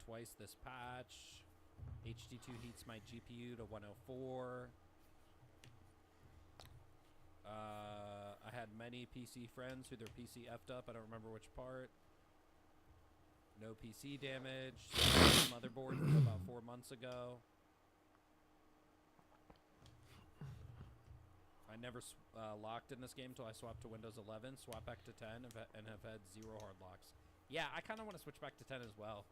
twice this patch. HD2 heats my GPU to 104. I had many PC friends who their PC effed up. I don't remember which part. No PC damage. Motherboard from about 4 months ago. I never locked in this game until I swapped to Windows 11, swap back to 10, and have had 0 hard locks. Yeah, I kind of want to switch back to 10 as well.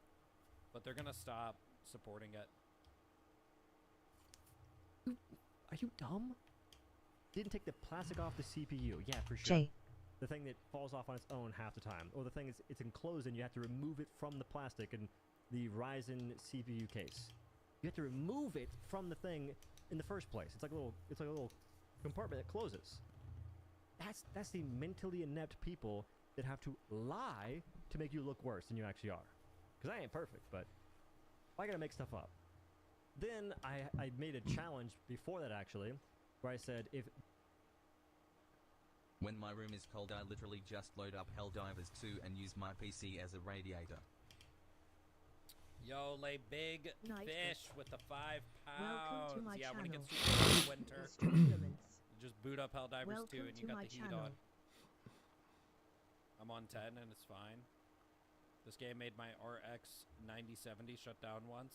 But they're going to stop supporting it. Are you dumb? Didn't take the plastic off the CPU. Yeah, for sure. Jay. The thing that falls off on its own half the time. Or the thing is, it's enclosed and you have to remove it from the plastic in the Ryzen CPU case. You have to remove it from the thing in the first place. It's like a little compartment that closes. That's the mentally inept people that have to lie to make you look worse than you actually are. Because I ain't perfect, but I gotta make stuff up. Then I made a challenge before that, actually, where I said if... When my room is cold, I literally just load up Helldivers 2 and use my PC as a radiator. Yo, lay big fish with the 5 pounds. Welcome to my yeah, channel. when it gets super in winter, just boot up Helldivers 2 and you got the heat on. I'm on 10 and it's fine. This game made my RX 9070 shut down once.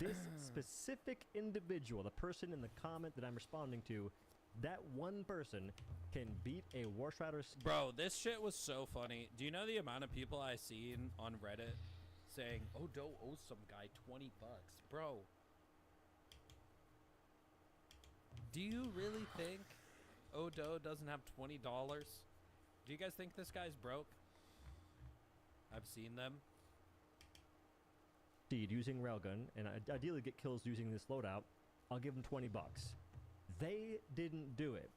This specific individual, the person in the comment that I'm responding to, that one person can beat a War Strider. Bro, this shit was so funny. Do you know the amount of people I seen on Reddit saying, "Oh, Doe owes some guy $20." Bro, do you really think Odo doesn't have $20? Do you guys think this guy's broke? I've seen them. Using railgun and ideally get kills using this loadout, I'll give them $20. They didn't do it.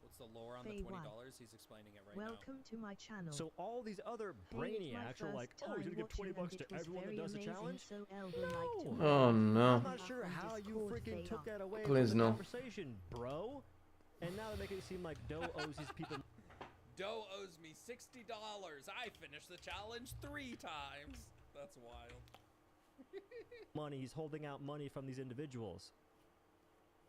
What's the lore on the $20? He's explaining it right Welcome to my channel. So all these other brainiacs are like, oh, he's gonna give $20 to everyone that does the challenge? So No! Oh no. I'm not sure how you freaking took that away Please from the no. conversation, bro. And now they're making it seem like Doe owes these people... Doe owes me $60. I finished the challenge 3 times. That's wild. money. He's holding out money from these individuals.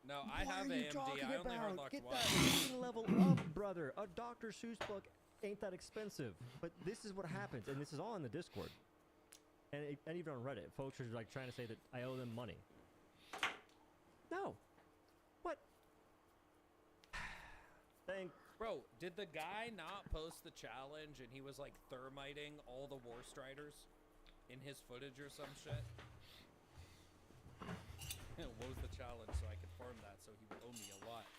No, I have AMD. I only hardlocked Get once. that freaking level up, brother. A Dr. Seuss book ain't that expensive. But this is what happens, and this is all in the Discord. And even on Reddit, folks are like trying to say that I owe them money. No. What? Bro, did the guy not post the challenge and he was like thermiting all the War Striders in his footage or some shit? What was the challenge so I could farm that so he would owe me a lot?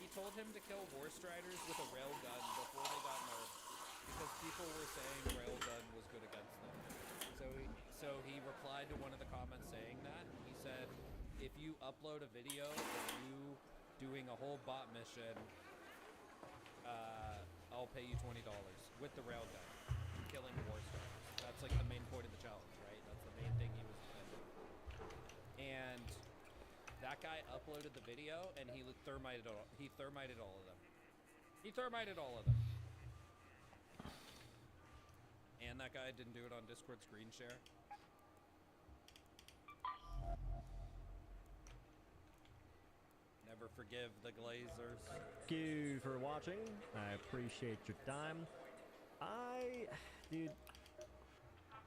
He told him to kill War Striders with a railgun before they got nerfed because people were saying railgun was good against them. So he replied to one of the comments saying that. He said, if you upload a video of you doing a whole bot mission, I'll pay you $20 with the railgun, killing War Striders. That's like the main point of the challenge, right? That's the main thing he was defending. And that guy uploaded the video and he thermited all of them. He thermited all of them. And that guy didn't do it on Discord screen share. Never forgive the Glazers. Thank you for watching. I appreciate your time. Dude.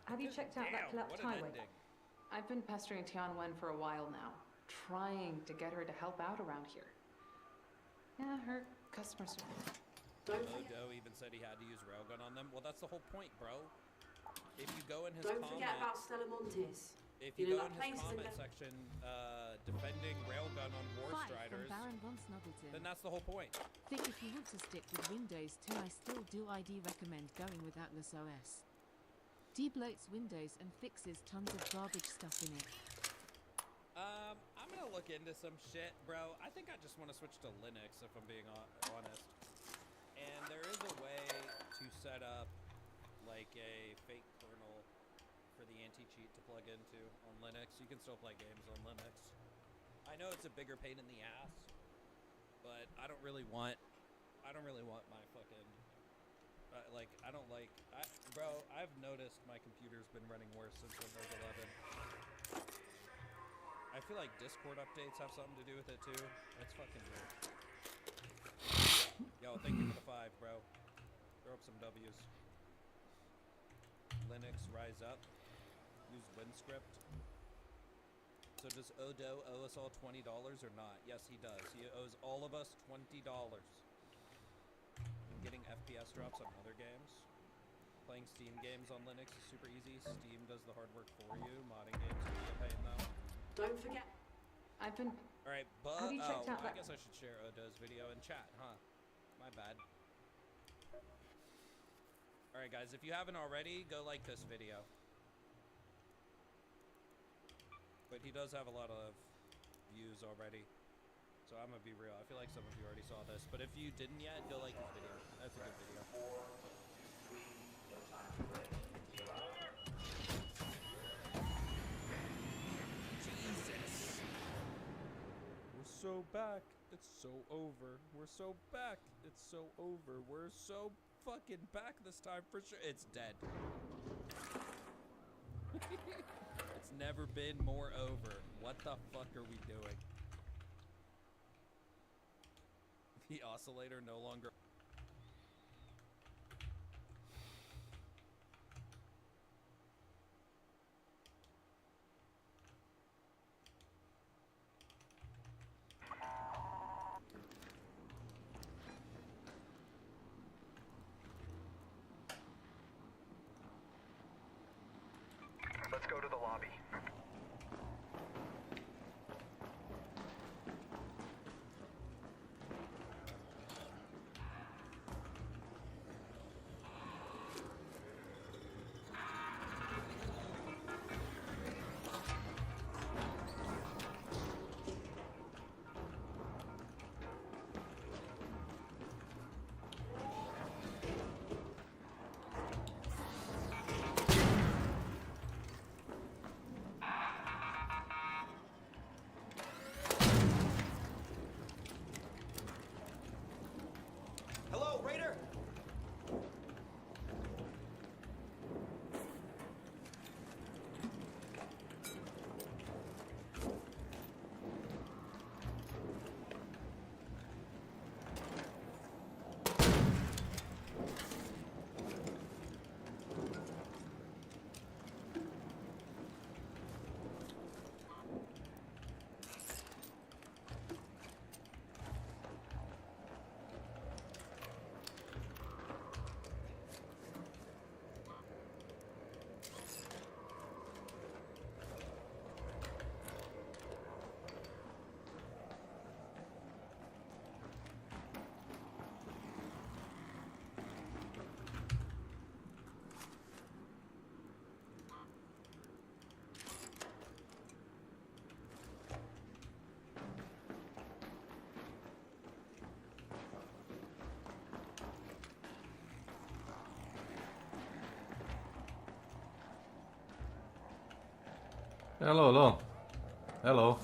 Have you checked out that collapsed highway? Ending. I've been pestering Tianwen for a while now, trying to get her to help out around here. Yeah, her customer service. Odo even said he had to use railgun on them. Well, that's the whole point, bro. If you go in his Don't comments, forget about Stella Montes. if you go in his comment section defending railgun on War Striders, then that's the whole point. Think if you want to stick with Windows 10, I still do ID recommend going with Atlas OS. Debloats Windows and fixes tons of garbage stuff in it. I'm gonna look into some shit, bro. I think I just want to switch to Linux if I'm being honest. And there is a way to set up like a fake kernel for the anti-cheat to plug into on Linux. You can still play games on Linux. I know it's a bigger pain in the ass, but I don't really want my fucking I don't like... bro, I've noticed my computer's been running worse since Windows 11. I feel like Discord updates have something to do with it too. It's fucking weird. Yo, thank you for the 5, bro. Throw up some W's. Linux, rise up. Use WinScript. So does Odo owe us all $20 or not? Yes, he does. He owes all of us $20. And getting FPS drops on other games. Playing Steam games on Linux is super easy. Steam does the hard work for you. Modding games can be a pain though. Don't forget. I've been... Alright, but... Have you checked out I that... guess I should share Odo's video in chat, huh? My bad. Alright guys, if you haven't already, go like this video. But he does have a lot of views already. So I'm gonna be real. I feel like some of you already saw this. But if you didn't yet, go like his video. That's a good video. Jesus! We're so back. It's so over. We're so back. It's so over. We're so fucking back this time for sure. It's dead. It's never been more over. What the fuck are we doing? The oscillator no longer... Let's go to the lobby. Hello, Raider! Hello, hello. Hello.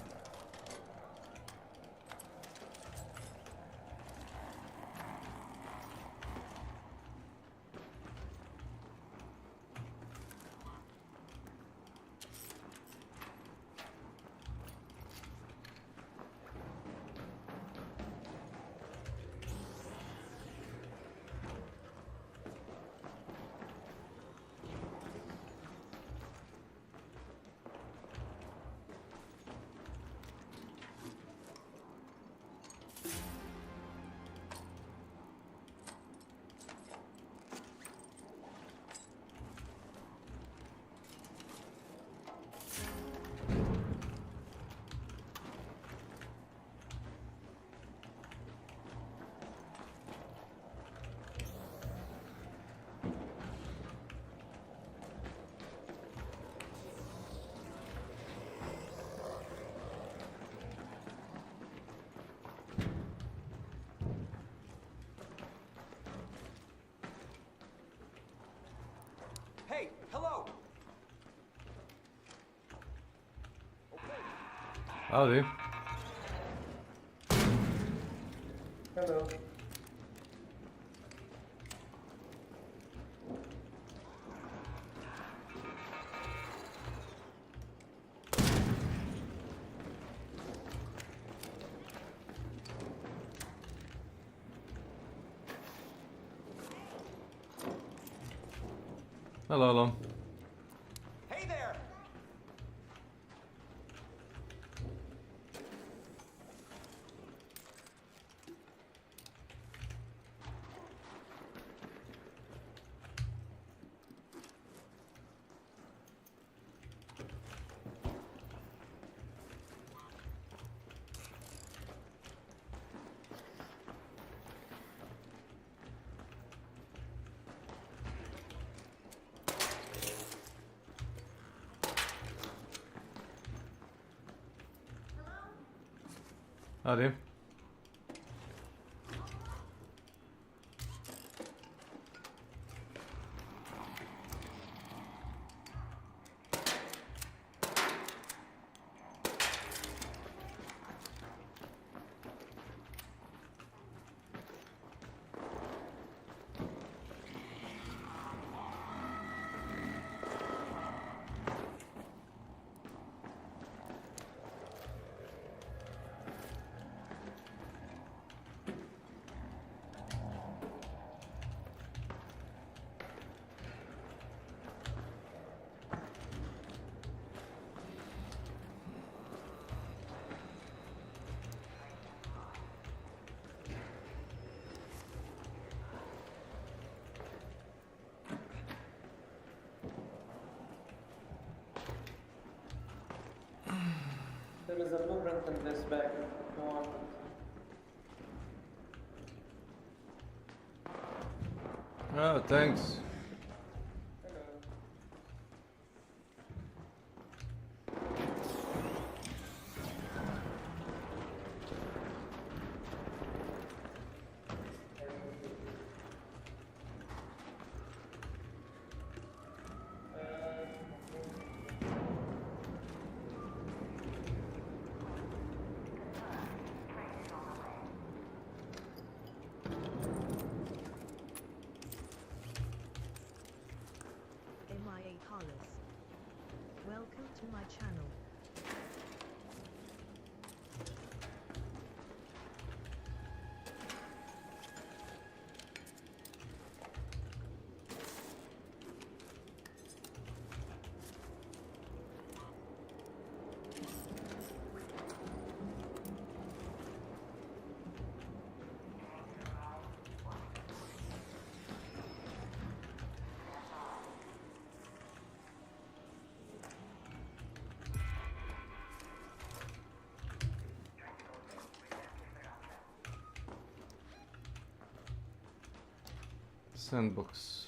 Hey, hello! Howdy. Hello. Hello, hello. Hey there! Howdy. There is a blueprint in this bag if you want it. Oh, thanks. MIA Hollis. Welcome to my channel. Sandbox.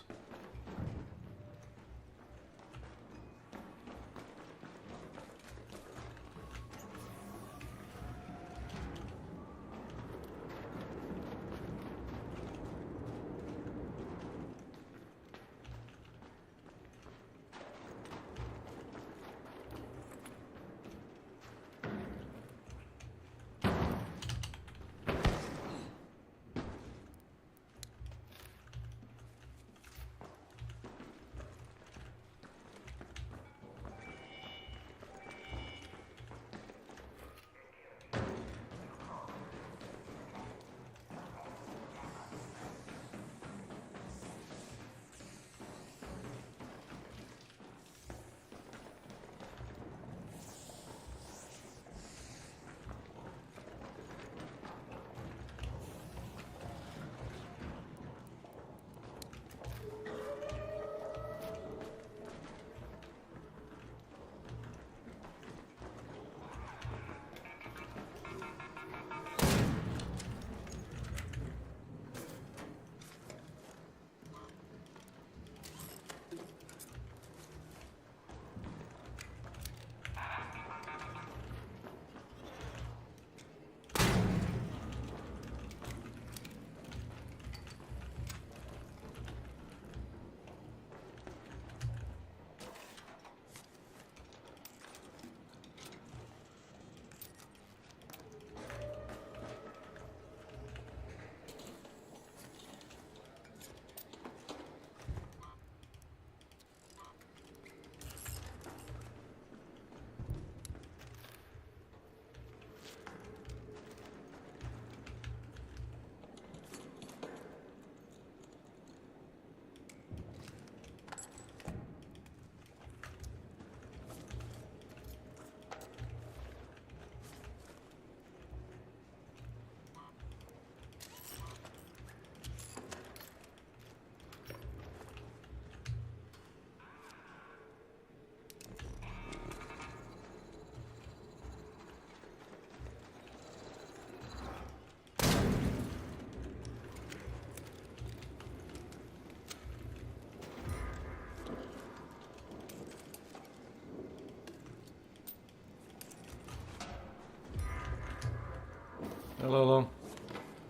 Hello, hello.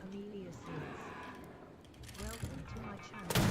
Amelia says, welcome to my channel.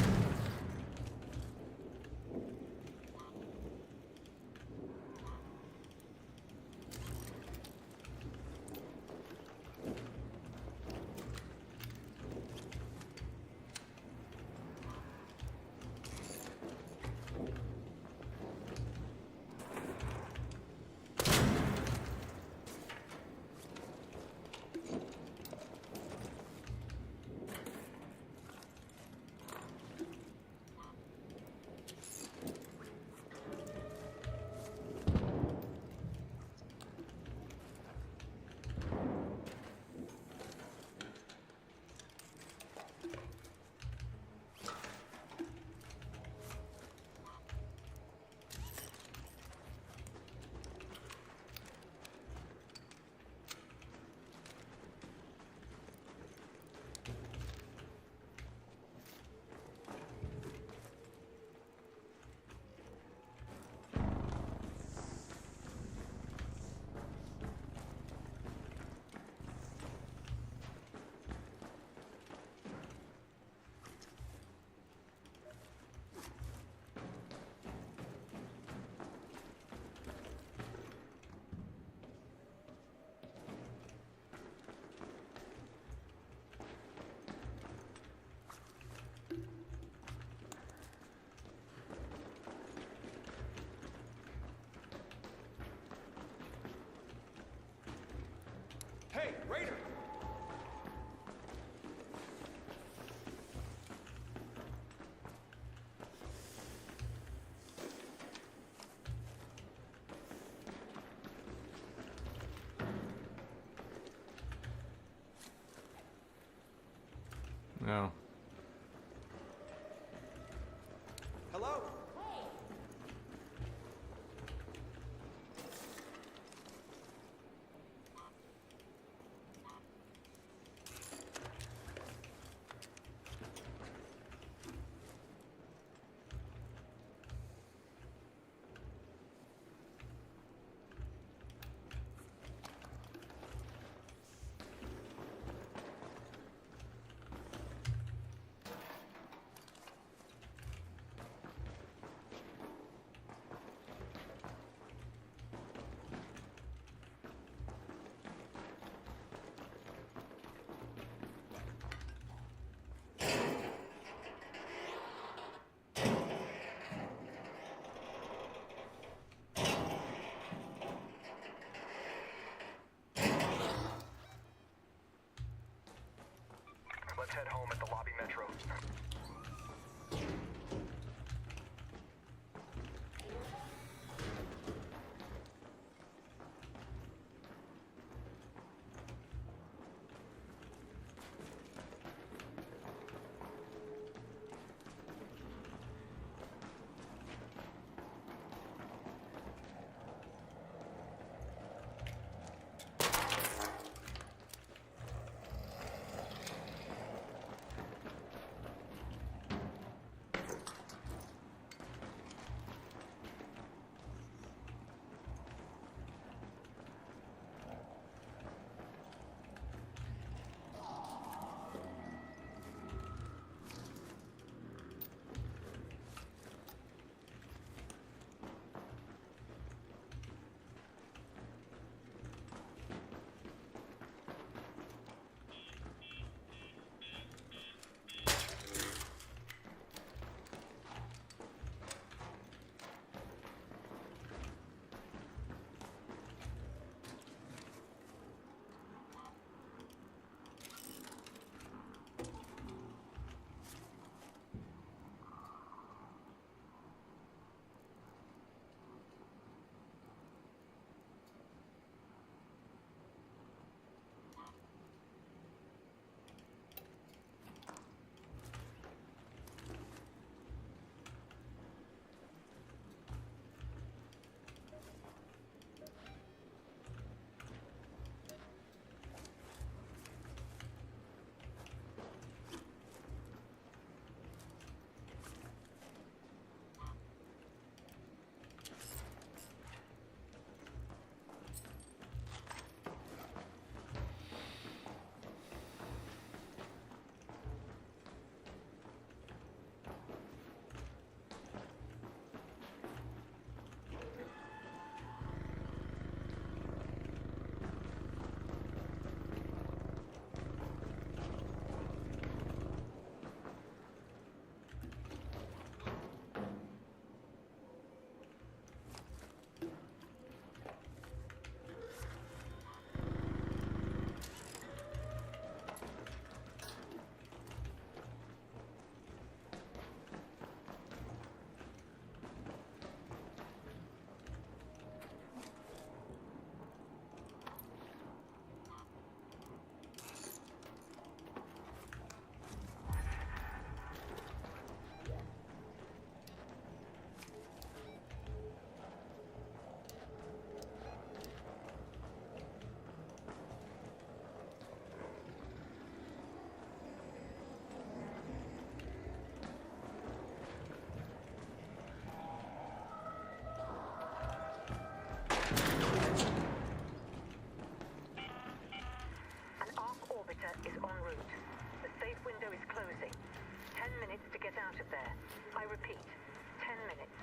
Hey, Raider! No. Hello? Let's head home at the lobby metro. out of there. I repeat, 10 minutes.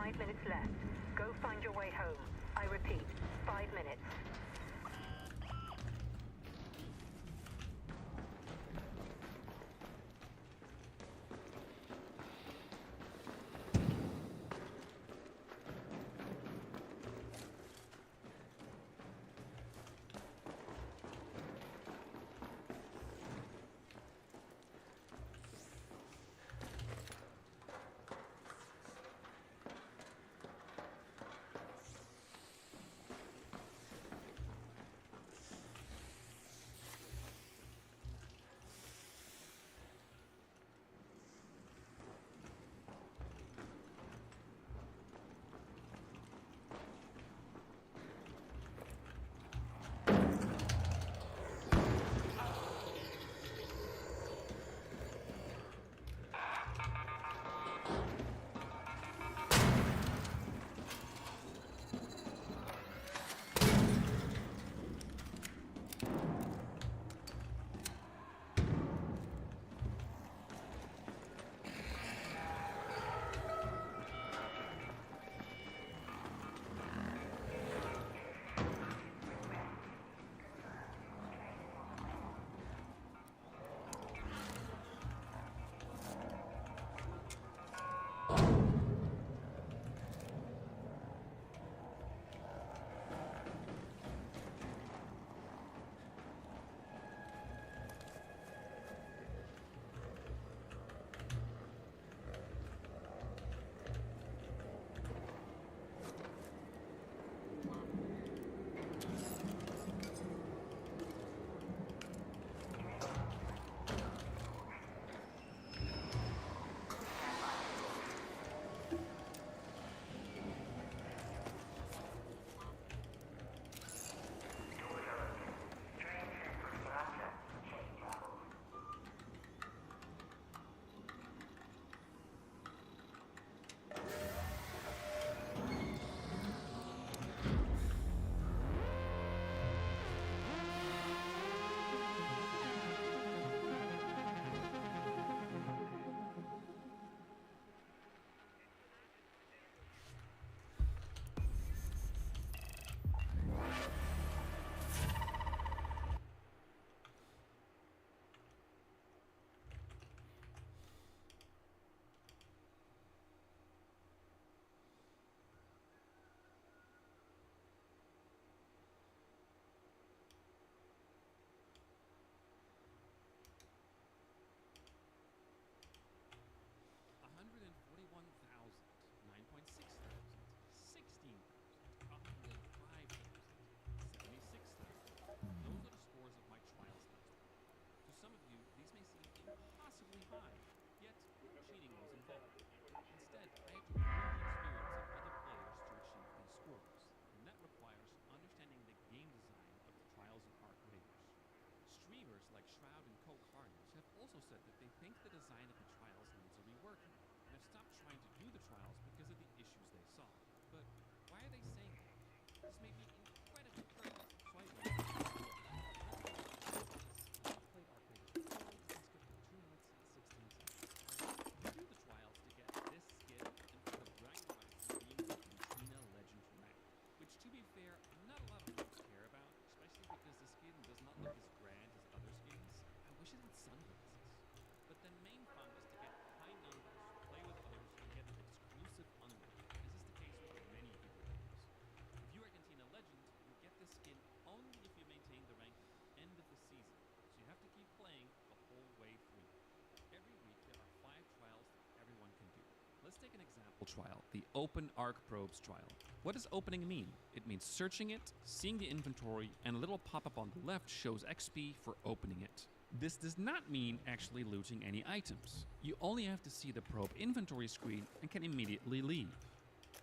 5 minutes left. Go find your way home. I repeat, 5 minutes. Trial, the Open Arc Probes trial. What does opening mean? It means searching it, seeing the inventory, and a little pop-up on the left shows XP for opening it. This does not mean actually looting any items. You only have to see the probe inventory screen and can immediately leave.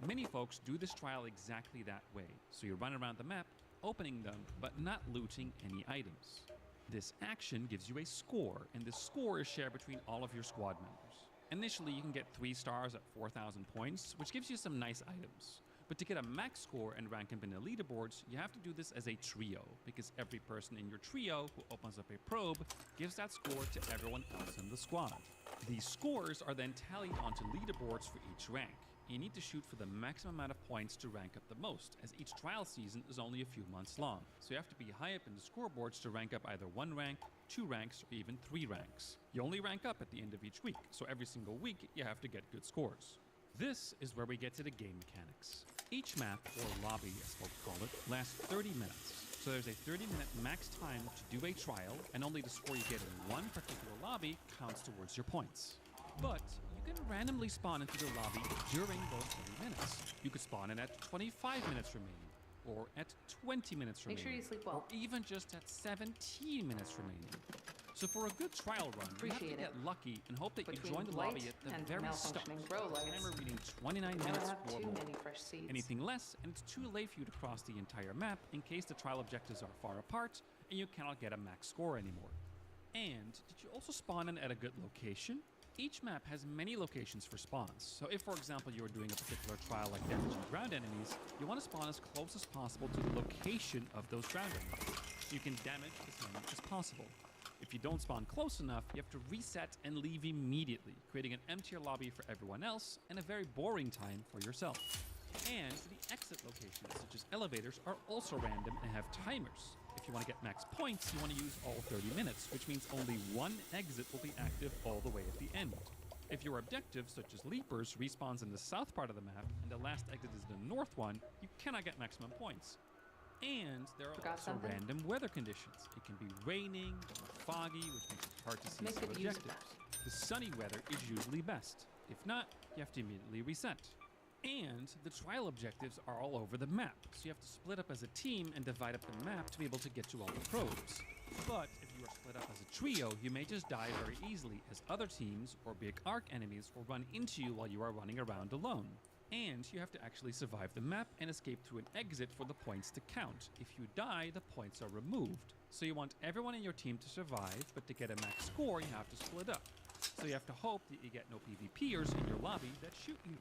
Many folks do this trial exactly that way, so you run around the map, opening them, but not looting any items. This action gives you a score, and this score is shared between all of your squad members. Initially, you can get 3 stars at 4,000 points, which gives you some nice items. But to get a max score and rank up in the leaderboards, you have to do this as a trio, because every person in your trio who opens up a probe gives that score to everyone else in the squad. These scores are then tallied onto leaderboards for each rank. you need to shoot for the maximum amount of points to rank up the most, as each trial season is only a few months long. So you have to be high up in the scoreboards to rank up either 1 rank, 2 ranks, or even 3 ranks. You only rank up at the end of each week, so every single week you have to get good scores. This is where we get to the game mechanics. Each map, or lobby as folks call it, lasts 30 minutes. So there's a 30-minute max time to do a trial, and only the score you get in one particular lobby counts towards your points. But you can randomly spawn into the lobby during those 30 minutes. You could spawn in at 25 minutes remaining, or at 20 minutes remaining. Make sure you sleep well. Or even just at 17 minutes remaining. So for a good trial run, you have to get lucky and hope that you join the lobby at the very start. Timer reading 29 minutes or more. Anything less, and it's too late for you to cross the entire map in case the trial objectives are far apart and you cannot get a max score anymore. And did you also spawn in at a good location? Each map has many locations for spawns, so if for example you're doing a particular trial like damaging ground enemies, you want to spawn as close as possible to the location of those ground enemies, so you can damage as many as possible. If you don't spawn close enough, you have to reset and leave immediately, creating an emptier lobby for everyone else and a very boring time for yourself. And the exit locations, such as elevators, are also random and have timers. If you want to get max points, you want to use all 30 minutes, which means only one exit will be active all the way at the end. If your objective, such as leapers, respawns in the south part of the map and the last exit is the north one, you cannot get maximum points. And there are also random weather conditions. It can be raining or foggy, which makes it hard to see some objectives. The sunny weather is usually best. If not, you have to immediately reset. And the trial objectives are all over the map, so you have to split up as a team and divide up the map to be able to get to all the probes. But if you are split up as a trio, you may just die very easily, as other teams or big arc enemies will run into you while you are running around alone. And you have to actually survive the map and escape through an exit for the points to count. If you die, the points are removed. So you want everyone in your team to survive, but to get a max score, you have to split up. So you have to hope that you get no PvPers in your lobby that shoot you.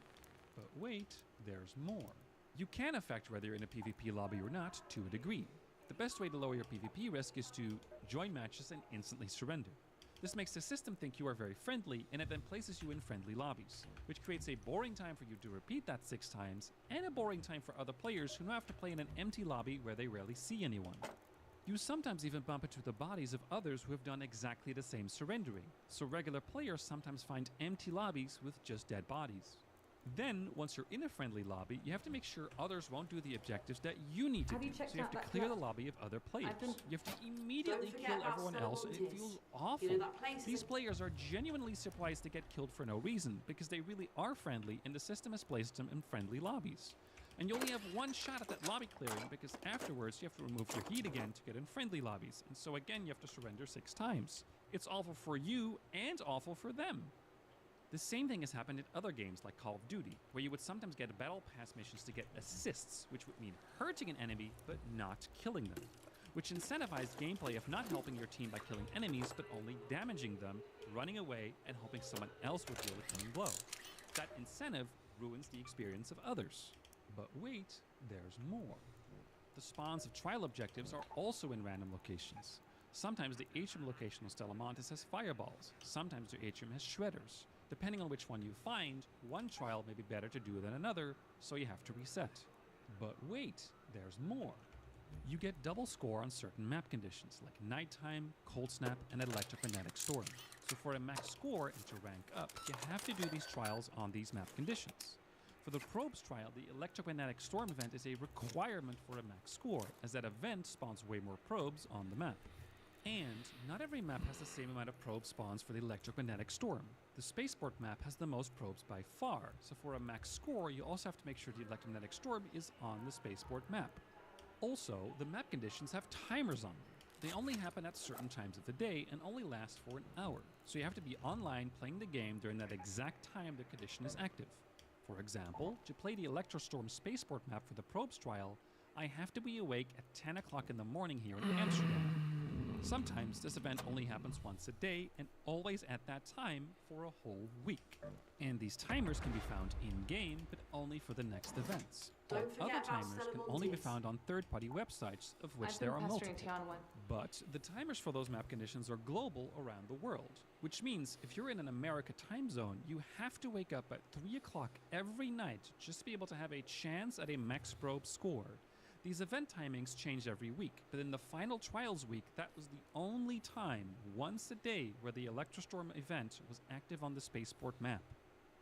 But wait, there's more. You can affect whether you're in a PvP lobby or not to a degree. The best way to lower your PvP risk is to join matches and instantly surrender. This makes the system think you are very friendly, and it then places you in friendly lobbies, which creates a boring time for you to repeat that 6 times, and a boring time for other players who now have to play in an empty lobby where they rarely see anyone. You sometimes even bump into the bodies of others who have done exactly the same surrendering, so regular players sometimes find empty lobbies with just dead bodies. Then, once you're in a friendly lobby, you have to make sure others won't do the objectives that you need to do. So you have to clear the lobby of other players. You have to immediately kill everyone else, and it feels awful. These players are genuinely surprised to get killed for no reason, because they really are friendly, and the system has placed them in friendly lobbies. And you only have one shot at that lobby clearing, because afterwards you have to remove your heat again to get in friendly lobbies, and so again you have to surrender 6 times. It's awful for you, and awful for them. The same thing has happened in other games like Call of Duty, where you would sometimes get battle pass missions to get assists, which would mean hurting an enemy but not killing them, which incentivized gameplay of not helping your team by killing enemies but only damaging them, running away, and hoping someone else would deal the killing blow. That incentive ruins the experience of others. But wait, there's more. The spawns of trial objectives are also in random locations. Sometimes the atrium location of Stellamontis has fireballs, sometimes the atrium has shredders. Depending on which one you find, one trial may be better to do than another, so you have to reset. But wait, there's more. You get double score on certain map conditions, like nighttime, cold snap, and electromagnetic storm. So for a max score and to rank up, you have to do these trials on these map conditions. For the probes trial, the electromagnetic storm event is a requirement for a max score, as that event spawns way more probes on the map. And not every map has the same amount of probe spawns for the electromagnetic storm. The spaceport map has the most probes by far, so for a max score you also have to make sure the electromagnetic storm is on the spaceport map. Also, the map conditions have timers on them. They only happen at certain times of the day and only last for an hour, so you have to be online playing the game during that exact time the condition is active. For example, to play the Electrostorm spaceport map for the probes trial, I have to be awake at 10 o'clock in the morning here in Amsterdam. Sometimes this event only happens once a day and always at that time for a whole week. And these timers can be found in-game, but only for the next events. While other timers can only be found on third-party websites, of which there are multiple. But the timers for those map conditions are global around the world, which means if you're in an America time zone, you have to wake up at 3 o'clock every night just to be able to have a chance at a max probe score. These event timings change every week, but in the final trials week, that was the only time, once a day, where the Electrostorm event was active on the spaceport map.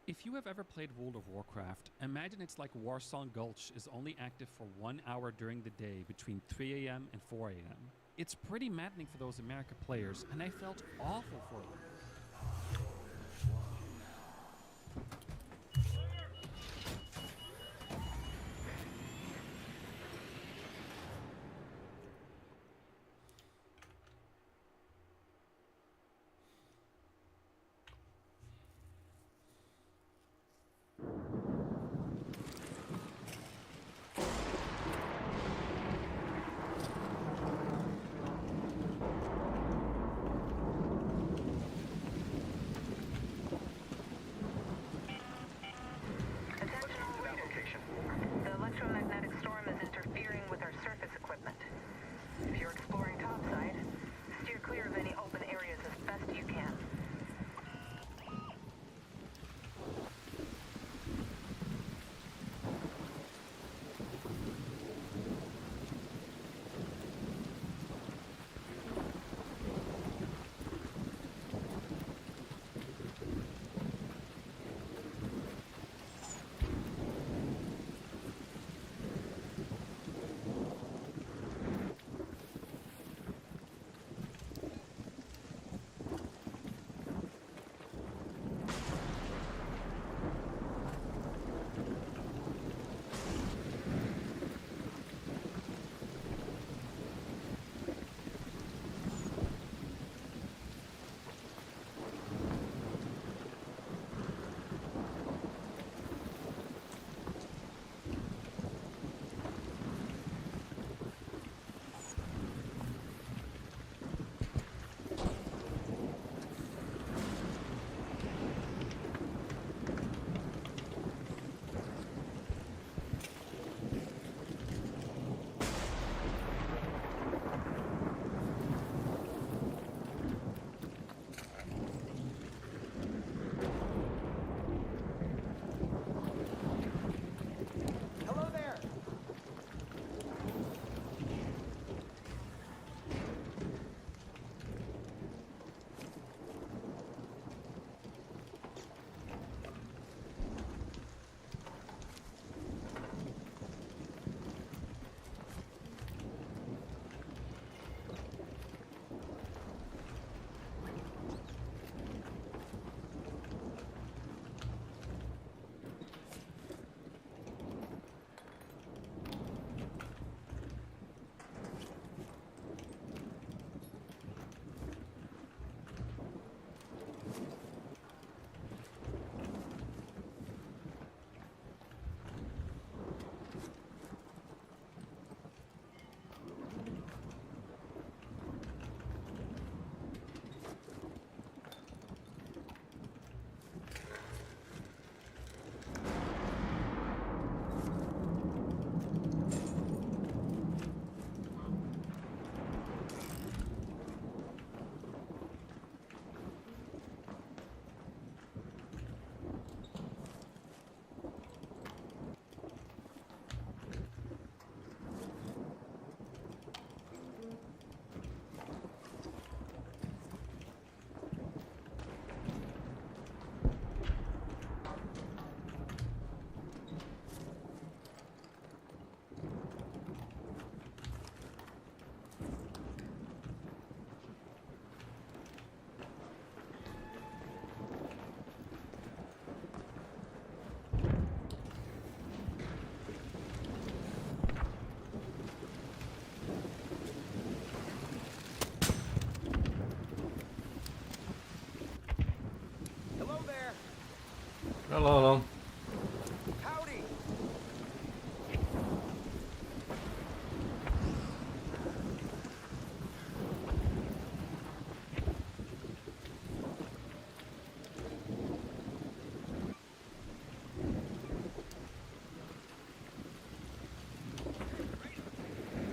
If you have ever played World of Warcraft, imagine it's like Warsong Gulch is only active for 1 hour during the day between 3 a.m. and 4 a.m. It's pretty maddening for those America players, and I felt awful for them.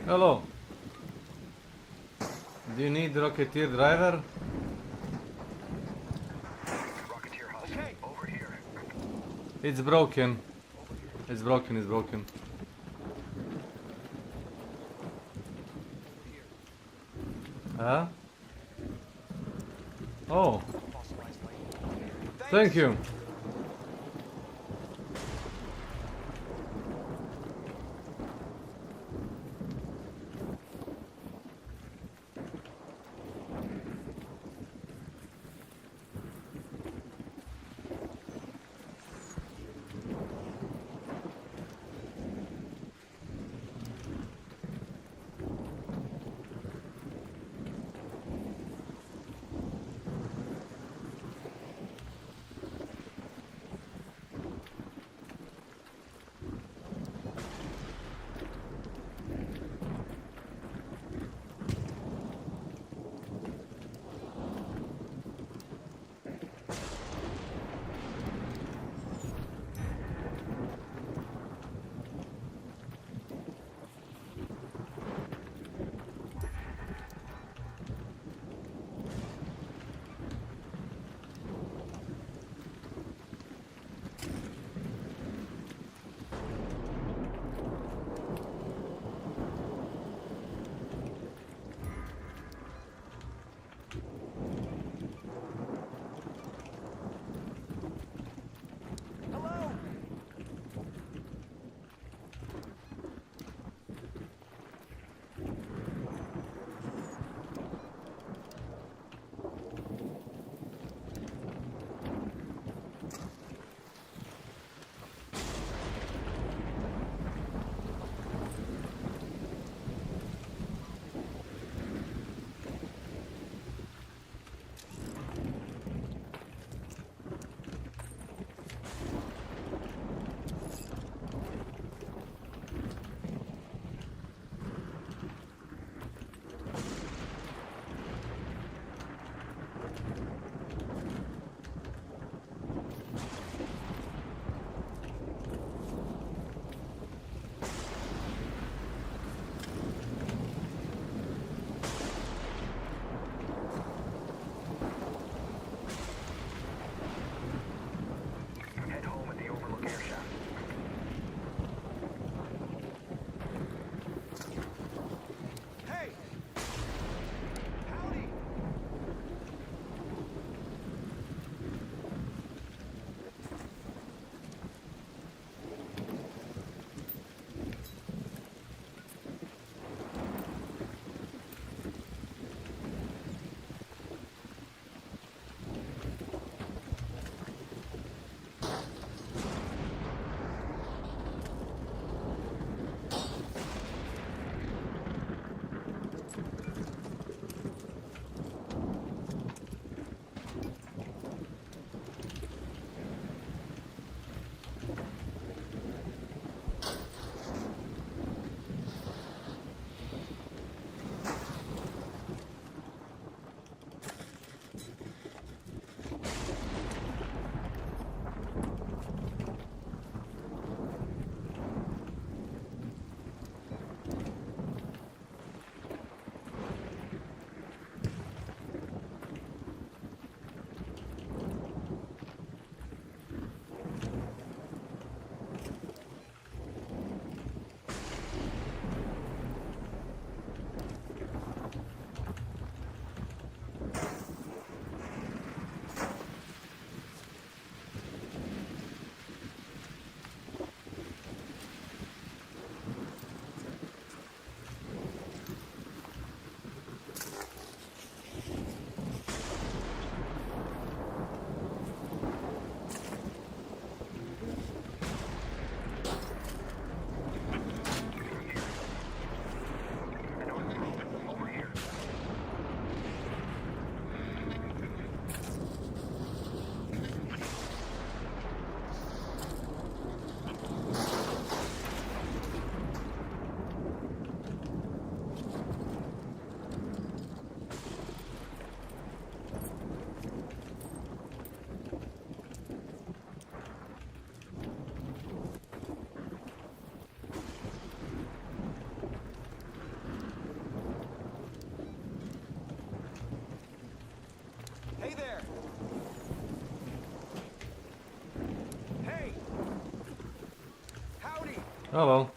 Hello. Do you need Rocketeer driver? Rocketeer Husk, over here. It's broken. It's broken, it's broken. Huh? Oh. Thank you. Oh well.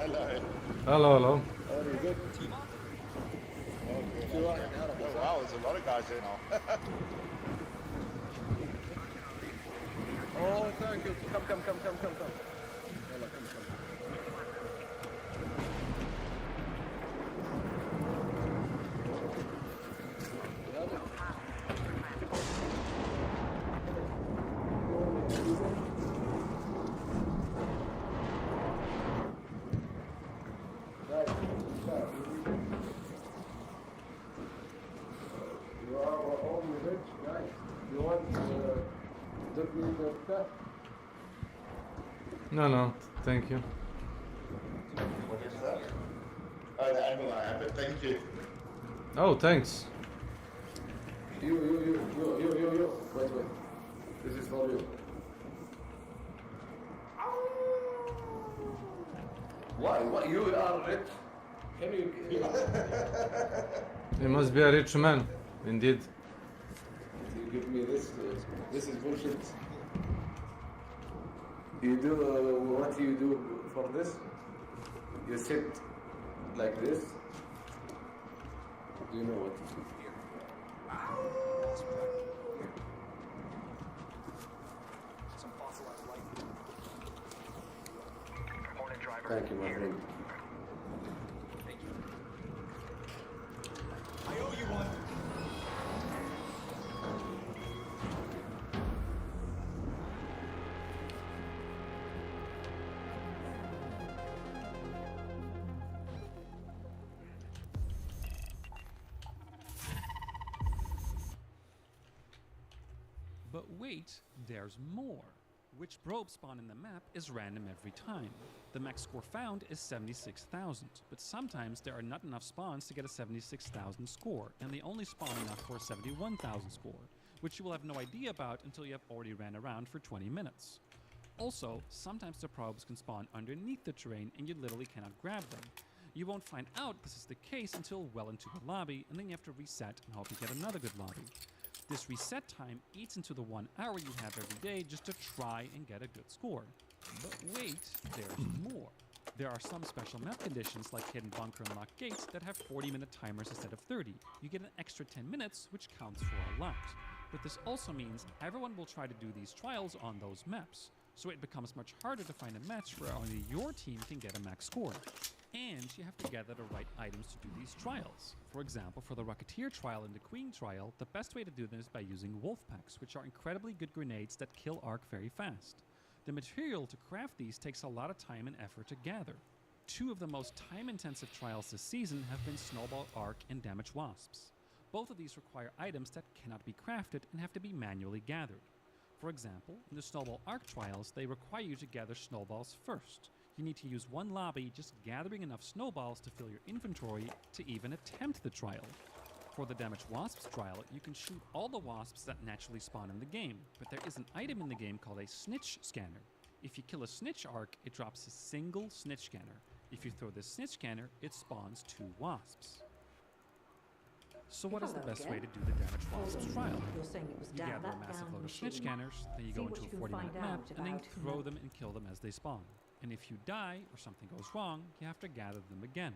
Hello. Hello, hello. Oh, you good? Oh, wow, there's a lot of guys here now. Oh, thank you. Come. Yalla, come. You are our only rich guys. You want give me the stuff? No, thank you. What is that? Oh, the animal I have it. Thank you. Oh, thanks. You. Wait. This is for you. Why? You are rich. Can you... He must be a rich man, indeed. You give me this. This is bullshit. You do what you do for this? You sit like this. Do you know what to do? Some fossilized life. Hornet driver. Thank you, my friend. Thank you. I owe you one. But wait, there's more. Which probe spawn in the map is random every time. The max score found is 76,000, but sometimes there are not enough spawns to get a 76,000 score, and they only spawn enough for a 71,000 score, which you will have no idea about until you have already ran around for 20 minutes. Also, sometimes the probes can spawn underneath the terrain and you literally cannot grab them. You won't find out this is the case until well into the lobby, and then you have to reset and hope you get another good lobby. This reset time eats into the 1 hour you have every day just to try and get a good score. But wait, there's more. There are some special map conditions like Hidden Bunker and Locked Gates that have 40-minute timers instead of 30. You get an extra 10 minutes, which counts for a lot. But this also means everyone will try to do these trials on those maps, so it becomes much harder to find a match where only your team can get a max score. And you have to gather the right items to do these trials. For example, for the Rocketeer trial and the Queen trial, the best way to do them is by using wolf packs, which are incredibly good grenades that kill arc very fast. The material to craft these takes a lot of time and effort to gather. Two of the most time-intensive trials this season have been Snowball Arc and Damage Wasps. Both of these require items that cannot be crafted and have to be manually gathered. For example, in the Snowball Arc trials, they require you to gather snowballs first. You need to use one lobby just gathering enough snowballs to fill your inventory to even attempt the trial. For the Damage Wasps trial, you can shoot all the wasps that naturally spawn in the game, but there is an item in the game called a snitch scanner. If you kill a snitch arc, it drops a single snitch scanner. If you throw this snitch scanner, it spawns 2 wasps. So what is the best way to do the Damage Wasps trial? You gather a massive load of snitch scanners, then you go into a 40-minute map, and then throw them and kill them as they spawn. And if you die or something goes wrong, you have to gather them again.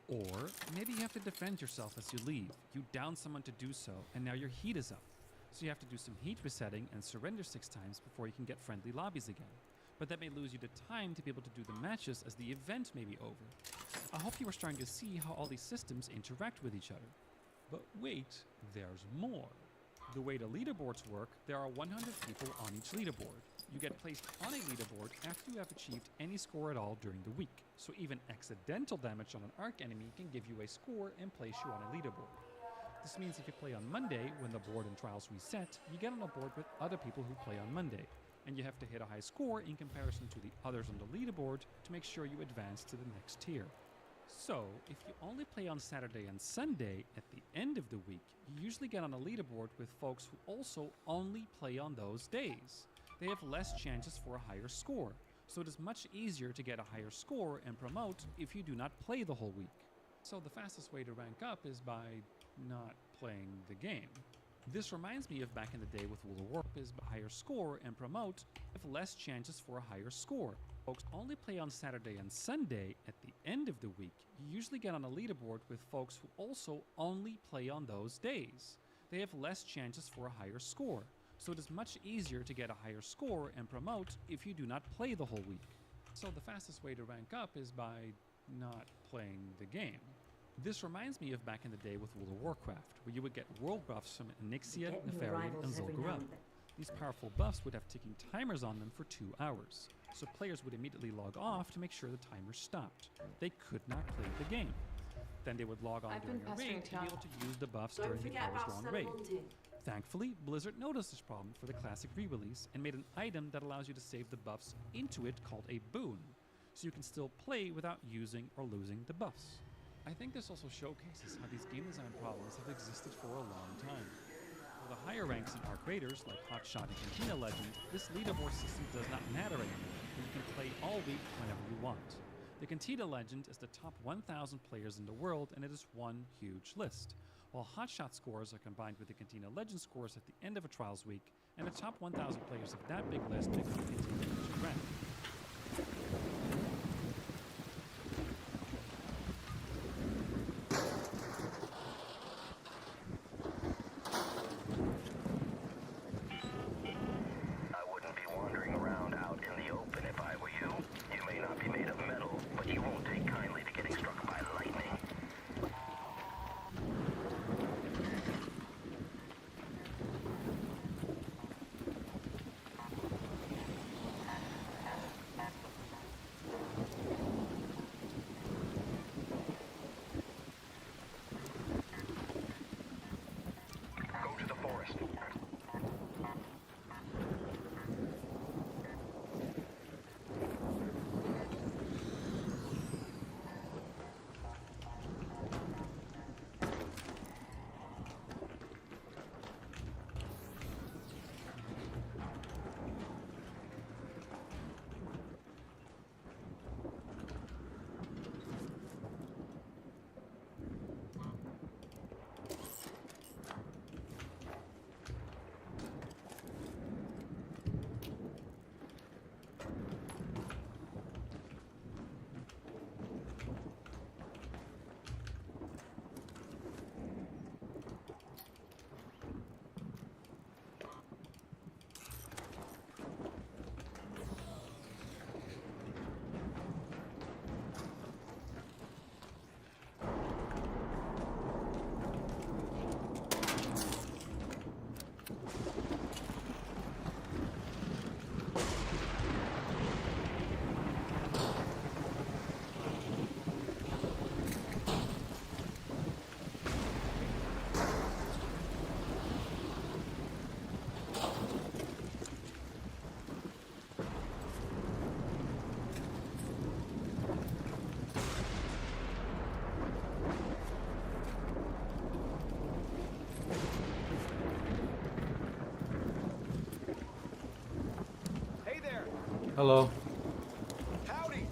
Or maybe you have to defend yourself as you leave. You down someone to do so, and now your heat is up. So you have to do some heat resetting and surrender 6 times before you can get friendly lobbies again. But that may lose you the time to be able to do the matches as the event may be over. I hope you are starting to see how all these systems interact with each other. But wait, there's more. The way the leaderboards work, there are 100 people on each leaderboard. You get placed on a leaderboard after you have achieved any score at all during the week. So even accidental damage on an arc enemy can give you a score and place you on a leaderboard. This means if you play on Monday, when the board and trials reset, you get on a board with other people who play on Monday. And you have to hit a high score in comparison to the others on the leaderboard to make sure you advance to the next tier. So, if you only play on Saturday and Sunday, at the end of the week, you usually get on a leaderboard with folks who also only play on those days. They have less chances for a higher score, so it is much easier to get a higher score and promote if you do not play the whole week. So the fastest way to rank up is by not playing the game. This reminds me of back in the day with World of Warcraft is a higher score and promote with less chances for a higher score. folks only play on Saturday and Sunday, at the end of the week, you usually get on a leaderboard with folks who also only play on those days. They have less chances for a higher score, so it is much easier to get a higher score and promote if you do not play the whole week. So the fastest way to rank up is by not playing the game. This reminds me of back in the day with World of Warcraft, where you would get world buffs from Onyxia, Nefarian, and Zul'Gurub. These powerful buffs would have ticking timers on them for 2 hours, so players would immediately log off to make sure the timer stopped. They could not play the game. Then they would log on during a raid to be able to use the buffs during the hours-long raid. Thankfully, Blizzard noticed this problem for the classic re-release and made an item that allows you to save the buffs into it called a boon, so you can still play without using or losing the buffs. I think this also showcases how these game design problems have existed for a long time. For the higher ranks in Arc Raiders, like Hotshot and Cantina Legend, this leaderboard system does not matter anymore, and you can play all week whenever you want. The Cantina Legend is the top 1,000 players in the world, and it is one huge list, while Hotshot scores are combined with the Cantina Legend scores at the end of a Trials week, and the top 1,000 players of that big list make up the Cantina Legend rank. Hello. Howdy.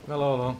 Hello, hello.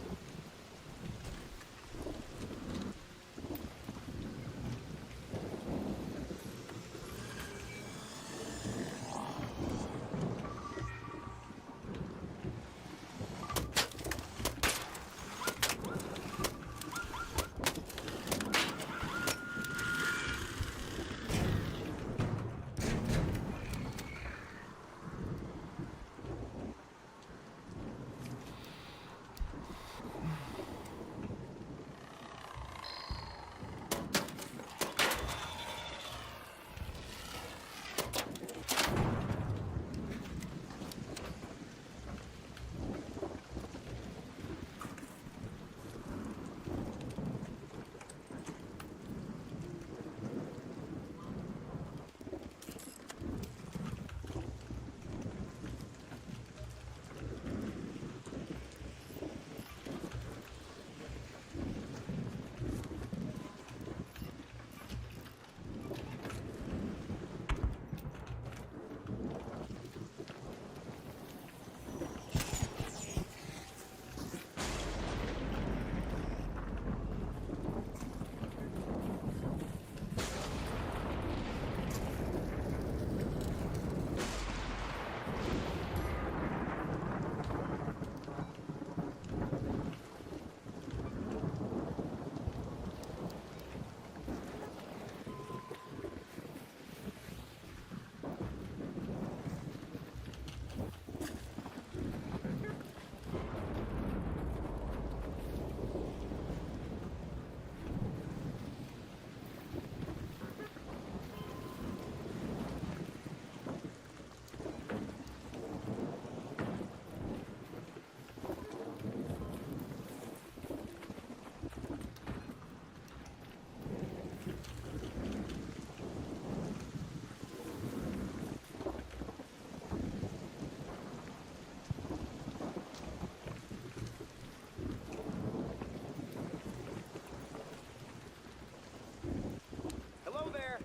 Hello there.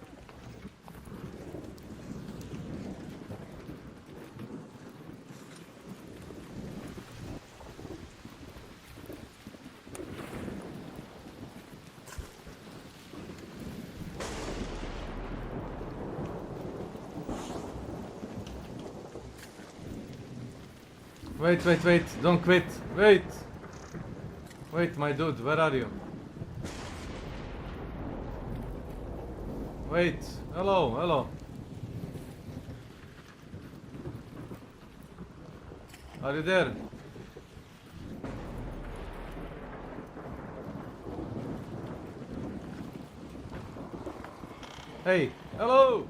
Wait, wait, wait. Don't quit. Wait. Wait, my dude, where are you? Wait. Hello, hello. Are you there? Hey, hello.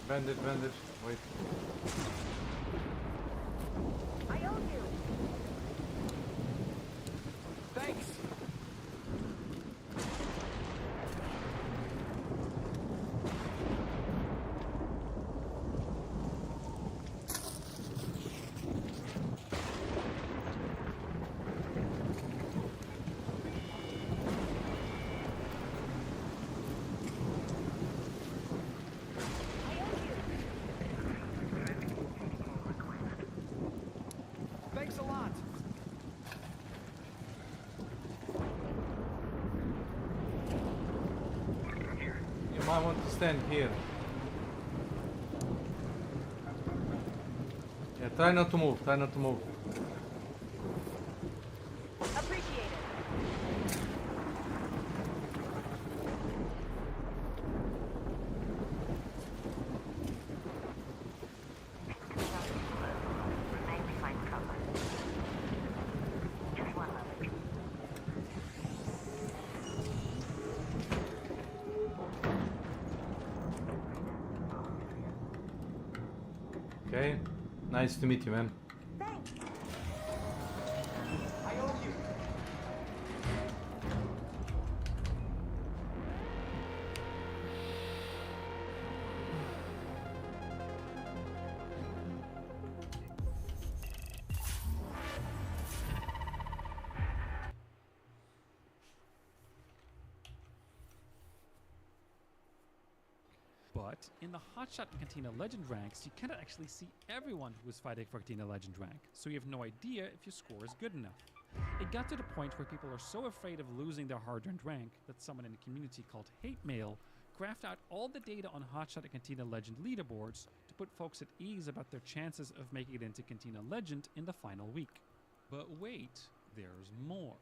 Bandit, bandit. Wait. I owe you. Thanks. Thanks a lot. You might want to stand here. Yeah, try not to move, try not to move. Appreciate it. Remain behind cover. Just one moment. Okay. Nice to meet you, man. Thanks. I owe you. But in the Hotshot and Cantina Legend ranks, you cannot actually see everyone who is fighting for Cantina Legend rank, so you have no idea if your score is good enough. It got to the point where people are so afraid of losing their hard-earned rank that someone in a community called Hate Mail graphed out all the data on Hotshot and Cantina Legend leaderboards to put folks at ease about their chances of making it into Cantina Legend in the final week. But wait, there's more.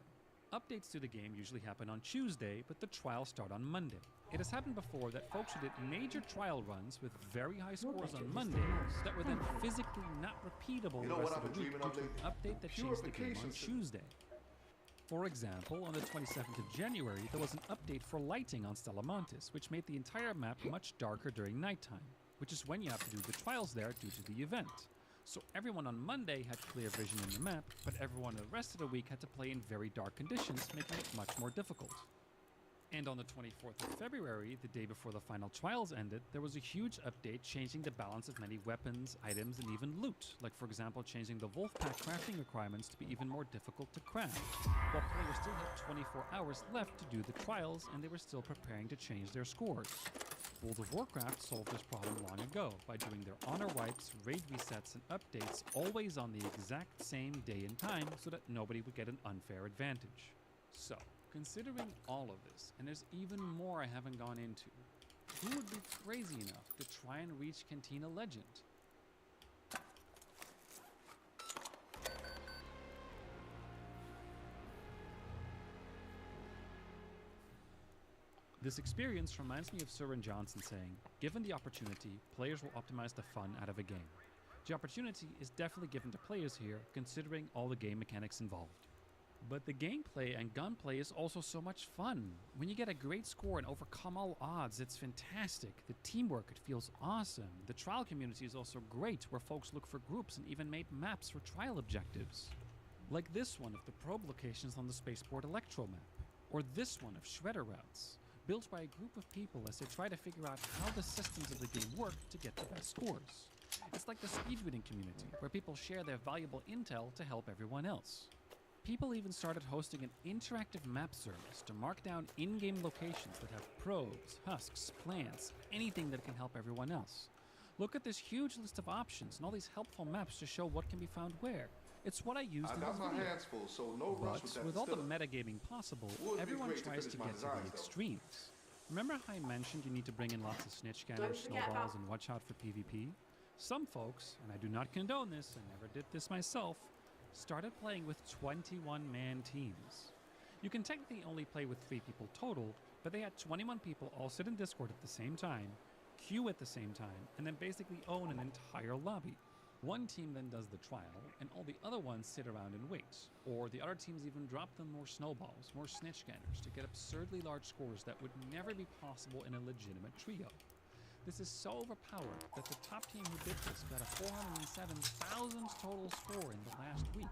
Updates to the game usually happen on Tuesday, but the trials start on Monday. It has happened before that folks who did major trial runs with very high scores on Monday that were then physically not repeatable the rest of the week due to an update that changed the game on Tuesday. For example, on the 27th of January, there was an update for lighting on Stella Montis, which made the entire map much darker during nighttime, which is when you have to do the trials there due to the event. So everyone on Monday had clear vision in the map, but everyone the rest of the week had to play in very dark conditions, making it much more difficult. And on the 24th of February, the day before the final trials ended, there was a huge update changing the balance of many weapons, items, and even loot, like for example changing the Wolfpack crafting requirements to be even more difficult to craft, while players still had 24 hours left to do the trials and they were still preparing to change their scores. World of Warcraft solved this problem long ago by doing their honor wipes, raid resets, and updates always on the exact same day and time so that nobody would get an unfair advantage. So, considering all of this, and there's even more I haven't gone into, who would be crazy enough to try and reach Cantina Legend? This experience reminds me of Søren Johnson saying, given the opportunity, players will optimize the fun out of a game. The opportunity is definitely given to players here, considering all the game mechanics involved. But the gameplay and gunplay is also so much fun. When you get a great score and overcome all odds, it's fantastic. The teamwork, it feels awesome. The trial community is also great, where folks look for groups and even made maps for trial objectives. Like this one of the probe locations on the spaceport Electro map, or this one of Shredder routes, built by a group of people as they try to figure out how the systems of the game work to get the best scores. It's like the speedreading community, where people share their valuable intel to help everyone else. People even started hosting an interactive map service to mark down in-game locations that have probes, husks, plants, anything that can help everyone else. Look at this huge list of options and all these helpful maps to show what can be found where. It's what I used in this video. Hands full, so no rush with that With all the distiller. metagaming possible, Would be everyone great to tries to finish my get to designs, the though. extremes. Remember how I mentioned you need to bring in lots of snitch scanners, snowballs, and watch out for PvP? Some folks, and I do not condone this, I never did this myself, started playing with 21-man teams. You can technically only play with 3 people total, but they had 21 people all sit in Discord at the same time, queue at the same time, and then basically own an entire lobby. One team then does the trial, and all the other ones sit around and wait. Or the other teams even drop them more snowballs, more snitch scanners, to get absurdly large scores that would never be possible in a legitimate trio. This is so overpowered that the top team who did this got a 407,000 total score in the last week.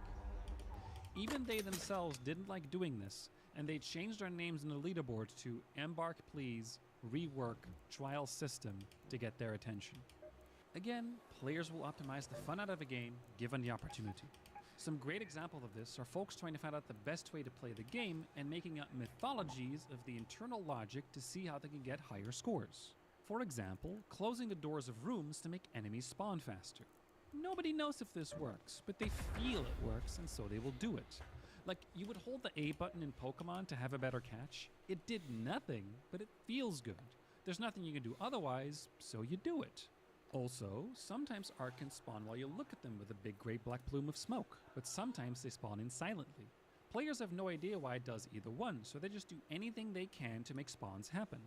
Even they themselves didn't like doing this, and they changed their names in the leaderboard to Embark Please, Rework, Trial System to get their attention. Again, players will optimize the fun out of a game given the opportunity. Some great examples of this are folks trying to find out the best way to play the game and making up mythologies of the internal logic to see how they can get higher scores. For example, closing the doors of rooms to make enemies spawn faster. Nobody knows if this works, but they feel it works and so they will do it. Like, you would hold the A button in Pokemon to have a better catch. It did nothing, but it feels good. There's nothing you can do otherwise, so you do it. Also, sometimes Ark can spawn while you look at them with a big great black plume of smoke, but sometimes they spawn in silently. Players have no idea why it does either one, so they just do anything they can to make spawns happen.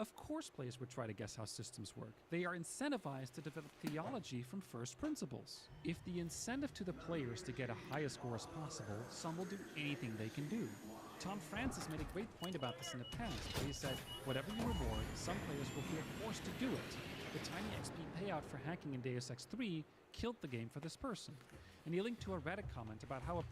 Of course players would try to guess how systems work. They are incentivized to develop theology from first principles. If the incentive to the players to get a highest score as possible, some will do anything they can do. Tom Francis made a great point about this in the past, where he said, whatever you reward, some players will feel forced to do it. The tiny XP payout for hacking in Deus Ex 3 killed the game for this person. And he linked to a Reddit comment about how a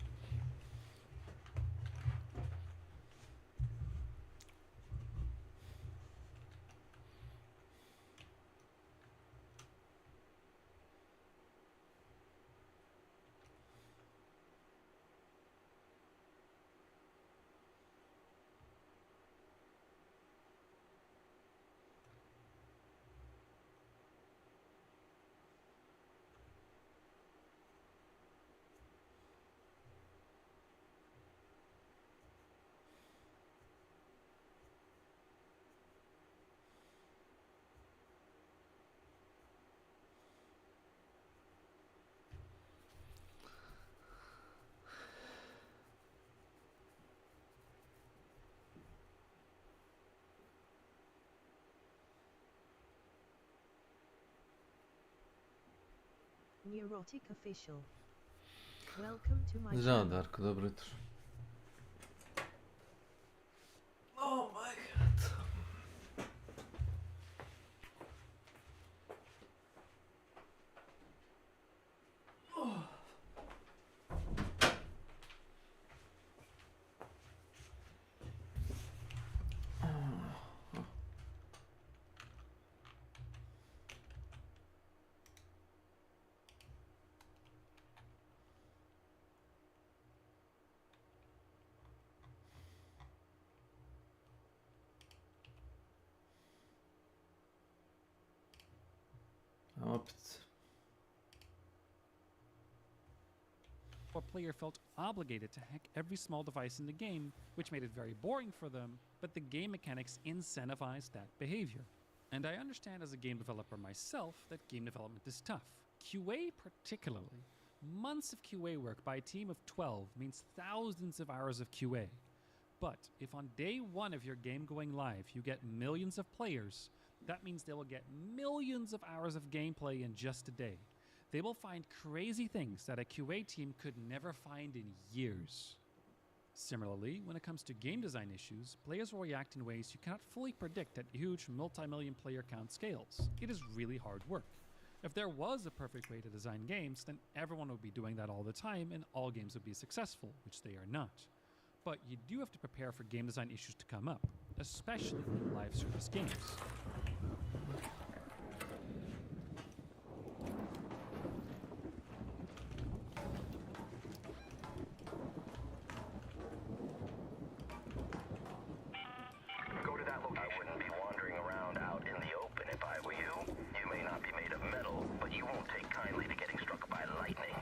Neurotic Official. Welcome to my Žao, channel. Darko, dobro jutro. Oh my god. Opet. a player felt obligated to hack every small device in the game, which made it very boring for them, but the game mechanics incentivized that behavior. And I understand as a game developer myself that game development is tough. QA particularly. Months of QA work by a team of 12 means thousands of hours of QA. But if on day one of your game going live you get millions of players, that means they will get millions of hours of gameplay in just a day. They will find crazy things that a QA team could never find in years. Similarly, when it comes to game design issues, players will react in ways you cannot fully predict at huge multi-million player count scales. It is really hard work. If there was a perfect way to design games, then everyone would be doing that all the time and all games would be successful, which they are not. But you do have to prepare for game design issues to come up, especially in live service games. Go to that location. I wouldn't be wandering around out in the open if I were you. You may not be made of metal, but you won't take kindly to getting struck by lightning.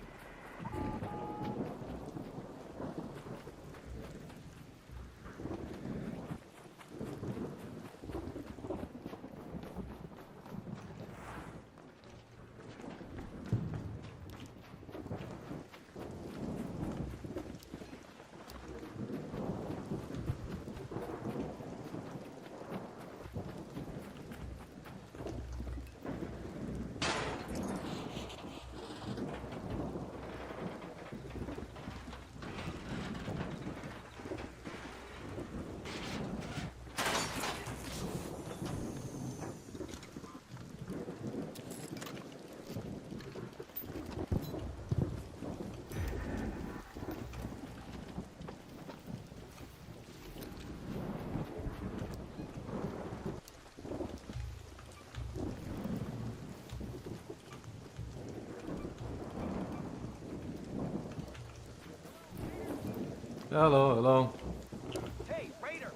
Hello, hello. Hey, Raider!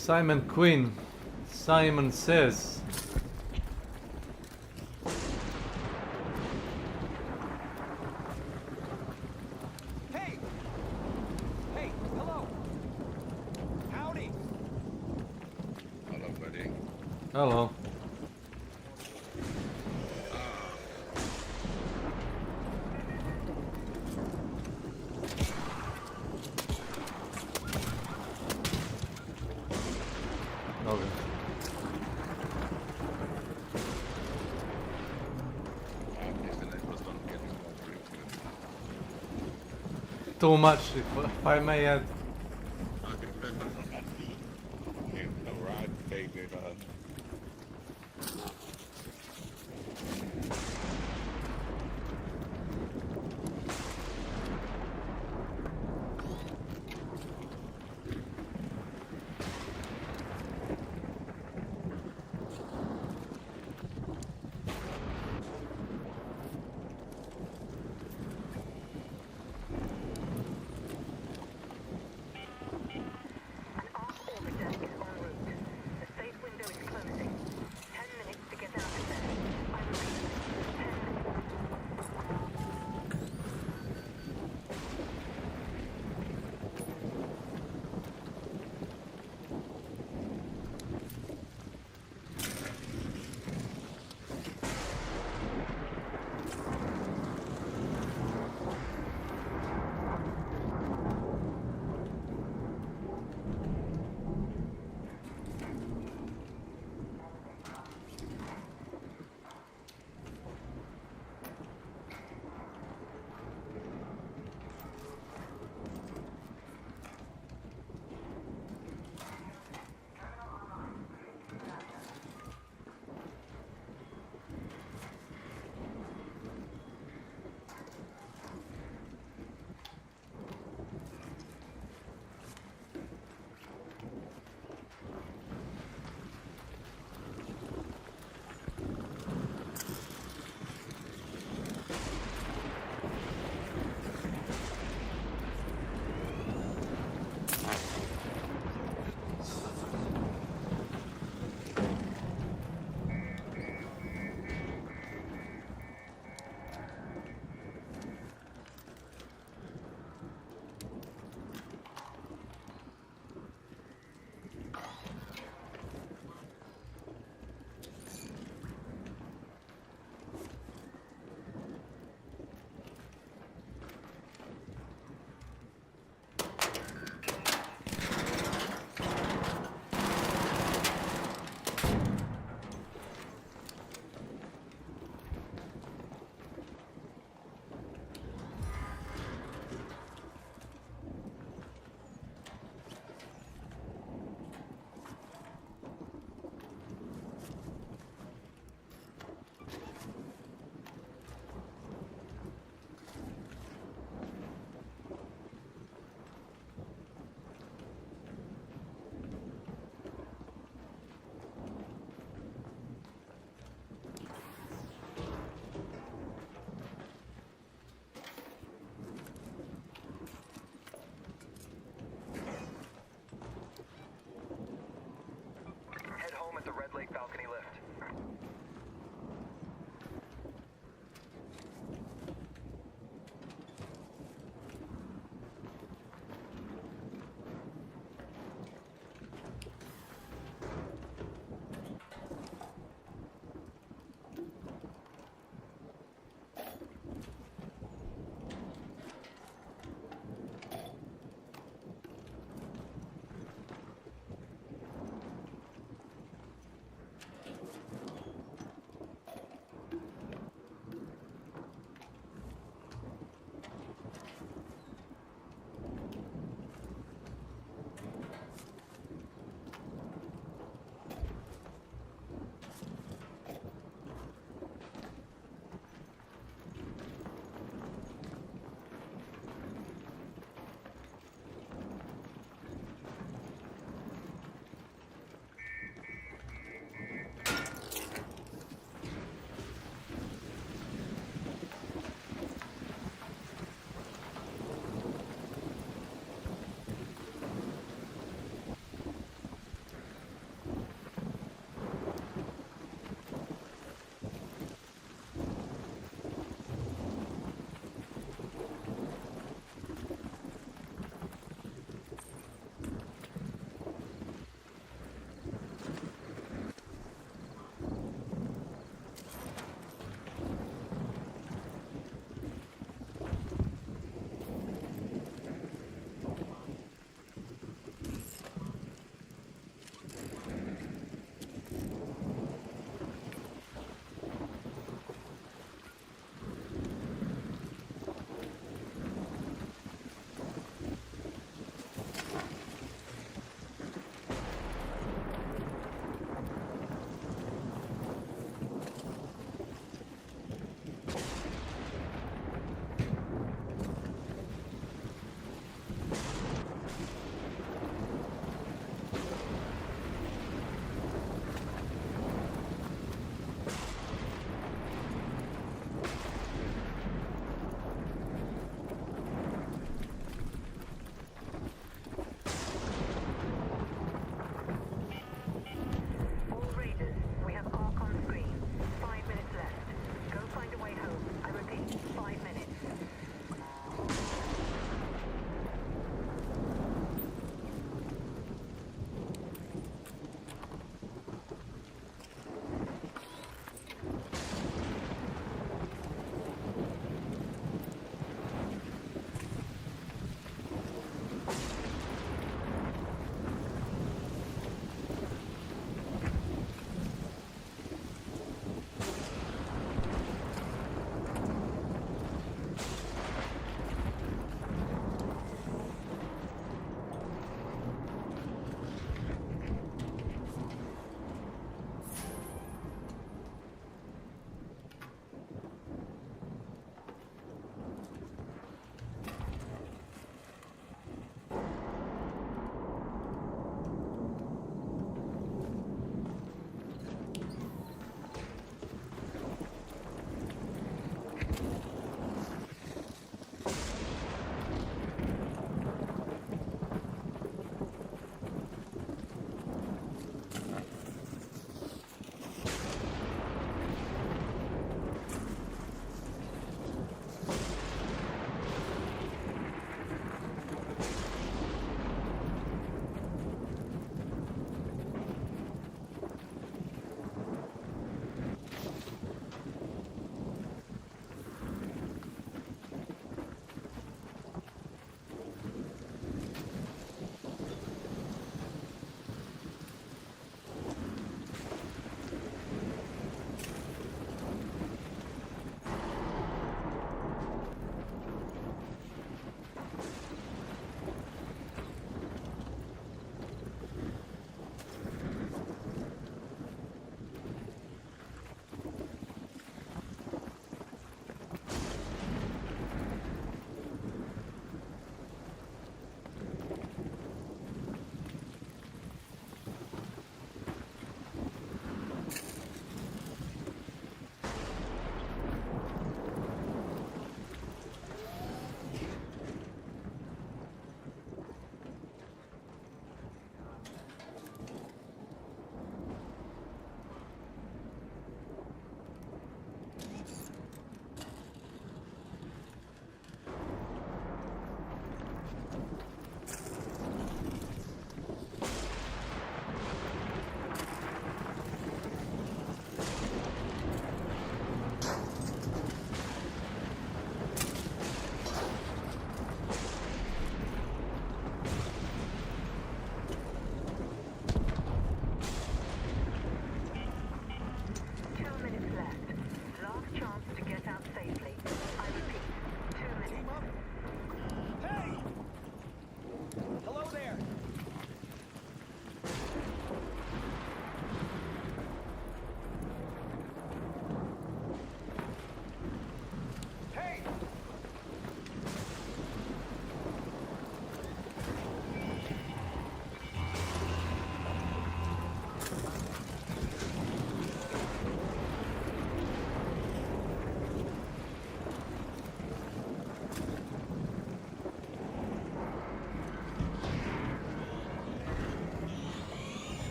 Simon Quinn. Simon Says. Hey! Hey, hello! Howdy! Hello, buddy. Hello. Okay. Too much, if I may add.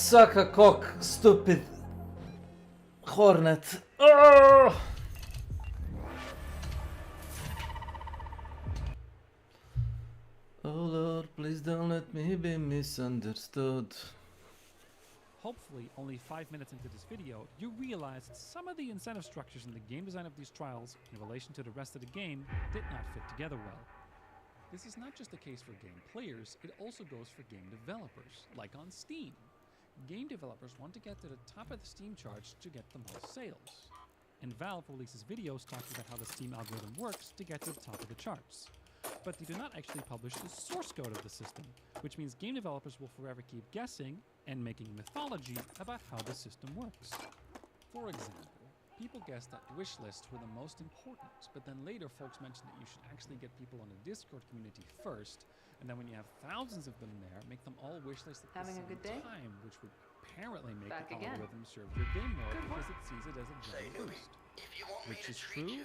Suck a cock, stupid hornet. Oh! Oh Lord, please don't let me be misunderstood. Hopefully, only 5 minutes into this video, you realize that some of the incentive structures in the game design of these trials, in relation to the rest of the game, did not fit together well. This is not just the case for game players, it also goes for game developers, like on Steam. Game developers want to get to the top of the Steam charts to get the most sales. And Valve releases videos talking about how the Steam algorithm works to get to the top of the charts. But they do not actually publish the source code of the system, which means game developers will forever keep guessing and making mythology about how the system works. For example, people guessed that wish lists were the most important, but then later folks mentioned that you should actually get people on the Discord community first, and then when you have thousands of them there, make them all wish lists at Having the a good same day? time, which would apparently make Back the again. algorithm serve your game more because it sees it as a giant boost. Which is true?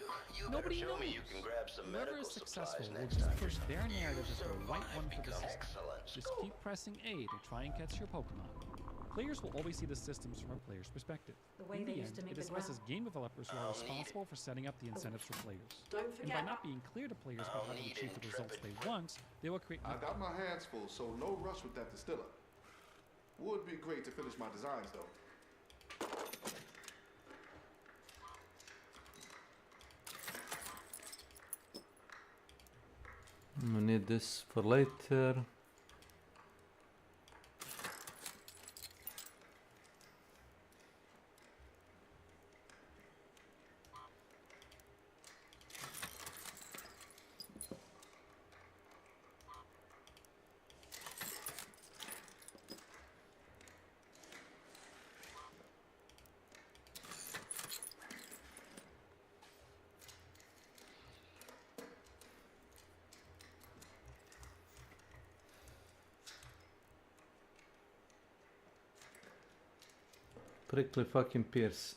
Nobody knows. Whoever is successful will just push their narrative as the right one for the system. Just keep pressing A to try and catch your Pokemon. Players will always see the systems from a player's perspective. In the end, it is us as game developers who are responsible for setting up the incentives for players. And by not being clear to players about how to achieve the results they want, they will create... I got my hands full, so no rush with that distiller. Would be great to finish my designs, though. I need this for later. Prickly fucking Pierce.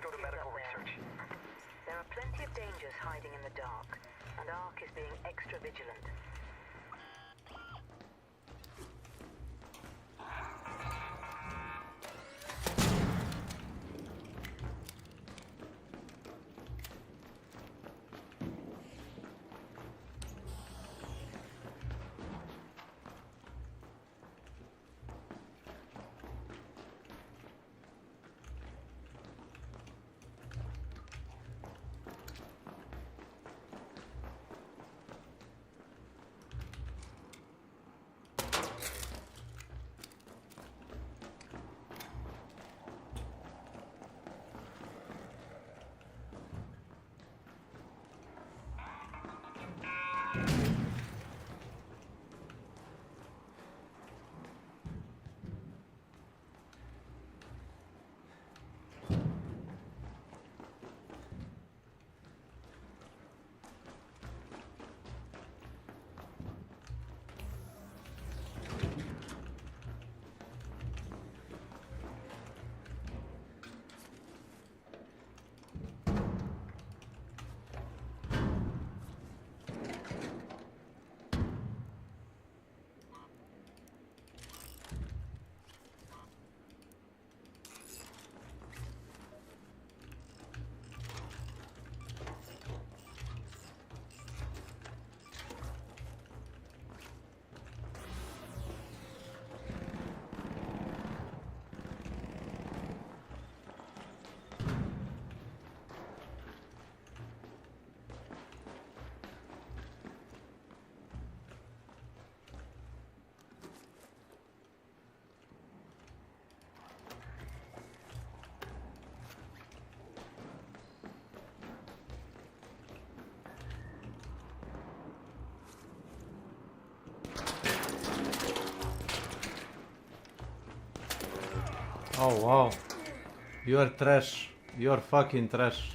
Go to medical research. There are plenty of dangers hiding in the dark, and ARC is being extra vigilant. Oh wow. You're trash. You're fucking trash.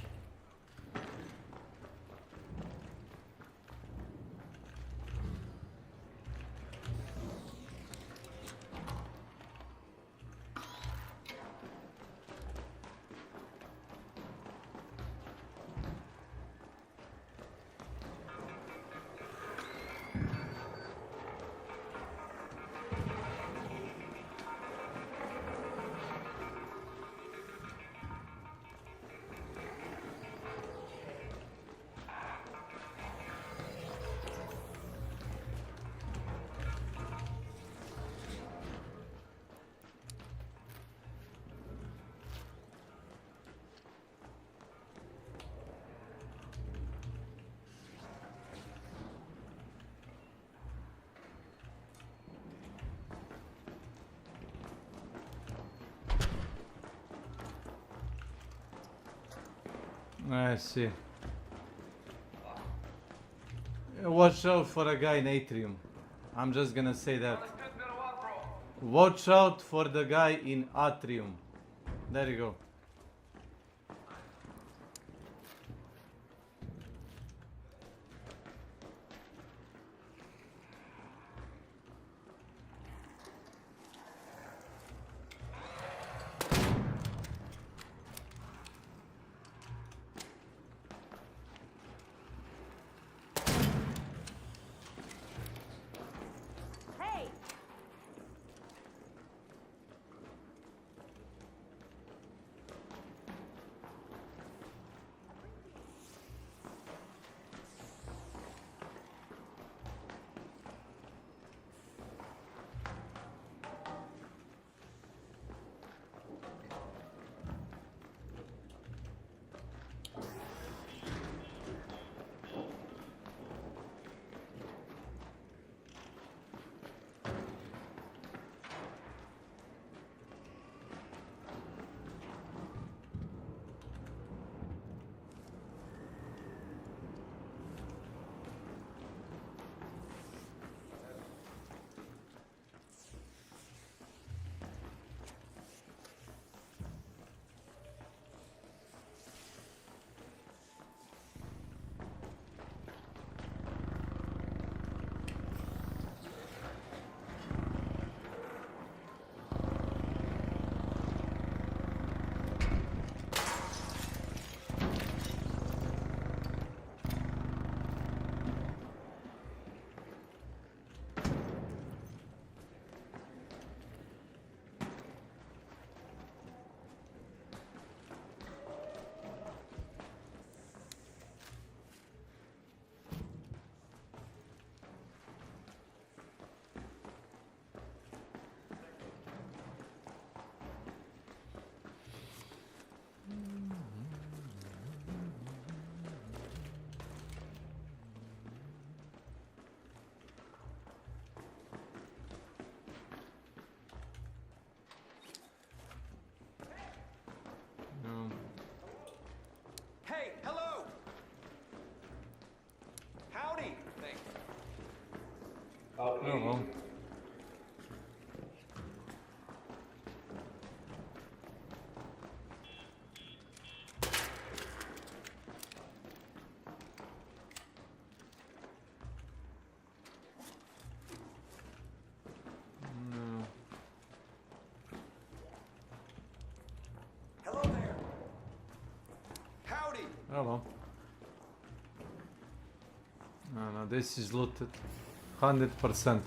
I see. Watch out for a guy in atrium. I'm just gonna say that. Watch out for the guy in atrium. There you go. Hey! Hey, hello! Howdy! Thing. Oh well. No. Hello there! Howdy! Oh well. No, this is looted. 100%.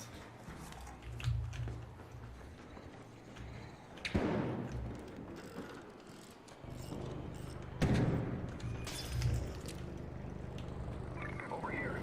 Over here.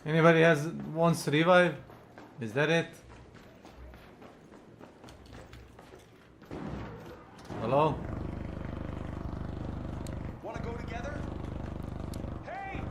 Anybody wants to revive? Is that it? Hello? Wanna go together? Hey!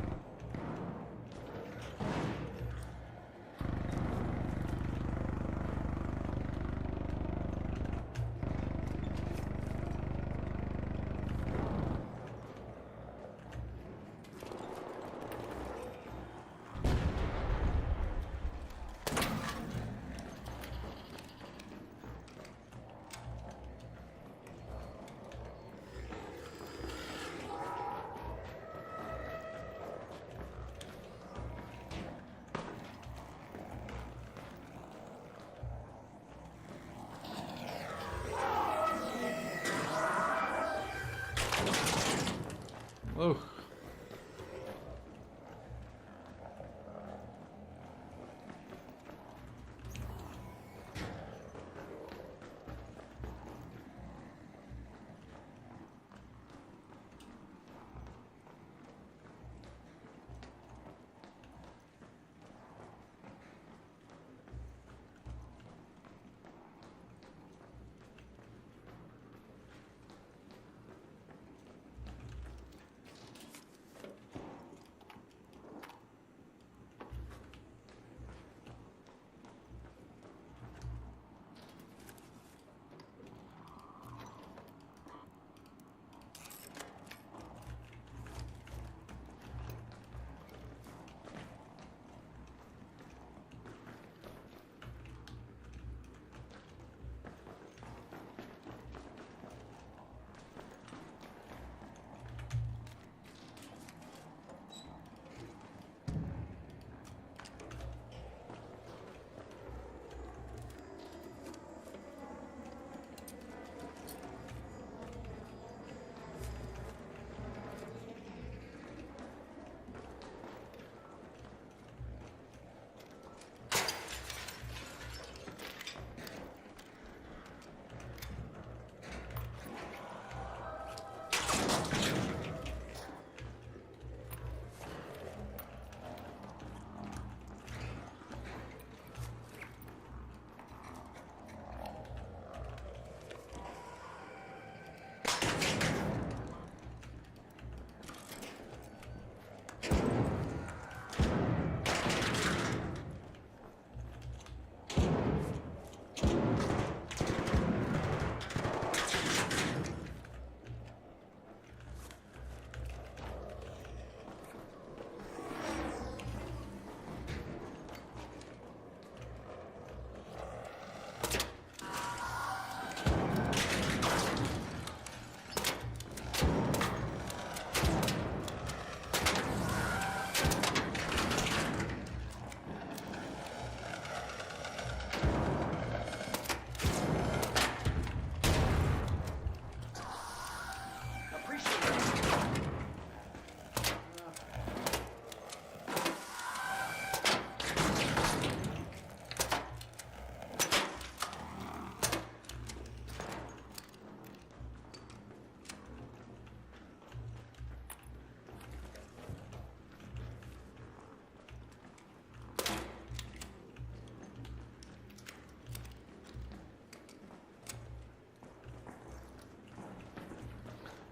Oh.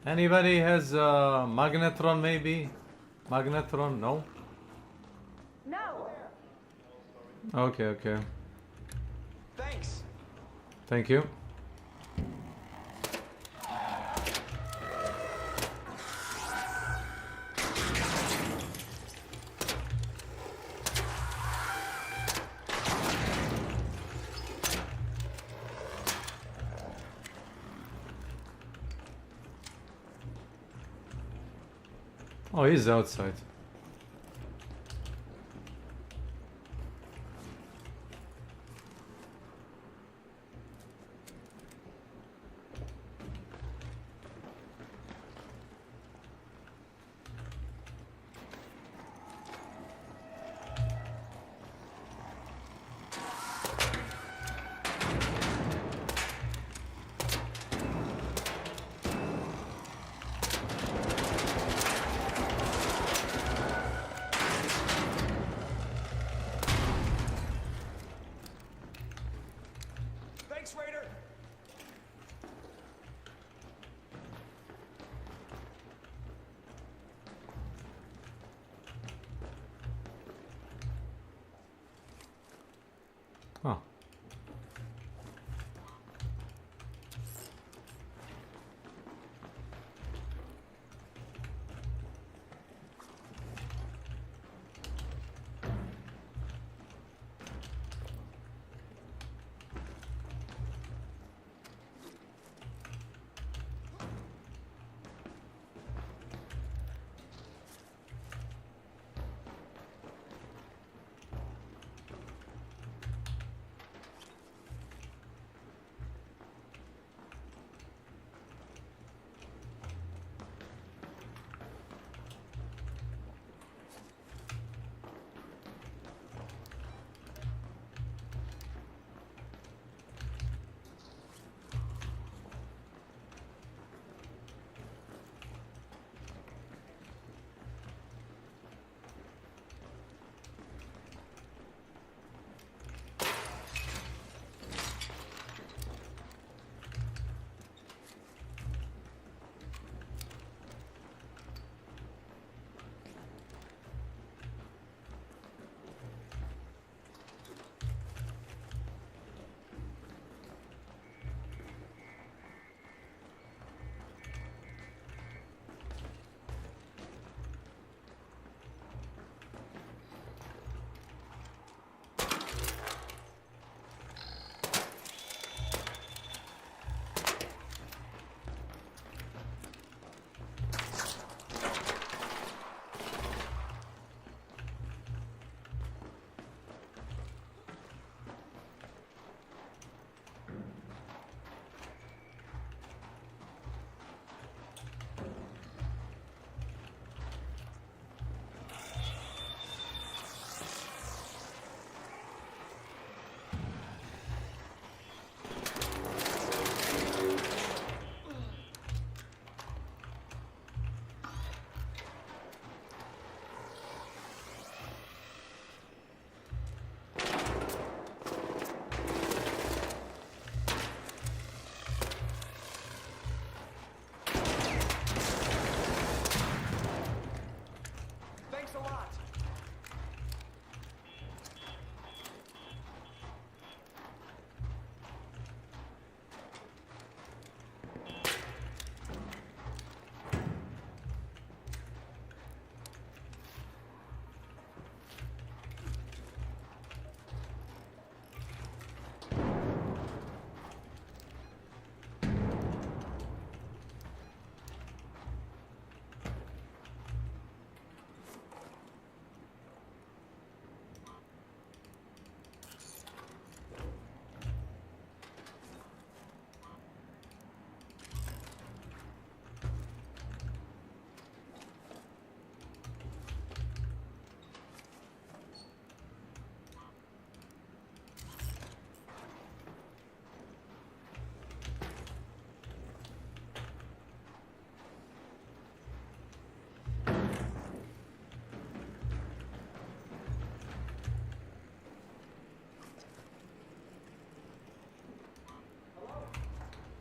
Anybody has magnetron maybe? Magnetron? No? No. Okay, okay. Thanks. Thank you. Oh, he's outside.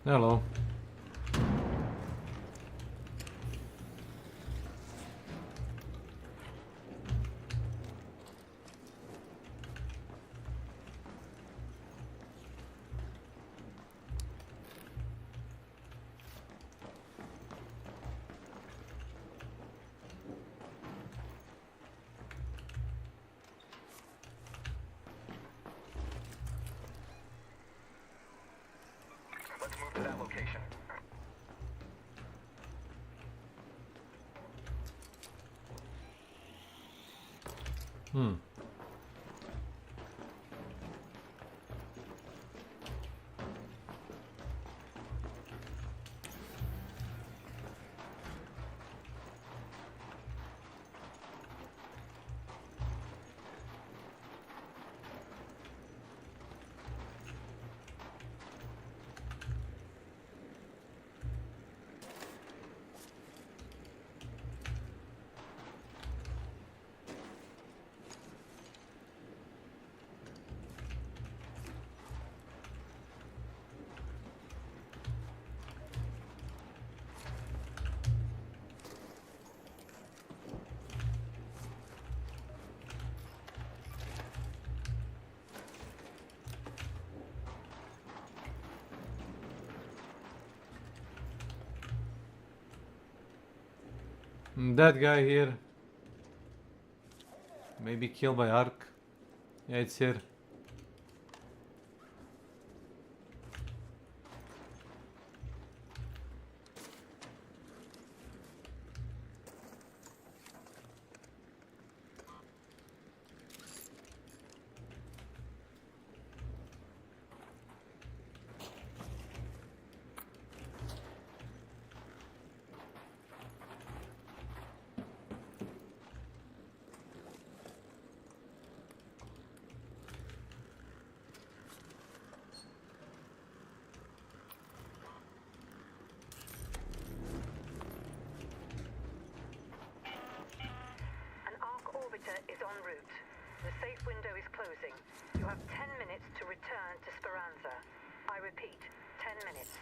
Hello. Let's move to that location. That guy here. Maybe killed by Ark. Yeah, it's here. An Ark orbiter is en route. The safe window is closing. You have 10 minutes to return to Speranza. I repeat, 10 minutes.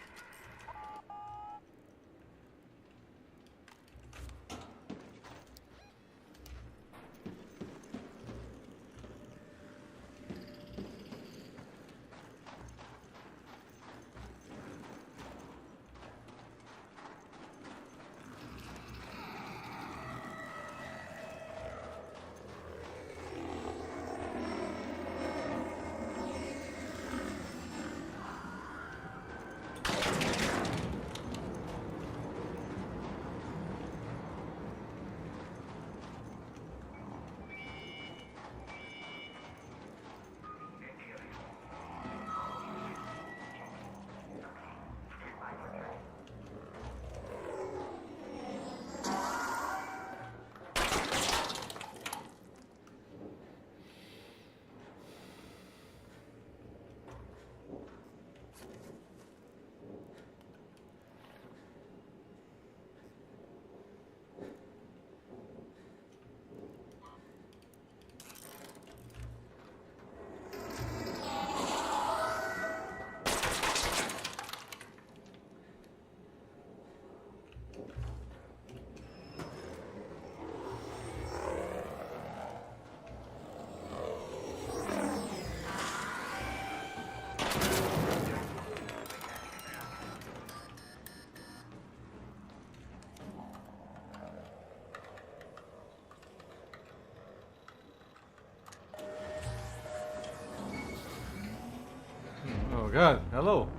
Oh god, hello.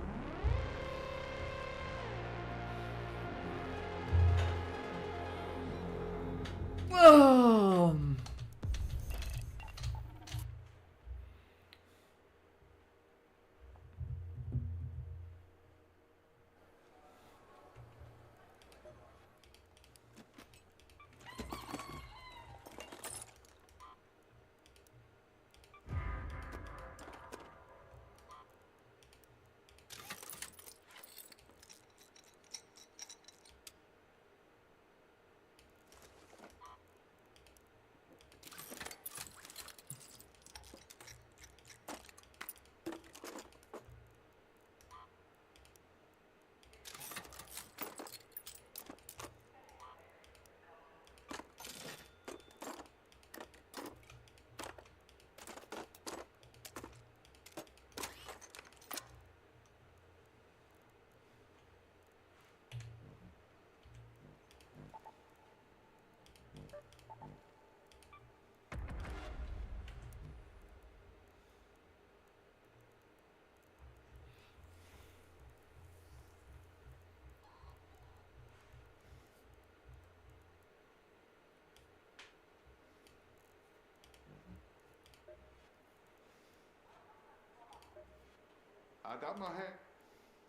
I got my hand.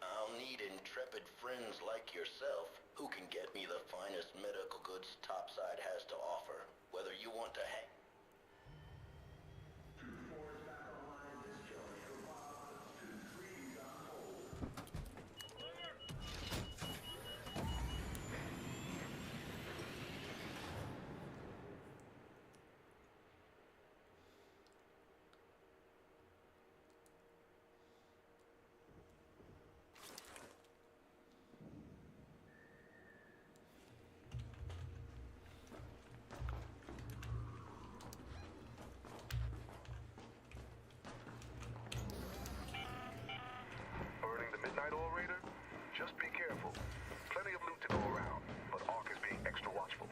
I'll need intrepid friends like yourself who can get me the finest medical goods Topside has to offer, whether you want to hang. Burning the midnight oil raider? Just be careful. Plenty of loot to go around, but Ark is being extra watchful.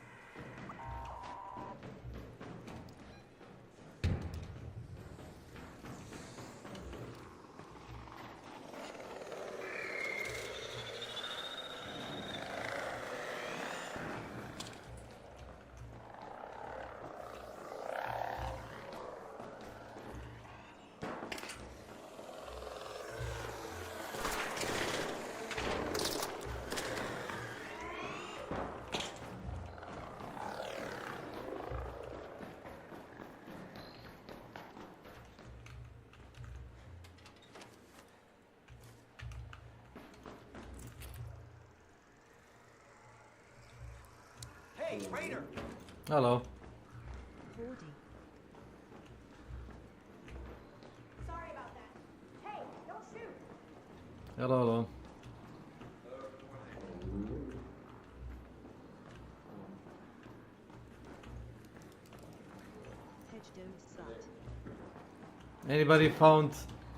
Hey, Raider! Hello. Sorry about that. Hey, don't shoot! Hello, hello. Anybody found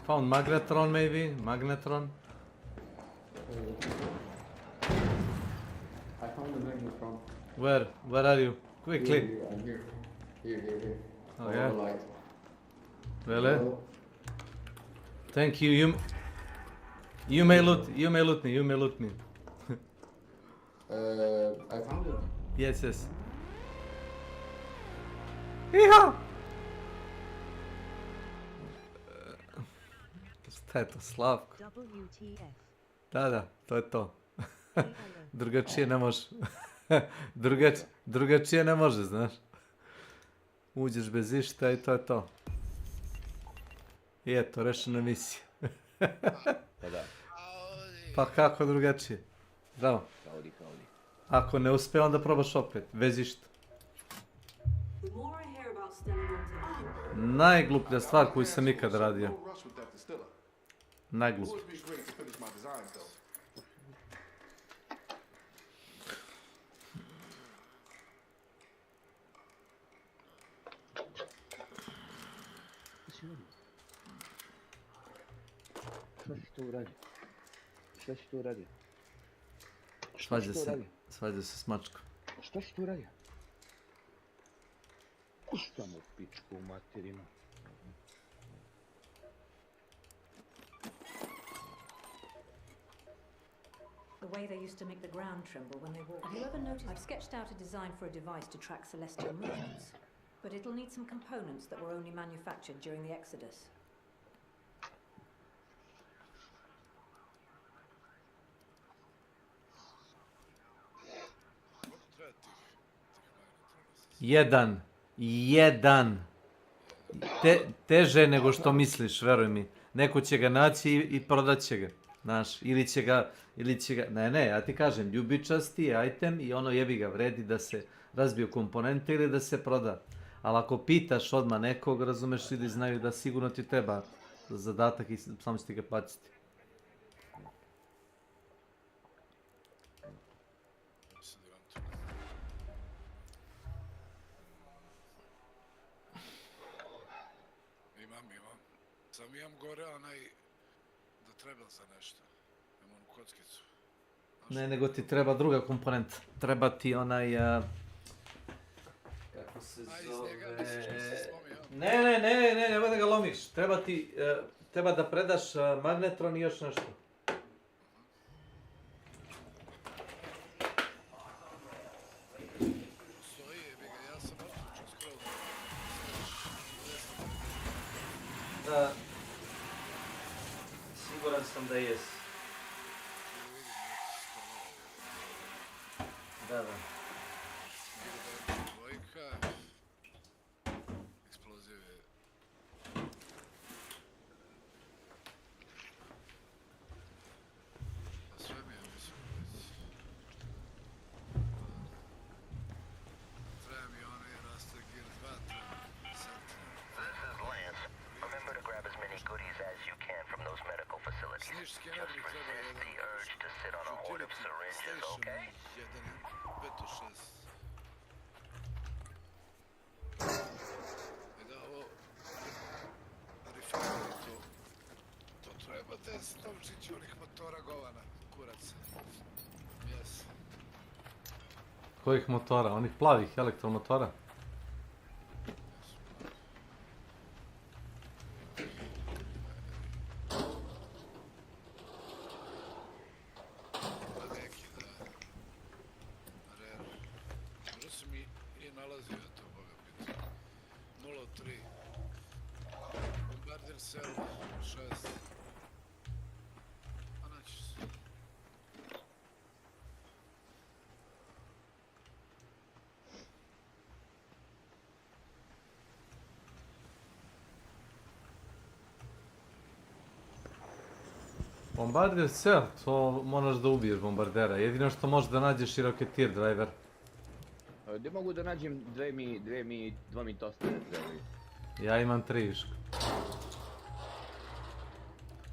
Magnetron maybe? Magnetron? I found the magnetron. Where? Where are you? Quickly. Here, I'm here. Here. Okay. Follow the light. Really? Hello? Thank you. You may loot me. I found it. Yes. Iha! Šta je to, Slavko? WTF. Da, to je to. Drugačije ne može. Drugačije ne može, znaš. Uđeš bez išta i to je to. I eto, rešena misija. Pa da. Pa kako drugačije? Zdravo. Kaudi. Ako ne uspe, onda probaš opet, bez išta. Najgluplja stvar koju sam ikad radio. No rush with that distiller. Najgluplja. Would be great to finish my design though. Šta si tu uradio? Svađa se s mačkom. Šta si tu uradio? Pušta mu pičku materinu. The way they used to make the ground tremble when they walk. Have you ever noticed? I've sketched out a design for a device to track celestial movements, but it'll need some components that were only manufactured during the Exodus. Jedan. Teže nego što misliš, veruj mi. Neko će ga naći i prodat će ga. Znaš, ili će ga... Ne, ja ti kažem, ljubičasti je item i ono jebi ga, vredi da se razbiju komponente ili da se proda. Ali ako pitaš odmah nekog, razumeš, ljudi znaju da sigurno ti treba zadatak i samo će ti ga platiti. Imam. Sam imam gore onaj da treba za nešto. Imam onu kockicu. Ne, nego ti treba druga komponenta. Treba ti onaj... Kako se zove... Ne, nema da ga lomiš. Treba da predaš magnetron i još nešto. Siguran sam. tebe. Dvojka. Eksploziv je... Pa sve mi je visoko već. Treba mi onaj raste gear 2, treba mi Sentinel. This is Lance. Remember to grab as many goodies as you can from those medical facilities. Sniš skener Just mi treba resist the jedan urge to sit on a horde of syringes, station, okay? 1.5.6. I da ovo... Refinery to treba 10 novčića onih motora govana, kuraca. Yes. Kojih motora? Onih plavih elektromotora? Pa neki, da. Rare. Možda sam i nalazio to, boga pita. 0.3. Bombardier Cell 6. A naći se. Bombardier cell, to moraš da ubiješ bombardera. Jedino što možeš da nađeš i Rocketeer driver. Gdje mogu da nađem dva mi tostera trebaju? Ja imam 3 viška.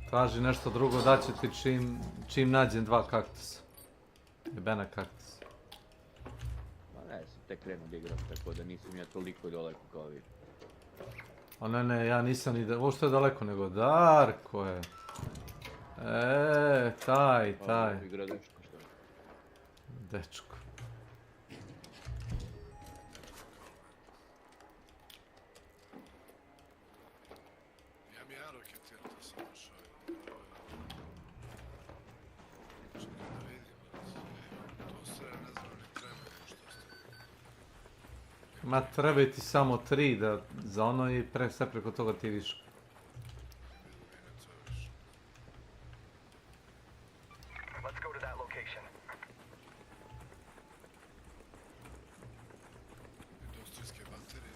Traži nešto drugo, daću ti čim nađem 2 kaktusa. Jebena kaktus. Ma ne, sam tek krenuo da igram, tako da nisam ja toliko daleko kao vi. O ne, ja nisam ni uopšte daleko, nego Darko je. Taj. Igra dečko, što je? Dečko. Imam jedan Rocketeer, to sam našao. Čekaj da vidim. Tostera ne znam li treba još tostera. Ma treba ti samo 3 za ono i sve preko toga ti viška. Let's go to that location. Industrijske baterije.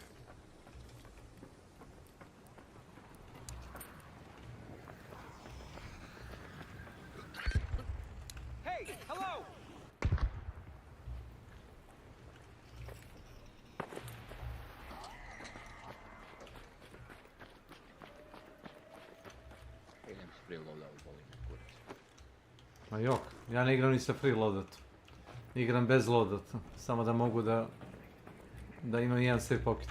Hey, hello! Idem s preloada u bolim kurac. Ma jok, ja ne igram ni sa freeloadatom. Igram bez loadata, samo da mogu da imam jedan save pocket.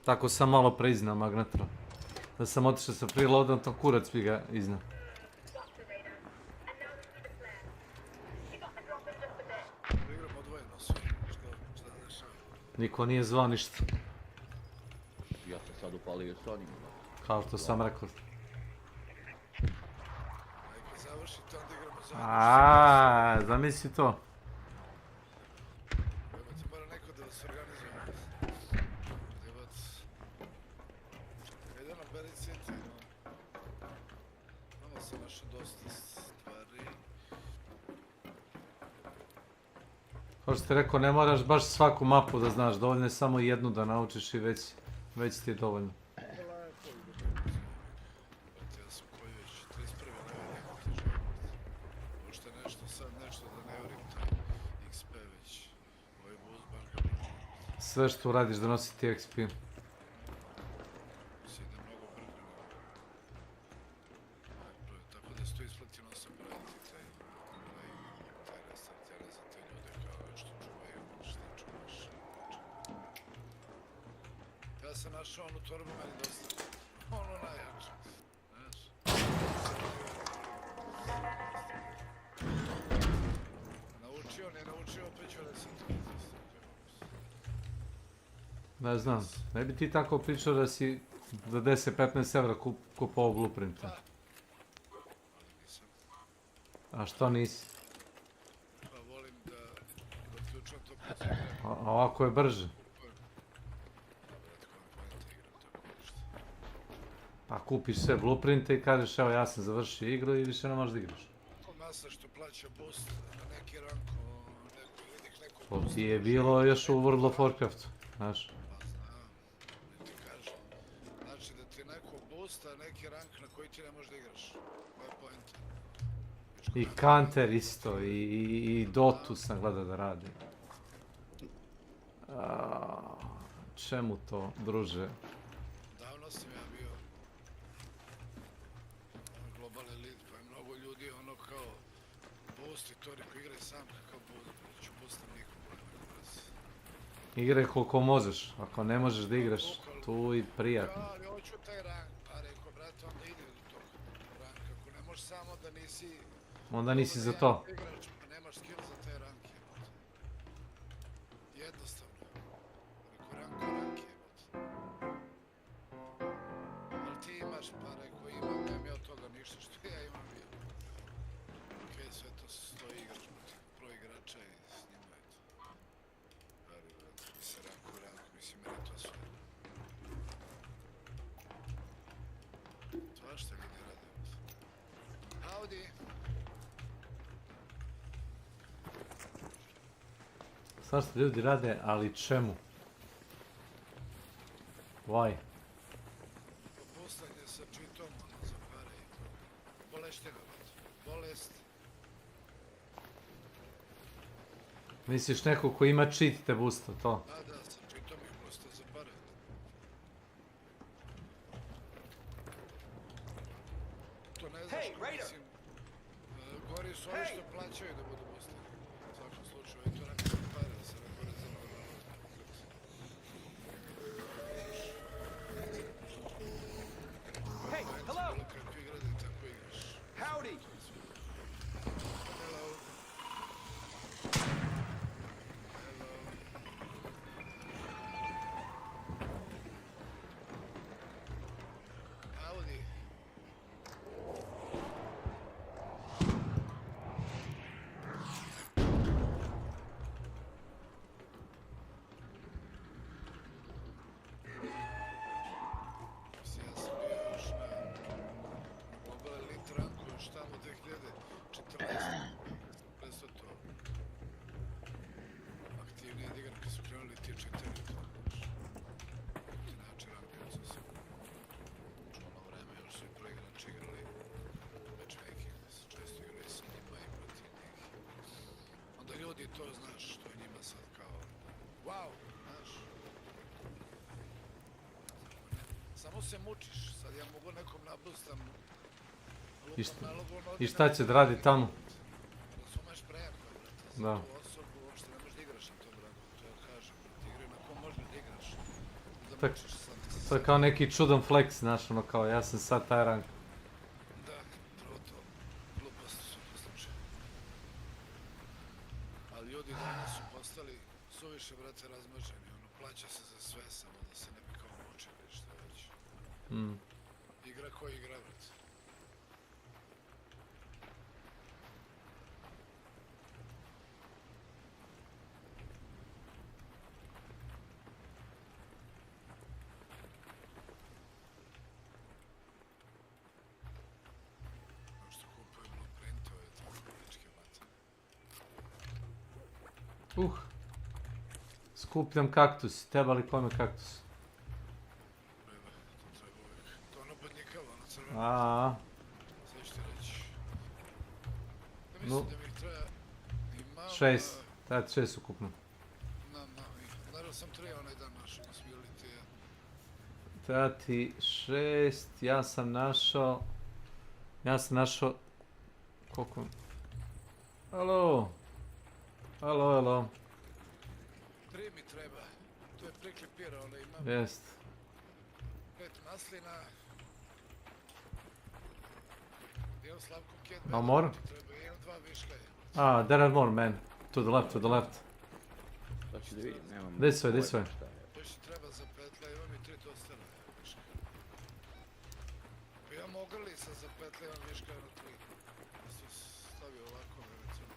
Tako sam malo preiznao Magnetro. Da sam otišao sa freeloadatom, kurac bi ga iznao. Igram odvojeno sve. Šta da dešava? Niko nije zvao ništa. Ja sam sad upalio s onim. Kao to sam rekao. Ajde završi to, onda igramo zajedno. Zamisli to. Jebate, mora neko da se organizuje. Jebate. Ajde na Beric City, no. Tamo sam našao dosta stvari. Kao što ti rekao, ne moraš baš svaku mapu da znaš, dovoljno je samo jednu da naučiš i već ti je dovoljno. Ja sam koji već 31. level nekako teže. Možda nešto sad, nešto da ne urim taj XP već. Ovaj boost baš ga brže. Sve što uradiš da nosi ti XP. Se ide mnogo brže. Tako da se to isplatilo sam raditi taj restart, ja ne znam te ljude kao nešto čuvaju, šta čuvaš. Ja sam našao onu torbu, meni dosta. Ono najjače. Znaš? Nije naučio, opet ću da se to. Ne znam, ne bi ti tako pričao da si za 10-15 evra kupovao blueprinta. Ali nisam. A što nisi? Pa volim da uključujem to protiv. A ovako je brže. Pa kupiš sve blueprinte i kažeš evo ja sam završio igru i više ne možeš da igraš. masa što plaća boost na neki ranko, neko To boost. ti je bilo još u World of Warcraftu, znaš. Pa znam, ne ti kažem. Znači da ti neko boosta neki rank na koji ti ne možeš da igraš. Koja je poenta? I Counter isto, i Dotu sam gledao da radi. Čemu to, druže? Davno sam ja bio Global Elite, pa je mnogo ljudi ono kao boost i to neko igraj sam kakav boost, ću boostam nikom, neko brzo. Igraj koliko možeš, ako ne možeš da igraš, tu i prijatno. Ja, ali hoću taj rank, pa rekao, brate, onda ide do tog ranka, ako ne možeš samo da nisi... Onda nisi za to. Igrač, pa nemaš skill za taj rank, jebote. Jednostavno. Rekao, rank jebote. Ali ti imaš, pa rekao, nemam ja od toga ništa, što ja imam bio. Okej, sve to stoji, igrač protiv pro igrača i s njima je to. Ali, brate, mi se rank, mislim, meni to sve. Svašta ljudi rade. Howdy! Svašta ljudi rade, ali čemu? Why? Popustanje sa čitom, ono, za pare i to. Boleština, bolest. Misliš neko ko ima cheat te boosta, to? Da, sa čitom je boosta za pare. To ne znaš ko, mislim, gori su ovi što plaćaju da budu boosteri. U svakom slučaju, je to neka pare, da se neko rezervno Hey, hello! Kako igra da i tako igraš. Howdy! Hello. Howdy. Ja sam bio još na Global Elite ranku još tamo 2014. Presto to aktivnije da igram kad su krenuli ti čiteri to, znaš. Ti način rankaca su ono vreme još su i proigrači igrali matchmaking, da su često igrali sa njima i protiv njih. Onda ljudi to, znaš, što je njima sad kao wow, znaš. Samo se mučiš, sad ja mogu nekom nabustam I šta će da radi tamo? Razumeš prejako, brate, za tu osobu uopšte ne možeš da igraš na tom ranku, to ja kažem, brate, igraj na kom možeš da igraš, da mučiš sad. To je kao neki čudan flex, znaš, ono kao ja sam sad taj rank. Da, prvo to, gluposti su po slučaju. Ali ljudi danas su postali suviše, brate, razmaženi, ono, plaća se za sve, samo da se ne bi kao mučili, šta već. Igra ko igra, brate. Možda kupujem blueprintove, tako pičke mate. Skupljam kaktus, teba li kome kaktus? Treba, to treba uvijek. To ono podnjekava, ono crveno. Sve ću ti reći. Ja mislim da mi ih treba i malo... 6, tad 6 ukupno. Naravno sam 3 onaj dan našao, ko smo bili ti ja. Tati 6, ja sam našao, koliko? Halo? 3 mi treba, to je priklipira, ali imam... Jest. 5 maslina. Imam Slavko Ked, No more? imam 2 viška. There are more, man. To the left. Da ću da vidim, nemam... This way. Još ti treba za petlja, imam i 3 tostera, viška. Pa imam ogrlica za petlja, imam viška na 3. Ja sam stavio ovako, recimo.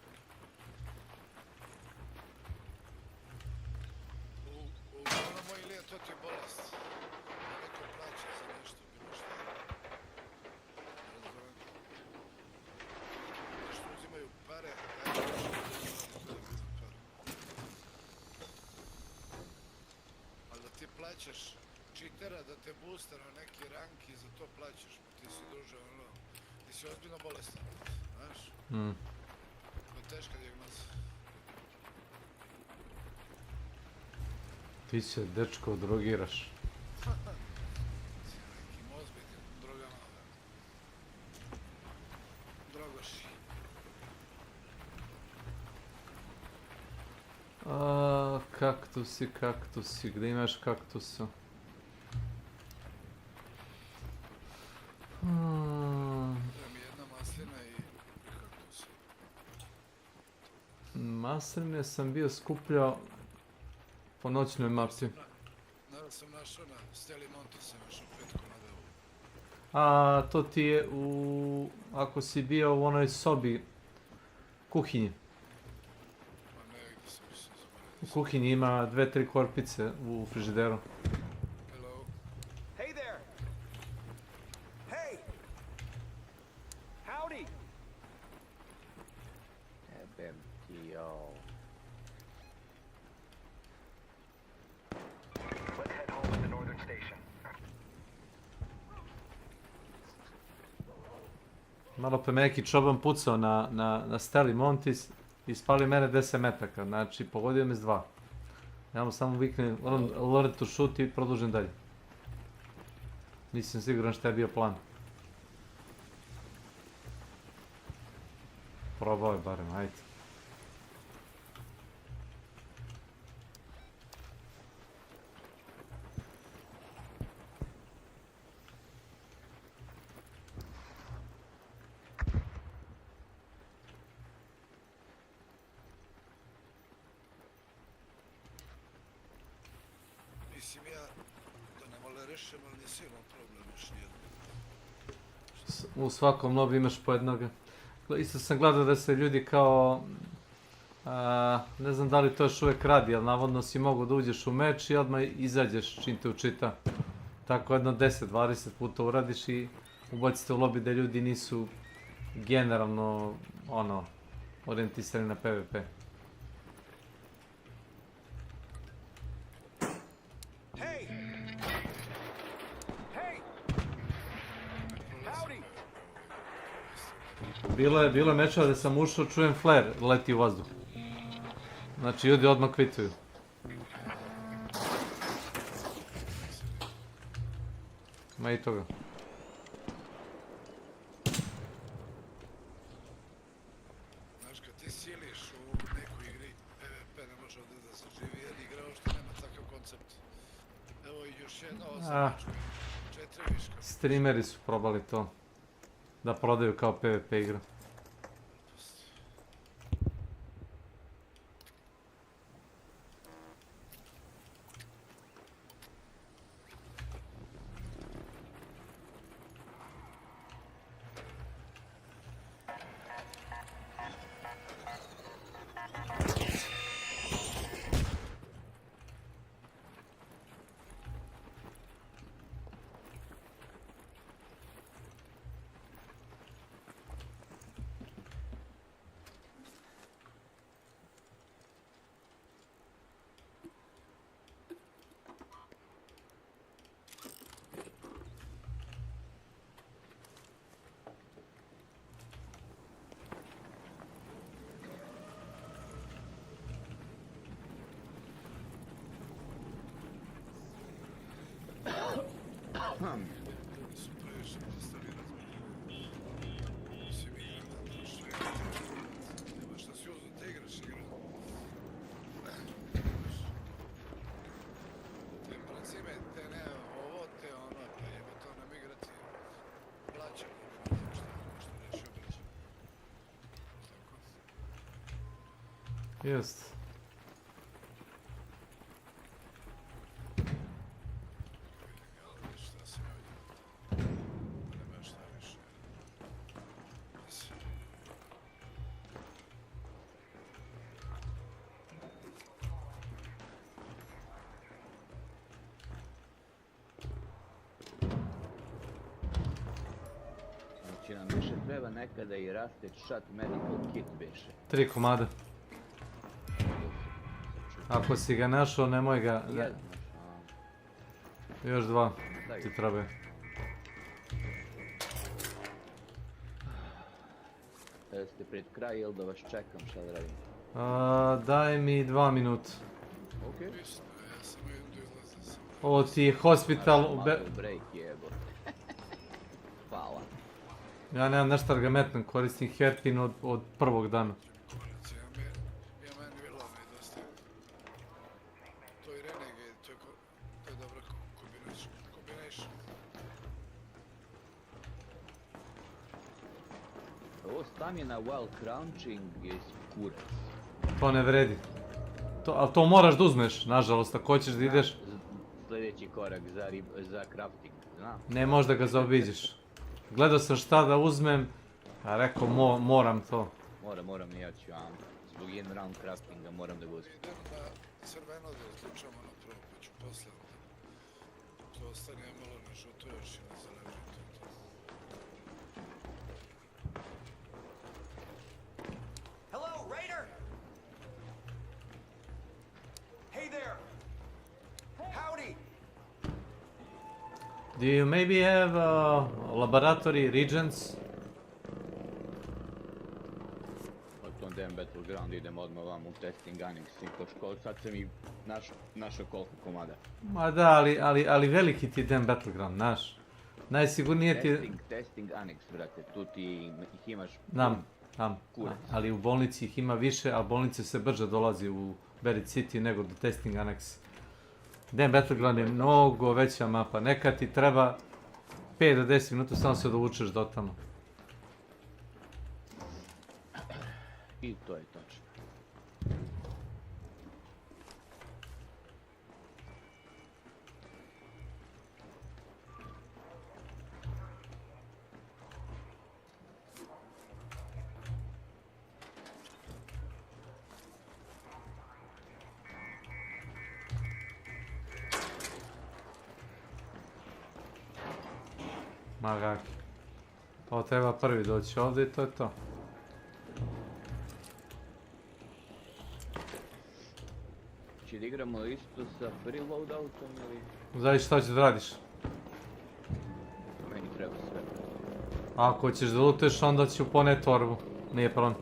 Uglavnom moj Ilija, to ti je bolest. Neko plaća za nešto, bilo šta. Razumem. Nešto hoćeš čitera da te boosta na neki rank i za to plaćaš, ti si druže ono, ti si ozbiljno bolestan, znaš? To je teška dijagnoza. Ti se, dečko, drogiraš. Nekim ozbiljnim drogama, drogoši. Kaktusi, gdje imaš kaktusa? Da mi jedna maslina i kaktusi. Masline sam bio skupljao po noćnoj mapi. Naravno sam našao na Steli Monti, sam još u petku na devu. A to ti je u... ako si bio u onoj sobi kuhinji. U kuhinji ima 2-3 korpice u frižideru. Hello. Hey there. Hey. Howdy. Jebem ti, jao. Let's head home at the northern station. Malo pe me neki čoban pucao na Steli Montis i spali mene 10 metaka, znači pogodio me s 2. Ja mu samo viknem, Loretu šuti i produžim dalje. Nisam siguran šta je bio plan. Probao je barem, ajde. Mislim ja da ne mole rešim, ali nisi imao problem još nijedno. U svakom lobby imaš po jednoga. Isto sam gledao da se ljudi kao... ne znam da li to još uvijek radi, ali navodno si mogu da uđeš u meč i odmah izađeš čim te učita. Tako jedno 10-20 puta uradiš i ubacite u lobby da ljudi nisu generalno orijentisani na PvP. Hey. Hey. Howdy. Bilo je mečeva da sam ušao, čujem flare, leti u vazduh. Znači ljudi odmah kvituju. Ma i toga. Znaš, kad ti siliš u nekoj igri PvP, ne može ovdje da se živi jedan igrao što nema takav koncept. Evo i još jedno, 8 4 viška. Streameri su probali to. Da prodaju kao PvP igra. Su previše postali razmišljeni. Mislim i što je nema šta si uzeo te igraš igru. Te procime, te ne ovo, te ono, pa jebo to nam igrati. Plaćam, nešto rešio brže. Tako? Jest. Znači nam više treba nekada i Rusted Shot Medical Kit više. 3 komada. Ako si ga našao, nemoj ga... Još 2 ti treba. Ste pred kraj ili da vas čekam, šta da radim? Daj mi 2 minuta. Okej. Ovo ti je hospital u break jebo. Hvala. Ja nemam nešto da ga metnem, koristim herpin od prvog dana. Ja meni vrlo nedostaje. To je Renegade, to je dobra combination. Ovo stamina while crouching je kurac. To ne vredi. Ali to moraš da uzmeš, nažalost, ako hoćeš da ideš... Sljedeći korak za crafting, znam. Ne možeš da ga zaobiđeš. Gledao sam šta da uzmem, a rekao moram to. Moram i ja ću, zbog jedan round craftinga moram da ga uzmem. Idem na crveno da odlučamo na prvo, pa ću posle to ostane malo na žuto još i na zeleno. Hello, Raider! Hey there! Howdy! Do you maybe have laboratory regions? Od tom DM Battleground idem odmah vam u testing annex i ko škol, sad sam i našao koliko komada. Ma da, ali veliki ti je DM Battleground, znaš. Najsigurnije ti... Testing annex, brate, tu ti ih imaš... Znam, ali u bolnici ih ima više, a bolnice se brže dolazi u Buried City nego do testing annex. DM Battleground je mnogo veća mapa, nekad ti treba 5 do 10 minuta samo se dovučeš do tamo. I to je tačno. Magaki. Ovo treba prvi doći ovdje i to je to. Če da igramo isto sa free loadoutom ili... Zavisi šta ćeš da radiš. Meni treba sve. Ako ćeš da lutuješ, onda ću poneti torbu. Nije problem.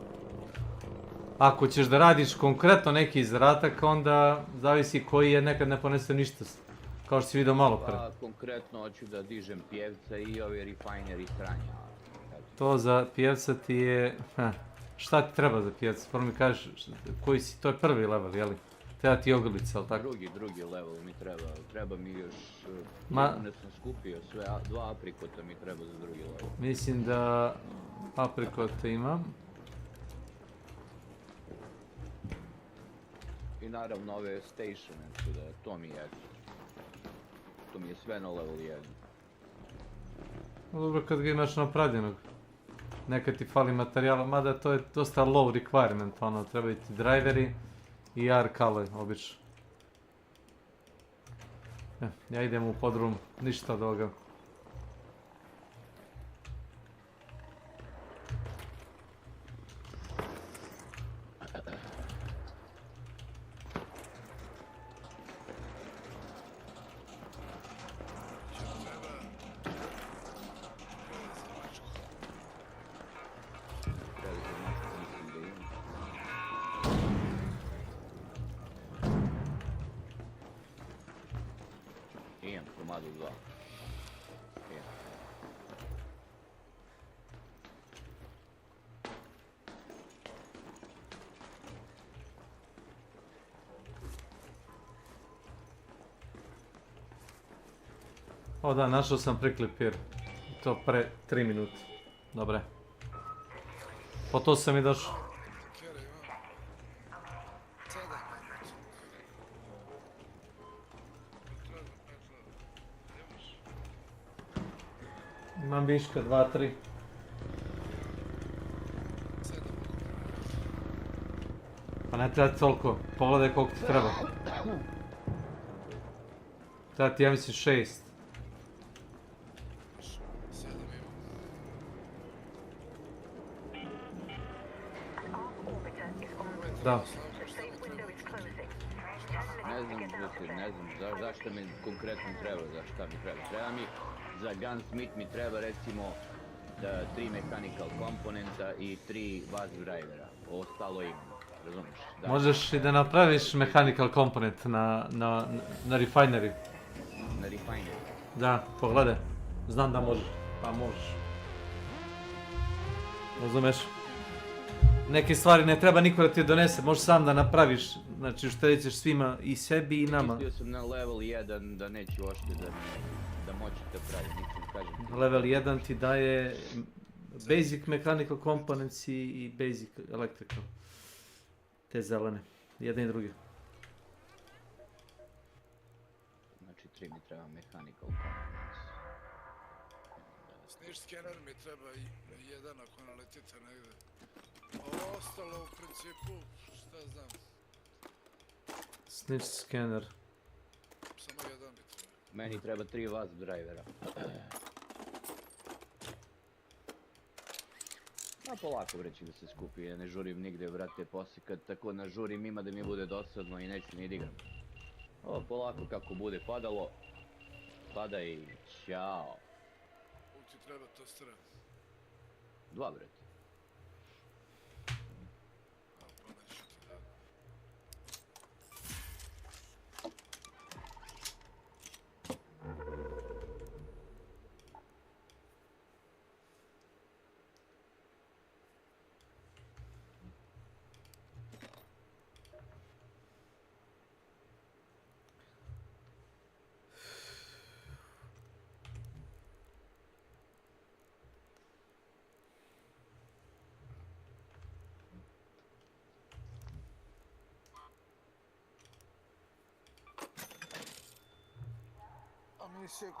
Ako ćeš da radiš konkretno neki zadatak, onda zavisi koji je, nekad ne ponese ništa. Kao što si vidio malo pre. Pa konkretno hoću da dižem pjevca i ove refinery sranja. To za pjevca ti je... Šta ti treba za pjevca? Prvo mi kažeš koji si, to je prvi level, jeli? Treba ti ogrlica, ali tako? Drugi level mi treba. Treba mi još... Ne sam skupio sve, 2 aprikota mi treba za drugi level. Mislim da aprikota imam. I naravno ove statione, to mi je. To mi je sve na level 1. Dobro kad ga imaš napravljenog. Nekad ti fali materijala, mada to je dosta low requirement, ono, trebaju ti driveri i R-kale, obično. Ja idem u podrum, ništa od ovoga. O da, našao sam priklipir. To pre 3 minuta. Dobre. Po to sam i došao. Imam viška 2, 3. Pa ne treba toliko. Pogledaj koliko ti treba. Treba ti, ja mislim, 6. Da. ne znam zašto mi konkretno treba, za šta mi treba. Treba mi, za Gunsmith mi treba recimo 3 mechanical komponenta i 3 bus drivera. Ostalo imam, razumiješ? Možeš i da napraviš mechanical component na refinery. Na refinery? Da, pogledaj. Znam da možeš, pa možeš. Razumeš? Neke stvari ne treba niko da ti donese, možeš sam da napraviš. Znači uštedit ćeš svima, i sebi i nama. Mislio sam na level 1 da neću ošte da moći da pravim, ničem kažem. Level 1 ti daje basic mechanical components i basic electrical. Te zelene, jedne i druge. Znači 3 mi treba mechanical components. Sniš skener mi treba i jedan ako naletite negdje. Ovo ostalo u principu, šta znam. Snitch scanner. Samo jedan mi treba. Meni treba 3 vas drivera. Ma polako vreći da se skupi, ja ne žurim nigdje, vrate, poslije kad tako nažurim ima da mi bude dosadno i neću ni digram. Ovo polako kako bude padalo, pada i ćao. Koliko ti treba tostera? 2 brate. Pa neću ti da.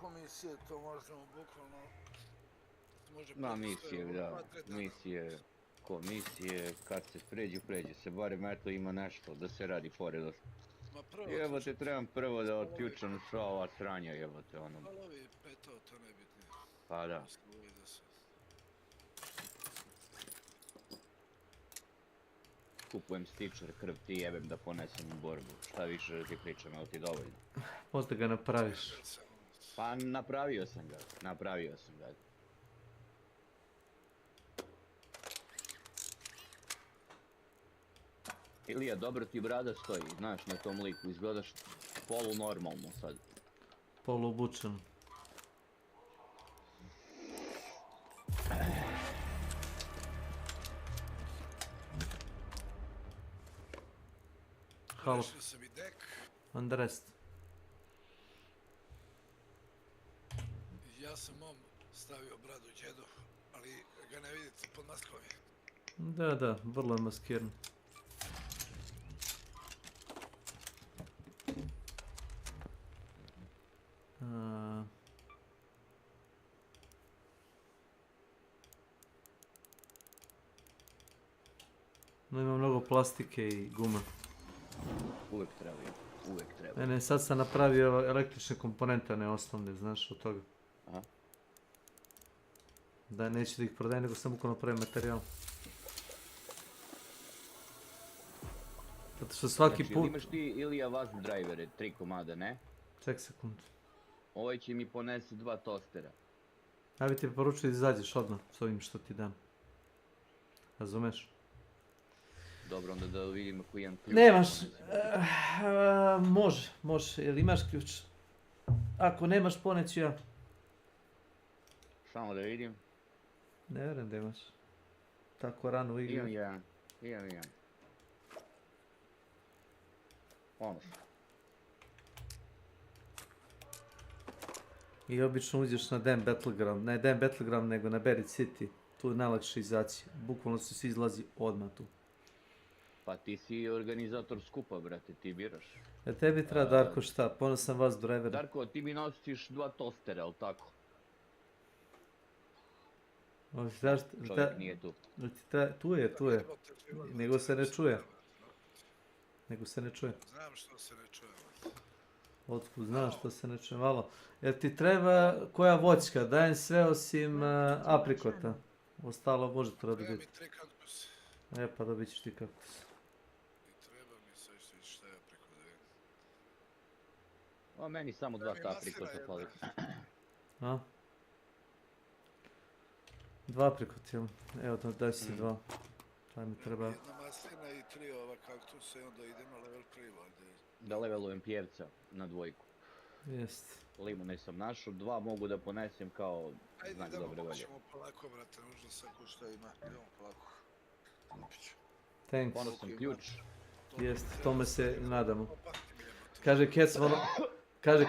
Komisije, to možemo bukvalno... Ma misije, da, misije, komisije, kad se pređu se, barem eto ima nešto da se radi pored. Jebote, trebam prvo da otključam sva ova sranja, jebote, ono. Palovi petao, to najbitnije. Pa da. Kupujem stičer, krv ti jebem da ponesem u borbu, šta više da ti pričam, evo ti dovoljno. Možda ga napraviš. Pa napravio sam ga. Ilija, dobro ti brada stoji, znaš, na tom liku, izgledaš polu normalno sad. Polu obučen. Halo. Rešio sam i dek. Andrest. Ja sam mom stavio bradu djedu, ali ga ne vidite pod maskom je. Da, vrlo je maskiran. No ima mnogo plastike i gume. Uvijek treba. Ne, sad sam napravio električne komponente, a ne osnovne, znaš, od toga. Aha. Da, neću da ih prodajem, nego sam bukvalno napravim materijal. Zato što svaki put... Znači, imaš ti Ilija vas drivere, 3 komada, ne? Ček sekund. Ovaj će mi ponesi 2 tostera. Ja bi ti poručio da izađeš odmah s ovim što ti dam. Razumeš? Dobro, onda da vidimo koji imam ključ. Nemaš, može, jel imaš ključ? Ako nemaš, poneću ja. Samo da vidim. Ne vjerujem da imaš. Tako rano u igri. Imam. Ono. I obično uđeš na Dan Battleground, ne Dan Battleground nego na Buried City. Tu je najlakše izaći, bukvalno se svi izlazi odmah tu. Pa ti si organizator skupa, brate, ti biraš. Tebi treba, Darko, šta? Ponosan vas drivera. Darko, ti mi nosiš 2 tostera, ali tako? Čovjek nije tu. Tu je. Nego se ne čuje. Znam što se ne čuje. Otkud znam što se ne čuje malo. Jer ti treba koja voćka? Dajem sve osim aprikota. Ostalo može to da biti. Treba mi 3 kaktusa. Pa dobit ćeš ti kaktus. I treba mi, sad ću vidjeti šta je aprikot da vidim. A meni samo 2 ta aprikota fali. A? 2 aprikota, jel? Evo, daj si 2. Taj mi treba... Jedna maslina i 3 ova kaktusa i onda idem na level 3 valjda. Da levelujem pjevca na 2. Jest. Limune sam našao, 2 mogu da ponesem kao znak dobre volje. Ajde, idemo polako, brate, možda svako šta ima. Idemo polako. Napiću. Thanks. Ponosan ključ. Jest, tome se nadamo. Kaže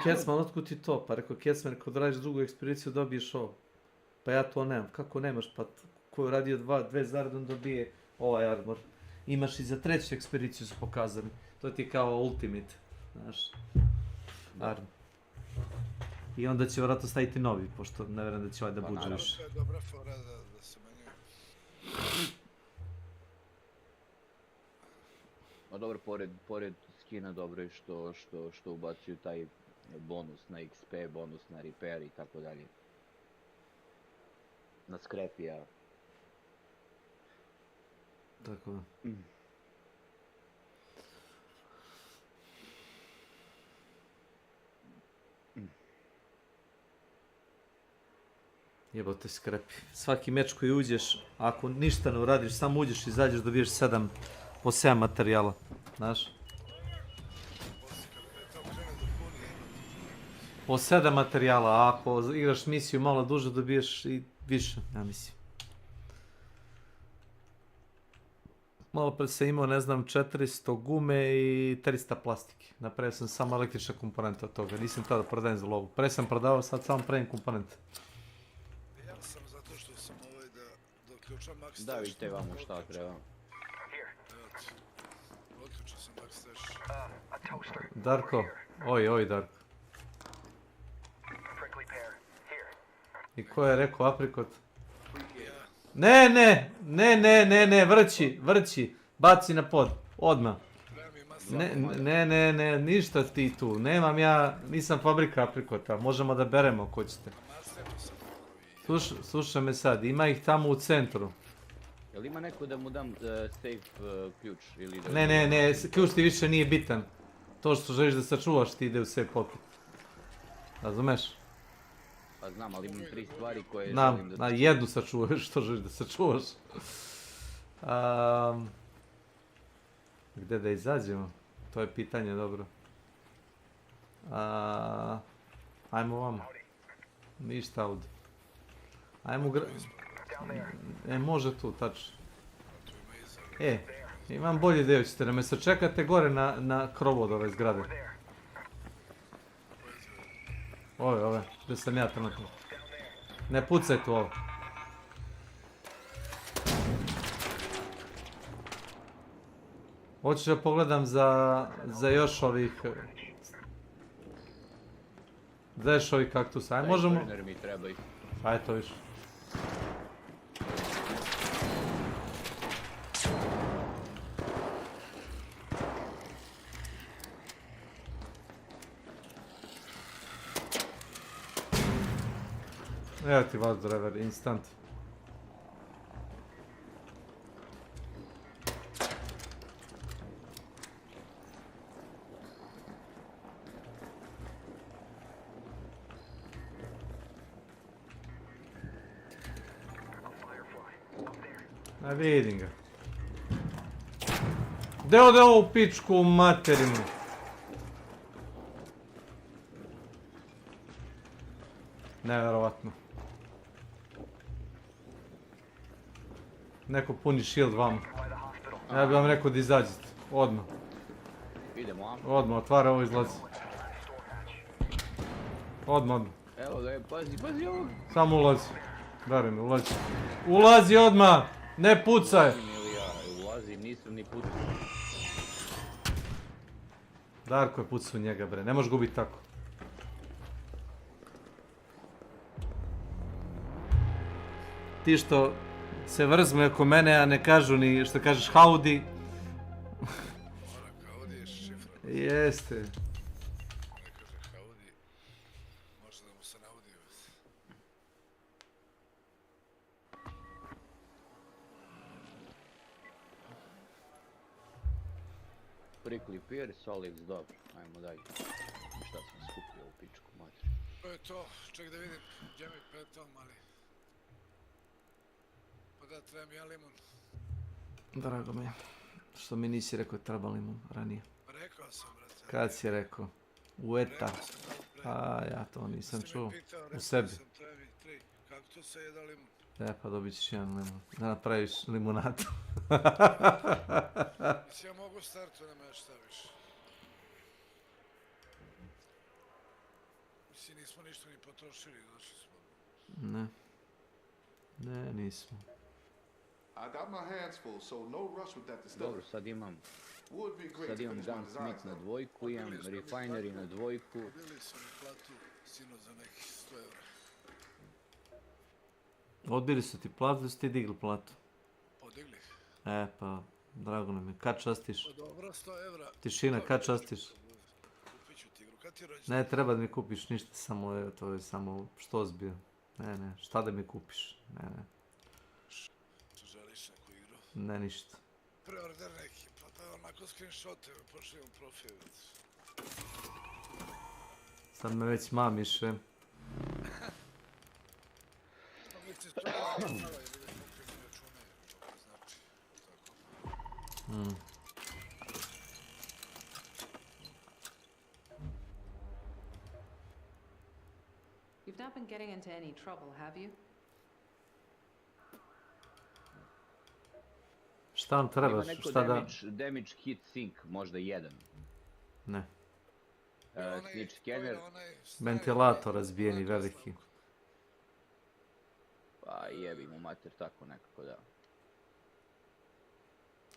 Kecman, otkud ti to? Pa rekao Kecman, ako da radiš drugu ekspediciju dobiješ ovo. Pa ja to nemam. Kako nemaš? Pa ko je radio 2 zaredom dobije ovaj armor. Imaš i za 3. ekspediciju su pokazani. To ti je kao ultimate. Znaš. Armor. I onda će vjerojatno staviti novi, pošto ne vjerujem da će ovaj da buđe više. To je dobra fora da se menjuje. A dobro, pored skina dobro je što ubacuju taj bonus na XP, bonus na repair i tako dalje. Na skrepija. Tako da. Jebote skrepi. Svaki meč koji uđeš, ako ništa ne uradiš, samo uđeš i izađeš, dobiješ 7 materijala. Znaš? Po 7 materijala, a ako igraš misiju malo duže, dobiješ i više, ja mislim. Malo pre sam imao, ne znam, 400 gume i 300 plastike. Napravio sam samo električne komponente od toga, nisam tada prodajem za lovu. Pre sam prodavao, sad samo pravim komponente. Ja sam zato što sam da uključam max stash. Da, vidite vamo šta treba. Uključio sam max stash. Darko, oj Darko. I ko je rekao aprikot? Ne, vrći, baci na pod, odmah. Ne, ništa ti tu, nemam ja, nisam fabrika aprikota, možemo da beremo ako ćete. Slušaj me sad, ima ih tamo u centru. Jel ima neko da mu dam safe ključ ili da... Ne, ključ ti više nije bitan. To što želiš da sačuvaš ti ide u safe poput. Razumeš? Pa znam, ali imam 3 stvari koje želim da... jednu sačuvaš, što želiš da sačuvaš. Gde da izađemo? To je pitanje, dobro. Ajmo vamo. Ništa ovdje. Ajmo može tu, tačno. Imam bolji deo, ćete da me sačekate gore na krovu od ove zgrade. Ove, gdje sam ja trenutno. Ne pucaj tu ovo. Hoću da pogledam za još ovih... Za još ovih kaktusa. Ajde, možemo... Ajde, to više. Evo ti vas driver, instant. A vidim ga. Gde ode ovu pičku u materinu? Nevjerovatno. Neko puni shield vama. Ja bih vam rekao da izađete. Odmah. Idemo. Odmah, otvara ovo izlazi. Odmah. Evo ga je, pazi ovo. Samo ulazi. Veruj mi, ulazi. Ulazi odmah! Ne pucaj! Ulazim, nisam ni pucao. Darko je pucao u njega, bre. Ne možeš gubiti tako. Ti što se vrzme oko mene, a ne kažu ni što kažeš howdy. Howdy je šifra. Jeste. Ne kaže howdy. Možda da mu se naudi. Prickly pear, solids, dobro. Ajmo dalje. šta sam skupio u pičku mater. To je to, ček da vidim, gdje mi petal mali. Pa da, trebam ja limun. Drago mi je. Što mi nisi rekao treba limun ranije. Rekao sam, brate. Kad si rekao? U etar. A ja to nisam čuo. U sebi. Kako to se jeda limun? Pa dobit ćeš jedan limun. Da napraviš limunatu. Mislim, ja mogu startu da me staviš. Mislim, nismo ništa ni potrošili, došli smo. Ne. Ne, nismo. I got my hands full, so no rush with that distiller. Dobro, sad imam Would be great to finish my designs, Gunsmith na though. dvojku, imam Refinery na dvojku. Bili su mi platu sino za nekih 100 evra. Odbili su ti platu da su ti digli platu. Podigli. Pa, drago nam je. Kad častiš? Pa dobro, 100 evra. Tišina, kad častiš? Kupit ću tigru, kad ti rođendan? Ne, treba da mi kupiš ništa, samo evo, to je samo štos bio. Ne, šta da mi kupiš? Ne. Želiš neku igru? Ne, ništa. Preorder neki, pa da onako screenshote mi pošlijem profil. Sad me već mamiše. Pa mi ti spravo ili da kupim račune, što znači. Tako. You've not been getting into any trouble, have you? Šta vam treba? Ima neko damage hit sink, možda jedan. Ne. Snitch scanner. Ventilator razbijeni, veliki. Pa jebi mu mater, tako nekako da.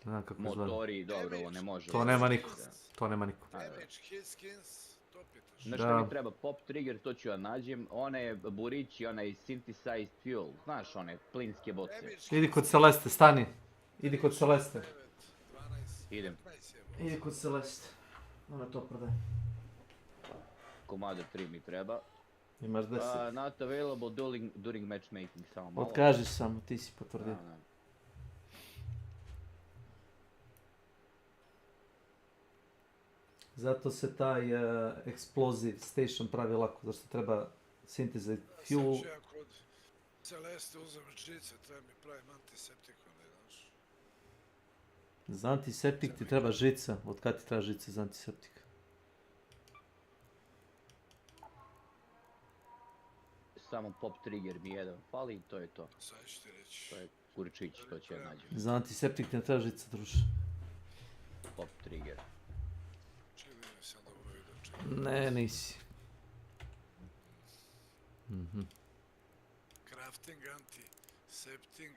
Znam kako izgleda. Motori, dobro, ovo ne može. To nema niko. To nema niko. Damage, hit skins, to pitaš. Znaš što mi treba? Pop trigger, to ću ja nađem. One burići, onaj synthesized fuel. Znaš, one plinske boce. Idi kod Celeste, stani. Idi kod Celeste. Idem. Idi kod Celeste. Ona to prodaje. Komada 3 mi treba. Imaš 10. Not available during matchmaking, samo malo. Otkaži samo, ti si potvrdio. Zato se taj explosive station pravi lako, zašto treba synthesize fuel. Sad ću ja kod Celeste uzem žice, treba mi pravim antiseptik, onda znaš. Za antiseptik ti treba žica, od kad ti treba žica za antiseptik? Samo pop trigger mi jedan fali i to je to. Sad ću ti reći. To je kurčić, to će ja nađem. Za antiseptik ti ne treba žica, druže. Pop trigger. Čekaj da mi sam dobro vidio, Ne, nisi. Crafting, antisepting.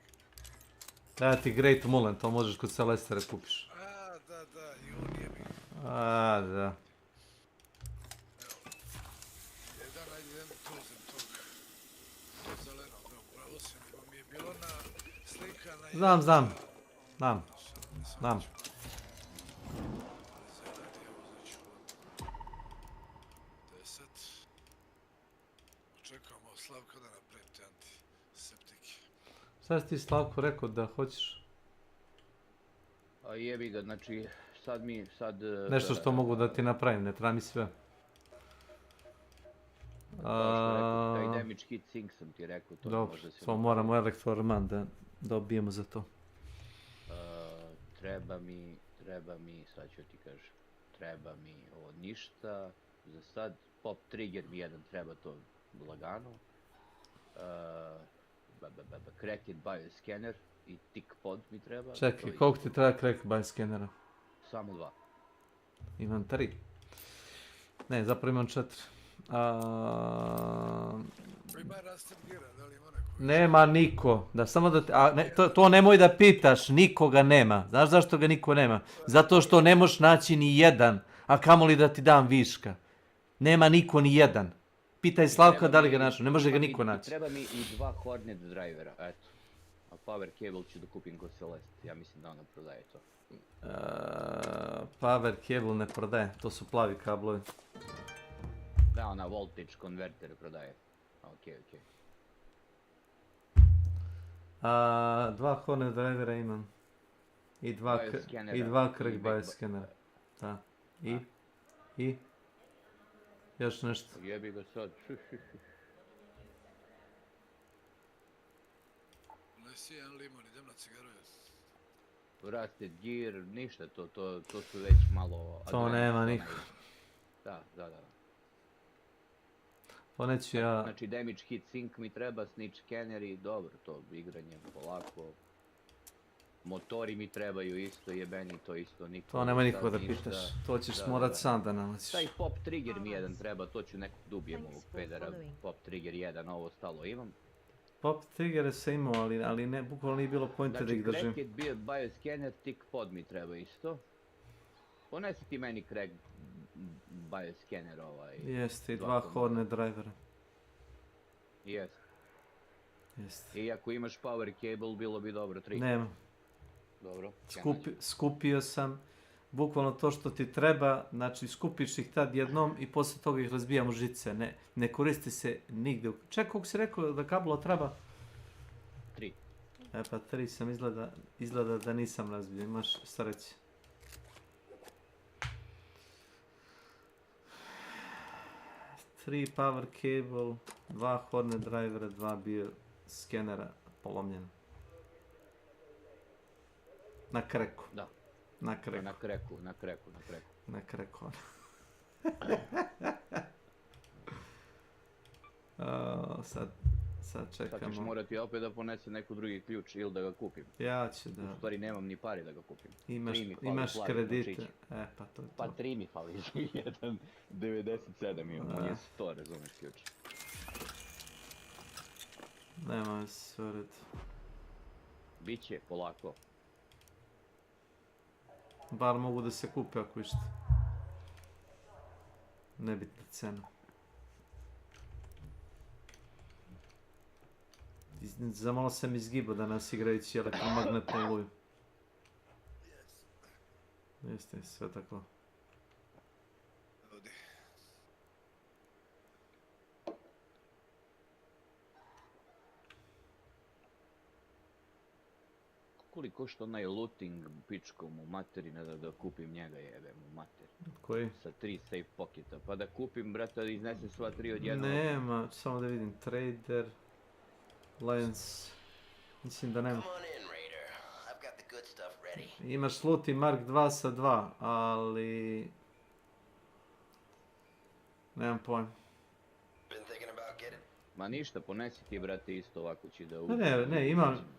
Da ti Great Mullen, to možeš kod Celestere kupiš. Da, i on je mi. Da. Jedan, ajde, idem tu uzem toga. To zeleno, da, upravo si, nego mi je bilo na slika na... Znam. Zeleni, evo, znači, 10. Očekujemo Slavka da napravim te antiseptike. Sad si ti Slavko rekao da hoćeš? A jebi ga, znači, sad... Nešto što mogu da ti napravim, ne treba mi sve. Taj damage hit sink sam ti rekao, to dobro, može se... to moramo Elektroman da dobijemo za to. Treba mi, sad ću ti kažem, treba mi ovo ništa, za sad pop trigger mi jedan treba, to lagano. Cracked bioscanner i tick pod mi treba. Čekaj, koliko ti treba cracked bioscannera? Samo 2. Imam 3. Ne, zapravo imam 4. Ima Rusted Gira, da li ima neko? Nema niko. Da, samo da to nemoj da pitaš, nikoga nema. Znaš zašto ga niko nema? Zato što ne možeš naći ni jedan, a kamoli da ti dam viška. Nema niko ni jedan. Pitaj Slavka da li ga našao, ne može ga niko naći. Treba mi i 2 Hornet drivera, eto. A power cable ću da kupim kod Celeste, ja mislim da ona prodaje to. Power cable ne prodaje, to su plavi kablovi. Da, ona voltage converter prodaje. Okej. 2 Hornet drivera imam. I 2 crack bioscannera. Da. I? Još nešto. Jebi ga sad. Nesi jedan limun, idem na cigaru. Rusted gear, ništa, to su već malo... To nema niko. Da. Poneću ja... Znači damage hit sync mi treba, snitch scanneri, dobro, to igranje polako. Motori mi trebaju isto, jebeni, to isto niko... To nema niko da pitaš, to ćeš morat sam da nalaziš. Taj pop trigger mi jedan treba, to ću nekog dubijem ovog pedera, pop trigger 1, ovo ostalo imam. Pop triggere se imao, ali ne, bukvalno nije bilo pojnta da ih držim. Znači cracked bio bioscanner, tick pod mi treba isto. Ponesi ti meni crack bioscanner ovaj... Jeste, i 2 horne drivera. Jeste. Jeste. I ako imaš power cable, bilo bi dobro, 3. Nema. Dobro. Skupio sam bukvalno to što ti treba, znači skupiš ih tad jednom i poslije toga ih razbijam u žice. Ne koristi se nigde. Čekaj, koliko si rekao da kablo treba? 3. E pa 3 sam izgleda da nisam razbio, imaš sreće. Tri power cable, 2 horne drivera, 2 bio skenera polomljena. Na kreku. Da. Na kreku. Na kreku. Sad čekamo. Sad ćeš morati opet da ponese neku drugi ključ ili da ga kupim. Ja ću da... U stvari nemam ni pari da ga kupim. Imaš kredite. Pa to je to. Pa 3 mi fali, 1,97 imam, on je 100, razumeš ključ. Nema sve red. Biće, polako. Bar mogu da se kupe ako išta. Nebitna cena. Zamalo sam izgibao danas igrajući elektromagnetnu oluju. Jeste, sve tako. Koliko što onaj looting pičkom u materi, ne da kupim njega, jebem u materi. Koji? Sa 3 safe pocketa, pa da kupim, brata, da iznesem sva 3 odjedno. Nema, samo da vidim, trader, Lions, mislim da nema. Imaš loot i Mark 2 sa 2, ali... Nemam pojma. Ma ništa, ponesi ti, brate, isto ovako će da... Ne,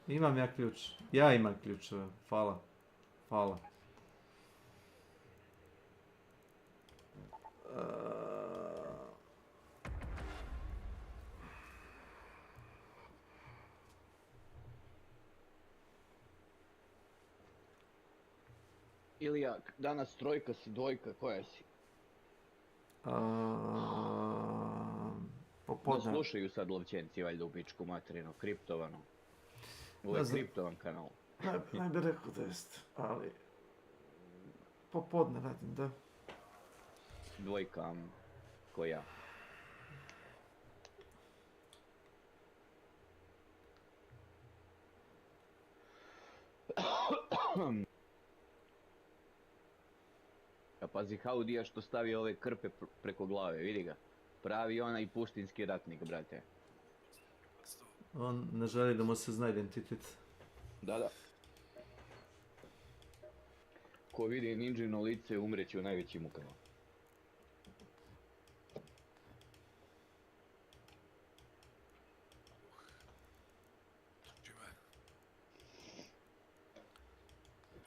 imam ja ključ. Ja imam ključ, hvala. Hvala. Ilija, danas trojka si, dvojka, koja si? Popodne. No, slušaju sad lovčenci, valjda u pičku materinu, kriptovano. Ovo je kriptovan kanal. Ne bi rekao da jest, ali... Popodne radim, da. Dvojka, ko ja. A pazi Haudija što stavi ove krpe preko glave, vidi ga. Pravi onaj pustinski ratnik, brate. On ne želi da mu se zna identitet. Da. Ko vidi ninjino lice, umreće u najvećim mukama.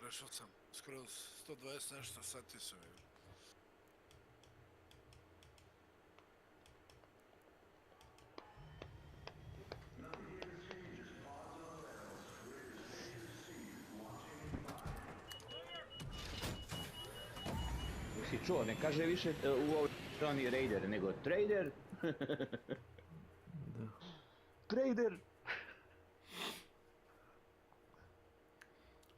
Prešao sam skroz 120 nešto sati sam je. Si čuo, ne kaže više u ovoj strani Raider, nego Trader. Trader!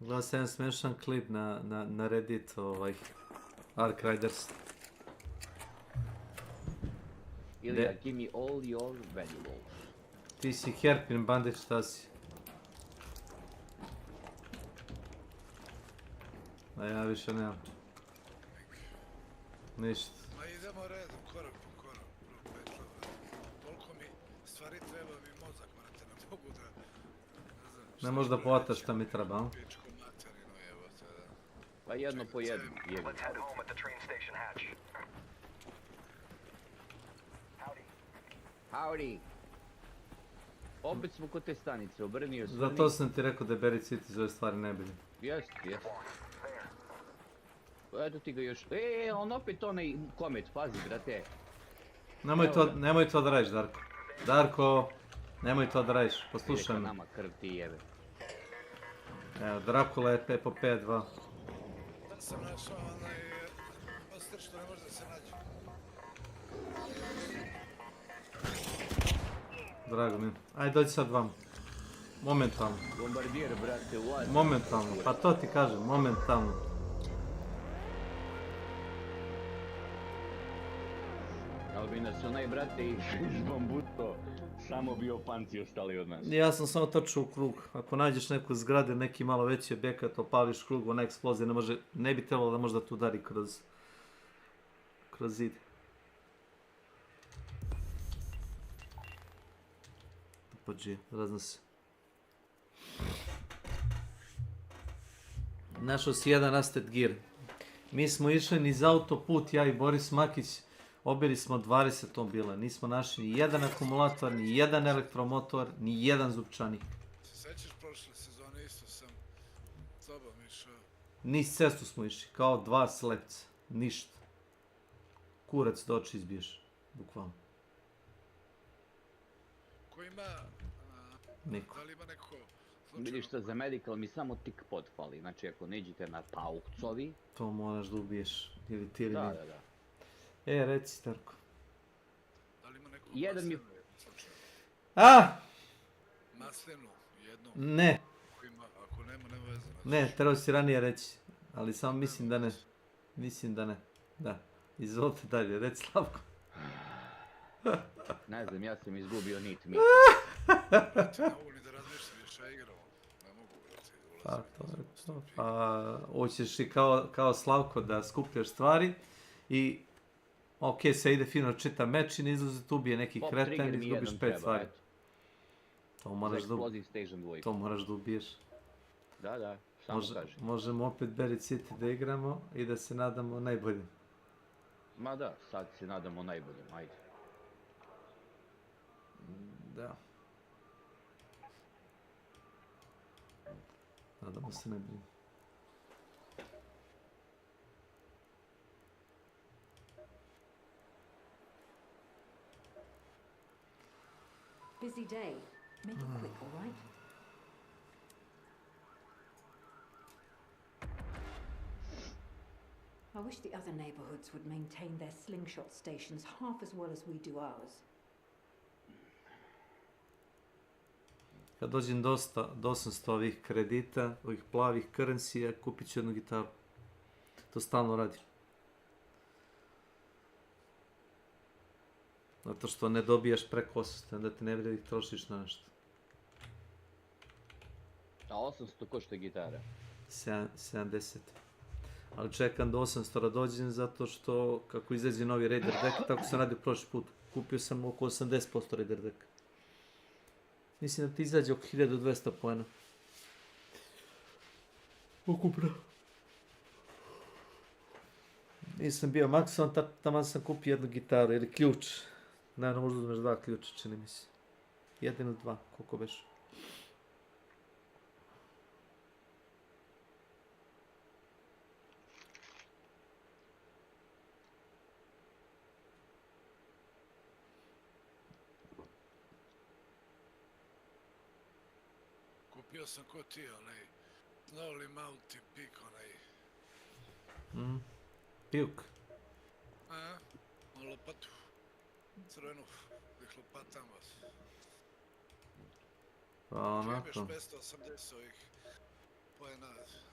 Gledao sam jedan smešan klip na Reddit, Ark Riders. Ilija, give me all your valuables. Ti si Herpin bandit, šta si? A ja više nemam. Ništa. Ma idemo redom, korak po stvari treba mi mozak, brate, ne mogu da... Ne znam, Ne možeš da povataš šta mi treba, a? pičku materinu, jebote, da. Pa jedno po jedno, jebi. Let's head home at the train station hatch. Howdy! Opet smo kod te stanice, obrnio se. Zato sam ti rekao da je Buried City za ove stvari najbolje. Jest. Eto ti ga još... on opet onaj komet, pazi, brate. Nemoj to da radiš, Darko. Darko, nemoj to da radiš, poslušaj me. Nama krv ti jebe. Evo, Drakula je po 5-2. Da sam našao onaj monster što ne može da se nađe. Drago mi. Ajde, dođi sad vam. Momentalno. Bombardier, brate, what? Momentalno, pa to ti kažem, momentalno. Ali bi nas onaj, brate, iz bambuto samo bio panci ostali od nas. Ja sam samo točio u krug. Ako nađeš neku zgradu, neki malo veći objekat, opališ krug, ona eksplozija ne bi trebalo da možda tu udari kroz zid. Pođi, razna se. Našao si jedan Rusted Gear. Mi smo išli niz autoput, ja i Boris Makić, obili smo 20 automobila. Nismo našli ni jedan akumulator, ni jedan elektromotor, ni jedan zupčanik. Se sećaš prošle sezone, isto sam s tobom išao. Niz cestu smo išli, kao dva slepca. Ništa. Kurac do oči izbiješ, bukvalno. Ko ima... Niko. Da li ima neko... Vidiš što, za medical mi samo tik potfali. Znači, ako neđete na paukcovi... To moraš da ubiješ. Ili ti ili mi. Da. Reci, Tarko. Da li ima neko jedan mi... Maslinu, jednu. Ne. Ako nema veze. Ne, trebao si ranije reći. Ali samo mislim da ne. Mislim da ne. Da. Izvolite dalje, reci Slavko. Ne znam, ja sam izgubio nit mi. Ne mogu ni da razmišljam, još ja igrao. Ne mogu, brate, ulazim. Pa, to je to. Pa, hoćeš i kao Slavko da skupljaš stvari i ok, se ide fino čita meč i ne izlazi tu ubije neki kreten i izgubiš 5 stvari. To moraš da ubiješ. Da, samo kažem. Možemo opet Buried City da igramo i da se nadamo najbolje. Ma da, sad se nadamo najboljem, ajde. Da. Nadamo se najbolje. Busy day. Make it quick, all right? I wish the other neighborhoods would maintain their slingshot stations half as well as we do ours. Kad dođem do 800 ovih kredita, ovih plavih currency-a, kupit ću jednu gitaru. To stalno radim. Zato što ne dobijaš preko 800, onda te ne vidi da ih trošiš na nešto. A 800 košta gitara? 70. Ali čekam do 800 da dođem zato što kako izađe novi Raider deck, tako sam radio prošli put. Kupio sam oko 80% Raider decka. Mislim da ti izađe oko 1200 poena. Ukupno. Nisam bio maksimum, tamo sam kupio jednu gitaru ili ključ. Naravno možda uzmeš 2 ključa, čini mi se. 1 ili 2, koliko beš. Kupio sam ko ti, onaj Lonely Mountain Peak, onaj... Pijuk. Lopatu. Crvenu, ih lopatam vas. Pa onako. Imeš 580 ovih poena,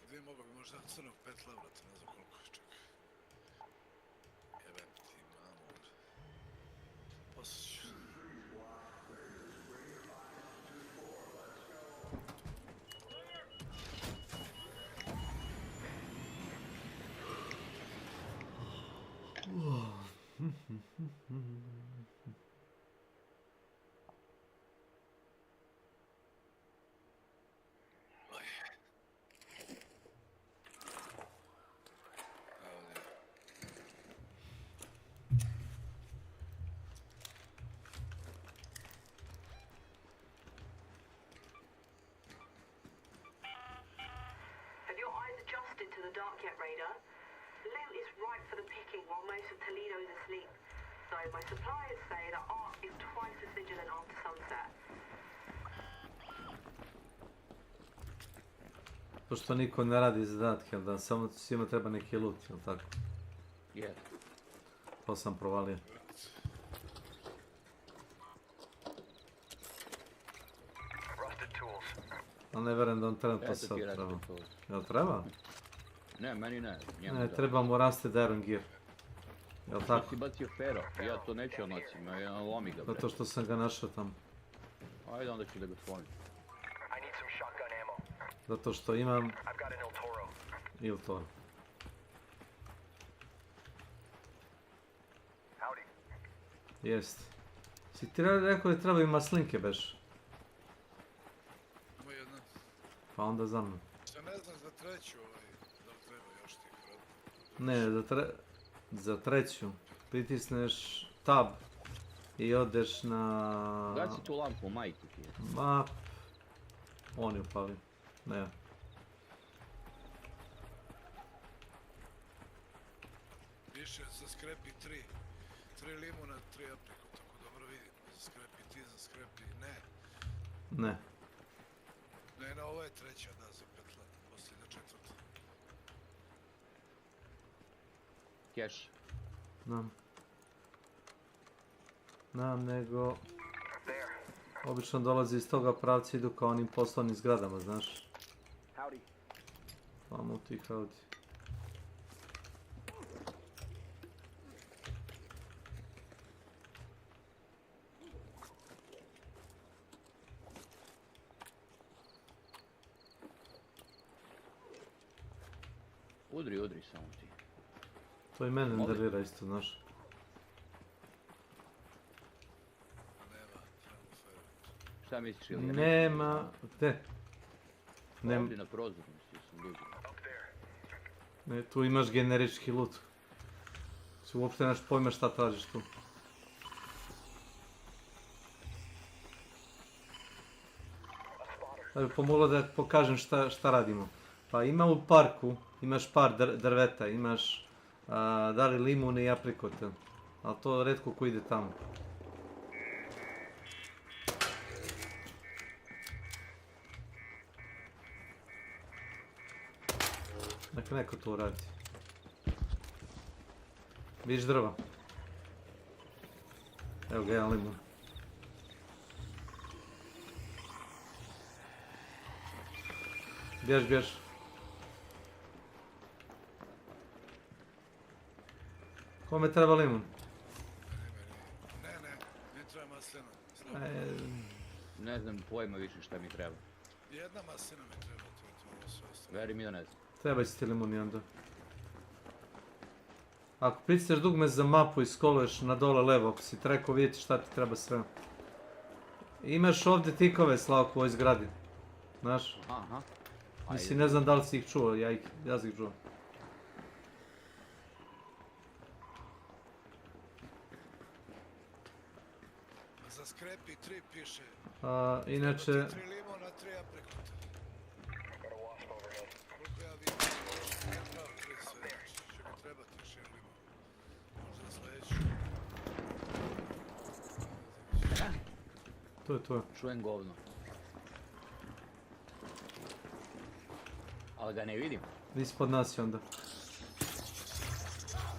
dvije mogu bi možda crnog petla, vrati, ne znam koliko, čekaj. Jebem ti, mamu. Posluću. dark yet, Raider. Loot is ripe for the picking while most of Toledo is asleep. Though my suppliers say that Ark is twice as vigilant after sunset. Pošto niko ne radi zadatke, jel da samo svima treba neki loot, jel tako? Yes. To sam provalio. Ali ne verujem da on trenutno sad treba. Jel treba? Ne, meni ne. Ne, treba mu Rusted Iron Gear. Jel tako? Ti bacio Fero, ja to neću odnocim, ja lomi ga. Zato što sam ga našao tamo. Ajde onda ću da ga slomim. Zato što imam... Il Toro. Jest. Si ti rekao da treba i maslinke beš? Ima jedna. Pa onda za mnom. Šta ne znam za treću, da li treba još tih vrat? Ne, za treću. Pritisneš tab i odeš na... Gaci tu lampu, majku ti je. Ma... On je upalio. Ne. Piše za skrepi 3. 3 limuna, 3 aprikota, ako dobro vidim. Za skrepi ti, za skrepi ne. Ne. Ne, na ovo je treća, da, za petla. Posljedna četvrta. Keš. Nam nego... Obično dolazi iz toga pravca, idu kao onim poslovnim zgradama, znaš. Vamo ti howdy. Udri samo ti. To i mene nervira isto, znaš. Šta misliš ili Nema... Gde? Ovdje na prozoru, mislio sam ljudi. Ne, tu imaš generički loot. Si uopšte nemaš pojma šta tražiš tu. Da bi pomoglo da pokažem šta radimo. Pa ima u parku, imaš par drveta, imaš da li limune i aprikote. Ali to retko ko ide tamo. Dakle, neko to radi. Vidiš drva? Evo ga, jedan limun. Bjež. Kome treba limun? Ne treba maslina. Ne znam pojma više šta mi treba. Jedna maslina mi treba, to je sve ostalo. Veri mi da ne znam. Treba si ti limun i onda. Ako pritisneš dugme za mapu i skoluješ na dole levo, ako si trebao vidjeti šta ti treba sve. Imaš ovdje tikove, Slavko, u ovoj zgradi. Znaš? Aha. Mislim, ne znam da li si ih čuo, ja si ih čuo. Za skrepi 3 piše. Inače... 3 limuna, 3 aprikota. Koliko ja vidim, ne treba 3 sve, će mi trebati još jedan limun. Možda sljedeći. To je to. Čujem govno. Ali ga ne vidim. Ispod nas je onda.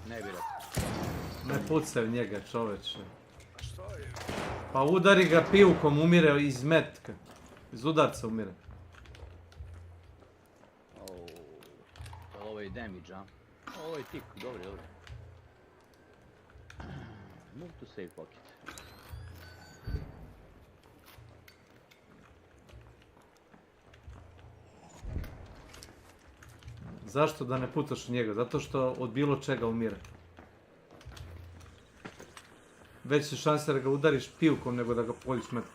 Ne bi rekao. Ne pucaj u njega, čoveče. A što je? Pa udari ga pivkom, umire iz metka. Iz udarca umire. Ovo je damage, a? Ovo je tik, dobro. Move to save pocket. Zašto da ne putaš u njega? Zato što od bilo čega umire. Veće šanse da ga udariš pivkom nego da ga poljiš metkom.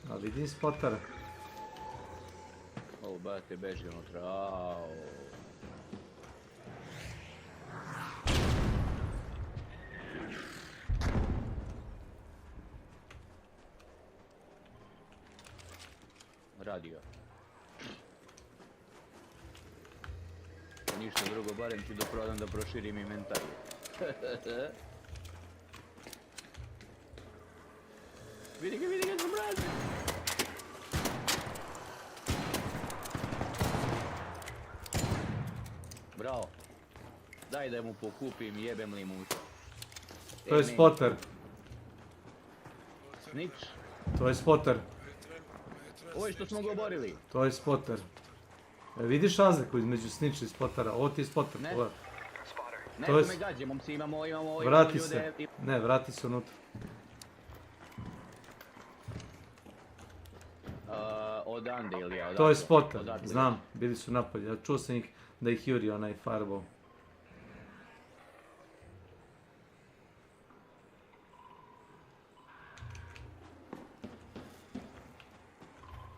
A vidim spotara. Ovo bate beži unutra, aaaaaaa. radio. Ništa drugo, barem ću da prodam da proširim inventariju. Vidi ga, zamrazi! Bravo. Daj da mu pokupim, jebem li mu. To je spotter. Snitch. To je spotter. Ovo je što smo govorili. To je spotter. Vidiš razliku između snitch i spottera? Ovo ti je spotter. Ne. Pogledaj. Neko me gađe, momci, imamo Vrati ljude. se. Ne, vrati se unutra. Odande ili ja? To je spotter, znam. Bili su napolje. Ja čuo sam ih da ih juri onaj fireball.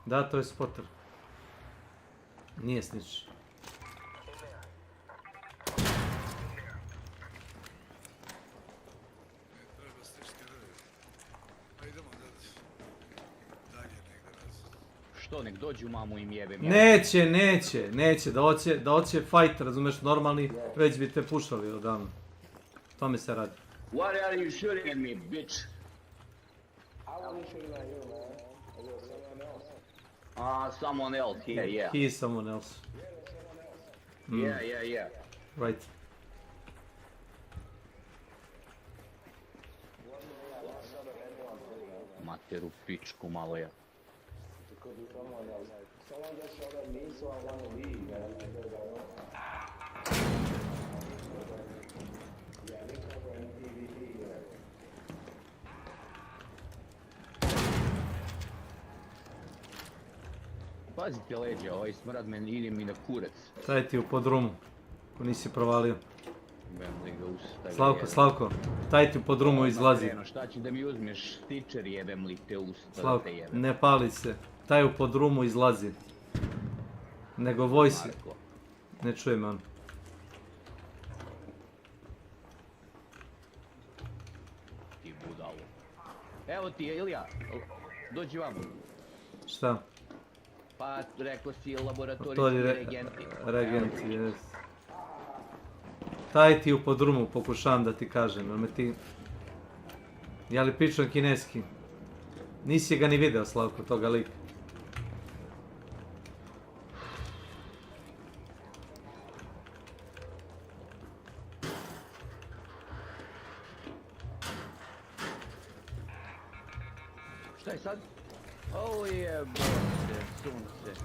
Da, to je spotter. Nije snitch. Što, nek dođu mamu im jebem. Neće, da hoće fight, razumeš, normalni, već bi te pušali odavno. Tome se radi. What are you shooting at me, bitch? I wasn't shooting at you, man. It was someone else. Someone else, yeah. He is someone else. Yeah. Right. Materu pičku malo ja. It could be someone else. Someone just shot at me, so I want to leave, man. Because I don't. Yeah, I didn't cover any PvP here. Pazite leđa, ovaj smrad me ide mi na kurac. Taj ti u podrumu, ako nisi provalio. Bem li ga usta. Slavko, taj ti u podrumu izlazi. Šta će da mi uzmeš stičer, jebem li te usta. Slavko, ne pali se. Taj u podrumu izlazi. Nego vojsi. Ne čuje me on. Ti budalu. Evo ti je Ilija, dođi vam. Šta? Pa rekao si laboratorijski reagenti. Reagenti, jes. Taj ti u podrumu pokušavam da ti kažem, jer me ti... Ja li pričam kineski? Nisi ga ni video, Slavko, toga lika. Šta je sad? O jebote, sunce.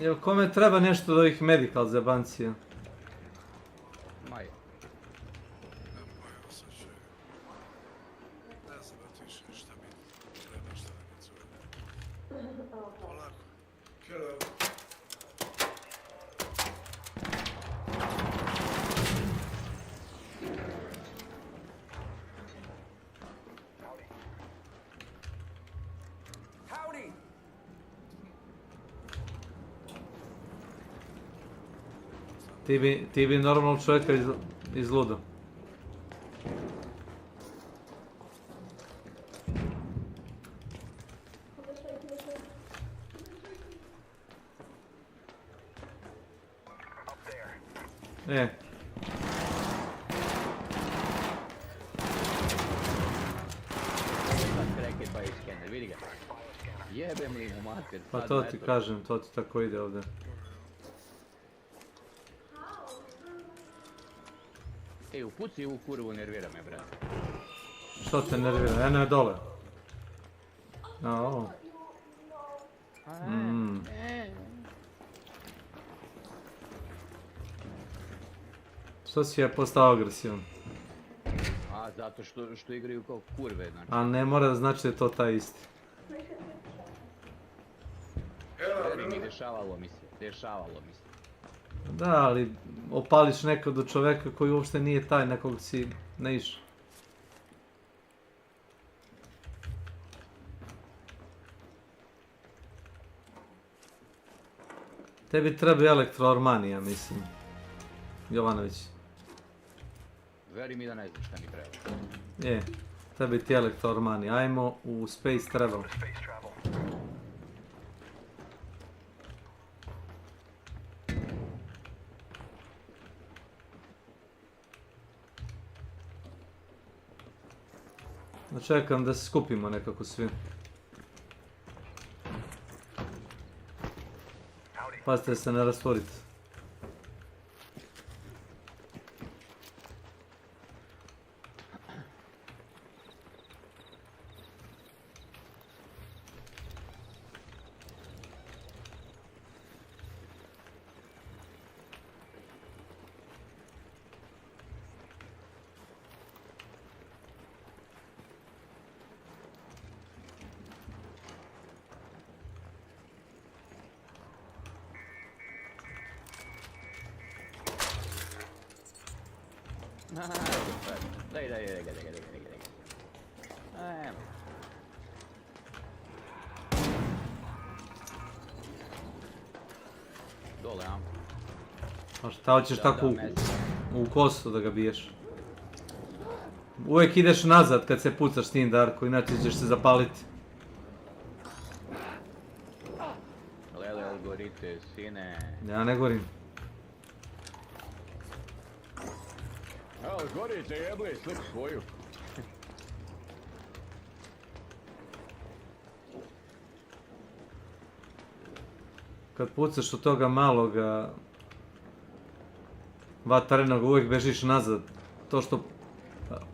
Jel kome treba nešto od ovih medical zebancija? Maj. Ne znam da ti više šta mi treba, šta mi cure. Polako. Hello. Howdy! Ti bi normalno čovjeka izludo. Vidi ga. Jebem li mu mater. Pa to ti kažem, to ti tako ide ovdje. Ej, upuci u kurvu, nervira me, brate. Što te nervira? Eno je dole. A, ovo. Što si je postao agresivan? A, zato što igraju kao kurve, znači. A ne mora da znači da je to taj isti. Veri mi, dešavalo mi se. Da, ali opališ nekog od čoveka koji uopšte nije taj, nekog si ne išao. Tebi treba elektroormanija, mislim. Jovanović. Veri mi da ne znam šta mi treba. Tebi ti elektroormani. Ajmo u Space Travel. Čekam da se skupimo nekako svi. Pazite da se ne rastvorite. Daj. Ajmo. Dole, a? A šta hoćeš tako u kosu da ga biješ? Uvijek ideš nazad kad se pucaš s tim, Darko, inače ćeš se zapaliti. Lele, algorite, sine. Ja ne govorim. Algorite, jebli, slik svoju. Kad pucaš od toga maloga vatrenog, uvijek bežiš nazad. To što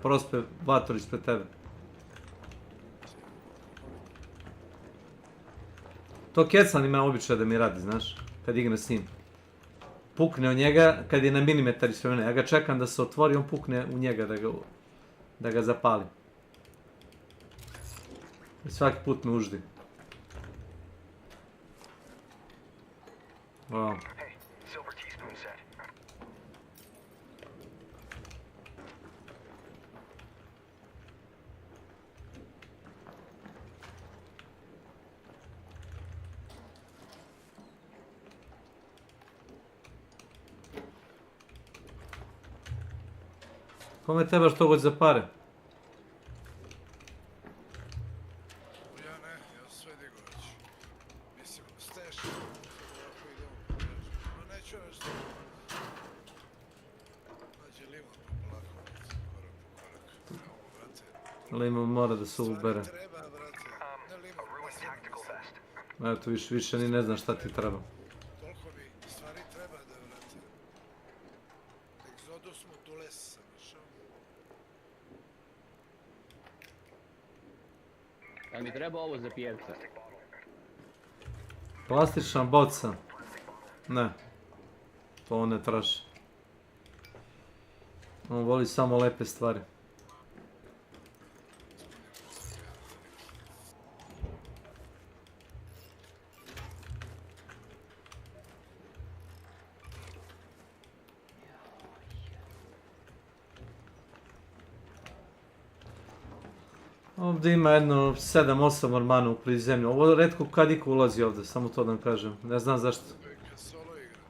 prospe vatru ispred tebe. To Kecan ima običaj da mi radi, znaš, kad igra s njim. Pukne u njega kad je na milimetar ispred mene. Ja ga čekam da se otvori, on pukne u njega da ga zapali. I svaki put me uždi. Wow. Kome trebaš to god za pare? Ja sve digo već. Mislim, steš, ovako idemo. No neću nešto. Nađe limon pa polako, korak po korak. Evo, brate. Limon mora da se ubere. Treba, brate. Ne limon, ne limon. Eto, više ni ne znam šta ti treba. Toliko mi stvari treba da, brate. Egzodus modules sam išao. Ali mi treba ovo za pijevca. Plastična boca. Ne. To on ne traži. On voli samo lepe stvari. Ovdje ima jedno 7-8 ormana u prizemlju. Ovo retko kad iko ulazi ovdje, samo to da vam kažem. Ne znam zašto. Kad solo igram,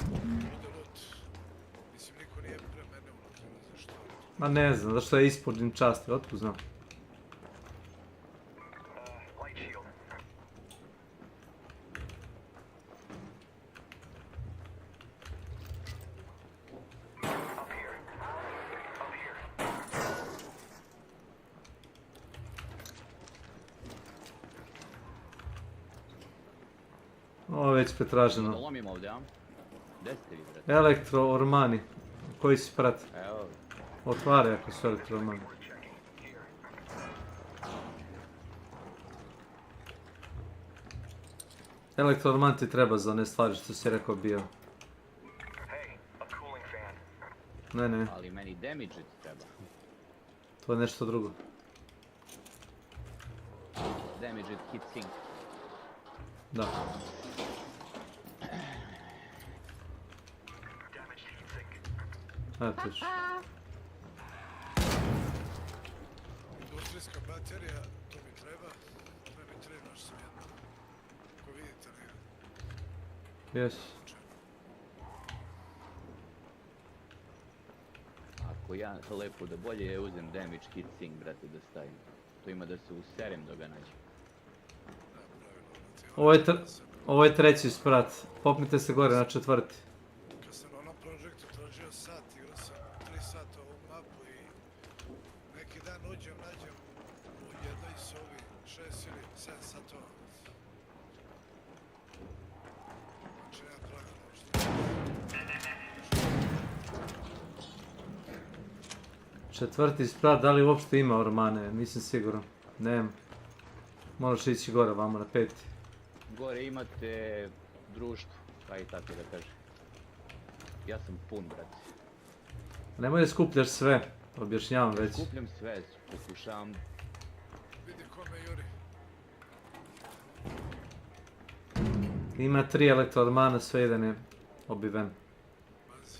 da uvijek bude loot. Mislim, niko nije pre mene ulazio, ne znam što. Ma ne znam, zašto je ispodim časti, otkud znam. Ovo je već pretraženo. Dolomim ovdje, a? Gdje ste vi, brate? Elektroormani. Koji si prati? Evo. Otvaraj ako su elektroormani. Elektroorman ti treba za one stvari što si rekao bio. Ne. Ali meni damage it treba. To je nešto drugo. Damage it hit sink. Da. Eto još. Industrijska baterija, to mi treba. Ne mi trebaš sam jedno. Ako vidite negdje. Jes. Ako ja lepo da bolje je uzem damage hit sing, brate, da stavim. To ima da se userem da ga nađem. Ovo je treći sprat. Popnite se gore na četvrti. Kad sam na onom projektu tražio sat, igrao sam 3 sata ovu mapu i neki dan uđem, nađem u jednoj sobi 6 ili 7 satova. Znači nema praga uopšte. Četvrti sprat, da li uopšte ima ormane? Nisam siguran. Nema. Moraš ići gore, vamo na peti. Gore imate društvo, kaj tako da kažem. Ja sam pun, brate. Nemoj da skupljaš sve, objašnjavam već. Skupljam sve, pokušavam. Vidi kome juri. Ima 3 elektroormana, sve jedan je obiven. Pazi,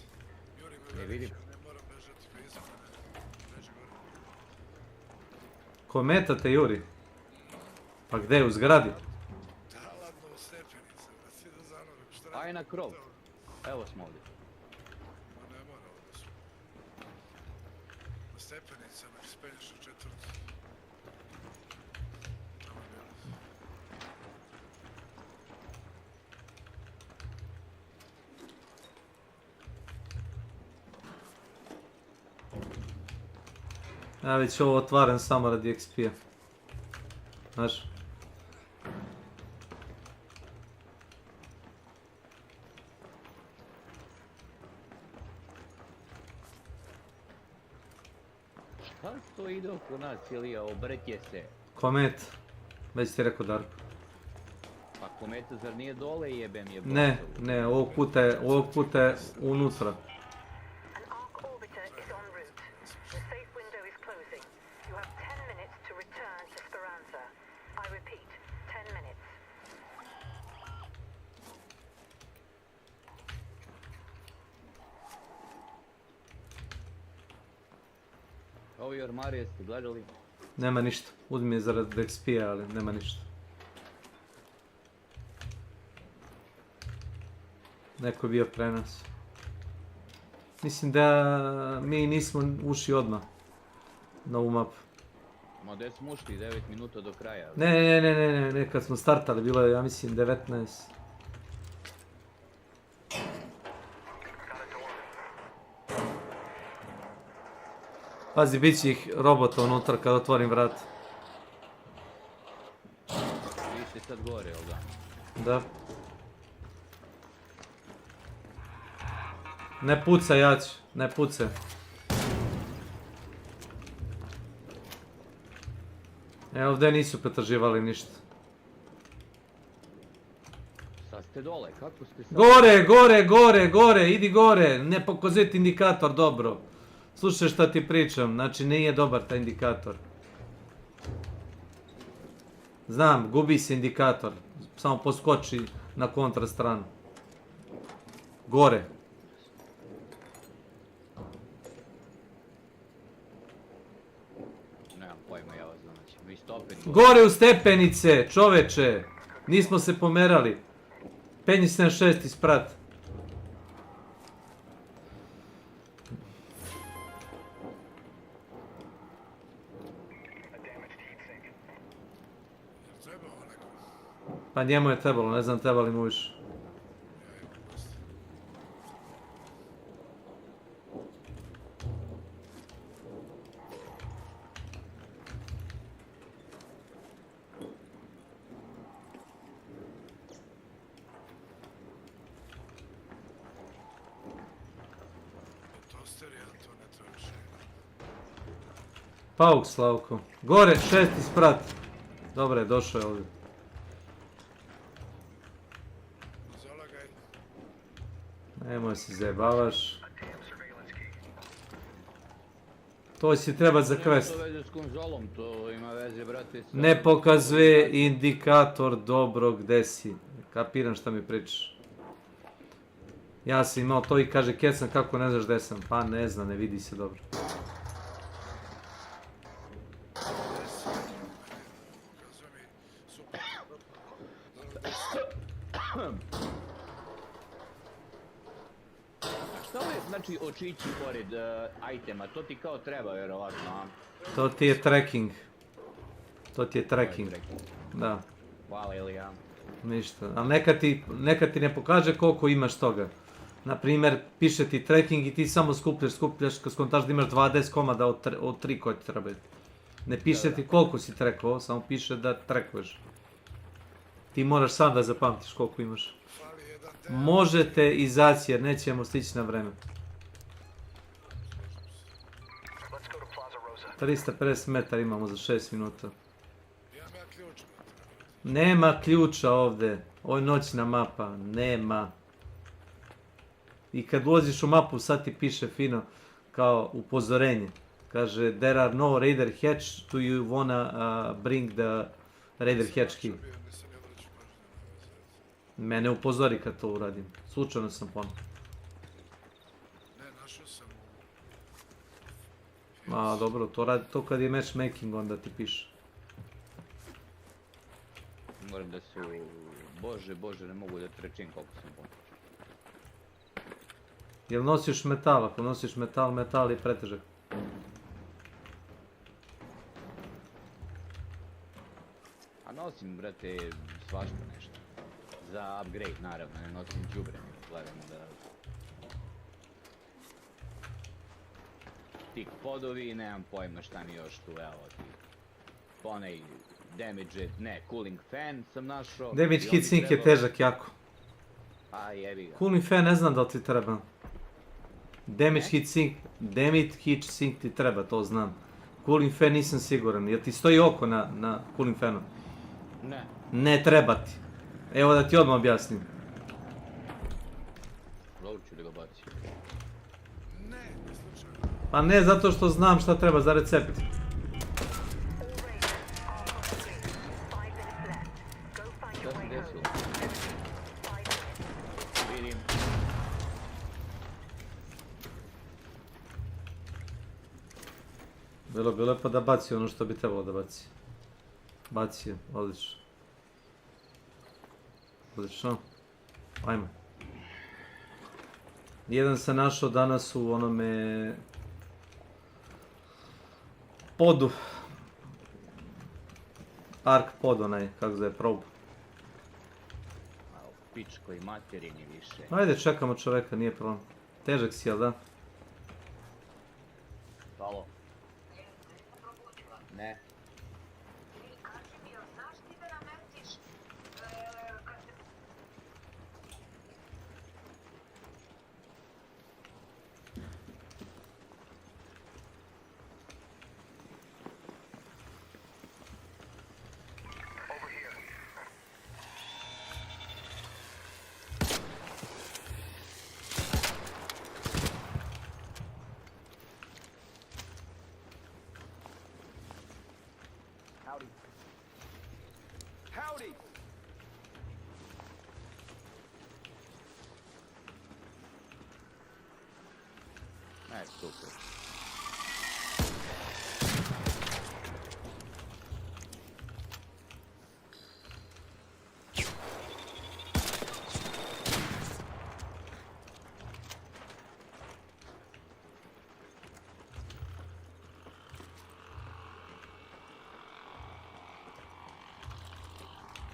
juri me Ne velič, vidim. ne moram bežati fizom, ne beži gore. Kometa te juri. Pa gde, u zgradi? Taladno u stepenice, brate, da zanorim, šta radim? Aj na krov. Evo smo ovdje. Ma ne mora, ovdje smo. Na stepenicama, ispenješ u četvrti. Tamo je bilo. Ja već ovo otvaram samo radi XP-a. Znaš? Šta to ide oko nas, Ilija, obrtje se. Komet. Već ti rekao Darko. Pa kometa zar nije dole jebem je Ne, ne, ovog puta je unutra. An arc orbiter is en route. The safe window is closing. You have 10 minutes to return to Speranza. I repeat, 10 minutes. Ovi ormari jeste gledali? Nema ništa. Uzmi je zarad XP-a, ali nema ništa. Neko je bio pre nas. Mislim da mi nismo ušli odmah na ovu mapu. Ma gdje smo ušli, 9 minuta do kraja. Ne, kad smo startali, bilo je, ja mislim, 19. Pazi, bit će ih robota unutra kad otvorim vrat. Vi ste sad gore, jel da? Da. Ne pucaj, Jać, ne pucaj. Ovdje nisu pretraživali ništa. Sad ste dole, kako ste sad? Gore, idi gore, ne pokazujete indikator dobro. Slušaj šta ti pričam, znači nije dobar taj indikator. Znam, gubi se indikator, samo poskoči na kontra stranu. Gore. Nemam pojma, ja vas znači. Vi stopeni. Gore u stepenice, čoveče. Nismo se pomerali. Penji se na 6. sprat. Pa njemu je trebalo, ne znam treba li mu više. Pauk, Slavko. Gore, 6. sprat. Dobre, došao je ovdje. Nemoj se zajebavaš. To si treba za quest. To veze s konzolom, to ima veze, brate. Ne pokazuje indikator dobro gde si. Kapiram šta mi pričaš. Ja sam imao to i kaže Kecan kako ne znaš gde sam. Pa ne zna, ne vidi se dobro. Samo je, znači, očići pored itema, to ti kao treba, vjerovatno, a? To ti je tracking. To ti je tracking. Da. Hvala, Ilija. Ništa. Ali neka ti ne pokaže koliko imaš toga. Naprimjer, piše ti tracking i ti samo skupljaš, kad skontaš da imaš 20 komada od 3 koje ti trebaju. Ne piše ti koliko si trekao, samo piše da trekuješ. Ti moraš sam da zapamtiš koliko imaš. Možete izaći jer nećemo stići na vreme. 350 metara imamo za 6 minuta. Nema ključa ovdje. Ovo je noćna mapa. Nema. I kad ulaziš u mapu sad ti piše fino kao upozorenje. Kaže there are no raider hatch, do you wanna bring the raider hatch key? Mene upozori kad to uradim. Slučajno sam ponovno. Ne, našao sam A dobro, to kad je matchmaking onda ti piše. Moram da su... Bože, ne mogu da trečim koliko sam ponovno. Jel nosiš metal? Ako nosiš metal je pretežak. A nosim, brate, svašta nešto. Za upgrade, naravno, ne nosim džubre, gledam da... Tik podovi, nemam pojma šta mi još tu, evo ti. Onaj damage, ne, cooling fan sam našao. Damage heat sink je težak jako. A jebi ga. Cooling fan ne znam da li ti treba. Damage heat sink ti treba, to znam. Cooling fan nisam siguran, jer ti stoji oko na cooling fanu? Ne. Ne treba ti. Evo da ti odmah objasnim. Dobro ću da ga bacim. Pa ne, zato što znam šta treba za recept. Šta se desilo? Vidim. Bilo je pa da baci ono što bi trebalo da baci. Baci je, odlično. Odlično. Ajmo. Jedan sam našao danas u onome... podu. Ark pod onaj, kako zove, probe. A u pičkoj materini više. Ajde, čekamo čoveka, nije problem. Težak si, jel da? Halo? Ne. Howdy! Super.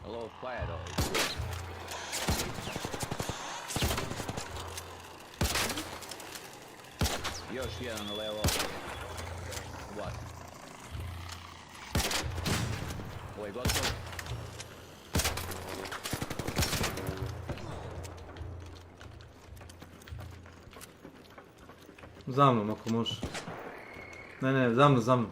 Hello, fire dog. Još jedan levo. What? Ovo je gotov. Za mnom ako možeš. Ne, za mnom. Zovem.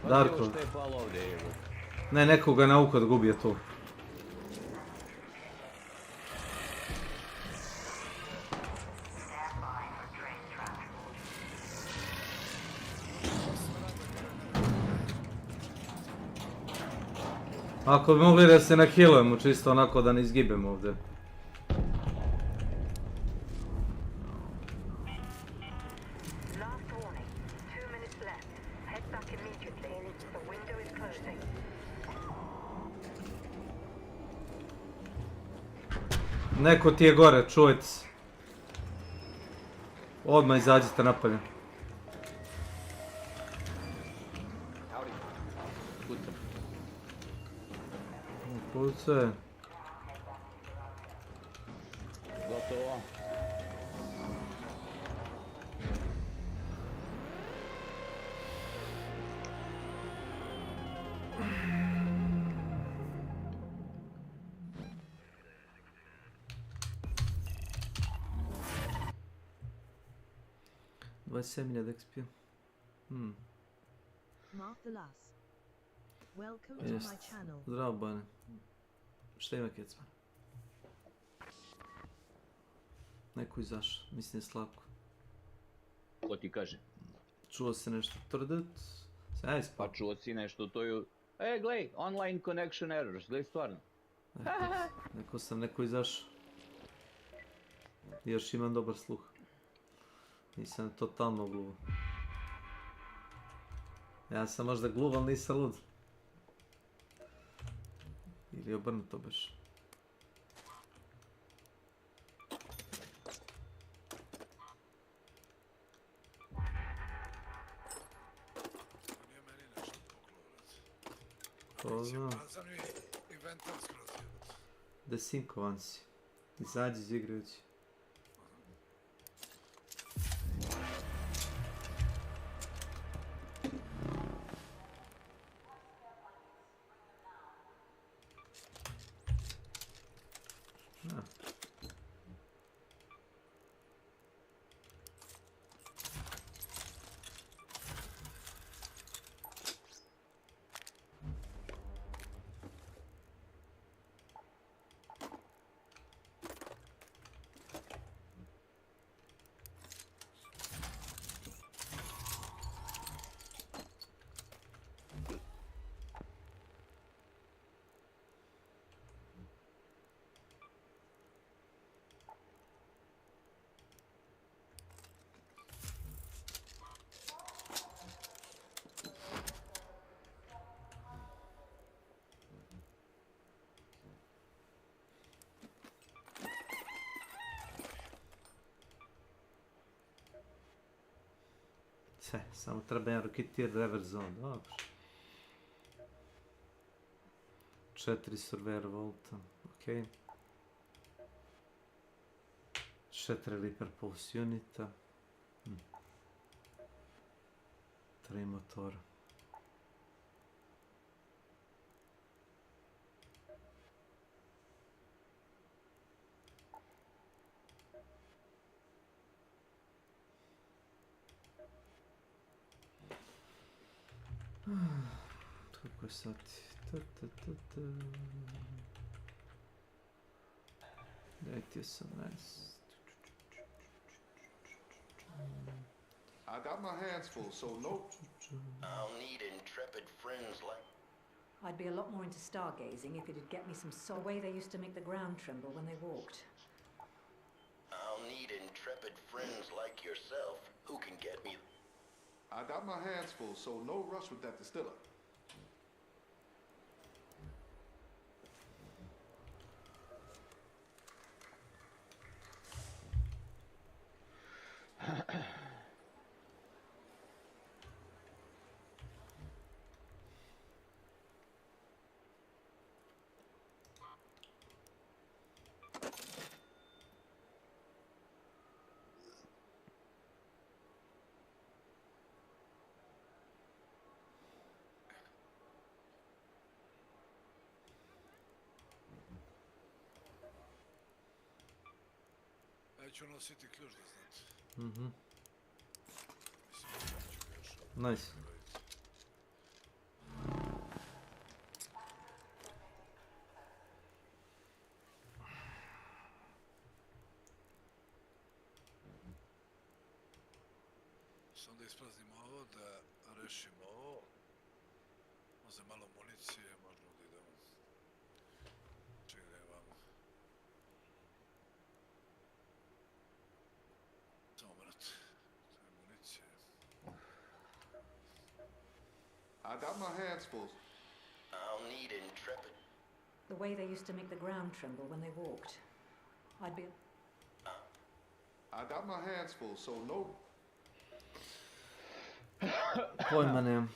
Darko. Što je palo ovdje, evo. Ne, nekoga nauka da gubi je to. Ako bi mogli da se nakilujemo, čisto onako da ne izgibemo ovdje. Neko ti je gore, čujte se. Odmah izađite napolje. Pucam. Pucaj. Gotovo. XP. Marthalas. Welcome to Jest. my channel. Zdravo, Bojane. Šta ima Kecman? Neko izašao, mislim je Slavko. Ko ti kaže? Čuo se nešto trdet. Sam ja ispao. Pa čuo si nešto, to je... E, glej, online connection errors, glej stvarno. Neko sam neko izašao. Još imam dobar sluh. Nisam totalno gluvo. Ja sam možda gluv, ali nisam lud. Ili obrnuto baš. Ko zna? Desinkovan si. Izađi iz igrajući. Sve, samo treba jedan roketir reverse zone, dobro. 4 surveyor volta, okej. 4 reaper pulse unita. 3 motora. Koliko je sati? 9:18. I got my hands full, so no. I'll need intrepid friends like... I'd be a lot more into stargazing if it'd get me some the way they used to make the ground tremble when they walked. I'll need intrepid friends like yourself who can get me... I got my hands full, so no rush with that distiller. Ja ću nositi ključ da znate. Nice. Sam da ispraznimo ovo, da rešimo ovo. Možda malo municije, možda da idemo. Čekaj da je vamo. Samo brat. To je municije. I got my hands full. I'll need intrepid... The way they used to make the ground tremble when they walked. I'd be... I got my hands full, so no. Pojma nemam.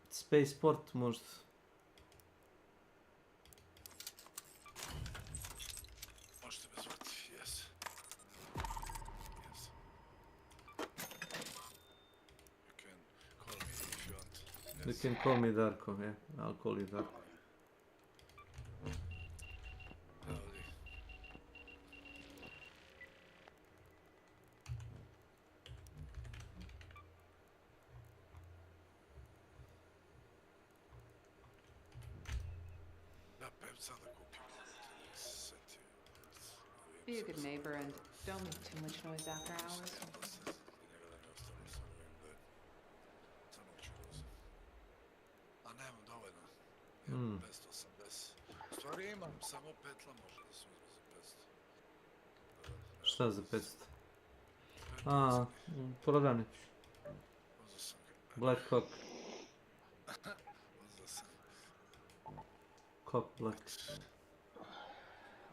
Spaceport možda. Možete me zvati, yes. Yes. You can call me Darko, yeah. I'll call you Darko. Be a good neighbor and don't make too much noise after hours. A nemam dovoljno. Imam 580. U stvari imam, samo petla može da se uzme za 500. Šta za 500? A, prodavnicu. Uzeo sam ga. Black Hawk. Uzeo sam. Hawk Black.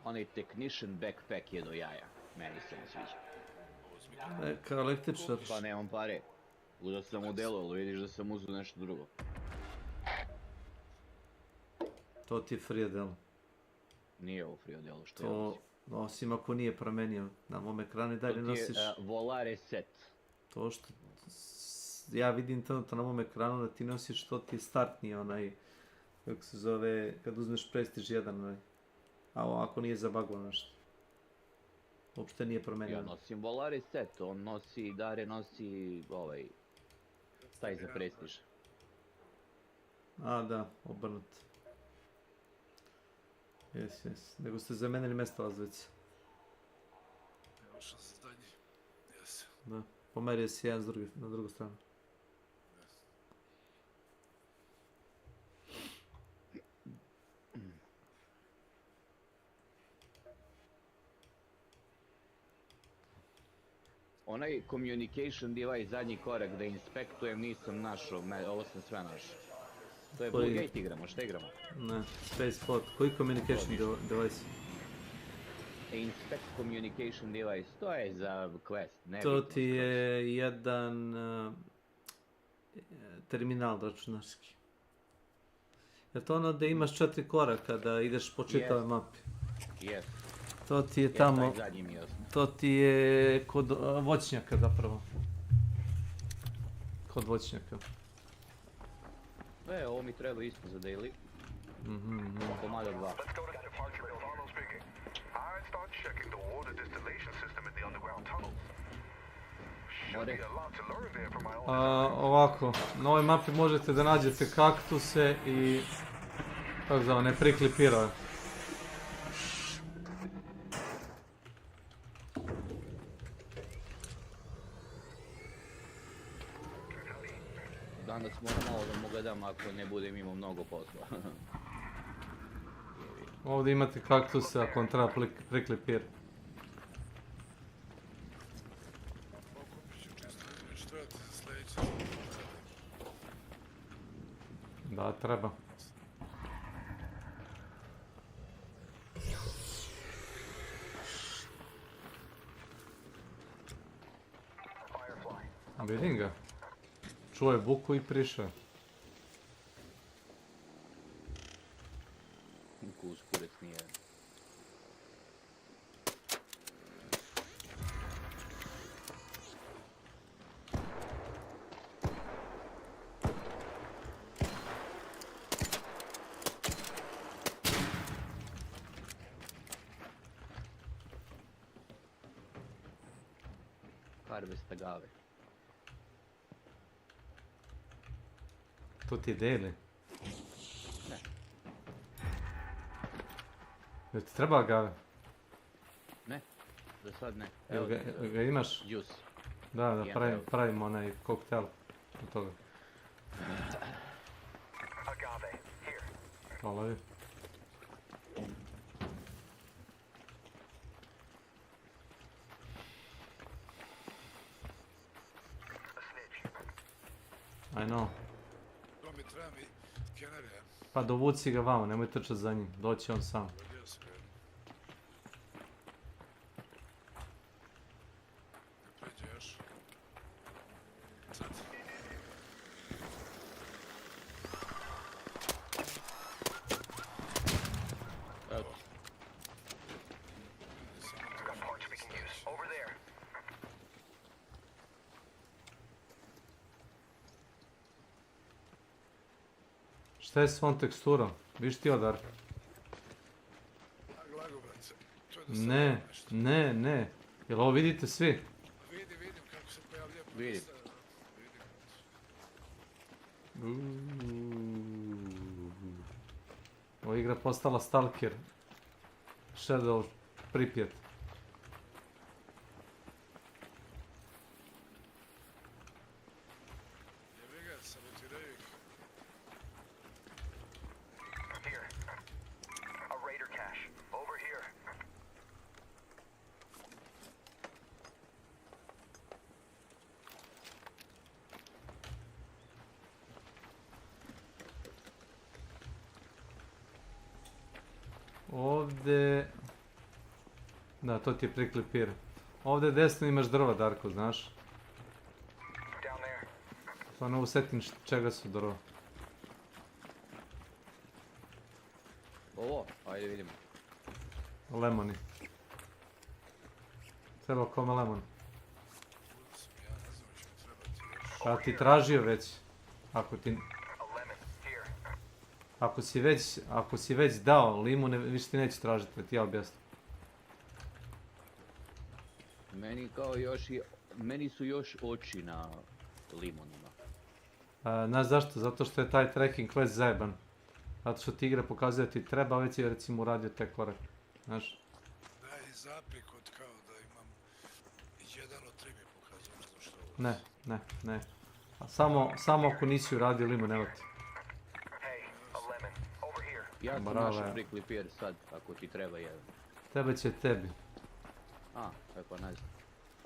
Onaj Technician backpack je do jaja. Meni se ne sviđa. Kao električar. Pa nemam pare. Uzeo sam modelu, ali vidiš da sam uzeo nešto drugo. To ti je free delo. Nije ovo free delo, što to, je osim ako nije promenio na mom ekranu i dalje nosiš... To ti je Volare set. To što... Ja vidim trenutno na mom ekranu da ti nosiš, to ti je startni onaj... Kako se zove, kad uzmeš Prestige 1 onaj. A ovako nije zabagovano nešto. Uopšte nije promenio. Ja nosim Volare set, on nosi, Dare nosi ovaj... Taj za Prestige. A da, obrnut. Jes. Nego ste zamenili mjesto vas dvojica. Ja ušao za zdanje. Jes. Da, pomerio si jedan na drugu stranu. Onaj communication device, zadnji korak da inspektujem, nisam našao, ovo sam sve našao. To je Blue Gate igramo, šta igramo? Ne, Spaceport. Koji communication device? Inspect communication device, to je za quest, to ti je jedan terminal računarski. Je to ono da imaš 4 koraka da ideš po čitavoj mapi? Jes. To ti je tamo, to ti je kod voćnjaka zapravo. Kod voćnjaka. Ovo mi treba isto za daily. Komada 2. Ovako, na ovoj mapi možete da nađete kaktuse i... Kako zove, ne priklipirao. Danas moram malo da mu gledam ako ne budem imao mnogo posla. Ovdje imate kaktuse ako vam treba priklipirati. Da, treba. Vidim ga. Čuo je buku i prišao. Kus kurec nije. Harvesta gave. To ti je daily? Ne. Jel ti treba agave? Ne, za sad ne. Evo ga imaš? Juice. Da, pravimo onaj koktel od toga. Hvala vi. I know. Treba mi skenere. Pa dovuci ga vamo, nemoj trčati za njim, doći on sam. Šta je s ovom teksturom? Viš ti odar? Glagobranca. Ne, ne, ne. Jel ovo vidite svi? Vidim kako se pojavljaju. Vidim. Ova igra postala Stalker. Shadow Pripyat. Jebi ga, sabotiraju ih. Here. A raider cache. Over here. Ovdje... Da, to ti je priklipir. Ovdje desno imaš drva, Darko, znaš? Down there. Stvarno usetim čega su drva. Ovo, ajde vidimo. Lemoni. Treba kome lemon. A ti tražio već. Ako si već dao limun, više ti neće tražiti, da ti ja objasnim. Meni su još oči na limonima. Znaš zašto? Zato što je taj tracking quest zajeban. Zato što ti igra pokazuje da ti treba, već je recimo uradio te korak. Znaš? Da, i zapik od kao da imam 1 od 3 mi pokazuje, ne znam što ovo. Ne. A samo ako nisi uradio limun, evo ti. Ja sam našao priklipir sad, ako ti treba jedan. Tebe će tebi. A, tako nađe.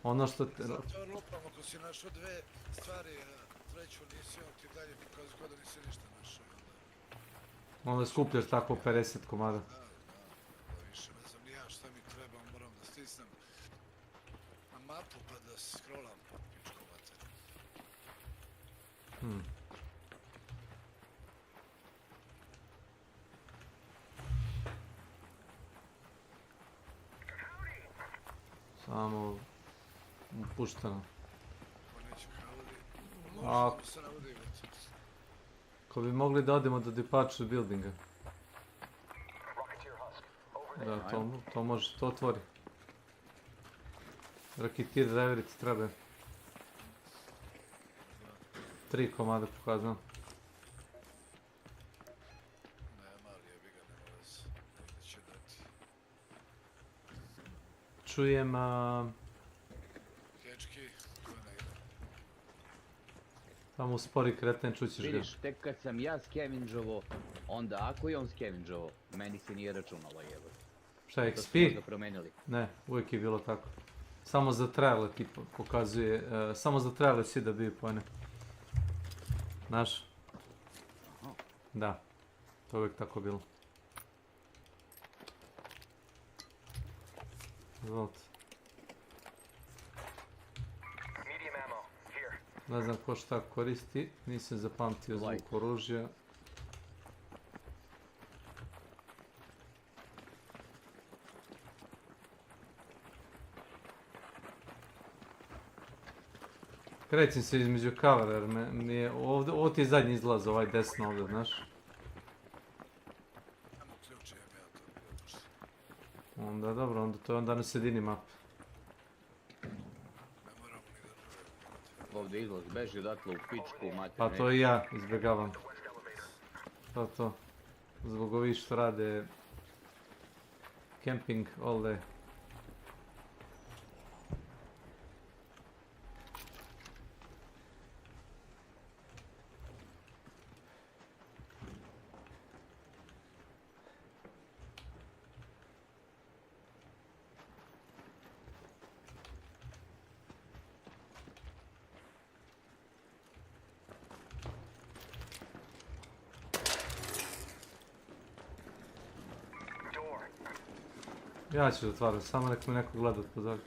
Ono što... Zato lupam, ako si našao 2 stvari, treću nisi, on ti dalje pokazuje kao da nisi ništa našao. Onda skupljaš tako 50 komada. Da, više ne znam ni ja šta mi treba, moram da stisnem na mapu pa da scrollam po pičku materiju. Samo... Pušteno. Ako bi mogli da odemo do departure buildinga. Da, to može, to otvori. Raketeer driverici treba. 3 komada pokazano. Čujem... Tamo spori kreten, čućeš ga. Vidiš, tek kad sam ja scavengeovo, onda ako je on scavengeovo, meni se nije računalo jebo. Šta, XP? Ne, uvijek je bilo tako. Samo za trajale ti pokazuje, samo za trajale si da biju pojene. Znaš? Da, to je uvijek tako bilo. Izvolite. Ne znam ko šta koristi, nisam zapamtio zvuk oružja. Krećem se između kavera jer mi je ovdje, ovo ti je zadnji izlaz, ovaj desno ovdje, znaš. Onda dobro, onda to je onda na sredini mape. Ovdje izlaz, beži odatle u pičku, mater. Pa to i ja izbjegavam. To. Zbog ovih što rade camping all day. Ja ću zatvaram, samo nek me neko gleda od pozorka.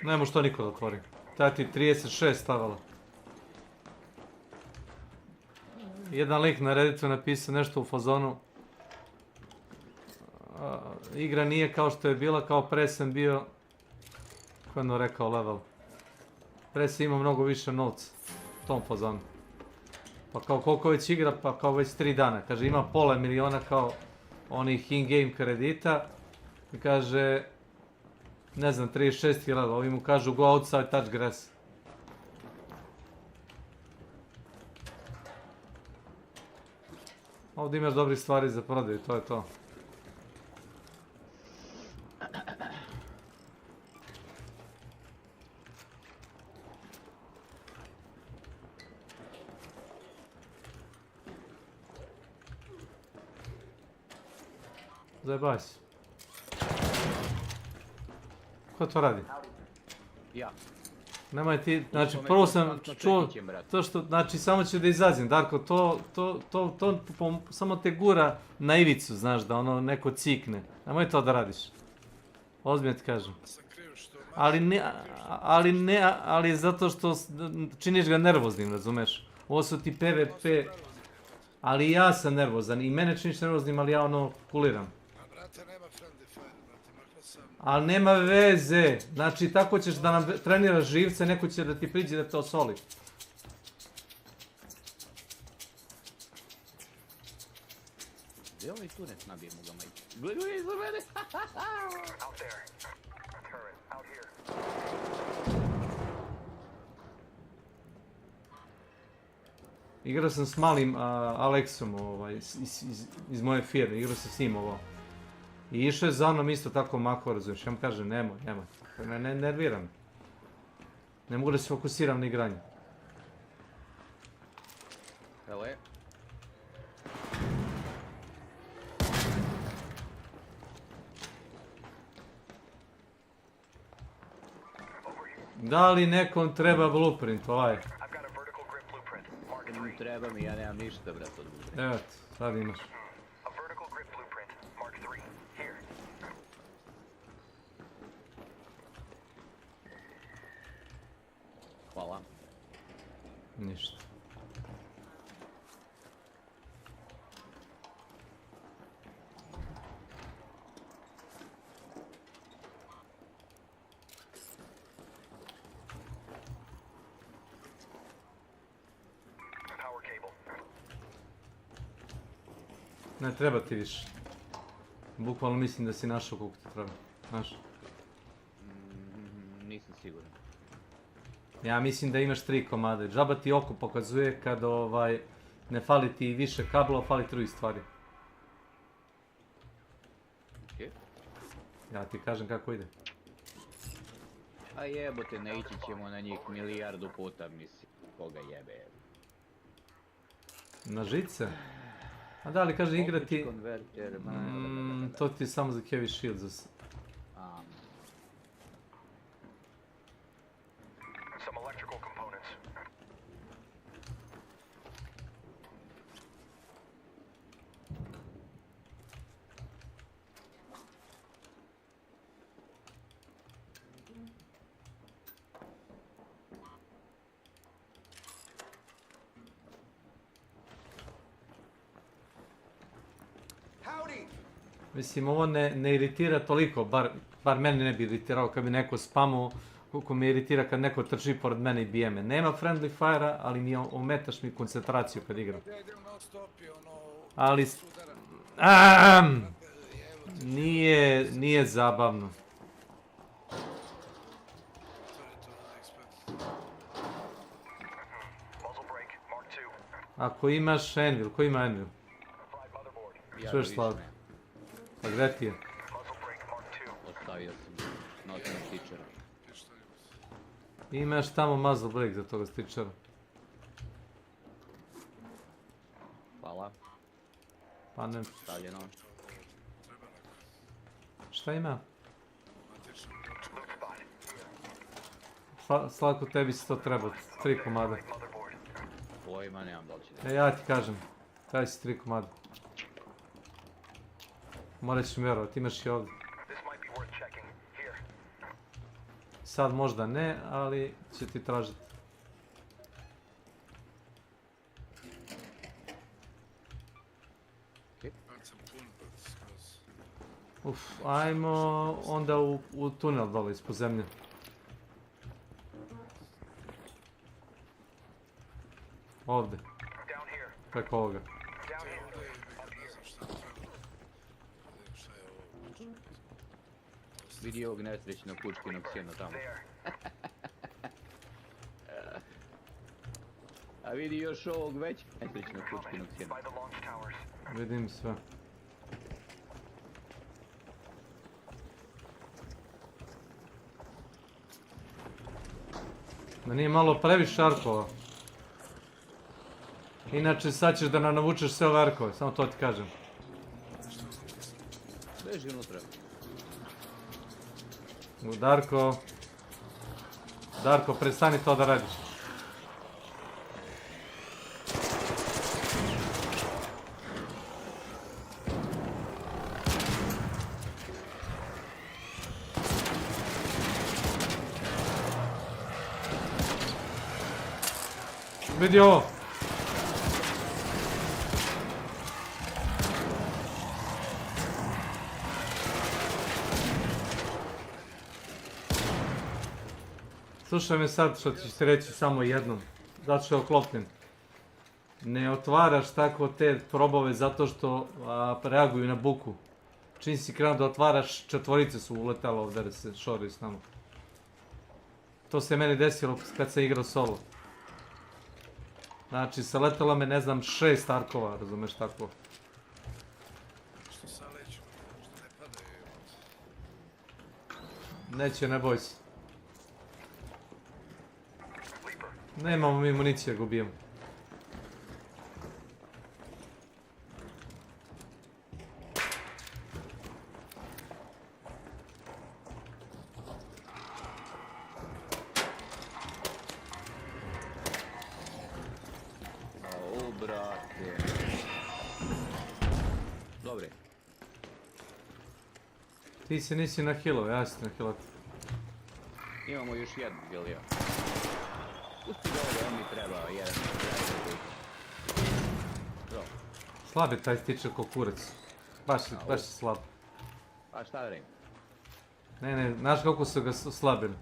Ne može to niko da otvori. Ta ti 36 stavila. jedan lik na Redditu napisao nešto u fazonu. Igra nije kao što je bila, kao pre sam bio... Ko je ono rekao level? Pre sam imao mnogo više novca. U tom fazonu. Pa kao koliko već igra, pa kao već 3 dana. Kaže ima pola miliona kao onih in-game kredita. I kaže... Ne znam, 36.000, ovi mu kažu go outside, touch grass. Ovdje imaš dobrih stvari za prodaju, to je to. Zajebaj se. Ko to radi? Ja. Nemoj ti, znači prvo sam čuo to što, znači samo ću da izazim, Darko, to samo te gura na ivicu, znaš, da ono neko cikne. Nemoj to da radiš. Ozbiljno ti kažem. Ali zato što činiš ga nervoznim, razumeš? Ovo su ti PvP, ali ja sam nervozan i mene činiš nervoznim, ali ja ono kuliram. Ali nema veze, znači tako ćeš da nam treniraš živce, neko će da ti priđe da te osoli. Gdje ovaj tunet nabijemo ga, majke? Gledaj iza mene! Igrao sam s malim Aleksom iz moje firme, igrao sam s njim ovo. I išao je za mnom isto tako mako, razumiješ, ja mu kažem nemoj. Ne nerviram. Ne mogu da se fokusiram na igranje. Hele. Da li nekom treba blueprint ovaj? Treba mi, ja nemam ništa, brat, od blueprint. Evo, sad imaš. Hvala. Ništa. Ne treba ti više. Bukvalno mislim da si našao koliko ti treba. Znaš? Nisam siguran. Ja mislim da imaš 3 komade. Džaba ti oko pokazuje kad ne fali ti više kablova, fali 3 stvari. Okej. Ja ti kažem kako ide. A jebote, ne ići ćemo na njih milijardu puta, mislim. Koga jebe? Na žice? A da li kaže igrati... To ti je samo za heavy shields. Mislim, ovo ne iritira toliko, bar mene ne bi iritirao kad bi neko spamuo, koliko me iritira kad neko trči pored mene i bije me. Nema friendly fire-a, ali mi ometaš mi koncentraciju kad igram. Ali... Nije zabavno. Ako imaš Anvil, ko ima Anvil? Čuješ Slav? Pa gdje ti je? Ostavio sam noćnog stičera. Imaš tamo muzzle break za toga stičera. Hvala. Pa ne... Stavljeno. Šta ima? Slatko, tebi se to treba, 3 komada. Pojma, nemam da li će. Ja ti kažem, taj si 3 komada. Morat ćeš mi vjerovati, imaš i ovdje. Sad možda ne, ali će ti tražiti. Već sam pun, skroz. Ajmo onda u tunel dole ispod zemlje. Ovdje. Preko ovoga. Vidi ovog nesrećnog kučkinog sjena tamo. A vidi još ovog već nesrećnog kučkinog sjena. Vidim sve. Da nije malo previše arkova. Inače sad ćeš da nam navučeš sve ove arkove, samo to ti kažem. Beži unutra. Darko, prestani to da radiš. Vidi ovo. Slušaj me sad što ćeš ti reći samo jednom, zato što je oklopljen. Ne otvaraš tako te probove zato što reaguju na buku. Čim si krenuo da otvaraš, četvorice su uletale ovdje da se šori s nama. To se meni desilo kad sam igrao solo. Znači, saletalo me, ne znam, 6 arkova, razumeš tako. Što saleću, što ne padaju. Neće, ne boj se. Nemamo mi municije, gubijemo. Au, brate. Dobre. Ti se nisi na hilo, ja si na hilo. Imamo još jednu, jel ja? Pusti ga ovdje, on mi treba, jedan. Slab je taj stičer ko kurac. Baš je slab. A šta vrem? Ne, znaš koliko su ga oslabili?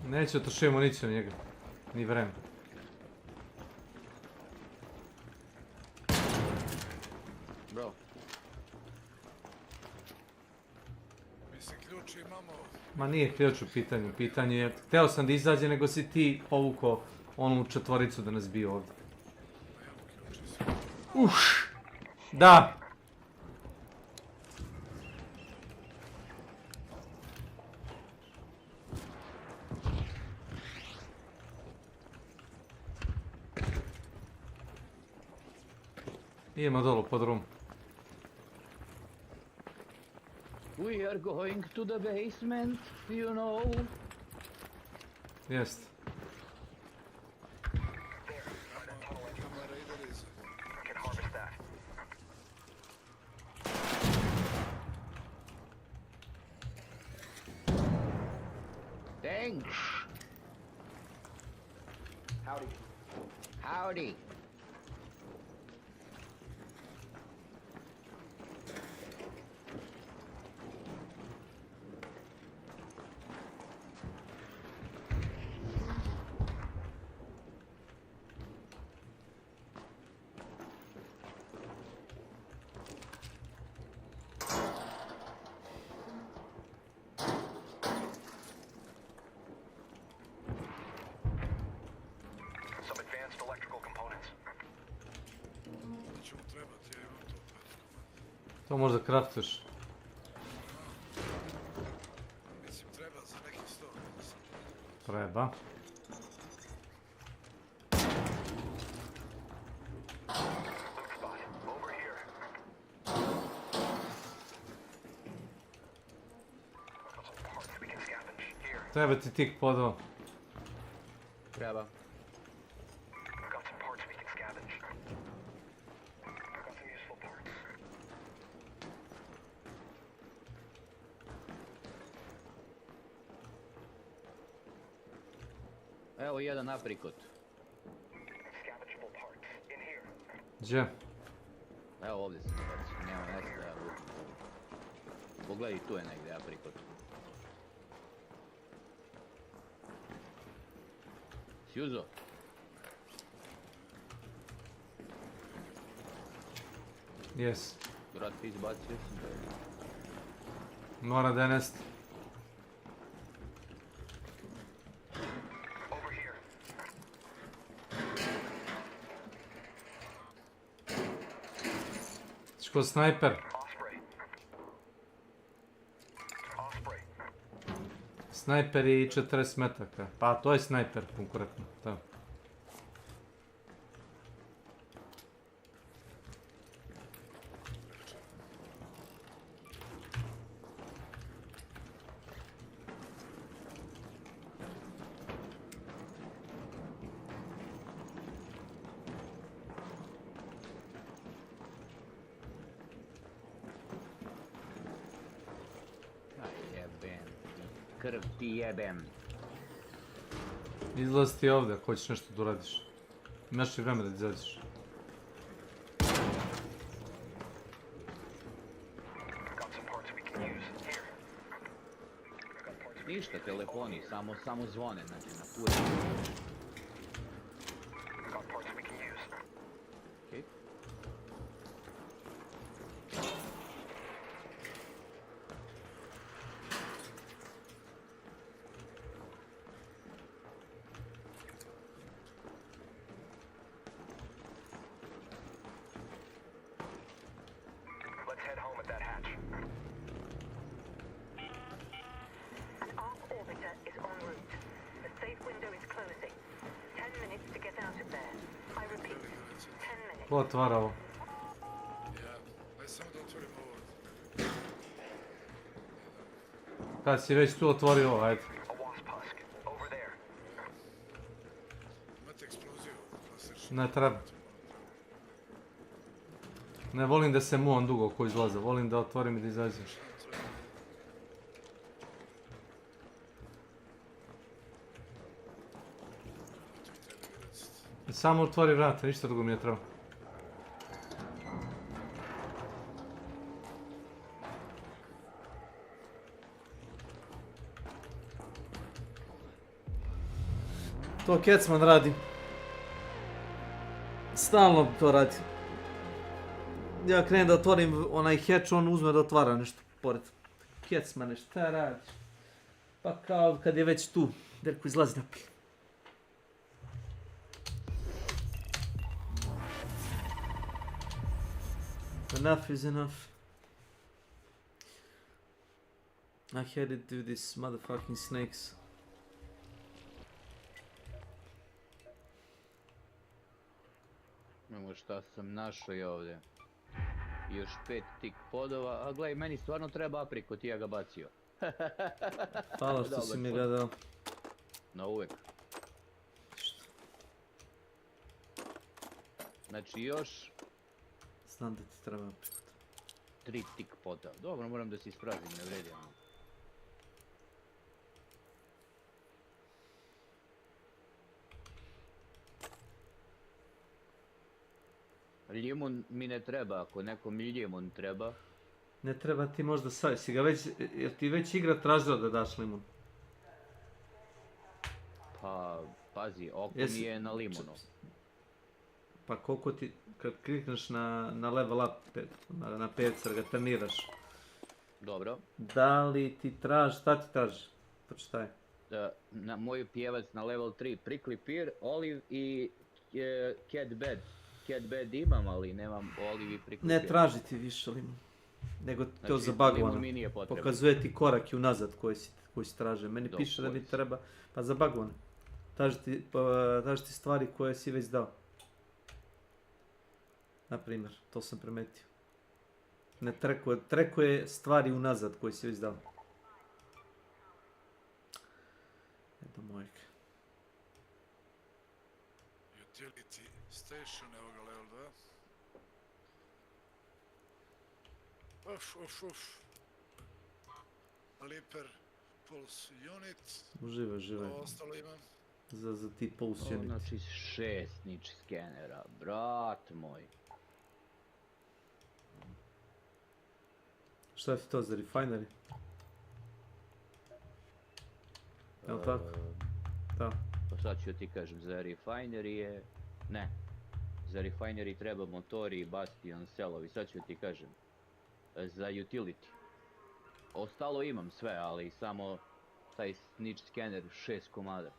Neće otrošio municiju njega, ni vreme. Bro. Mislim, ključ imamo. Ma nije ključ u pitanju, pitanje je, hteo sam da izađe, nego si ti povukao onu četvoricu da nas bio ovdje. Uš! Da! Idemo dolu pod rum. We are going to the basement, you know. Jest. Thanks. Howdy. Howdy. Some advanced electrical components. Neće mu trebati, ja imam to. To možda kraftuješ. Mislim, treba za neki sto. Treba. Treba ti tik podao. Treba. Got some parts we can scavenge. Evo jedan aprikot. Gdje? Evo ovdje sam bacio, nema mesta da ja vukim. Pogledaj, tu je negdje aprikot. Si uzo? Jes. Brat, ti izbacio sam. Mora da nest. Ko snajper. Snajper i 40 metaka. Pa to je snajper konkretno. Da. Krv ti jebem. Izlazi ti ovdje ako hoćeš nešto da uradiš. Imaš li vreme da izađeš? Ništa, telefoni, samo zvone, znači na put. Okay. Ko otvara ovo? Aj samo da otvorim ovo. Kad si već tu otvorio ovo, ajde. Imate eksploziju. Ne treba. Ne volim da se muvam dugo ko izlaza, volim da otvorim i da izađem. Samo otvori vrata, ništa drugo mi ne treba. To Kecman radi. Stalno to radi. Ja krenem da otvorim onaj hatch, on uzme da otvara nešto pored. Kecmane, šta radiš? Pa kao kad je već tu, Derko izlazi napije. Enough is enough. I had it do these motherfucking snakes. Evo šta sam našao i ovdje. Još 5 tik podova, a gledaj, meni stvarno treba aprikot i ja ga bacio. Hvala što si mi ga dao. Na uvek. Znači još... Znam da ti treba aprikot. 3 tik poda. Dobro, moram da se isprazim, ne vredi. Limun mi ne treba, ako nekom limun treba. Ne treba ti možda sad, si ga već, jer ti već igra tražila da daš limun? Pa, pazi, oko mi je na limunu. Pa koliko ti, kad klikneš na level up, na 5 ga treniraš. Dobro. Da li ti traži, šta ti traži? Pročitaj. Na moj pjevac na level 3, prickly pear, olive i cat bed. Cat bed imam, ali nemam olive i prickly pear. Ne traži ti više limun. Nego znači, to zabagovano. limun mi nije potreban. Pokazuje ti korak i unazad koji si traže. Meni piše da mi treba, pa zabagovano. Traži ti stvari koje si već dao. Naprimjer, to sam primetio. Ne trekuje stvari unazad koje si već dao. Eto mojeg. Utility station, evo ga level 2. Uf. Liper, pulse unit. Uživaj. Ovo ostalo imam. za ti pulse unit. Znači 6 nič skenera, brat moj. Šta je to za refinery? Jel tako? Da. Pa sad ću ti kažem, za refinery je... Ne. Za refinery treba motori i bastion celovi, sad ću ti kažem. Za utility. Ostalo imam sve, ali samo taj snitch scanner 6 komada.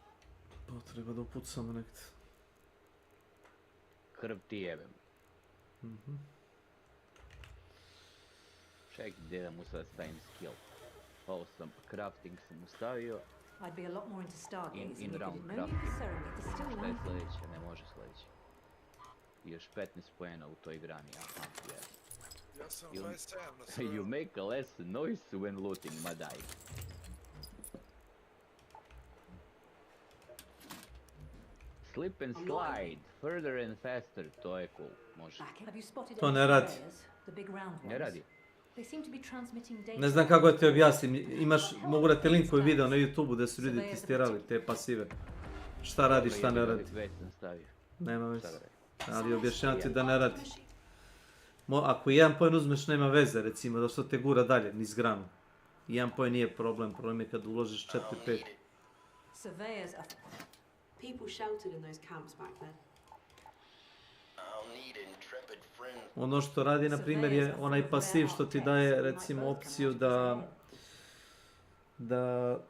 Pa treba da upucamo nekde. Krv ti jebem. Ček, gdje da mu sad stavim skill. Ovo sam, crafting sam mu stavio. I'd be a lot more into stargazing if it round didn't crafting. necessarily to still Šta je learn. sljedeće? Ne može sljedeće. Još 15 poena u toj grani, aha, yes. Ja sam 27 na sve. You make a less noise when looting, Madai. Slip and slide, further and faster, to je cool, može. Have you spotted To any ne radi. surveyors? The big round ones? Ne radi. They seem to be transmitting data. Ne znam kako da ti objasnim, mogu da ti linkuju video na YouTube-u da su ljudi testirali te pasive. Šta radi, šta ne radi. Već sam stavio. Nema veze. Ali objašnjavam ti da ne radi. Ako jedan poen uzmeš nema veze, recimo, da što te gura dalje, niz granu. Jedan poen nije problem, problem je kad uložiš 4-5. Surveyors are... People sheltered in those camps back then. Ono što radi, na primjer, je onaj pasiv što ti daje, recimo, opciju da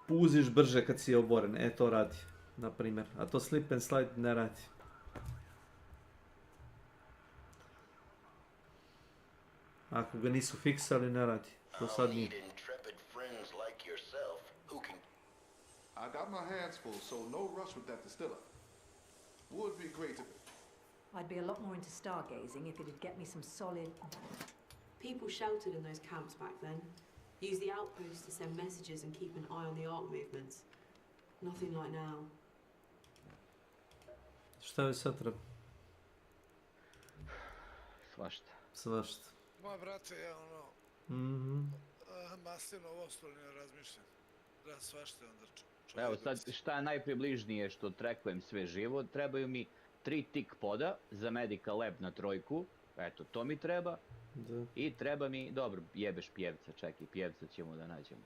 puziš brže kad si oboren. E, to radi, na primjer. A to slip and slide ne radi. Ako ga nisu fiksali, ne radi. To sad nije. I got my hands full, so no rush with that distiller. Would be great if... I'd be a lot more into stargazing if it'd get me some solid... People sheltered in those camps back then. Use the outposts to send messages and keep an eye on the arc movements. Nothing like now. Šta joj sad treba? Svašta. Svašta. Ma, brate, ja ono... Masivno ovo ostalo ne razmišljam. Da, svašta onda Evo sad, šta je najpribližnije što trekujem sve živo, trebaju mi 3 tick poda za medical lab na 3, eto, to mi treba. Da. I treba mi, dobro, jebeš pjevca, čekaj, pjevca ćemo da nađemo.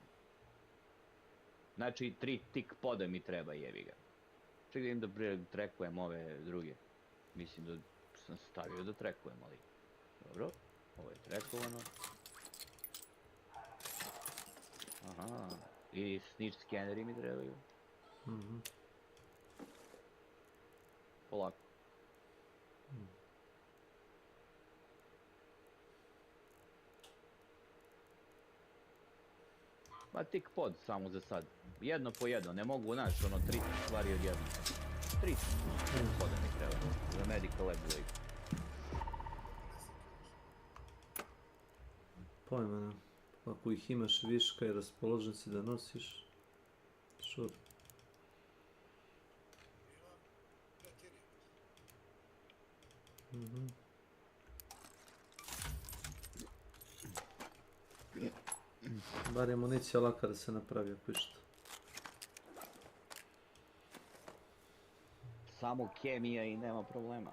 Znači, 3 tick poda mi treba, jebi ga. Čekaj da trekujem ove druge. Mislim da sam stavio da trekujem, ali... Dobro, ovo je trekovano. Aha, i snitch scaneri mi trebaju. Polako. Pa tik pod samo za sad. Jedno po jedno, ne mogu naći ono 3 stvari odjedno. 3 poda mi treba, za medical lab lake. Pojma ne. Ako ih imaš viška i raspoložen si da nosiš, šur. Bar je municija laka da se napravi ako išta. Samo kemija i nema problema.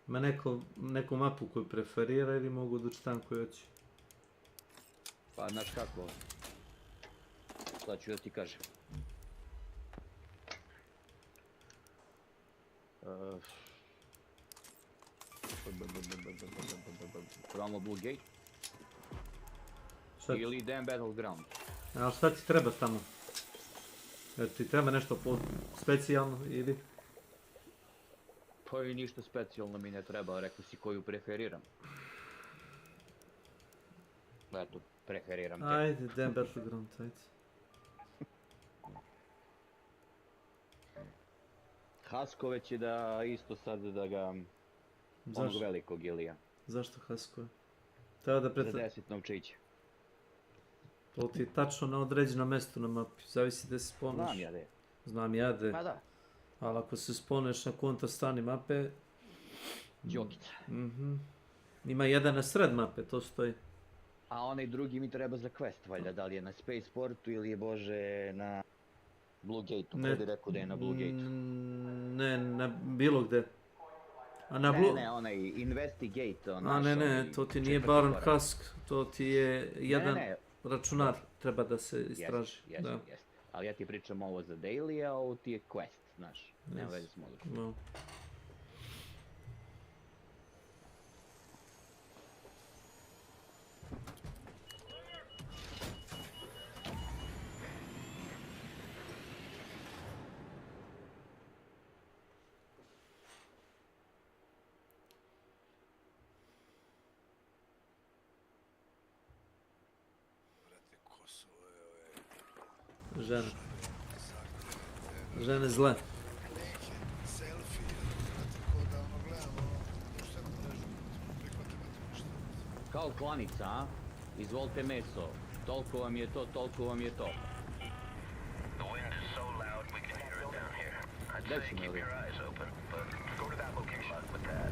Ima neku mapu koju preferira ili mogu da čitam koju hoću? Pa, znaš kako? Sad ću da ti kažem. Probamo Blue Gate. Ili Dan Battleground. A šta ti treba tamo? Jer ti treba nešto specijalno ili? Pa i ništa specijalno mi ne treba, rekao si koju preferiram. Eto, preferiram te. Ajde, Dan Battleground, ajde. Haskove će da isto sad da ga... Onog velikog Ilija. Zašto Haskove? Treba da za 10 novčića. To ti je tačno na određenom mjestu na mapi, zavisi gdje se spawnaš. Znam ja gdje. Znam ja gdje. Pa da. Ali ako se spawneš na kontra strani mape... Đokica. Ima jedan na sred mape, to stoji. A onaj drugi mi treba za quest, valjda, da li je na Spaceportu ili je, bože, na Blue Gateu, ko bi rekao da je na Blue Gateu? Ne, na bilo gde. A na Ne, onaj Investigate, A ne, to ti nije Baron Husk, to ti je jedan računar, treba da se istraži. Jest. Ali ja ti pričam ovo za daily, a ovo ti je quest, znaš, nema veze s modulom. Žene. Žene zle. Kao klanica, a? Izvolite meso. Toliko vam je to, toliko vam je to. The wind is so loud we can hear it down here. I'd say keep your eyes open, but go to that location. Luck with that.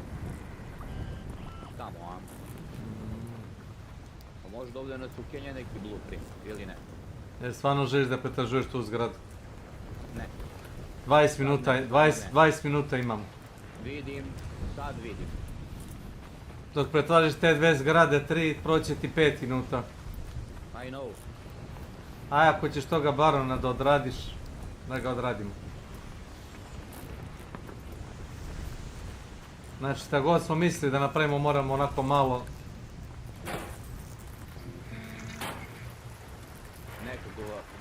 Tamo, a? Pa možda ovdje nas ukenja neki blueprint, ili ne? Jer stvarno želiš da pretražuješ tu zgradu? Ne. 20 minuta imam. Vidim, sad vidim. Dok pretražiš te dve zgrade, 3, proće ti 5 minuta. I know. A ako ćeš toga barona da odradiš, da ga odradimo. Znači, šta god smo mislili da napravimo, moramo onako malo...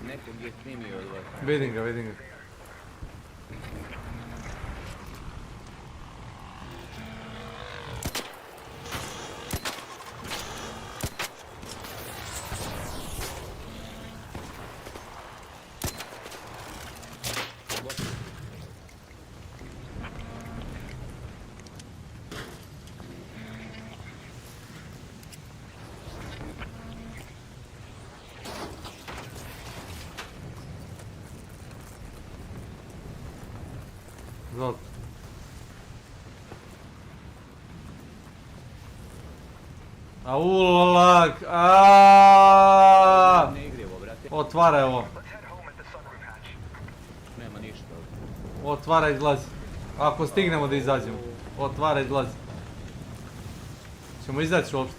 Nekog je snimio od vas. Vidim ga. Izvolite. Aulag, otvaraj ovo. Nema ništa. Otvaraj, izlazi. Ako stignemo da izađemo. Otvaraj, izlazi. Ćemo izaći uopšte.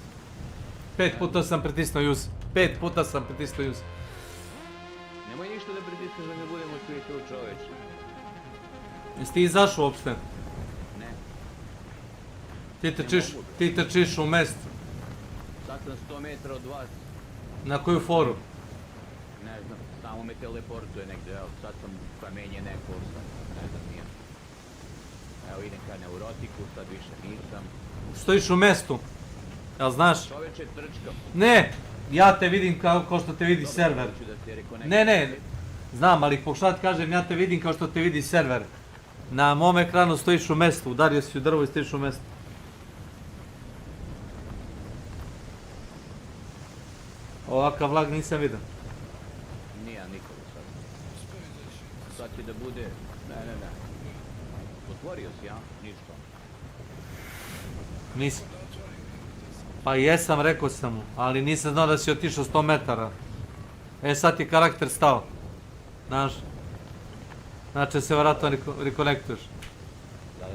5 puta sam pritisnuo use. 5 puta sam pritisnuo use. Nemoj ništa da pritisneš da ne budemo svi tu, čoveče. Jesi ti izašao uopšte? Ne. Ti trčiš u mestu. Sad sam 100 metra od vas. Na koju foru? Ne znam, samo me teleportuje negdje, evo, sad sam kamenje neko, ne znam nije. Evo idem ka neurotiku, sad više nisam. Stojiš u mestu, jel znaš? Čoveče, trčkam. Ne, ja te vidim kao što te vidi server. Ne, znam, ali pokušat kažem, ja te vidim kao što te vidi server. Na mom ekranu stojiš u mestu, udario si u drvo i stojiš u mestu. Ovakav lag nisam vidio. Nije nikada sad. Sad će da bude... Ne. Otvorio si, ja? Ništa. Nisam. Pa jesam, rekao sam mu, ali nisam znao da si otišao 100 metara. E sad ti karakter stao. Znaš? Znači se vratno rekonektuješ. Da.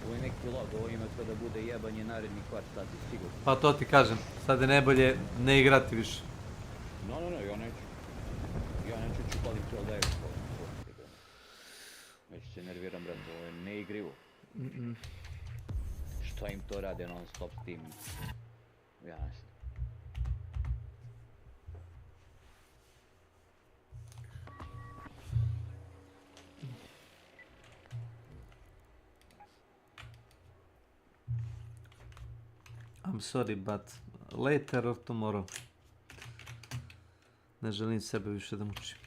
Ovo je neki log, ovo ima sve da bude jebanje naredni kvart sati, sigurno. Pa to ti kažem, sad je najbolje ne igrati više. No, ja neću. Ja neću čupalim cijel da je. Već se nerviram, brad, ovo je neigrivo. Šta im to rade non stop s tim? Ja ne znam. I'm sorry, but later or tomorrow. Ne želim sebe više da mučim.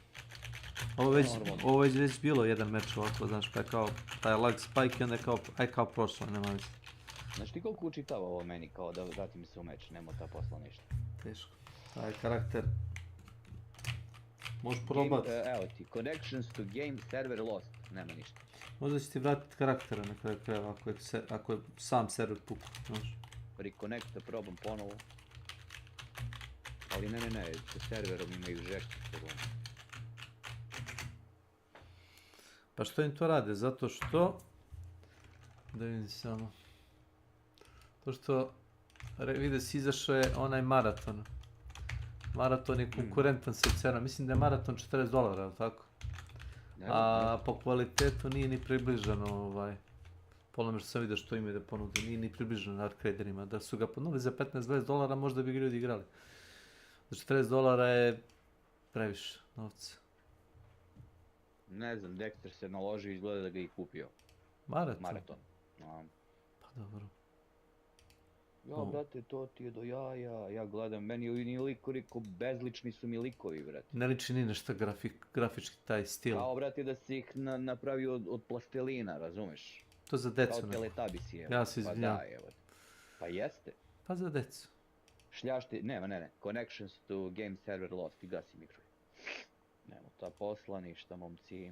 Ovo već bilo jedan meč ovako, znaš, pa je kao taj lag spike i onda je kao prošlo, nema veze. Znaš ti koliko učitava ovo meni, kao da vrati mi se u meč, nema ta posla ništa. Teško. Taj karakter... Možeš probat. Evo ti, connections to game server lost, nema ništa. Možda će ti vratiti karaktera na kraju krajeva, ako je sam server puku, znaš. Reconnect, probam ponovo. Ali ne, sa serverom imaju žešći problema. Pa što im to rade? Zato što... Da vidim samo... To što... Vide si izašao je onaj maraton. Maraton je konkurentan sa cenom. Mislim da je maraton $40, ali tako? A po kvalitetu nije ni približano Polome što sam vidio što imaju da ponude, nije ni približano arcaderima. Da su ga ponudili za $15-20, možda bi ga ljudi igrali. Za $40 je previše novca. Ne znam, Dexter se naložio i izgleda da ga i kupio. Maraton. Pa dobro. Ja, brate, to ti je do jaja, ja gledam, meni ni likovi, bezlični su mi likovi, brate. Ne liči ni nešto grafički taj stil. Kao, brate, da si ih napravio od plastelina, razumeš? To za decu. Kao Teletubbies je. Ja se izvinjam. Pa da, evo. Pa jeste. Pa za decu. Šljašti, ne. Connections to game server lost i gasi mikro. Nemo ta posla, ništa, momci.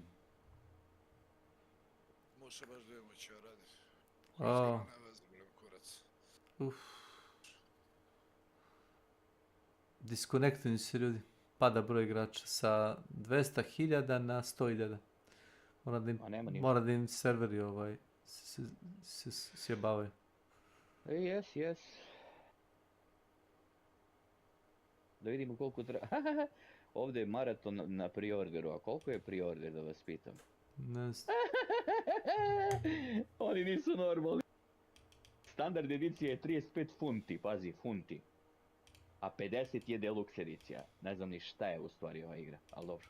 Može baš da imamo će raditi. Disconnectani se ljudi. Pada broj igrača sa 200.000 na 100.000. Mora da im serveri se sjebavaju. Yes. Da vidimo koliko treba. Ovdje je maraton na preorderu, a koliko je preorder da vas pitam? Ne znam. Oni nisu normalni. Standard edicija je 35 funti, pazi, funti. A 50 je deluxe edicija. Ne znam ni šta je u stvari ova igra, ali dobro.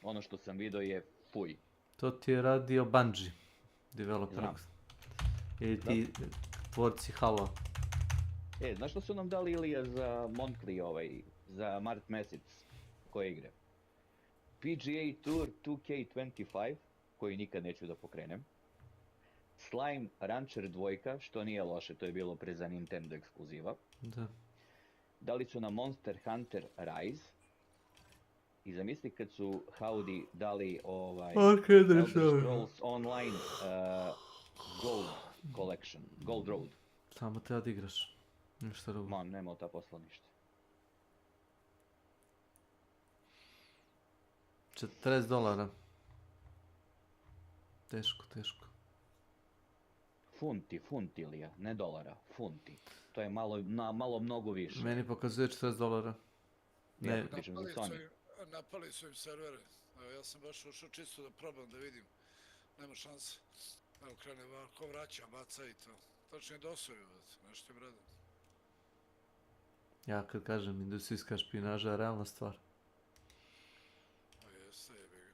Ono što sam vidio je fuj. To ti je radio Bungie, developer. Ili ti tvorci Halo. Znaš što su nam dali Ilija za monthly za mart mjesec koje igre? PGA Tour 2K25, koji nikad neću da pokrenem. Slime Rancher 2, što nije loše, to je bilo pre za Nintendo ekskluziva. Da. Dali su na Monster Hunter Rise. I zamisli kad su Howdy dali Elder Scrolls Online Gold Collection, Gold Road. Samo te odigraš. Ništa drugo. Ma, nema ta posla ništa. $40. Teško. Funti, Ilija, ne dolara, funti. To je malo mnogo više. Meni pokazuje $40. Ne, pričam za Sony. Napali su im servere. Ja sam baš ušao čisto da probam da vidim. Nema šanse. Evo krene ko vraća, baca i to. Točno dosuju, nešto im rade. Ja kad kažem industrijska špinaža je realna stvar. Jeste, jebi ga.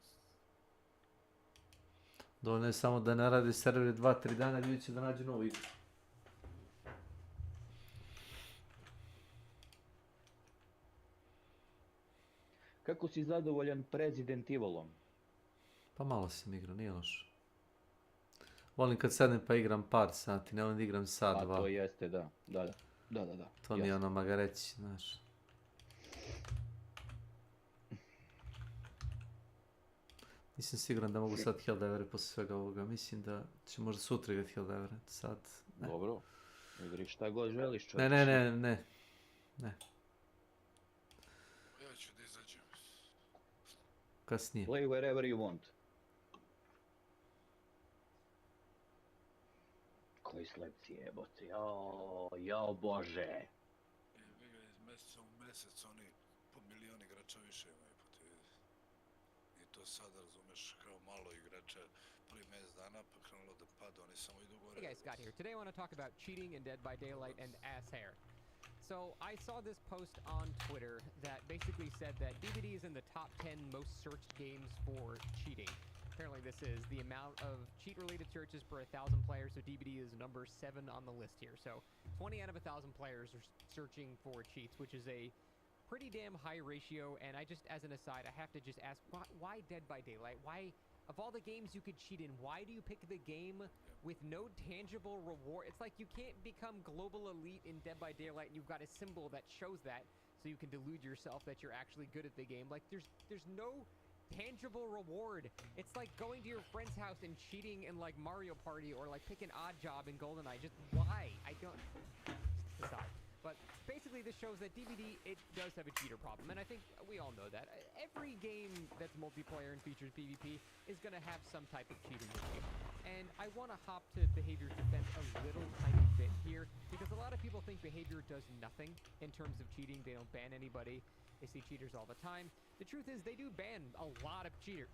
Dovoljno je samo da ne radi serveri 2-3 dana, ljudi će da nađu novu igru. Kako si zadovoljan Resident Evilom? Pa malo sam igrao, nije loš. Volim kad sednem pa igram par sati, ne volim da igram sat, dva. Pa to jeste, da. To mi je ono magareći, znaš. Nisam siguran da mogu sad Helldivere posle svega ovoga. Mislim da će možda sutra igrati Helldivere. Sad, ne. Dobro. Igri šta god želiš, čovječ. Ne. Ja ću da izađem. Kasnije. Play wherever you want. Koji slepci jebote, jao bože. Jebi ga iz mjeseca u mjesec, oni po milion igrača više imaju po ti. I to sad razumeš kao malo igrača prvi mjesec dana pa krenulo da pada, oni samo idu gore. Hey guys, Scott here. Today I want to talk about cheating in Dead by Daylight and ass hair. So I saw this post on Twitter that basically said that DBD is in the top 10 most searched games for cheating. Apparently this is the amount of cheat-related searches per 1,000 players, so DBD is number 7 on the list here. So 20 out of 1,000 players are searching for cheats, which is a pretty damn high ratio. And I just, as an aside, I have to just ask, why Dead by Daylight? Of all the games you could cheat in, why do you pick the game with no tangible reward? It's like you can't become global elite in Dead by Daylight and you've got a symbol that shows that so you can delude yourself that you're actually good at the game. Like there's no tangible reward. It's like going to your friend's house and cheating in like Mario Party or like pick an odd job in GoldenEye. Just why? I don't decide. But basically this shows that DBD, it does have a cheater problem, and I think we all know that. Every game that's multiplayer and features PvP is going to have some type of cheating issue. And I want to hop to Behavior's defense a little tiny bit here, because a lot of people think Behavior does nothing in terms of cheating. They don't ban anybody. They see cheaters all the time. The truth is they do ban a lot of cheaters.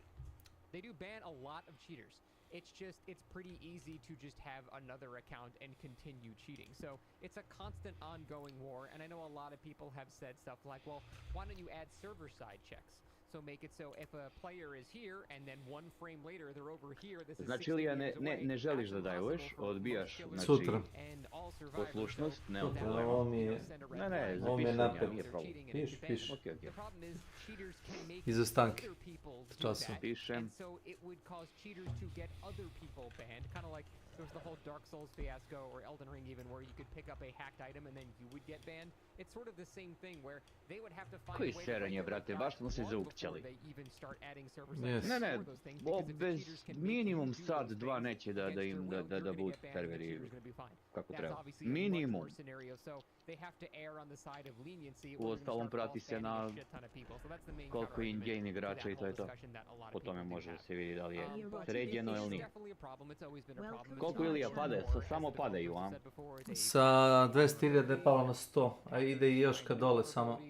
They do ban a lot of cheaters. It's just, it's pretty easy to just have another account and continue cheating. So it's a constant ongoing war. And I know a lot of people have said stuff like, well, why don't you add server side checks? So make it so if a player is here and then 1 frame later they're over here, this is 60 Ili ja meters away, ne želiš da that's dajuješ, impossible for odbijaš most znači, Sutra. and all survivors. poslušnost, So ne that odbijaš. will, Ovo mi je- send a red Ne, ne, flag. Ovo mi je zapiši, napet. nije problem. Cheating and it Piš, can ban piš. them. Okej, okej. The problem is cheaters can make Iza stanke. other people do Časom. that, Pišem. and so it would cause cheaters to get other people banned, kind of like there was the whole Dark Souls fiasco or Elden Ring even, where you could pick up a hacked item and then you would get banned. It's sort of the same thing where they would have to find Koji a way to seranje, make brate, their baš smo account se long zaupćali. before they even start adding server Yes. sites Ne, ne, for those things, because if the bez cheaters can make minimum you do sad, those dva things neće da against im your will, you're da gonna budu get banned and the serveri cheater's gonna be fine. kako That's treba. obviously a much Minimum. worse scenario, so they have to err on the side of leniency, or they're Uostalom gonna start prati se false banning na a shit ton of people. So that's the main koliko je counter-argument in-game to that igrača i to je whole to. discussion that a lot of Po people tome do može da have. se vidi da li je But sređeno ili it's nije. definitely a problem. It's always been a problem. It's Koliko not Ilija just pade? war, as Samo the padaju, developers a? said before, they Sa 200.000 je palo na 100, a ide i još kad dole samo.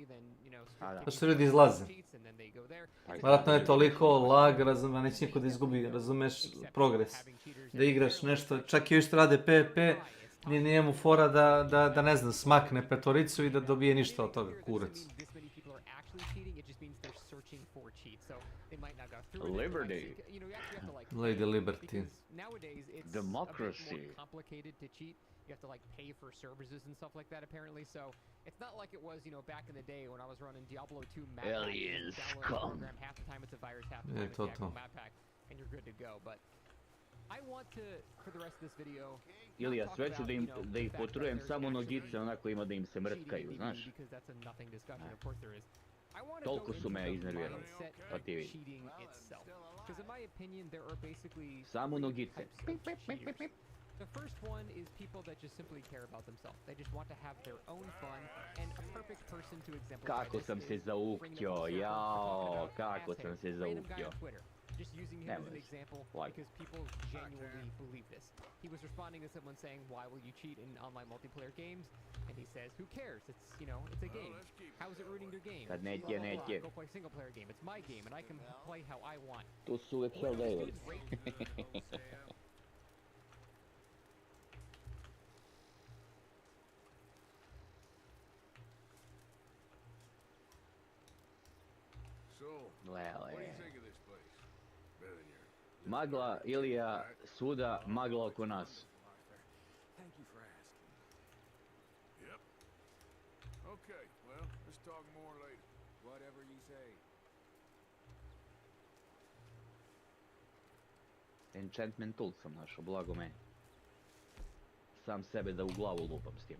A što ljudi izlaze. da. Vjerojatno je toliko lag, neće niko da izgubi, razumeš, progres. Da igraš nešto, čak i još što rade PvP, nije njemu fora da ne znam, smakne petoricu i da dobije ništa od toga, kurac. Liberty. Lady Liberty. Nowadays, it's Democracy. a bit more complicated to cheat. You have to like pay for services and stuff like that apparently. So it's not like it was, back in the day when I was running Diablo 2 map pack. Aliens You download the come. program, half the time it's a virus, half the Yeah, time it's the actual total. map pack, and you're good to go. But I want to, for the rest of this video, Ilija, not sve talk ću about, da ih the fact that potrujem there's samo actually nogice, onako ima da im se cheating mrtkaju, in znaš? DBD, because that's a nothing discussion. Of course there is. I want to Toliko go su into me the iznervirali, mindset pa of ti vidi. cheating itself. Because in my opinion, there are basically Samo three nogice. types of cheaters. The first one is people that just simply care about themselves. They just want to have their own fun, and a perfect person to exemplify Kako this sam is se zaukio, jao, kako sam se random guy zaukio. on Twitter. Just using him as an example because people genuinely believe this. He was responding to someone saying, "Why will you cheat in online multiplayer games?" And he says, "Who cares? It's it's a game. How is it ruining your game? Kad neće, Blah, blah, blah. neće. Go play single player game. It's my game, and I can play how I want." Tu su uvijek Helldivers. So, Lele. what do you think of this place? Better than your... Magla, Ilija, svuda, magla oko nas. Thank you for asking. Yep. Okay, well, let's talk more later. Whatever you say. Enchantment tool sam našao, blago meni. Sam sebe da u glavu lupam s tim.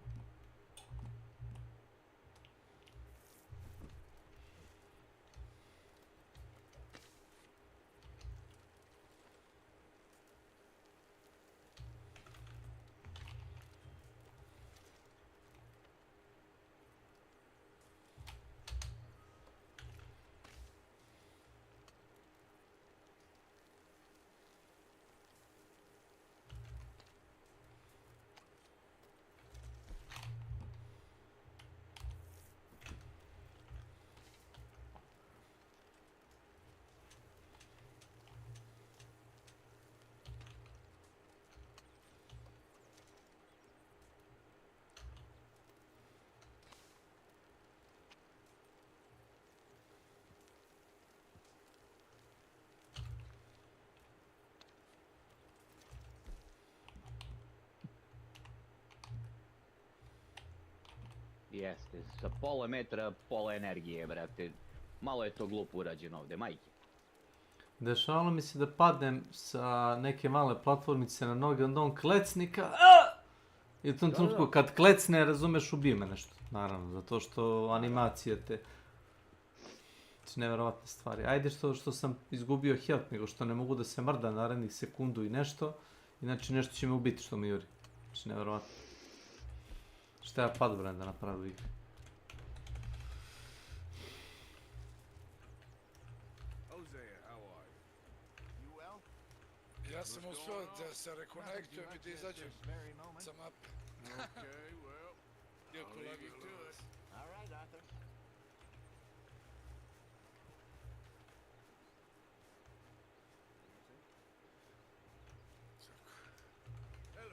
Jeste, sa pola metra, pola energije, brate. Malo je to glupo urađeno ovdje, majke. Dešavalo mi se da padnem sa neke male platformice na noge, onda on klecni ka... I u tom trenutku kad klecne, razumeš, ubije me nešto. Naravno, zato što animacije te... Znači, nevjerovatne stvari. Ajde što sam izgubio health, nego što ne mogu da se mrda narednih sekundu i nešto. Inače, nešto će me ubiti što mi juri. Znači, nevjerovatno. Šta ja pad da napravim u igri? Ja sam uspio da se rekonektujem i da izađem sa mape. Okay, well, Iako I'll leave lagim you to do it. vas. All right, Arthur.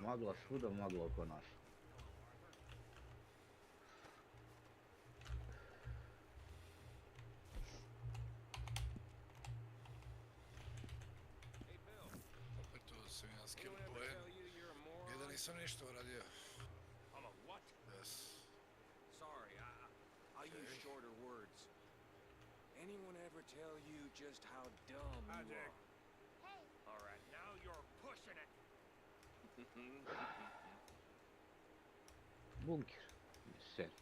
Magla svuda, magla oko nas. Opet tu sam ja skill bojem. I da nisam ništa uradio. I'm a what? Yes. Sorry, I'll use shorter words. Anyone ever tell you just how dumb you are? Hey. All right, now you're pushing it. Bunker. Set.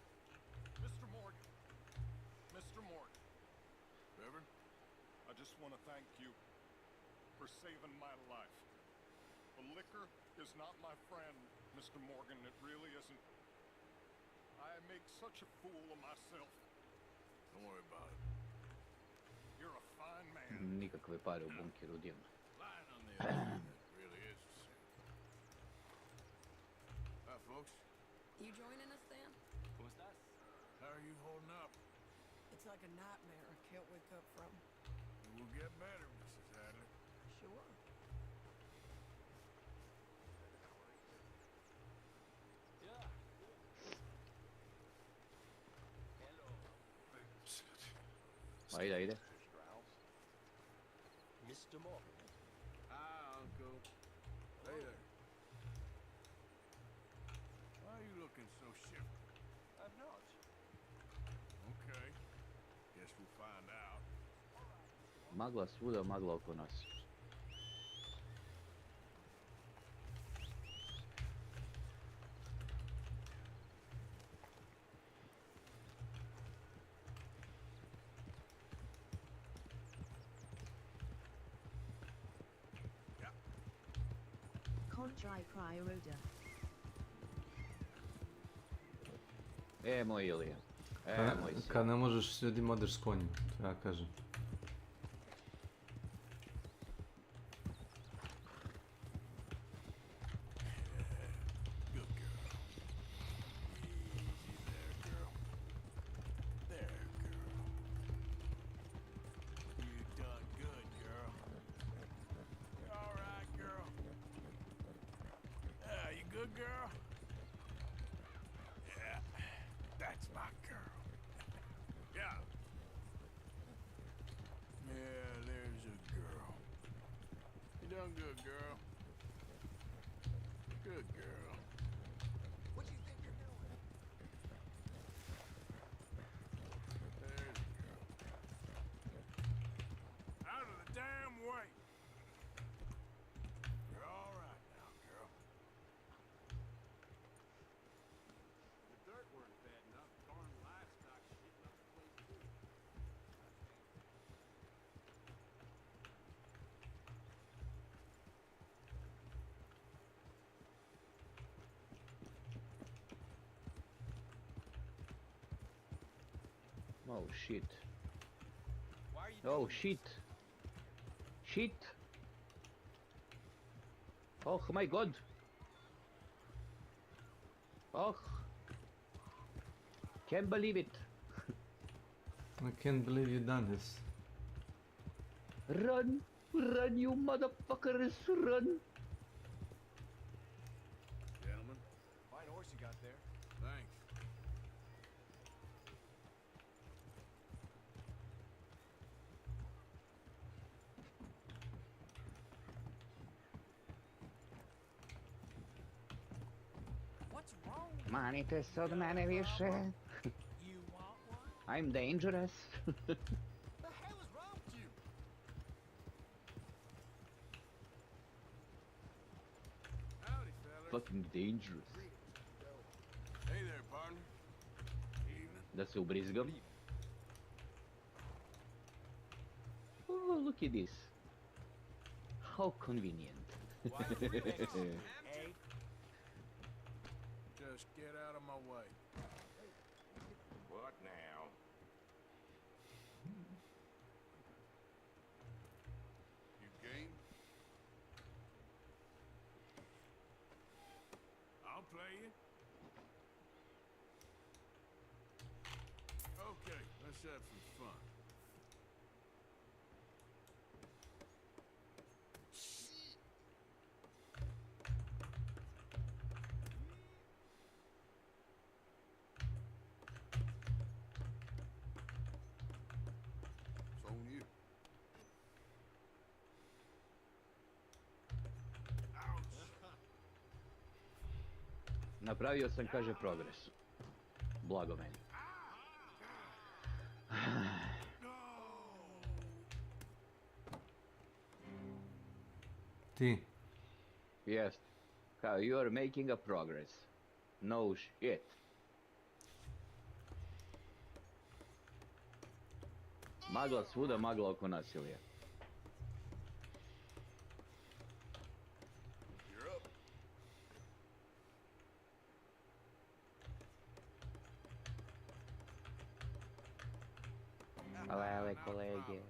Mr. Morgan. Mr. Morgan. Reverend, I just want to thank you for saving my life. The liquor is not my friend, Mr. Morgan. It really isn't. I make such a fool of myself. Don't worry about it. You're a fine man. Nikakve pare u bunkeru djema. Lying on the other hand, it really is a sin. Hi, folks. You joining us then? What's that? How are you holding up? It's like a nightmare I can't wake up from. It will get better, Mrs. Hadley. Sure. Yeah. Ajde, ajde. Mr. Morgan. Hi, Uncle. Hey there. Why are you looking so shifty? I'm not. Okay. Guess we'll find out. Magla svuda, magla oko nas. Konchai Prioda. Moj Ilija. Moj sin. Kad ne možeš s ljudima, odeš s konjima, to ja kažem. Good girl. Easy there, girl. There, girl. You done good, girl. You all right, girl? Yeah, you good, girl? Yeah, that's my girl. Yeah. Yeah, there's a girl. You done good, girl. Good girl. What do you think you're doing? There's a girl. Out of the damn way. You're all right now, girl. The dirt weren't bad enough. Darn livestock shitting up the place too. Oh shit. Oh shit. Shit. Oh my god. Oh. Can't believe it. I can't believe you done this. Run. Run, you motherfuckers. Run. Gentlemen. Fine horse you got there. Thanks. What's wrong? Manite se od mene više. You want one? I'm dangerous. The hell is wrong with you? fucking dangerous. Hey there, partner. Evening. Da se ubrizgam. Oh, look at this. How convenient. Hey. Just get out of my way. What now? You game? I'll play you. Okay, let's have some fun. It's on you. Napravio sam, kaže, progres. Blago meni. Ti. Jest. Kao, you are making a progress. No shit. Magla svuda, magla oko nasilja. You're up. Ale kolege.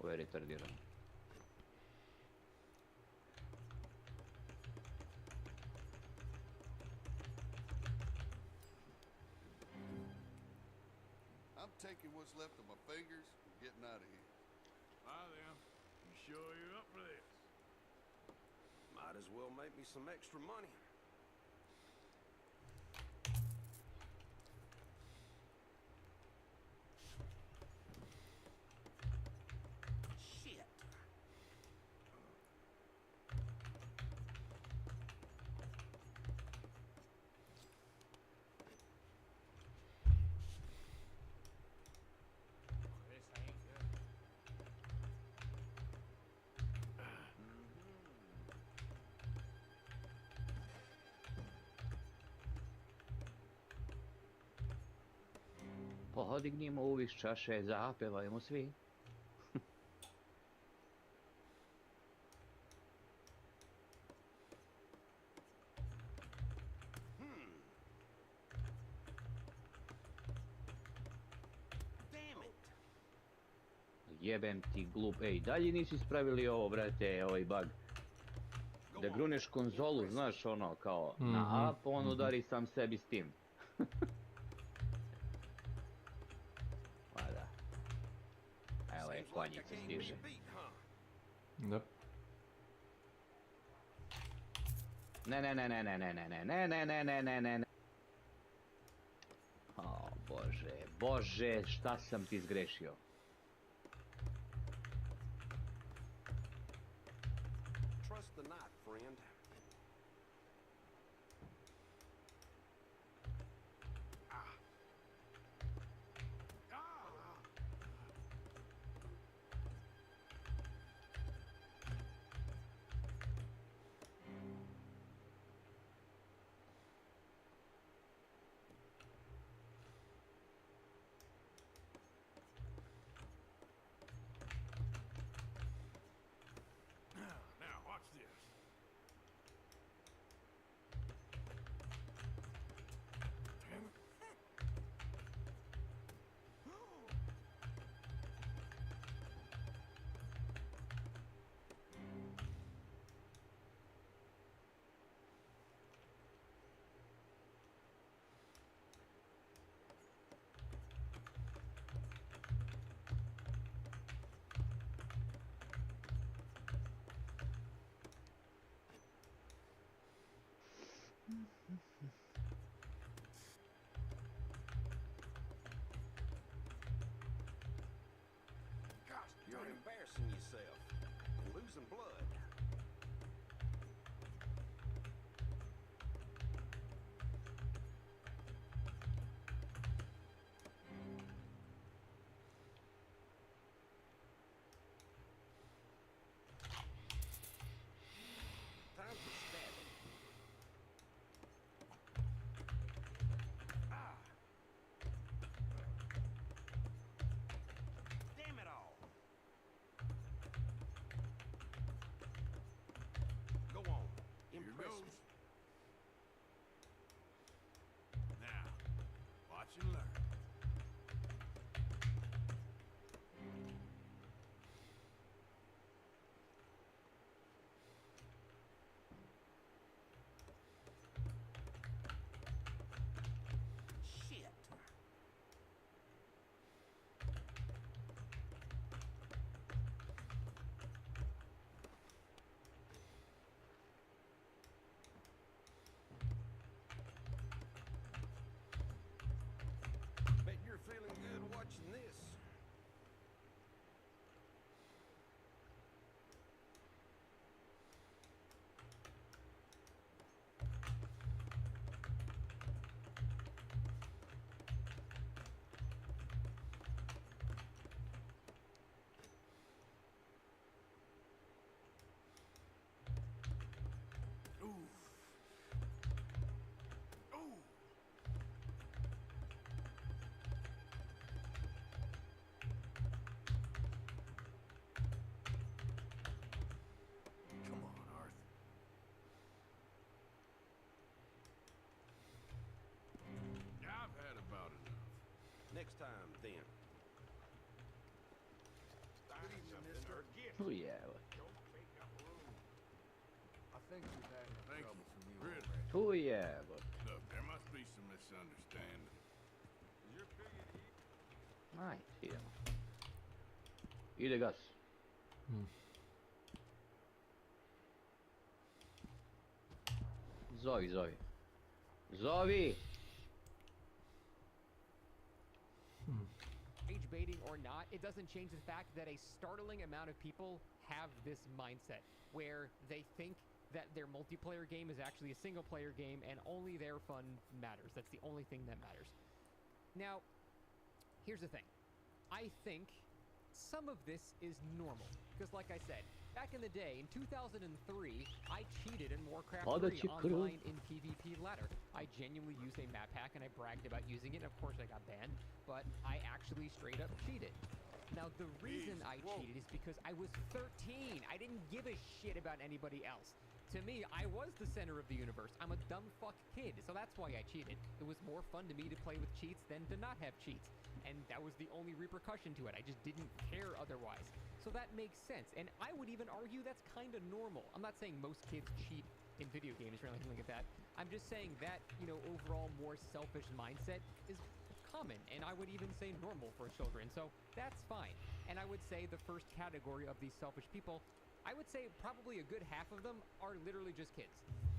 Ovo je retardirano. I'm taking what's left of my fingers and getting out of here. Hi there. You sure you're up for this? Might as well make me some extra money. Shit. This ain't good. Podignimo uvis čaše, zapevajmo svi. Damn it. Jebem ti glup. Ej, dalje nisi ispravili ovo, brate, ovaj bug. Da gruneš konzolu, znaš ono, kao na A, pa on udari sam sebi s tim. Pa da. Evo je, konjica stiže. Yep. Ne, ne, ne, ne, ne, ne, ne, ne, ne, ne, ne, ne, ne, ne, ne. O, Bože, Bože, šta sam ti zgrešio? Trust the knife, friend. Now, watch this. Damn it. time, then. Good evening, mister. Oh yeah. I think we've had enough Thank trouble you. from you Really? already. Oh yeah. Look, there must be some misunderstanding. You're figuring Aj, idemo. Ide gas. Zovi, zovi. Zovi! Age baiting or not, it doesn't change the fact that a startling amount of people have this mindset where they think that their multiplayer game is actually a single player game and only their fun matters. That's the only thing that matters. Now, here's the thing. I think some of this is normal because like I said, back in the day, in 2003, I cheated in Warcraft 3 online in PvP ladder. I genuinely used a map hack and I bragged about using it. Of course, I got banned, but I actually straight up cheated. Now, the reason I cheated is because I was 13. I didn't give a shit about anybody else. To me, I was the center of the universe. I'm a dumb fuck kid, so that's why I cheated. It was more fun to me to play with cheats than to not have cheats. And that was the only repercussion to it. I just didn't care otherwise. So that makes sense. And I would even argue that's kind of normal. I'm not saying most kids cheat in video games or anything like that. I'm just saying that, you know, overall more selfish mindset is common, and I would even say normal for children. So that's fine. And I would say the first category of these selfish people, I would say probably a good half of them are literally just kids.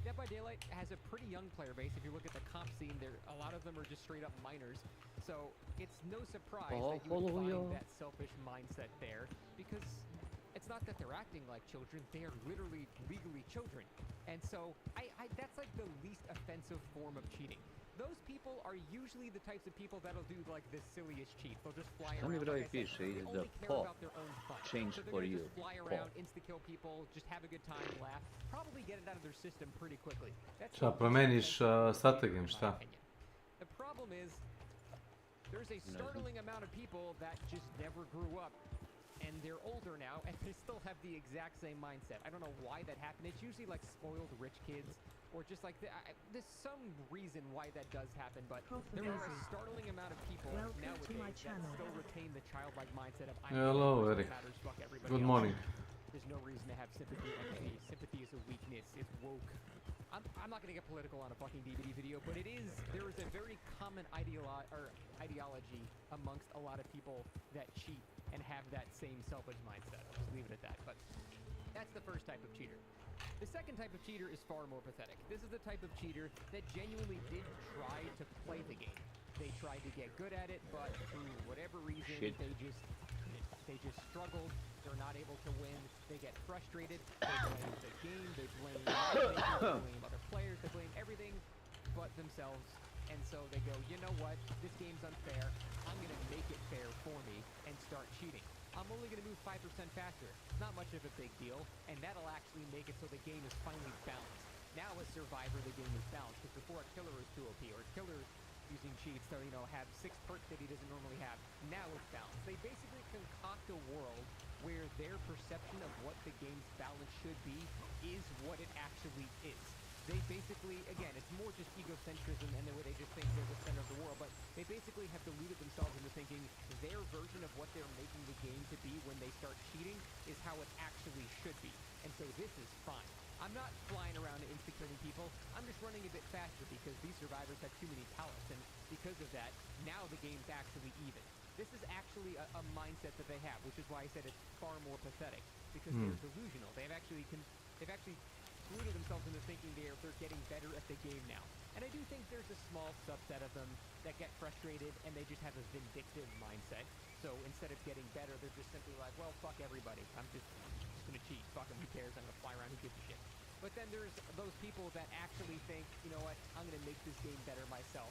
Dead by Daylight has a pretty young player base. If you look at the comp scene, a lot of them are just straight up minors. So it's no surprise that you would find that selfish mindset there, because it's not that they're acting like children, they are literally legally children. And so that's like the least offensive form of cheating. Those people are usually the types of people that'll do like the silliest cheat. They'll just fly around. Like I said, they only care about their own fun. Change so they're for gonna you. just fly around, insta-kill people, just have a good time, laugh, probably get it out of their system pretty quickly. That's Šta, promeniš strategijom, šta? The problem is, there's a startling amount of people that just never grew up, and they're older now, and they still have the exact same mindset. I don't know why that happened. It's usually like spoiled rich kids, or just like there's some reason why that does happen, but there are a startling amount of people nowadays that still retain the childlike mindset of Hello, Eric. matters, fuck everybody Good else. morning. There's no reason to have sympathy or empathy. Sympathy is a weakness. It's woke. I'm not gonna get political on a fucking DVD video, but there is a very common ideology amongst a lot of people that cheat and have that same selfish mindset. I'll just leave it at that. But that's the first type of cheater. The second type of cheater is far more pathetic. This is the type of cheater that genuinely did try to play the game. They tried to get good at it, but through whatever reason, they just struggled. They're not able to win. They get frustrated. They blame the game. They blame other players. They blame everything but themselves. And so they go, you know what? This game's unfair. I'm going to make it fair for me and start cheating. I'm only going to move 5% faster. Not much of a big deal. And that'll actually make it so the game is finally balanced. Now as Survivor, the game is balanced. Because before a killer is too OP, or a killer using cheats to, you know, have 6 perks that he doesn't normally have. Now it's balanced. They basically concoct a world where their perception of what the game's balance should be is what it actually is. They basically, again, it's more just egocentrism and the way they just think they're the center of the world, but they basically have deluded themselves into thinking their version of what they're making the game to be when they start cheating is how it actually should be. And so this is fine. I'm not flying around and insta-killing people. I'm just running a bit faster because these survivors have too many pallets, and because of that, now the game's actually even. This is actually a mindset that they have, which is why I said it's far more pathetic, because they're delusional. They've actually deluded themselves into thinking they're getting better at the game now. And I do think there's a small subset of them that get frustrated and they just have a vindictive mindset. So instead of getting better, they're just simply like, well, fuck everybody. I'm just gonna cheat. Fuck them. Who cares? I'm gonna fly around. Who gives a shit? But then there's those people that actually think, you know what? I'm gonna make this game better myself.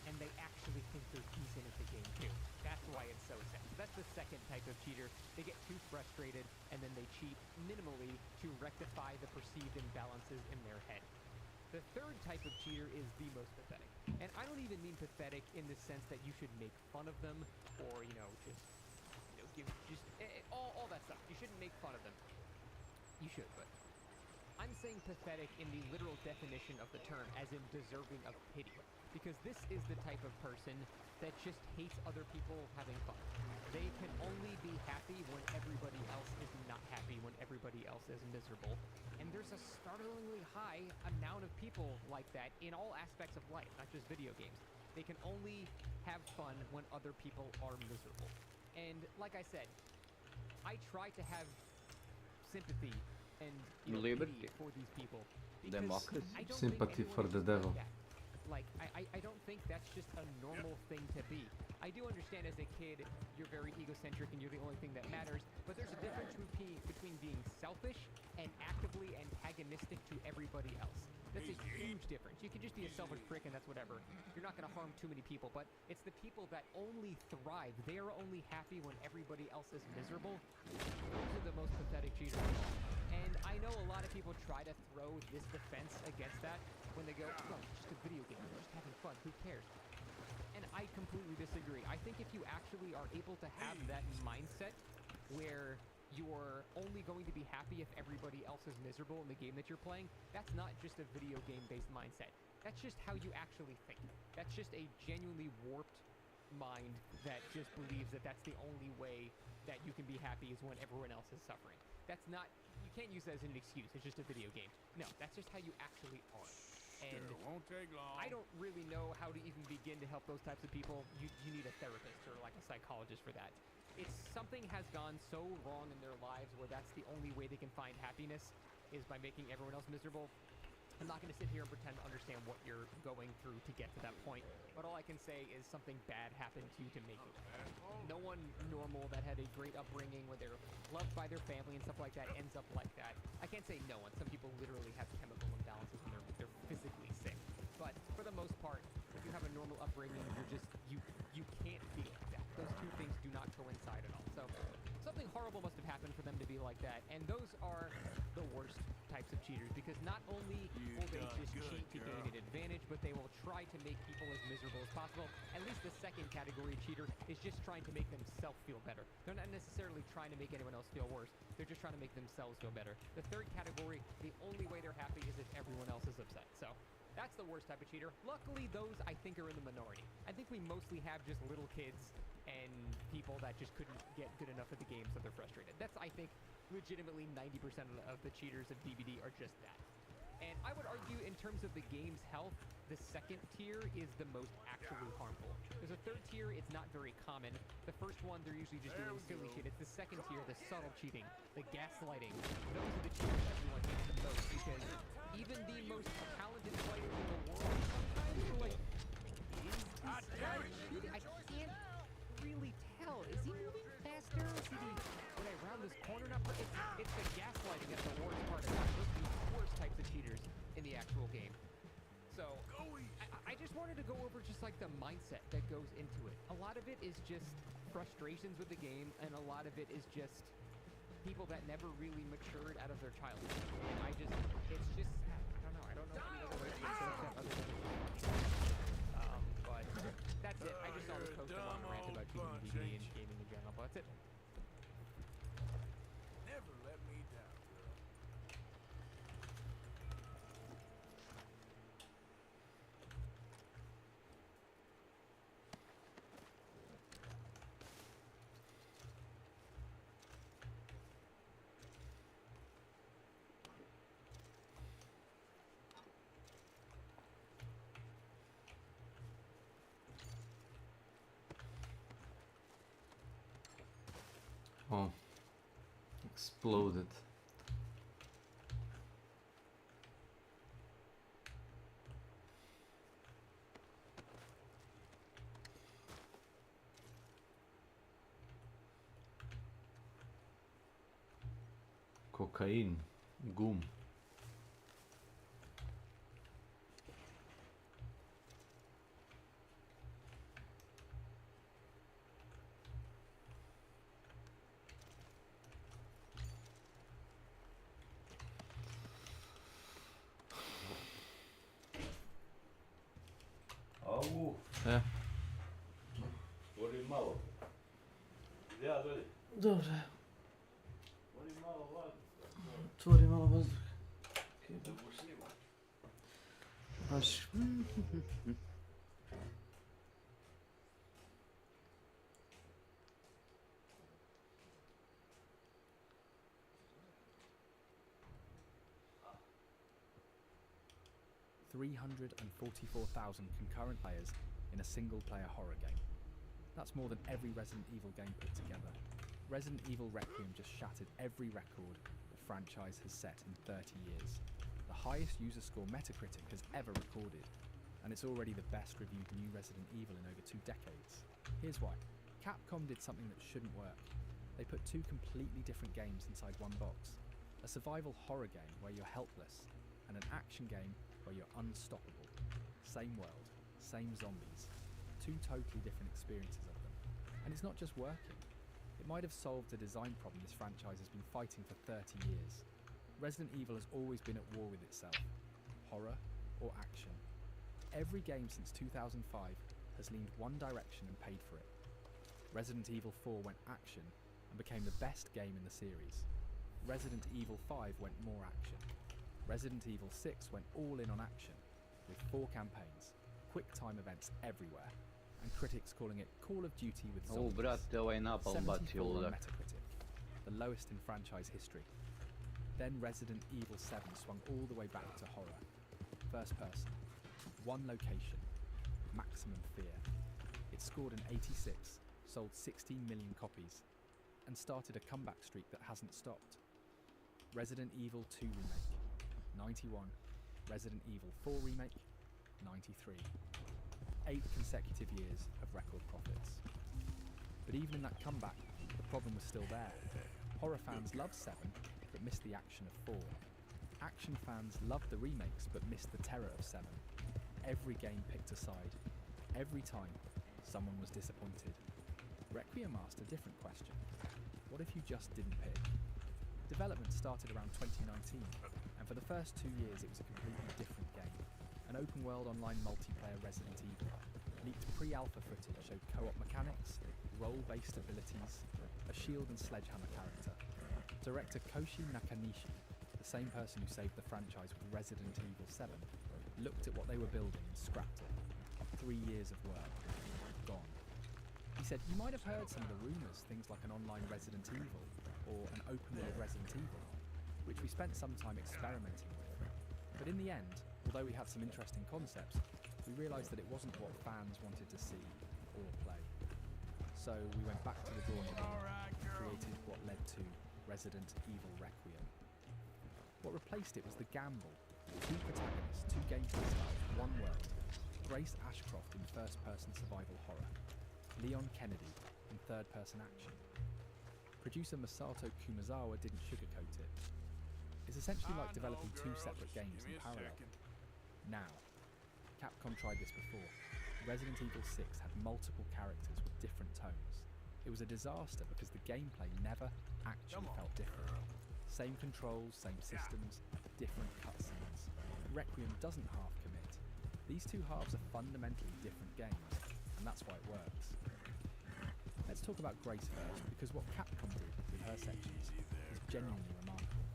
And they actually think they're decent at the game too. That's why it's so sad. So that's the second type of cheater. They get too frustrated and then they cheat minimally to rectify the perceived imbalances in their head. The third type of cheater is the most pathetic. And I don't even mean pathetic in the sense that you should make fun of them or, give all that stuff. You shouldn't make fun of them. You should, but I'm saying pathetic in the literal definition of the term, as in deserving of pity. because this is the type of person that just hates other people having fun. They can only be happy when everybody else is not happy, when everybody else is miserable. And there's a startlingly high amount of people like that in all aspects of life, not just video games. They can only have fun when other people are miserable. And like I said, I try to have sympathy and pity for these people. Democracy. I don't Sympathy think for the devil. Like, I don't think that's just a normal thing to be. I do understand as a kid, you're very egocentric and you're the only thing that matters, but there's a difference between being selfish and actively antagonistic to everybody else. That's a huge difference. You can just be a selfish prick and that's whatever. You're not going to harm too many people, but it's the people that only thrive. They are only happy when everybody else is miserable. Those are the most pathetic cheaters of all. And I know a lot of people try to throw this defense against that when they go, oh, it's just a video game, we're just having fun, who cares? And I completely disagree. I think if you actually are able to have that mindset where you're only going to be happy if everybody else is miserable in the game that you're playing, that's not just a video game-based mindset. That's just how you actually think. That's just a genuinely warped mind that just believes that that's the only way that you can be happy is when everyone else is suffering. That's not, you can't use that as an excuse, it's just a video game. No, that's just how you actually are. And Sure, won't take long. I don't really know how to even begin to help those types of people. You need a therapist or like a psychologist for that. It's something has gone so wrong in their lives where that's the only way they can find happiness is by making everyone else miserable. I'm not going to sit here and pretend to understand what you're going through to get to that point, but all I can say is something bad happened to you to make it. No one normal that had a great upbringing where they're loved by their family and stuff like that ends up like that. I can't say no one. Some people literally have chemical imbalances and they're physically sick. But for the most part, if you have a normal upbringing, you can't be like that. Those two things do not coincide at all. So something horrible must have happened for them to be like that. And those are the worst types of cheaters because not only will they just cheat to gain an advantage, but they will try to make people as miserable as possible. At least the second category cheater is just trying to make themselves feel better. They're not necessarily trying to make anyone else feel worse. They're just trying to make themselves feel better. The third category, the only way they're happy is if everyone else is upset. So that's the worst type of cheater. Luckily, those I think are in the minority. I think we mostly have just little kids and people that just couldn't get good enough at the game, so they're frustrated. That's, I think, legitimately 90% of the cheaters of DBD are just that. And I would argue in terms of the game's health, the second tier is the most actually harmful. There's a third tier, it's not very common. The first one, they're usually just doing silly shit. It's the second tier, the subtle cheating, the gaslighting. Those are the cheaters everyone hates the most because even the most talented players in the world sometimes are like, is this guy cheating? I can't really tell. Is he moving faster? When I round this corner up, it's the gaslighting that's the worst part of that. Those are the worst types of cheaters in the actual game. So, I just wanted to go over just like the mindset that goes into it. A lot of it is just frustrations with the game, and a lot of it is just people that never really matured out of their childhood. And it's just sad. I don't know any other way to say that other than it's funny. But that's it. I just saw this post and wanted to rant about cheating and DVD and gaming in general, but that's it. Never let me down, girl. Oh, exploded. Kokain, gum. Au. Otvori malo. Ja dolje. Dobro. Otvori malo vazduh. Otvori malo vazduh. Da mu snima. Baš. $344,000 concurrent players in a single-player horror game. That's more than every Resident Evil game put together. Resident Evil Requiem just shattered every record the franchise has set in 30 years. The highest user score Metacritic has ever recorded, and it's already the best reviewed new Resident Evil in over 2 decades. Here's why. Capcom did something that shouldn't work. They put 2 completely different games inside one box. A survival horror game where you're helpless, and an action game where you're unstoppable. Same world, same zombies, 2 totally different experiences of them. And it's not just working. It might have solved a design problem this franchise has been fighting for 30 years. Resident Evil has always been at war with itself. Horror or action. Every game since 2005 has leaned one direction and paid for it. Resident Evil 4 went action and became the best game in the series. Resident Evil 5 went more action. Resident Evil 6 went all in on action, with 4 campaigns, quick time events everywhere, and critics calling it Call of Duty with zombies. brate, ovaj napalm 74 bacio on ludak. Metacritic, the lowest in franchise history. Then Resident Evil 7 swung all the way back to horror. First person, one location, maximum fear. It scored an 86, sold 16 million copies, and started a comeback streak that hasn't stopped. Resident Evil 2 Remake, 91, Resident Evil 4 Remake, 93. 8 consecutive years of record profits. But even in that comeback, the problem was still there. Horror fans loved 7, but missed the action of 4. Action fans loved the remakes, but missed the terror of 7. Every game picked a side. Every time, someone was disappointed. Requiem asked a different question. What if you just didn't pick? Development started around 2019, and for the first 2 years it was a completely different game. An open-world online multiplayer Resident Evil. Leaked pre-alpha footage showed co-op mechanics, role-based abilities, a shield and sledgehammer character. Director Koshi Nakanishi, the same person who saved the franchise with Resident Evil 7, looked at what they were building and scrapped it. 3 years of work. Gone. He said, "You might have heard some of the rumours, things like an online Resident Evil, or an open-world Resident Evil, which we spent some time experimenting with. But in the end, although we had some interesting concepts, we realised that it wasn't what fans wanted to see or play. So we went back to the drawing board and created what led to Resident Evil Requiem. What replaced it was the gamble. 2 protagonists, 2 gameplay styles, 1 world. Grace Ashcroft in first-person survival horror. Leon Kennedy in third-person action. Producer Masato Kumazawa didn't sugarcoat it. It's essentially like developing 2 separate games in parallel. Now, Capcom tried this before. Resident Evil 6 had multiple characters with different tones. It was a disaster because the gameplay never actually felt different. Same controls, same systems, different cutscenes. Requiem doesn't half commit. These 2 halves are fundamentally different games, and that's why it works. Let's talk about Grace first, because what Capcom did with her sections is genuinely remarkable.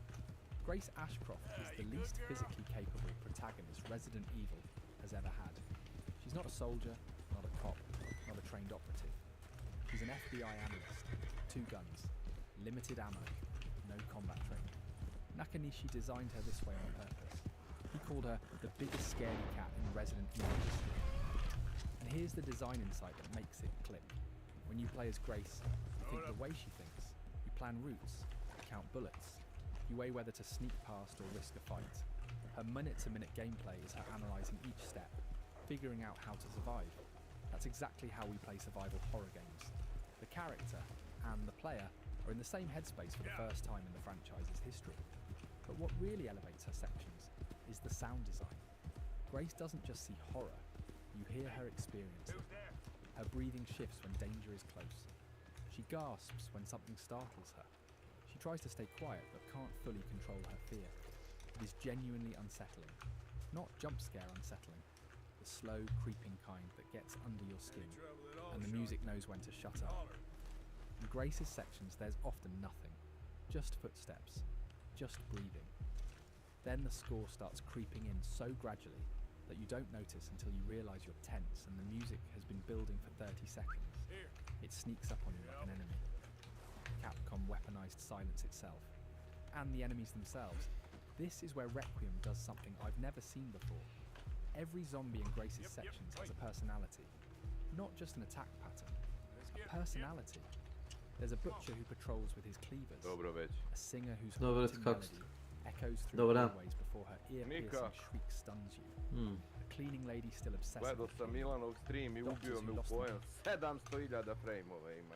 Grace Ashcroft is the least physically capable protagonist Resident Evil has ever had. She's not a soldier, not a cop, not a trained operative. She's an FBI analyst, 2 guns, limited ammo, no combat training. Nakanishi designed her this way on purpose. He called her the biggest scaredy cat in Resident Evil history. And here's the design insight that makes it click. When you play as Grace, you think the way she thinks. You plan routes, count bullets. You weigh whether to sneak past or risk a fight. Her minute-to-minute gameplay is her analysing each step, figuring out how to survive. That's exactly how we play survival horror games. The character and the player are in the same headspace for the first time in the franchise's history. But what really elevates her sections is the sound design. Grace doesn't just see horror, you hear her experience it. Her breathing shifts when danger is close. She gasps when something startles her. She tries to stay quiet but can't fully control her fear. It is genuinely unsettling. Not jump scare unsettling. The slow, creeping kind that gets under your skin, and the music knows when to shut up. In Grace's sections there's often nothing. Just footsteps. Just breathing. Then the score starts creeping in so gradually that you don't notice until you realise you're tense and the music has been building for 30 seconds. It sneaks up on you like an enemy. Capcom weaponised silence itself, and the enemies themselves. This is where Requiem does something I've never seen before. Every zombie in Grace's sections has a personality. Not just an attack pattern, a personality. There's a butcher who patrols with his cleavers. A singer whose haunting melody echoes through doorways before her ear-piercing shriek stuns you. A cleaning lady still obsessed Gledao with sam cleaning. Milanov stream i Doctors ubio who me u lost them pojam. 700.000 frame-ova ima.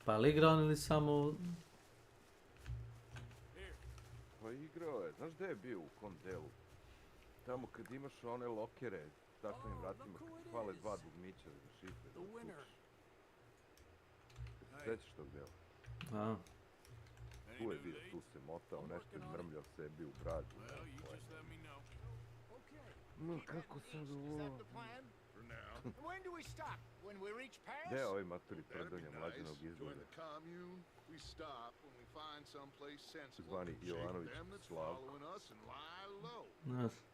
Pa li igra on ili samo... Pa igrao je. Znaš gde je bio, u kom delu? Tamo kad imaš one lokere, staklenim vratima, kad hvale dva dugmića za šifre, za kuć. Se sećaš tog dela? A. Tu je bio, tu se motao, nešto je mrmljao sebi u bradu. No, kako sad ovo... When do we stop? When we reach Paris? Gde je ovaj maturi prdanja mlađenog izgleda? We stop when we find some place sensible. Zvani Shake Jovanović them that's Slavko. following us and lie low.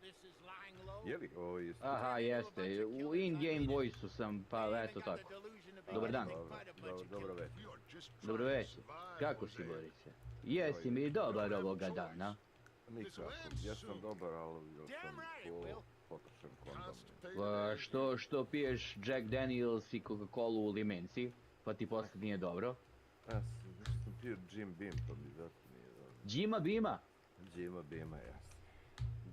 This is lying low. Je li ovo isto? Aha, jeste. U in-game voice-u sam, pa eto tako. Dobar dan. Dobro večer. Dobro večer. Kako si, Borice? Jesi mi dobar ovoga dana? Nikako. Ja sam dobar, ali sam ko potrošen kondom. Pa što piješ Jack Daniels i Coca-Cola u limenci, pa ti posle nije dobro? Ja sam pio Jim Beam, pa mi zato nije dobro. Džima Bima? Džima Bima, jasno.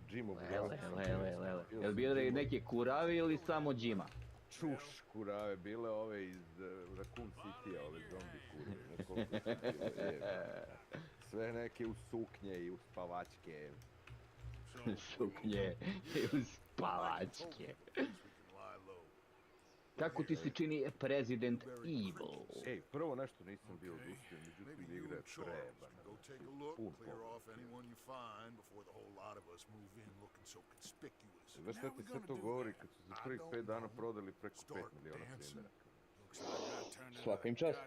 Džimu Lele. Jel bile neke kurave ili samo džima? Čuš kurave, bile ove iz Raccoon City-a, ove zombi kurve. Nekoliko su bile, sve neke u suknje i u spavačke. Suknje i u spavačke. Kako ti se čini Resident Evil? Ej, prvo nešto nisam bio odustio, međutim igra je prebana. Pun Znaš šta ti sve to govori kad su za prvih 5 dana prodali preko 5 miliona primjeraka? Svaka im čast.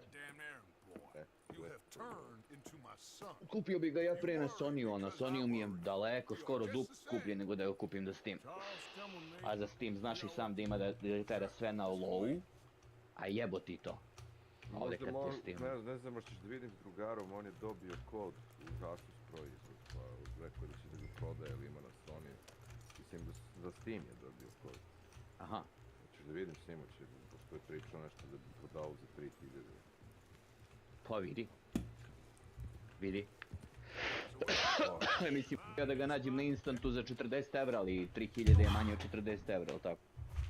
Kupio bi ga ja pre na Sonyu, a na Sonyu mi je daleko, skoro duplo skuplje nego da ga kupim za Steam. A za Steam znaš i sam da ima da tera sve na low, a jebo ti to. Ovdje kad te Steam. Ne znam, ćeš da vidim s drugarom, on je dobio kod uz Asus proizvod, pa rekao da će da ga prodaje, ili ima na Sony. Mislim da za Steam je dobio kod. Aha. Ćeš da vidim s njima, pošto je pričao nešto da bi prodao za 3000. Pa vidi. Mislim, da ga nađem na instantu za 40 evra, ali 3000 je manje od 40 evra, ali tako?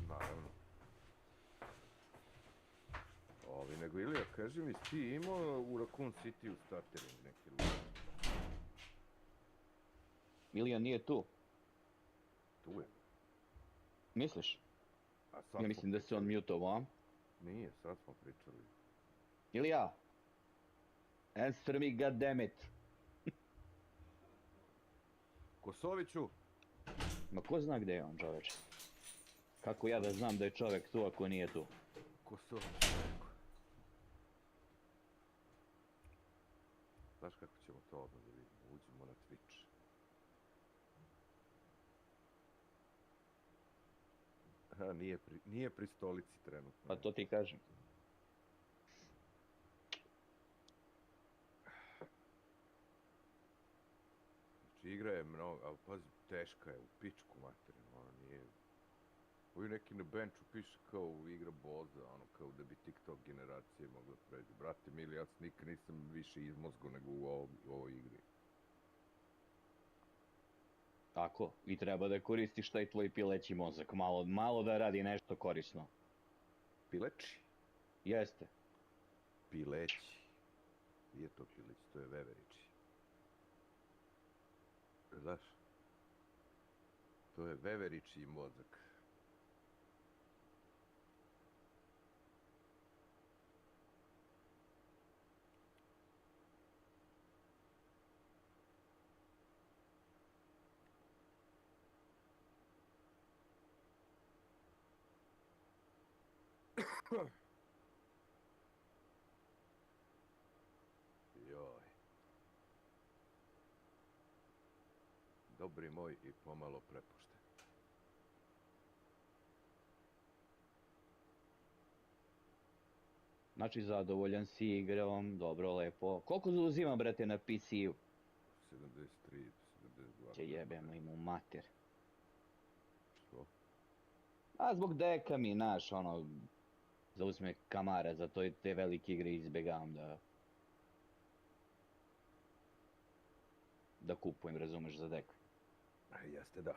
Naravno. Nego Ilija, kaži mi, ti imao u Raccoon City u startering neki luči? Ilija nije tu. Tu je. Misliš? Ja mislim da se on mutovao, a? Nije, sad smo pričali. Ilija! Answer me, goddammit! Kosoviću! Ma ko zna gdje je on, čoveče? Kako ja da znam da je čovjek tu ako nije tu? Kosoviću, rekao. Znaš kako ćemo to odmah da vidimo? Uđemo na Twitch. Nije pri stolici trenutno. Pa to ti kažem. Znači igra je mnogo, ali pazi, teška je, u pičku materinu, ona nije... Ovi neki na benchu piše kao igra boza, ono kao da bi TikTok generacije mogla pređe. Brate mili, ja nikad nisam više izmozgo nego u ovoj igri. Tako, i treba da koristiš taj tvoj pileći mozak, malo da radi nešto korisno. Pileći? Jeste. Pileći. Nije to pileći, to je veverići. Znaš? To je veverići mozak. Joj. Dobri moj i pomalo prepušten. Znači, zadovoljan si igrom, dobro, lepo. Koliko uzima, brate, na PC-u? 73, 72. Će jebemo im u mater. Što? A zbog deka mi, naš, ono, zauzme kamare, zato i te velike igre izbjegavam da kupujem, razumeš, za dek. Jeste da.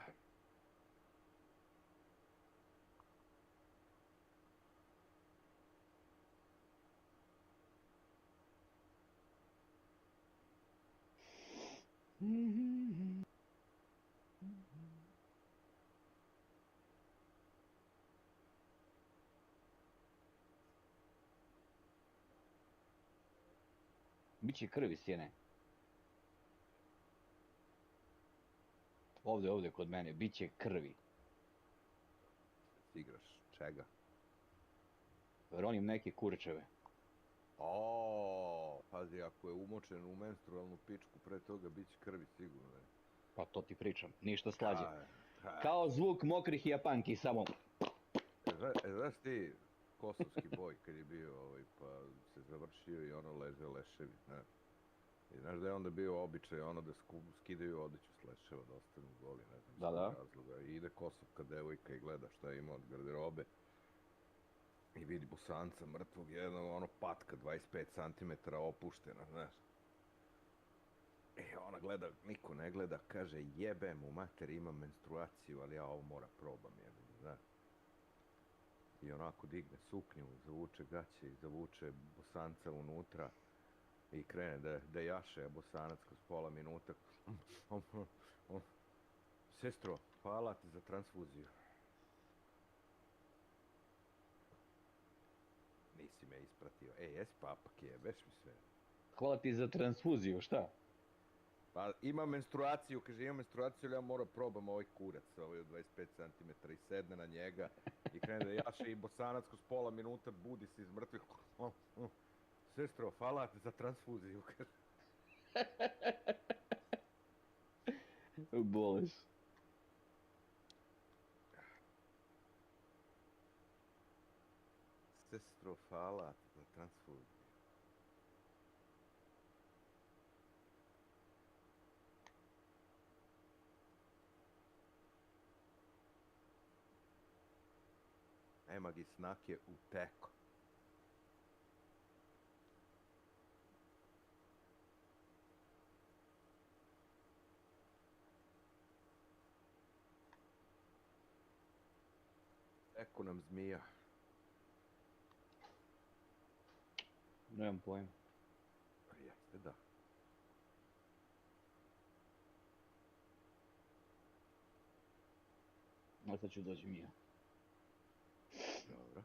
Biće krvi, sjene. Ovdje kod mene, biće krvi. Igraš čega? Ronim neke kurčeve. Pazi, ako je umočen u menstrualnu pičku, pre toga bit će krvi sigurno. Pa to ti pričam, ništa slađe. Kao zvuk mokrih japanki, samo... Znaš ti kosovski boj kad je bio pa se završio i ono leže leševi, znaš. I znaš da je onda bio običaj ono da skidaju odeću s leševa, da ostanu goli, ne znam razloga. I ide kosovka devojka i gleda šta ima od garderobe. I vidi Bosanca mrtvog, jedno ono patka 25 cm opuštena, znaš. I ona gleda, niko ne gleda, kaže jebem u mater, imam menstruaciju, ali ja ovo mora probam, jebem, znaš. I onako digne suknju, zavuče gaće i zavuče Bosanca unutra i krene da jaše, a Bosanac kroz pola minuta. Sestro, hvala ti za transfuziju. Nisi me ispratio. Jes papak jebeš mi sve. Hvala ti za transfuziju, šta? Pa imam menstruaciju, kaže imam menstruaciju, ali ja moram probam ovaj kurac, ovaj od 25 cm i sedne na njega i krene da jaše i Bosanac kroz pola minuta budi se iz mrtvih. Sestro, hvala ti za transfuziju, kaže. Boleš. Sestro, hvala ti za transfuziju. Nema gi snake u teko. Teko nam zmija. Nemam pojma. Jeste da. A sad ću doći mi ja. Dobro.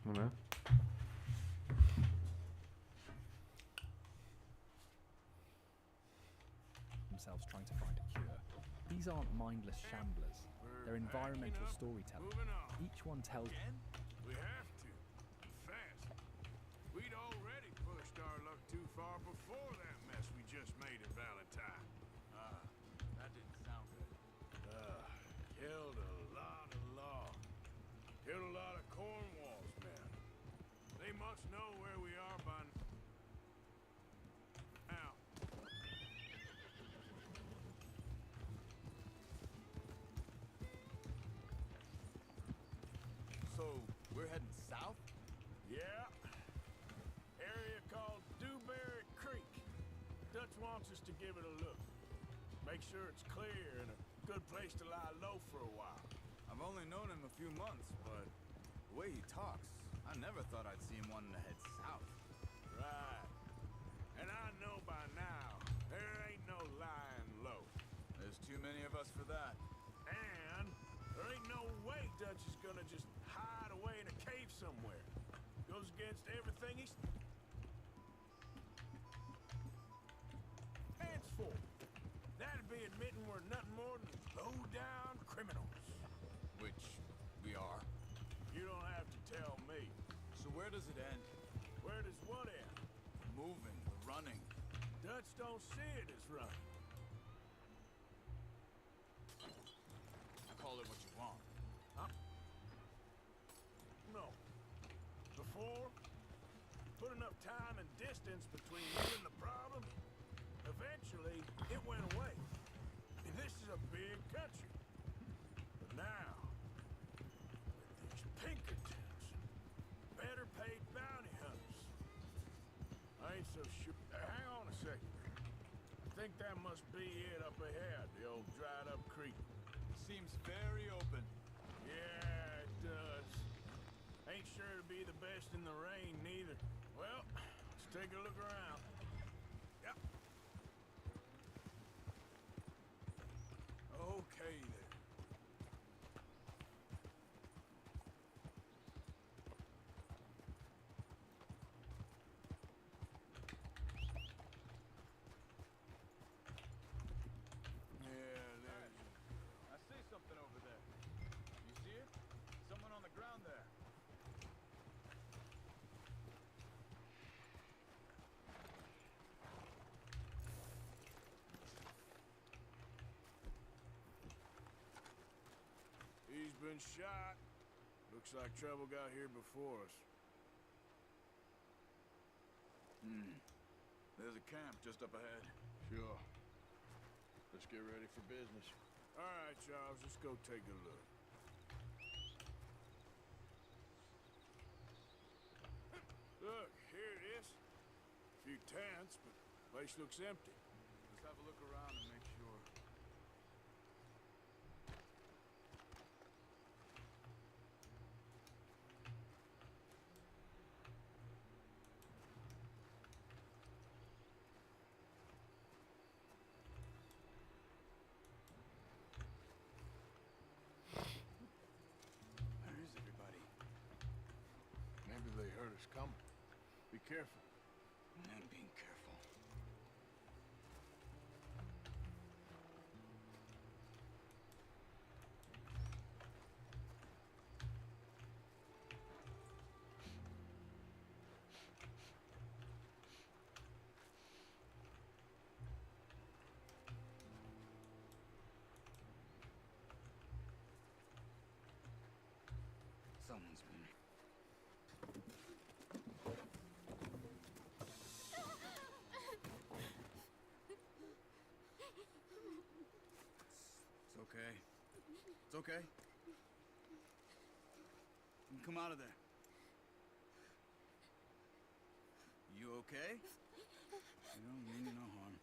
Ne? Themselves trying to find a cure. These aren't mindless shamblers. They're environmental storytellers. Each one tells. We have to. Fast. We'd already pushed our luck too far before that mess we just made in Valentine. That didn't sound good. Killed a lot of law. Killed a lot of Cornwall's men. They must know where we are by now. So, we're heading south? Yeah. Area called Dewberry Creek. Dutch wants us to give it a look. Make sure it's clear and a good place to lie low for a while. I've only known him a few months, but the way he talks, I never thought I'd see him wanting to head south. Right. And I know by now, there ain't no lying low. There's too many of us for that. And there ain't no way Dutch is gonna just hide away in a cave somewhere. Goes against everything he stands for. That'd be admitting we're nothing more than low-down criminals. Which we are. You don't have to tell me. So where does it end? Where does what end? Moving, the running. Dutch don't see it as running. Call it what you want. No. Before, put enough time and distance between you and the problem, eventually it went away. And this is a big country. But now, with these Pinkertons and better paid bounty hunters, I ain't so sure. Hang on a second. I think that must be it up ahead, the old dried up creek. Seems very open. Yeah, it does. Ain't sure to be the best in the rain, neither. Well, let's take a look around. Yep. Okay there. Yeah, there's... I see something over there. You see it? Someone on the ground there. He's been shot. Looks like trouble got here before us. There's a camp just up ahead. Sure. Let's get ready for business. All right, Charles, let's go take a look. Look, here it is. A few tents, but the place looks empty. Let's have a look around and make sure. Where is everybody? Maybe they heard us coming. Be careful. I'm being careful. Someone's been... It's okay. It's okay. You can come out of there. You okay? You don't mean you no harm.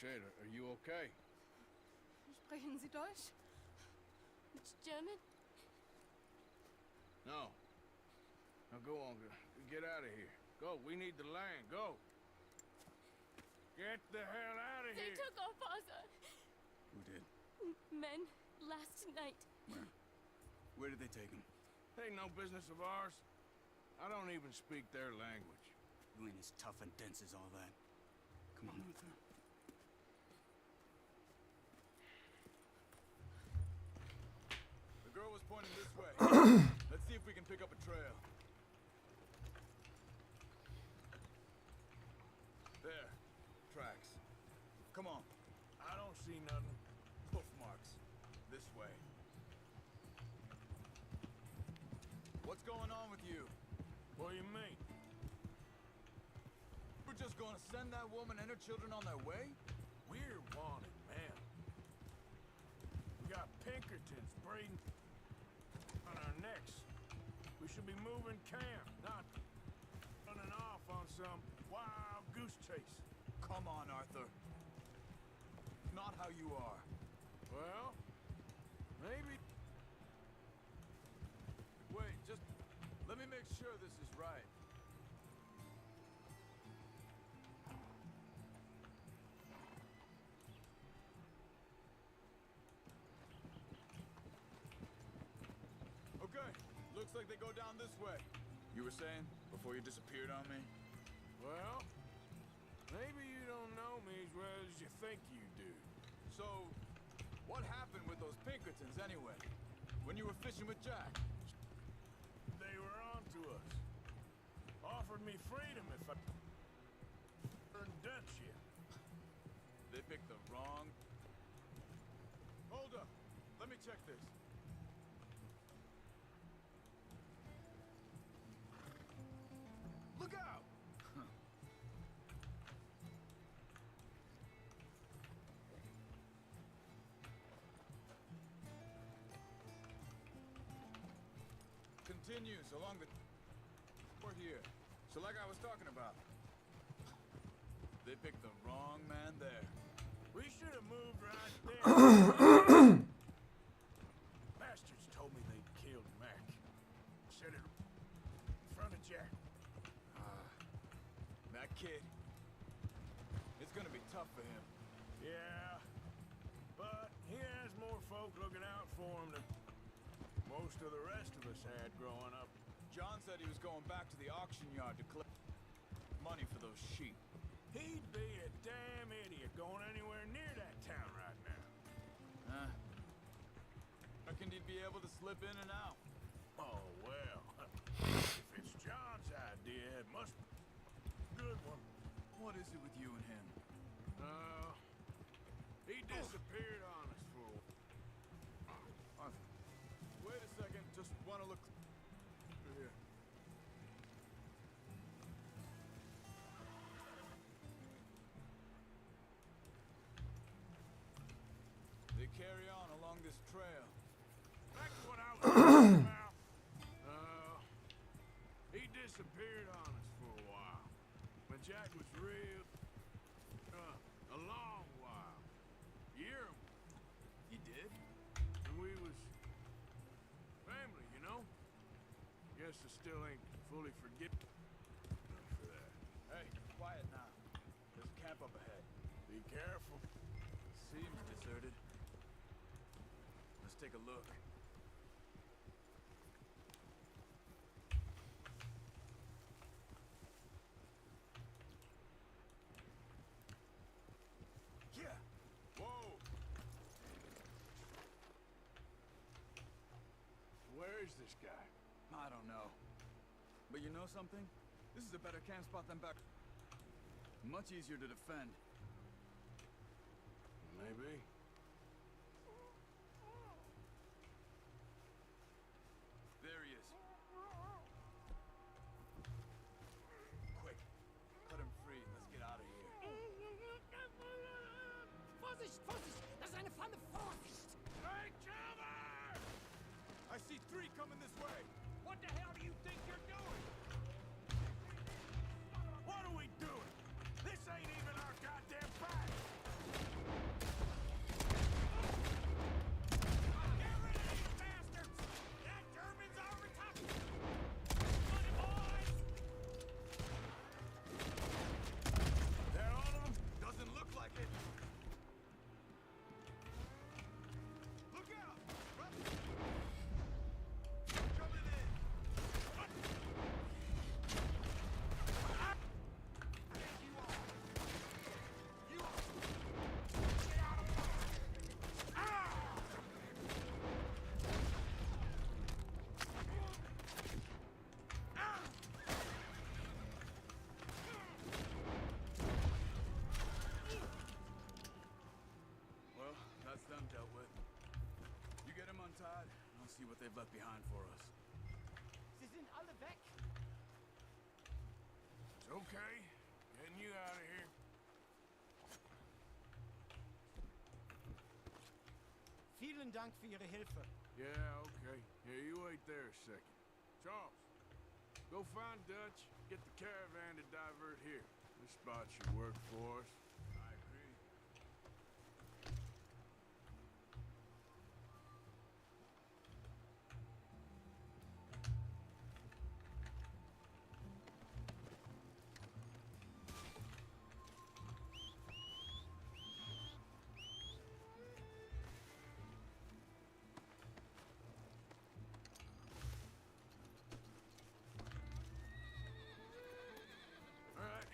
shit, are you okay? Sprechen Sie Deutsch? It's German? No. Now go on, get out of here. Go, we need the land, go. Get the hell out of They here! took our father. Who did? Men, last night. Where? Where did they take him? Ain't no business of ours. I don't even speak their language. You ain't as tough and dense as all that. Come on, Arthur. The girl was pointing this way. Let's see if we can pick up a trail. There. Tracks. Come on. I don't see nothing. Hoof marks. This way. What's going on with you? What do you mean? We're just gonna send that woman and her children on their way? We're wanted, man. We got Pinkertons breeding on our necks. We should be moving camp, not running off on some wild goose chase. Come on, Arthur. Not how you are. Well, maybe. Wait, just let me make sure this is right. Okay, looks like they go down this way. You were saying before you disappeared on me? Well, maybe you don't know me as well as you think you do. So, what happened with those Pinkertons anyway? When you were fishing with Jack? They were on to us. Offered me freedom if I turned Dutch yet. They picked the wrong... Hold up. Let me check this. Look out! Continues along the... We're here. So like I was talking about. They picked the wrong man there. We should have moved right there. Bastards told me they'd killed Mac. Said it in front of Jack. That kid. It's gonna be tough for him. Yeah, but he has more folk looking out for him than most of the rest of us had growing up. John said he was going back to the auction yard to collect money for those sheep. He'd be a damn idiot going anywhere near that town right now. Reckon he'd be able to slip in and out. Oh, well. If it's John's idea, it must be a good one. What is it with you and him? He disappeared on us for a while. Arthur, wait a second. Just want to look through here. They carry on along this trail. That's what I was talking about. He disappeared on us for a while. When Jack was real... a long while. Year. He did? And we was... family, you know? Guess I still ain't fully forgiven for that. Hey, quiet now. There's a camp up ahead. Be careful. Seems deserted. Let's take a look. Yeah. Whoa. Where is this guy? I don't know. But you know something? This is a better camp spot than back. Much easier to defend. Maybe. There he is. Quick. Cut him free and let's get out of here. Vorsicht, Vorsicht! Das ist eine Pfanne! Vorsicht! Hey, cover! I see three coming this way. What the hell do you think you're doing? What are we doing? This ain't even our goddamn fight! left behind for us. Sie sind alle weg. It's okay. Getting you out of here. Vielen Dank für Ihre Hilfe. Yeah, okay. Yeah, you wait there a second. Charles, go find Dutch. Get the caravan to divert here. This spot should work for us. I agree. All right,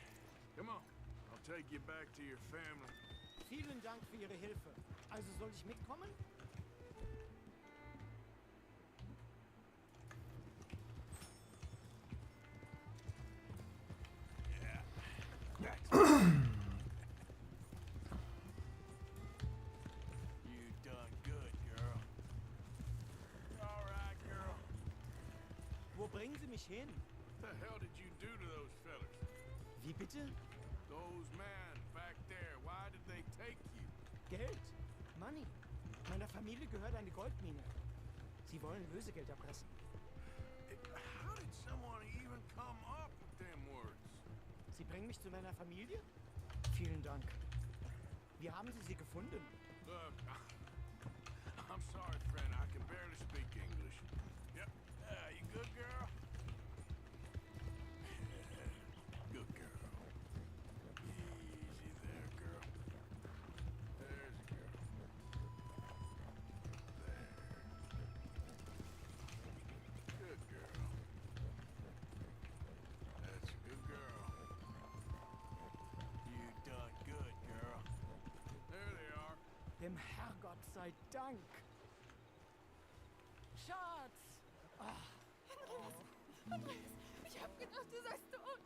come on. I'll take you back to your family. Vielen Dank für Ihre Hilfe. Also soll ich mitkommen? You done good, girl. All right, girl. Wo bringen Sie mich hin? What the hell did you do to those fellas? Wie bitte? Those men back there, why did they take you? Geld. Money. Meiner Familie gehört eine Goldmine. Sie wollen Lösegeld erpressen. How did someone even come up with them words? Sie bringen mich zu meiner Familie? Vielen Dank. Wie haben Sie sie gefunden? Look, I'm sorry, friend. I can barely speak English. Yep. You good, girl? Good girl. Easy there, girl. There's a girl. There. Good girl. That's a good girl. You done good, girl. There they are. Dem Herrgott sei Dank. Schatz! Andreas, ich hab gedacht, du seist tot.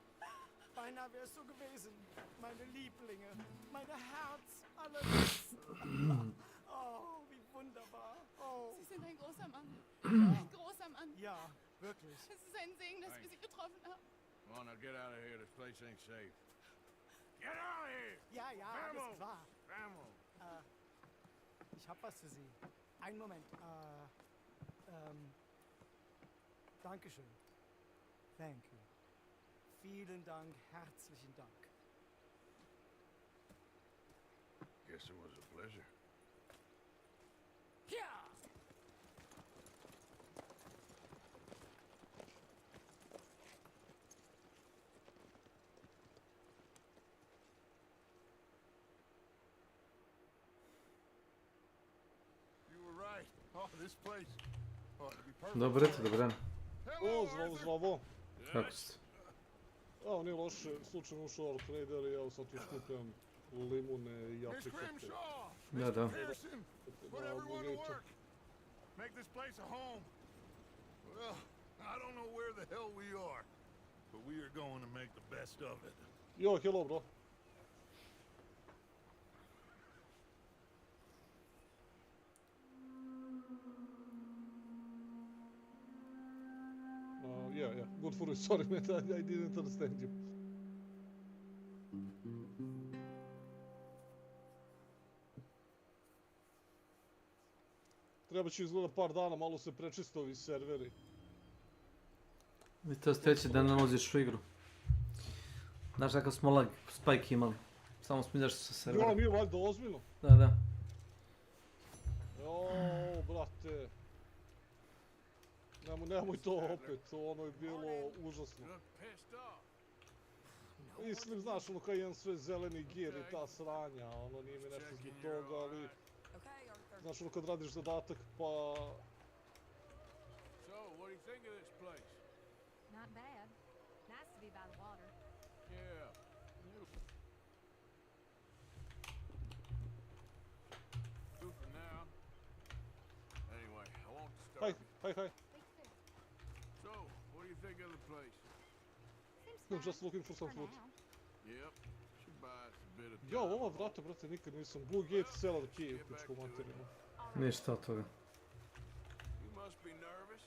Beinahe wärst du gewesen. Meine Lieblinge, mein Herz, alles. Oh, wie wunderbar. Oh. Sie sind ein großer Mann. Ein großer Mann. Ja, wirklich. Es ist ein Segen, dass wir Sie getroffen haben. Come on, now get out of here. This place ain't safe. Get out of here! Ja, ja, Vamos! alles klar. Vamos! Ich hab was für Sie. Einen Moment. Dankeschön. Thank you. Vielen Dank, herzlichen Dank. Guess it was a pleasure. Ja! You were right. Oh, this place. Oh, it'd be perfect. Dobre, to dobre. O, zdravo. Kako ste? Evo, nije loše, slučajno ušao Ark Raider i evo sad tu skupljam limune i Miss aprikose. Grimshaw, Da, da. Mr. Pearson, put everyone to work. Make this place a home. Well, I don't know where the hell we are, but we are going to make the best of it. Jo, hello, bro. Yeah, good for you. Sorry, man, I didn't understand you. Treba će izgleda par dana, malo se prečiste ovi serveri. I to steći da ne ulaziš u igru. Znaš kakav smo lag spike imali. Samo smo izašli sa servera. Jo, nije valjda ozbiljno. Da, da. Joooo, brate. Nemoj to opet, ono je bilo užasno. Mislim, znaš, ono kao jedan sve zeleni gir i ta sranja, ono nije mi nešto zbog toga, ali... Znaš, ono kad radiš zadatak, pa... So, what do you think of this place? Not bad. Nice to be by the water. Yeah. Do for now. Anyway, I won't disturb you. Hi. So, what do you think of the place? I'm just looking for some food. Yep. Should buy us a bit of time. Jo, ova vrata, brate, nikad nisam. Blue Gate Cellar Key, u pičku materinu. Ništa od toga. You must be nervous.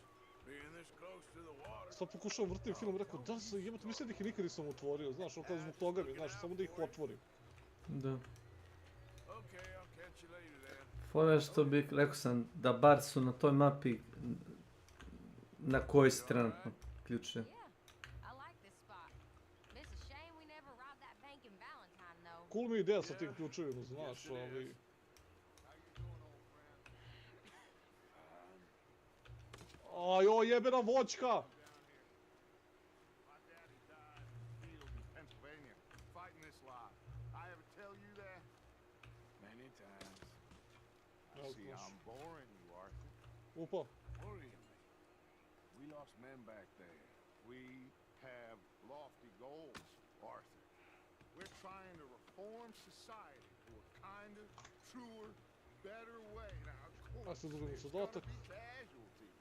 Being this close to the water. Sad pokušavam vrtim film, rekao, da se jebote, mislim da ih nikad nisam otvorio, znaš, ono kao zbog toga mi, znaš, samo da ih otvorim. Da. Okay, I'll catch you later then. Fora je što bih, rekao sam, da bar su na toj mapi na kojoj se trenutno ključe. Cool mi je ideja sa tim ključevima, znaš, ali... Aj, o jebena voćka! Upa. We lost men back there. We have lofty goals, Arthur. We're trying to reform society to a kinder, truer, better way. Now, of course, there's gonna be casualties.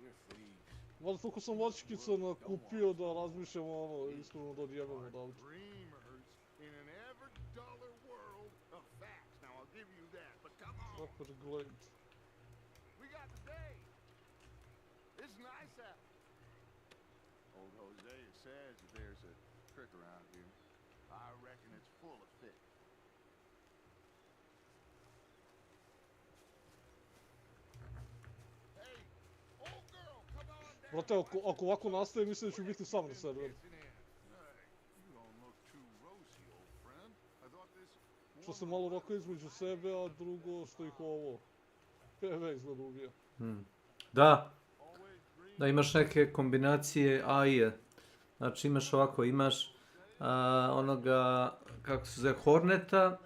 We're thieves. Valjda toliko sam voćkica nakupio da razmišljam ono, iskreno da odjebam odavde. Dreamers in an ever duller world of facts. Now, I'll give you that, but come on. Upper glade. We got the day. It's nice out. Old Hosea says that there's a trick around here. I reckon it's full of fish. Hey, old girl, come on down. Brate, ako ovako nastaje, mislim da ću biti sam na serveru. You don't look too rosy, old friend. I thought this Što se malo roka između sebe, a drugo što ih ovo... PV izgleda ubija. Da. Da, imaš neke kombinacije A i E. Znači imaš ovako, imaš onoga, kako se zove, Horneta,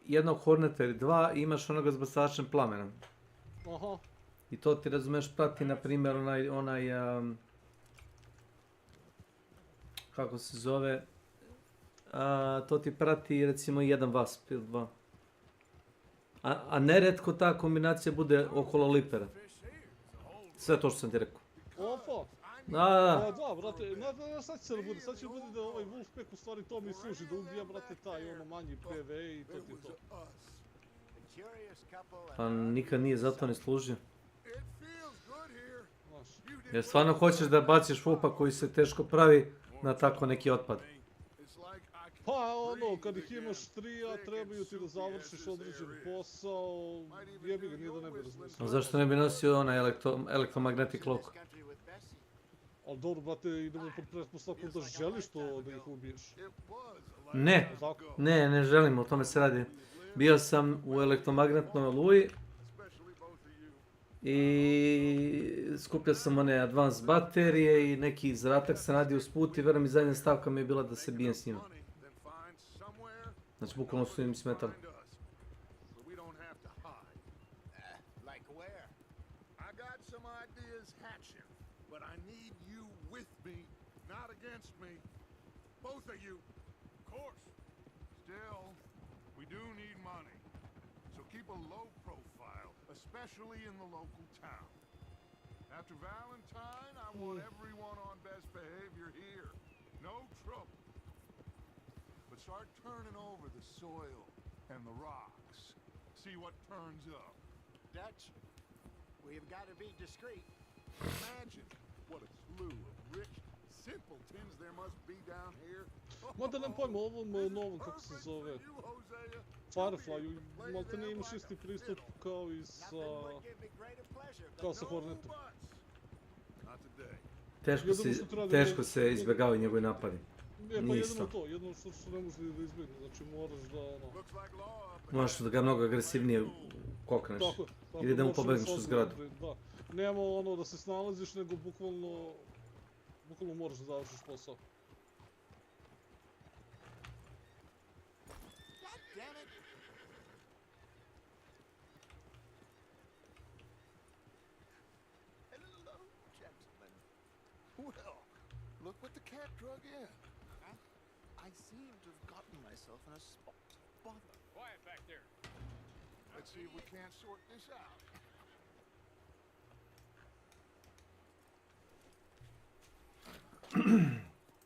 jednog Horneta ili dva, i imaš onoga s bacačem plamena. Aha. I to ti, razumeš, prati, na primjer, onaj kako se zove, to ti prati, recimo, jedan Wasp ili dva. A neretko ta kombinacija bude okolo lipera. Sve to što sam ti rekao. Opa! Da. Da, brate, sad će se bude, sad će bude da ovaj Wolfpack u stvari to mi služi, da ubija, brate, taj ono manji PV i to ti je to. Pa nikad nije zato ni služio. Jer stvarno hoćeš da baciš Wolfa koji se teško pravi na tako neki otpad. Pa ono, kad ih imaš tri, a trebaju ti da završiš određen posao, jebi ga, nije da ne bi razmišljao. A zašto ne bi nosio onaj elektromagnetic lock? Ali dobro, brate, idemo pod pretpostavkom da želiš to da ih ubiješ. Ne želim, o tome se radi. Bio sam u elektromagnetnoj oluji i skupljao sam one advanced baterije i neki zratak sam radio usput i verujem i zadnja stavka mi je bila da se bijem s njima. Znači, bukvalno su im smetali. Both of you. Of course. Still, we do need money. So keep a low profile, especially in the local town. After Valentine, I want everyone on best behavior here. No trouble. But start turning over the soil and the rocks. See what turns up. Dutch, we've got to be discreet. Imagine what a slew of rich simpletons there must be down here. Mada nemam pojma, ovom novom, kako se zove, Fireflyu, malte ne imaš isti pristup kao i sa Hornetom. Teško se izbjegavaju njegovi napadi. Pa jedino to, jedino što ne možeš da izbjegne, znači moraš da ono... Moraš da ga mnogo agresivnije kokneš ili da mu pobegneš u zgradu. Da, nema ono da se snalaziš, nego bukvalno moraš da završiš posao. Well, look what the cat drug in. I seem to have gotten myself in a spot. Bother. Quiet back there. Let's see if we can't sort this out.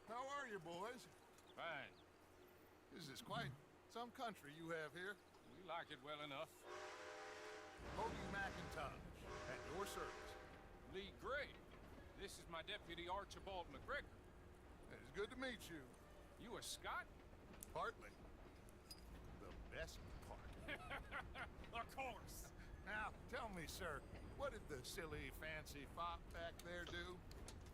How are you, boys? Fine. This is quite some country you have here. We like it well enough. Hoagie McIntosh, at your service. This is my deputy Archibald McGregor. It's good to meet you. You a Scot? Partly. The best part. Of course. Now, tell me, sir, what did the silly, fancy fop back there do?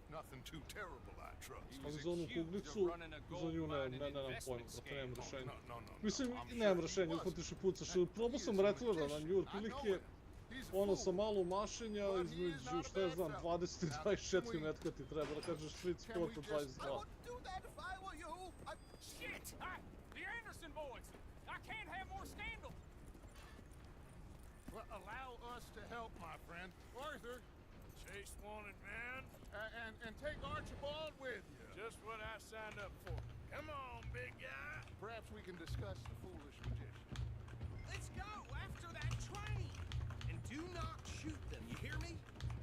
Nothing too terrible, I trust. Ali za onu kuglicu, za nju nemam pojma, brate, nemam rešenja. Mislim, nemam rešenja, uhvatiš i pucaš. Probao sam Rattlera na nju, otprilike, ono sa malo mašenja između, šta ja znam, 20 i 24 metka ti treba, da kažeš sweet spot od 22. Shit! The Anderson boys! I can't have more scandal! Well, allow us to help, my friend. Arthur. Chase wanted man. And take Archibald with you. Just what I signed up for. Come on, big guy. Perhaps we can discuss the foolish magician. Let's go after that train. And do not shoot them, you hear me?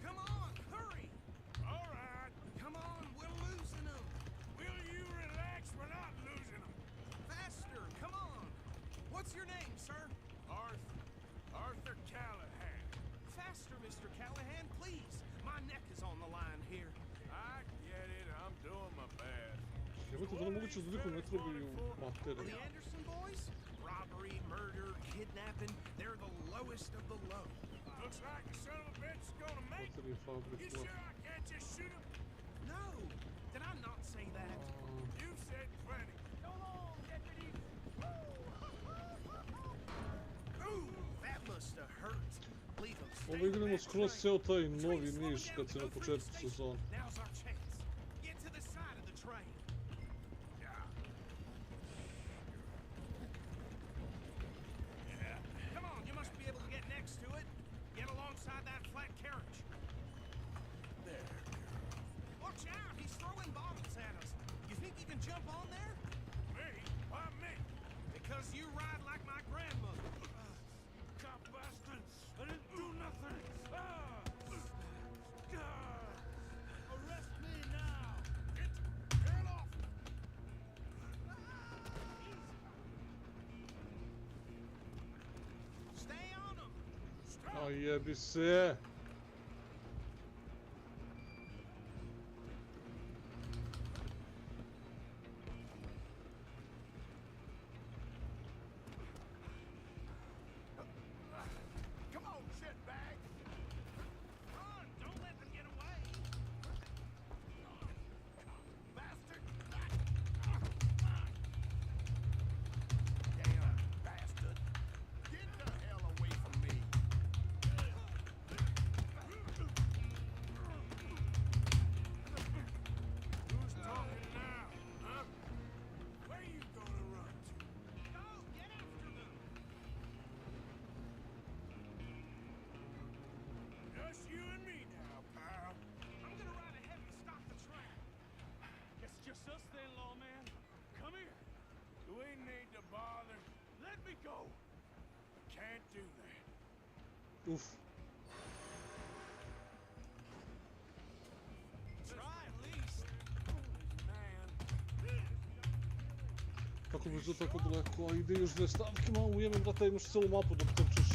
Come on, hurry. All right. Come on, we're losing them. Will you relax? We're not losing them. Faster, come on. What's your name, sir? Arthur Callahan. Faster, Mr. Callahan, please. My neck is on the line here. I get it. I'm doing my best. Jebote, da li moguće da liku ne trebaju materije? The Anderson boys? Robbery, murder, kidnapping, they're the lowest of the low. Looks like the son of a bitch is gonna make it. Materije You fabrika. sure I can't just shoot him? No, did I not say that? You said plenty. Go on, deputy. Ooh, that must have hurt. Leave them stay Ovo igramo back skroz train. ceo taj novi Train's niš slowing kad down. si na Go through početku the station. sezone. Now's our chance. Get to the side of the train. Come on, you must be able to get next to it. Get alongside that flat carriage. There. Watch out, he's throwing bottles at us. You think you can jump on there? Me? Why me? Because you ride like my grandmother. Cop bastard! I didn't do nothing! Arrest me now! Get off! Stay on him. A jebi se. Come on, shitbag. Run, don't let them get away. Bastard. Damn bastard. Get the hell away from me. Who's talking now? Huh? Where you gonna run to? Go, get after them. Just you and me now, pal. I'm gonna ride ahead and stop the train. It's just us then, lawman. Come here. Do we need to bother? Let me go. Can't do that. Uf. Try at least. Man. Kako bi to tako daleko, a ide još dve stavke, malo ujemem, brate, imaš celu mapu da trčiš.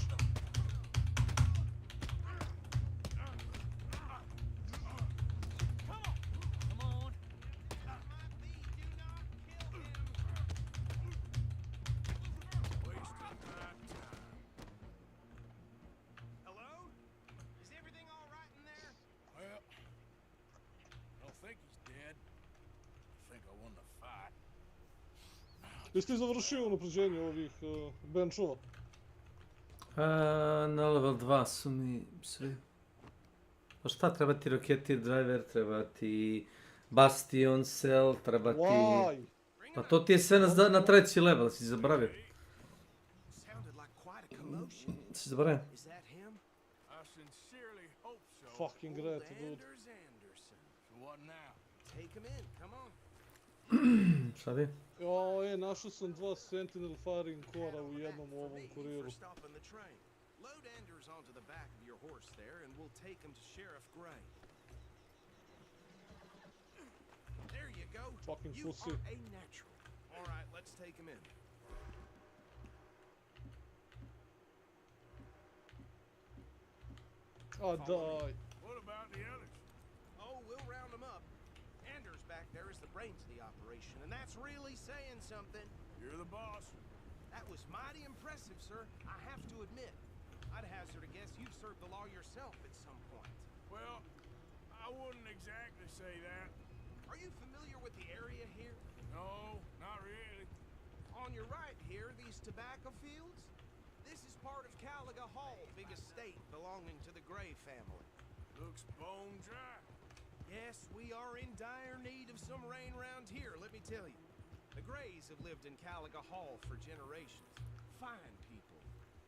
Come on. That might be, do not kill him. Wasting my time. Hello? Is everything all right in there? Well, I don't think he's dead. I think I won the fight. Jesi ti završio unapređenje ovih benchova? Na level 2 su mi svi. Pa šta, treba ti Rocketeer Driver, treba ti Bastion Cell, treba ti... Why? Pa to ti je sve na treći level, si zaboravio. Sounded like quite a commotion. Si zaboravio? Is that him? I sincerely hope so. Fucking great, dude. Anders Anderson. So what now? Take him in, come on. Šta bi? Jo, našao sam 2 Sentinel Firing Core u jednom ovom kuriru. For stopping the train. Load Anders onto the back of your horse there, and we'll take him to Sheriff Gray. There you go. Fucking you pussy. are a natural. All right, let's take him in. A daj. What about the others? Oh, we'll him up. Anders back there is the brains of the operation, and that's really saying something. You're the boss. That was mighty impressive, sir. I have to admit. I'd hazard a guess you've served the law yourself at some point. Well, I wouldn't exactly say that. Are you familiar with the area here? No, not really. On your right here, these tobacco fields? This is part of Caliga Hall, big estate belonging to the Gray family. Looks bone dry. Yes, we are in dire need of some rain around here, let me tell you. The Grays have lived in Caliga Hall for generations. Fine people.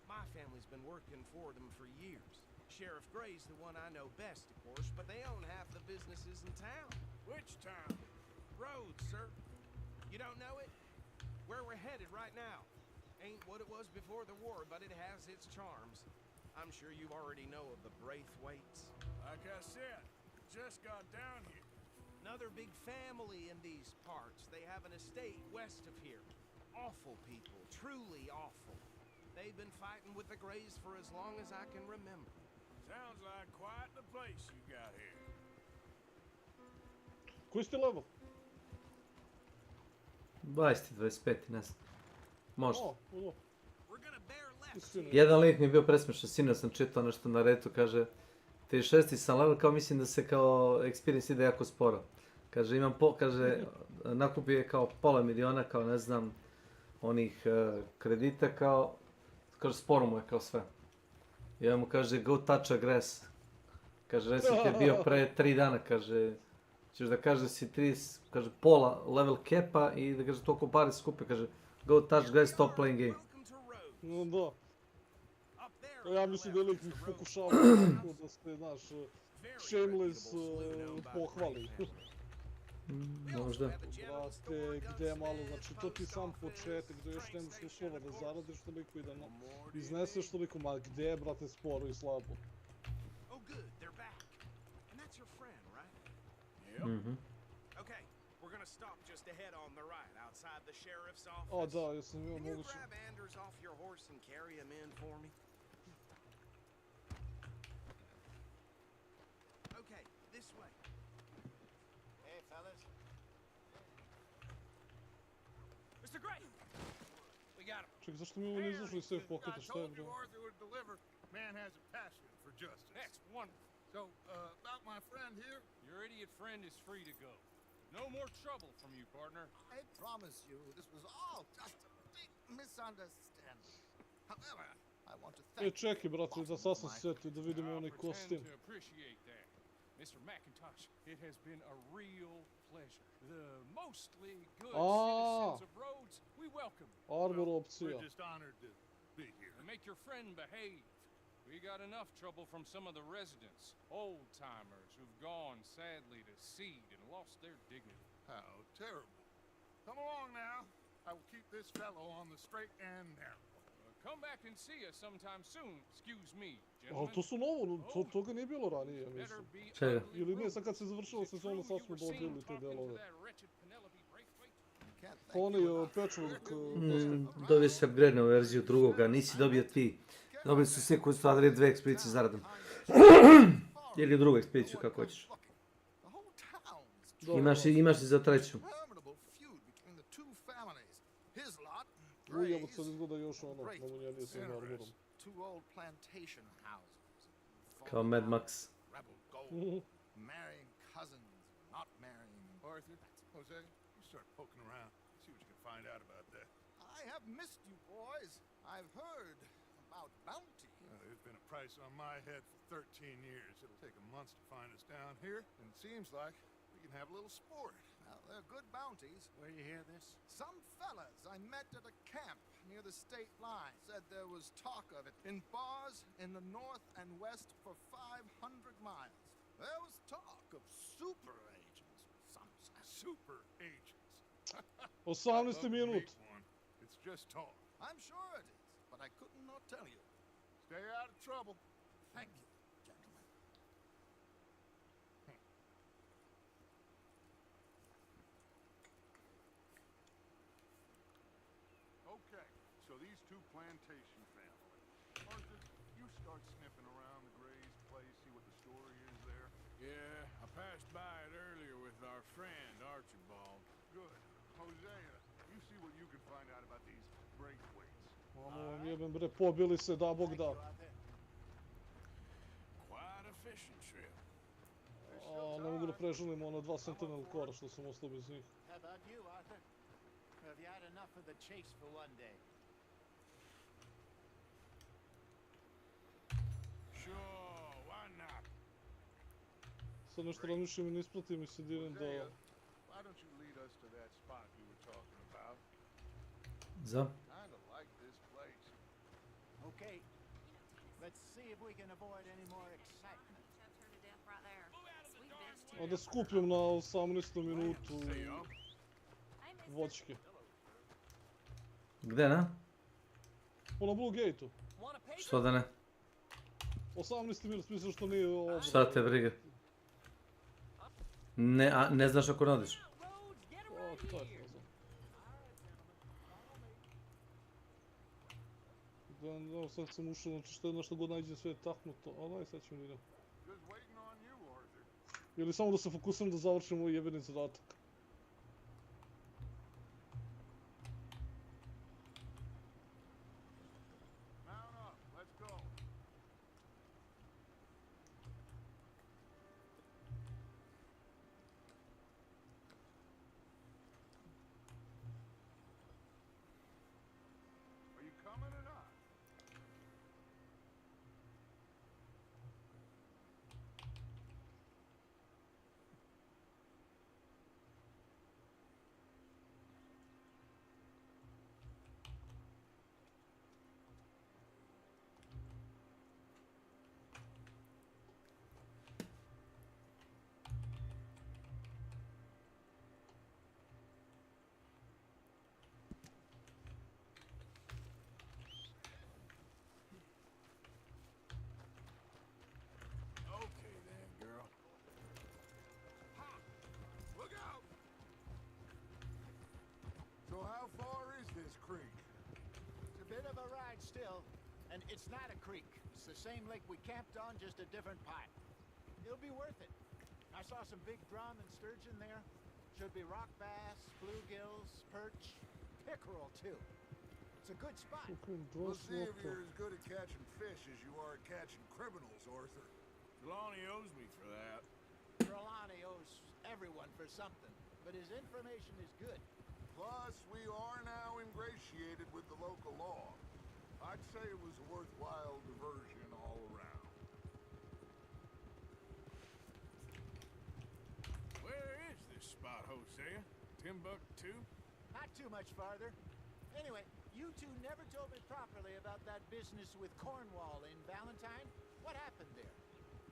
My family's been working for them for years. Sheriff Gray's the one I know best, of course, but they own half the businesses in town. Which town? Rhodes, sir. You don't know it? Where we're headed right now. Ain't what it was before the war, but it has its charms. I'm sure you already know of the Braithwaites. Like I said, just got down here. Another big family in these parts. They have an estate west of here. Awful people, truly awful. They've been fighting with the Grays for as long as I can remember. Sounds like quite the place you got here. Koji ste level? 20, 25, ne znam. Možda. O. Jedan lik mi je bio presmešan, sinoć sam čitao nešto na retu, kaže 36 sam level, kao mislim da se kao experience ide jako sporo. Kaže imam kaže nakupio je kao pola miliona, kao ne znam, onih kredita, kao kaže sporo mu je kao sve. I on mu kaže go touch a grass. Kaže reset je bio pre 3 dana, kaže ćeš da kaže si 30, kaže pola level capa i da kaže toliko pare skupe, kaže go touch grass, stop playing game. No da. Ja mislim da lik mi pokušava tako da se, znaš, shameless pohvali. Možda. Brate, gde malo, znači to ti sam početak, gde još nemaš uslova da zaradiš toliko i da izneseš toliko, ma gde, brate, sporo i slabo. Okay, we're gonna stop just ahead on the right, outside the sheriff's office. O da, jesam imao Can you moguće. grab Anders off your horse and carry him in for me? Okay, this way. Hey, fellas. Mr. Gray! We got him. Ček, zašto mi ovo ne izašlo iz safe pocketa, šta je I told bro? you Arthur would deliver. Man has a passion for justice. That's wonderful. So, about my friend here? Your idiot friend is free to go. No more trouble from you, partner. I promise you, this was all just a big misunderstanding. However, I want to thank Čekaj, brate, da sad sam se sjetio da vidimo onaj kostim. To appreciate that. Mr. McIntosh, it has been a real pleasure. The mostly good citizens of Rhodes, we welcome you. Armor opcija. We're just honored to be here. And make your friend behave. We got enough trouble from some of the residents, old-timers who've gone, sadly, to seed and lost their dignity. How terrible. Come along now. I will keep this fellow on the straight and narrow. Come back and see us sometime soon. Excuse me, Ali gentlemen. to su novo, toga nije bilo ranije, ja mislim. Čega? Ili nije, sad kad se završila sezona, sad smo dobili te delove. Pa onaj patchwork... Dobio si upgrade verziju drugoga, nisi dobio ti. Dobili su svi koji su radili 2 ekspedicije zaradom. Ili drugu ekspediciju, kako hoćeš. Imaš i za treću. Evo sad izgleda još ono, namunjenije sa armorom. Kao Mad Max. Marrying cousins, not marrying. Arthur, Jose, you start poking around. See what you can find out about that. I have missed you, boys. I've heard about bounty. There's been a price on my head for 13 years. It'll take 'em months to find us down here, and it seems like we can have a little sport. Well, they're good bounties. Where you hear this? Some fellas I met at a camp near the state line said there was talk of it in bars in the north and west for 500 miles. There was talk of super agents, some say. Super agents. 18 minut. It's just talk. I'm sure it is, but I couldn't not tell you. Stay out of trouble. Thank you, gentlemen. Okay, so these two plantation families. Arthur, you start sniffing around the Gray's place, see what the story is there. Yeah, I passed by it earlier friend, Archibald. Good. Hosea, you see what you can find out about these breakaways. Ono, jebem bre, pobili se, da Bog da. Quite a fishing trip. A ne mogu da preželim ono 2 Sentinel kora što sam ostao bez njih. How about you, Arthur? Have you had enough of the chase for one day? Sure, why not? Sad nešto razmišljam i ne isplati mi se da idem do... Why don't you lead us to that spot you were talking about? Za? Kinda like this place. Okay. Let's see if we can avoid any more excitement. A da skupljam na 18. minutu voćke. Gde, ne? Na Blue Gate-u. Što da ne? 18. minut, mislim što nije ovo. Šta te briga? Ne znaš ako nadiš. O, to je fazon. Da, sad sam ušao, znači što je nešto god nađem sve je taknuto, ali aj sad ćemo vidjeti. Ili samo da se fokusiram da završim ovaj jebeni zadatak. Are you coming or not? Okay then, girl. Ha! Look out! So how far is this creek? It's a bit of a ride still, and it's not a creek. It's the same lake we camped on, just a different pipe. It'll be worth it. I saw some big drum and sturgeon there. Should be rock bass, bluegills, perch, pickerel too. It's a good spot. We'll see if you're as good at catching fish as you are at catching criminals, Arthur. Trelawney owes me for that. Trelawney owes everyone for something, but his information is good. Plus, we are now ingratiated with the local law. I'd say it was a worthwhile diversion all around. Where is this spot, Hosea? Timbuktu? Not too much farther. Anyway, you two never told me properly about that business with Cornwall in Valentine. What happened there?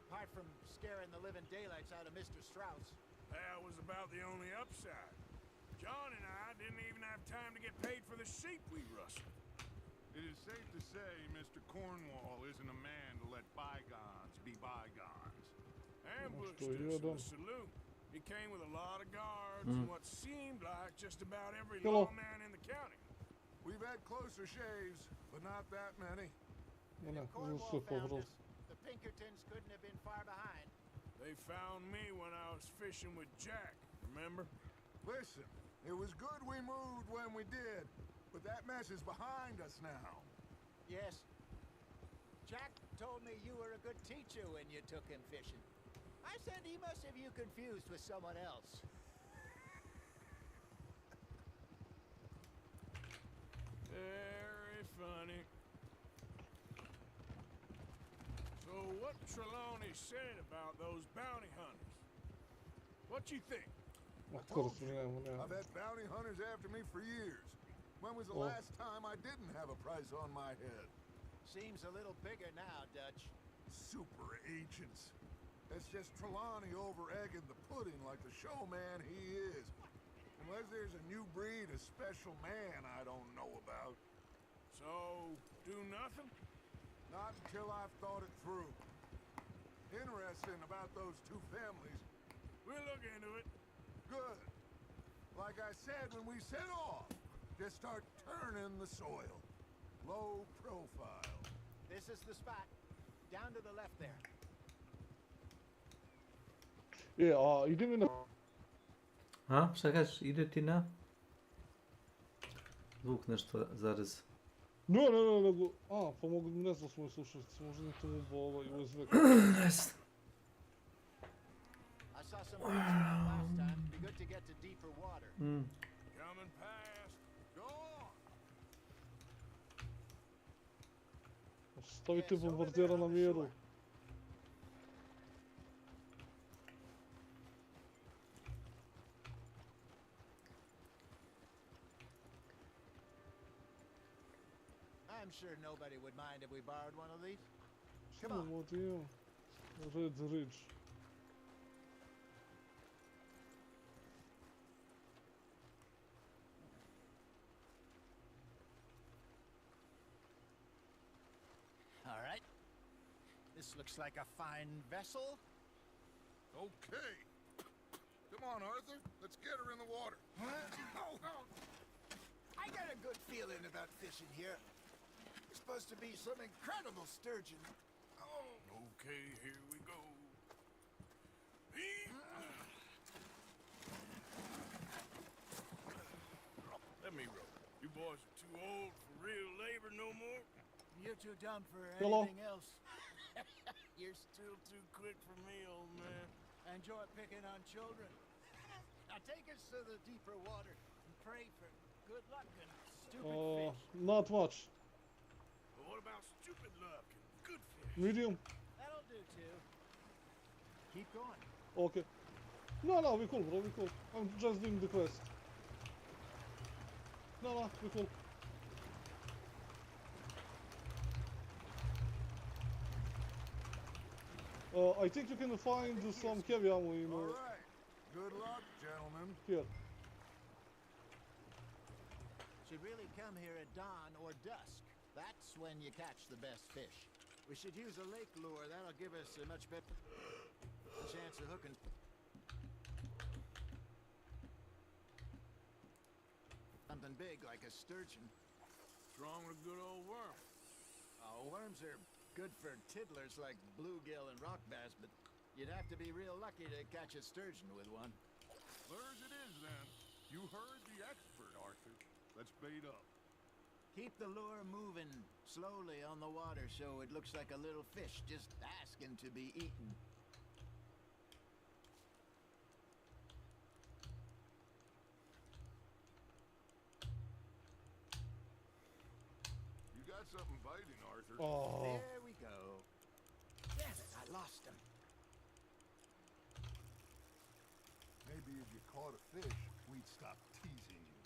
Apart from scaring the living daylights out of Mr. Strauss. That was about the only upside. John and I didn't even have time to get paid for the sheep we rustled. It is safe to say Mr. Cornwall isn't a man to let bygones be bygones. Ambushed us in the saloon. He came with a lot of guards and what seemed like just about every lawman in the county. We've had closer shaves, but not that many. If Cornwall found us, the Pinkertons couldn't have been far behind. They found me when I was fishing with Jack, remember? Listen, it was good we moved when we did, but that mess is behind us now. Yes. Jack told me you were a good teacher when you took him fishing. I said he must have you confused with someone else. Very funny. So what Trelawney said about those bounty hunters? What you think? I've had bounty hunters after me for years. When was the last time I didn't have a price on my head? Seems a little bigger now, Dutch. Super agents. That's just Trelawney over-egging the pudding like the showman he is. Unless there's a new breed of special man I don't know about. So, do nothing? Not until I've thought it through. Interesting about those two families. We'll look into it. Good. Like I said when we set off, just start turning the soil. Low profile. This is the spot. Down to the left there. Idem i na... A, šta kažeš, ide ti na? Zvuk nešto zarez. Ne, nego... A, pa mogu, ne znam s moje slušalice, možda ne to mogu USB. Ne znam. I saw some fishermen last time. Be good to get to deeper water. Coming past. Go on. Stavite bombardera na miru. I'm sure nobody would mind if we borrowed one of these. Come Samo on. modio. Red Ridge. All right. This looks like a fine vessel. Okay. Come on, Arthur. Let's get her in the water. I got a good feeling about fishing here. It's supposed to be some incredible sturgeon. Okay, here we go. Let me row. You boys are too old for real labor no more. You're too dumb for Hello. anything else. You're still too quick for me, old man. Enjoy picking on children. Now take us to the deeper water and pray for good luck and stupid fish. Not much. But what about stupid luck and good fish? Medium. That'll do too. Keep going. Okay. No, we cool, bro, we cool. I'm just doing the quest. No, we cool. I think you can find some heavy ammo in All right. Good luck, gentlemen. here. Should really come here at dawn or dusk. That's when you catch the best fish. We should use a lake lure. That'll give us a much better chance of hooking. Something big like a sturgeon. What's wrong with a good old worm? Oh, worms are good for tiddlers like bluegill and rock bass, but you'd have to be real lucky to catch a sturgeon with one. Lures it is, then. You heard the expert, Arthur. Let's bait up. Keep the lure moving slowly on the water so it looks like a little fish just asking to be eaten. You got something biting, Arthur. Oh. There we go. Damn it, I lost him. Maybe if you caught a fish, we'd stop teasing you.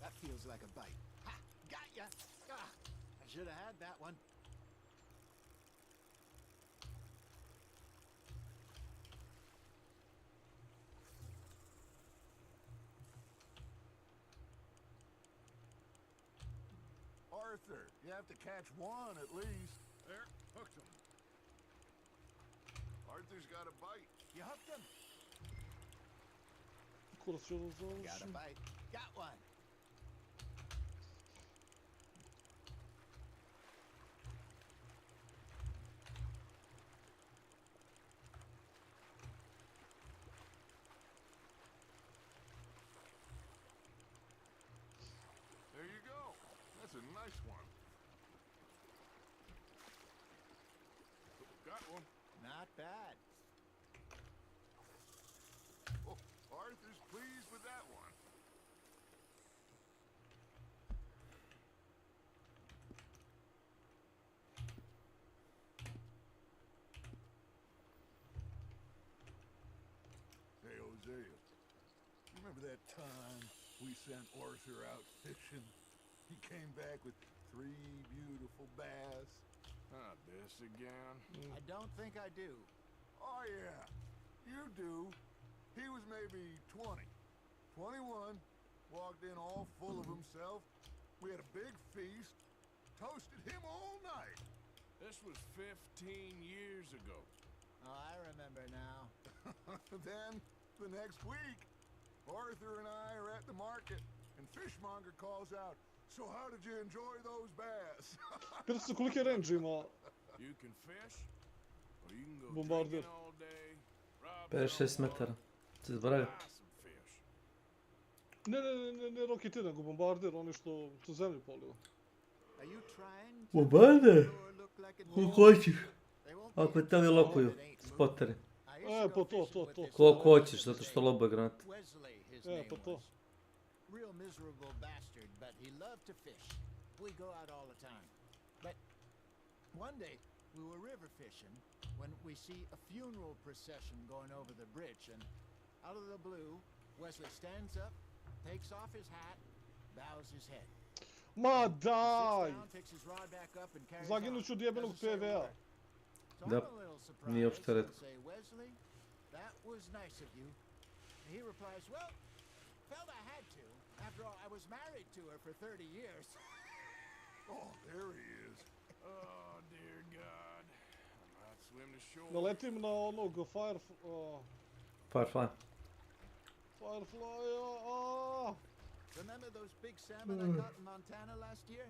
That feels like a bite. Ha! Got ya! Ah, I should have had that one. Arthur, you have to catch one at least. There, hooked him. Arthur's got a bite. You hooked him. Got a bite. Got one. There you go. That's a nice one. Got one. Not bad. Oh, Arthur's pleased with that one. Hey, Hosea. Remember that time we sent Arthur out fishing? He came back with 3 beautiful bass. Ah, this again? I don't think I do. Oh, yeah. You do. He was maybe 20. 21. Walked in all full of himself. We had a big feast. Toasted him all night. This was 15 years ago. Oh, I remember now. Then, the next week, Arthur and I are at the market, and Fishmonger calls out, "So how did you enjoy those bass?" Pita se koliki range ima You can fish, or you can go bombarder. drinking all day, rob 5-6 metara. Se zaboravio. buy some fish. Ne roketi, nego bombarder, oni što zemlju poliju. Are you trying to Bombarder? make the lure look like a Koliko dam? hoćeš. They won't be Ako tebi lokuju spotere. I used to Pa go to. fishing with this Koliko fella hoćeš, in the zato što state. lobo je granat. Wesley, his Pa name to. was. Real miserable bastard, but he loved to fish. We go out all the time. But one day, we were river fishing when we see a funeral procession going over the bridge, and out of the blue, Wesley stands up, takes off his hat, bows his head. Ma Sits daj! down, picks his rod back up, and carries Zaginut ću od jebenog on. Doesn't say a PVA. word. So Da. I'm a little surprised Nije uopšte and retko. say, Wesley, that was nice of you. And he replies, well, felt I had to. After all, I was married to her for 30 years. Oh, there he is. Oh, dear God. I might swim to shore. Naletim na onog Firefly. Firefly-a. Remember those big salmon I caught in Montana last year?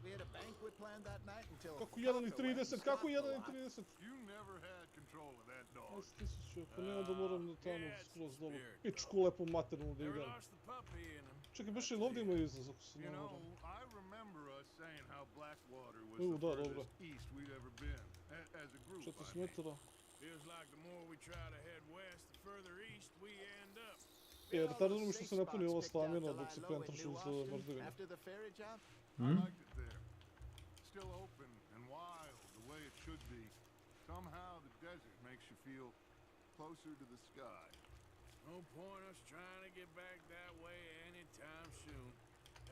We had a banquet planned that night until Kako 1.30, kako 1.30? You never had control of that dog. 10.000, pa nema da moram da tamo skroz dolu. Pičku lepu materinu da Never idem. lost the puppy in him. Čekaj, baš i ovdje ima izlaz, ako se You ne know, varam. I remember us saying how Blackwater was Da, the dobro. furthest east we'd ever been. As a group, 40 I mean. metara. Feels like the more we try to head west, the further east we end up. Retardano mi što se ne puni ova stamina dok se pentraš uz mrdevine. After the ferry job? I liked it there. Still open and wild, the way it should be. Somehow the desert makes you feel closer to the sky. No point us trying to get back that way anytime soon.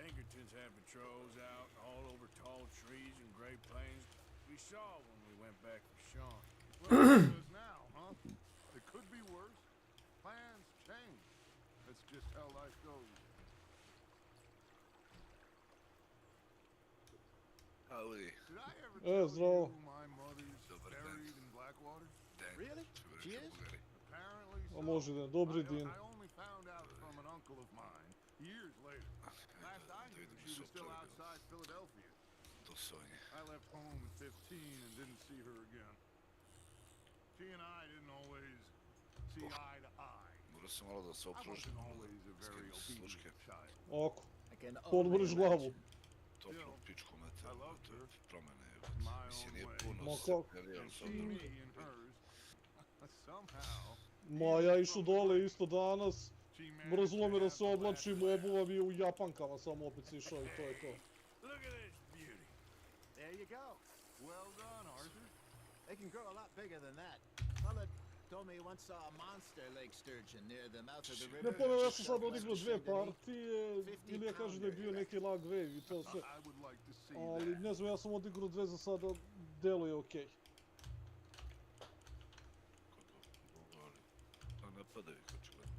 Pinkertons have patrols out all over tall trees and Great Plains. We saw when we went back for Sean. Well, it is now, huh? It could be worse. Plans change. That's just how life goes. Ali, Did I ever tell zdravo. you my mother's buried in Blackwater? Really? She is? Apparently A so. može da je dobri din. I only found out from an uncle of mine years later. Last I knew, she was still outside Philadelphia. to sonje. I left home at 15 and didn't see her again. She and I didn't always see eye to eye. Mora se malo da se I opružim, wasn't malo da always a very skinem sluške. obedient child. Ovako. I can Podvoriš glavu. Toplu pičku metal, to je promene. My Mislim, own nije way. puno Ma se kako? perijem And s she, obzirom. me, and hers. Somehow, Ma ja išu dole isto danas. she managed Brzilo to me da have se the oblačim, last obuvam i u japankama, samo opet si išao i to je to. Look at this beauty. There you go. Well done, Arthur. They can grow a lot bigger than that. Fella told me he once saw a monster lake sturgeon near the mouth of the river. Ne pojma, ja sam sad odigrao 2 partije, ili ja kažem da je bio neki lag wave i to sve. I would like to see Ali that. ne znam, ja sam odigrao 2 za sada, deluje okej. Govori. A ne padaju, očigledno.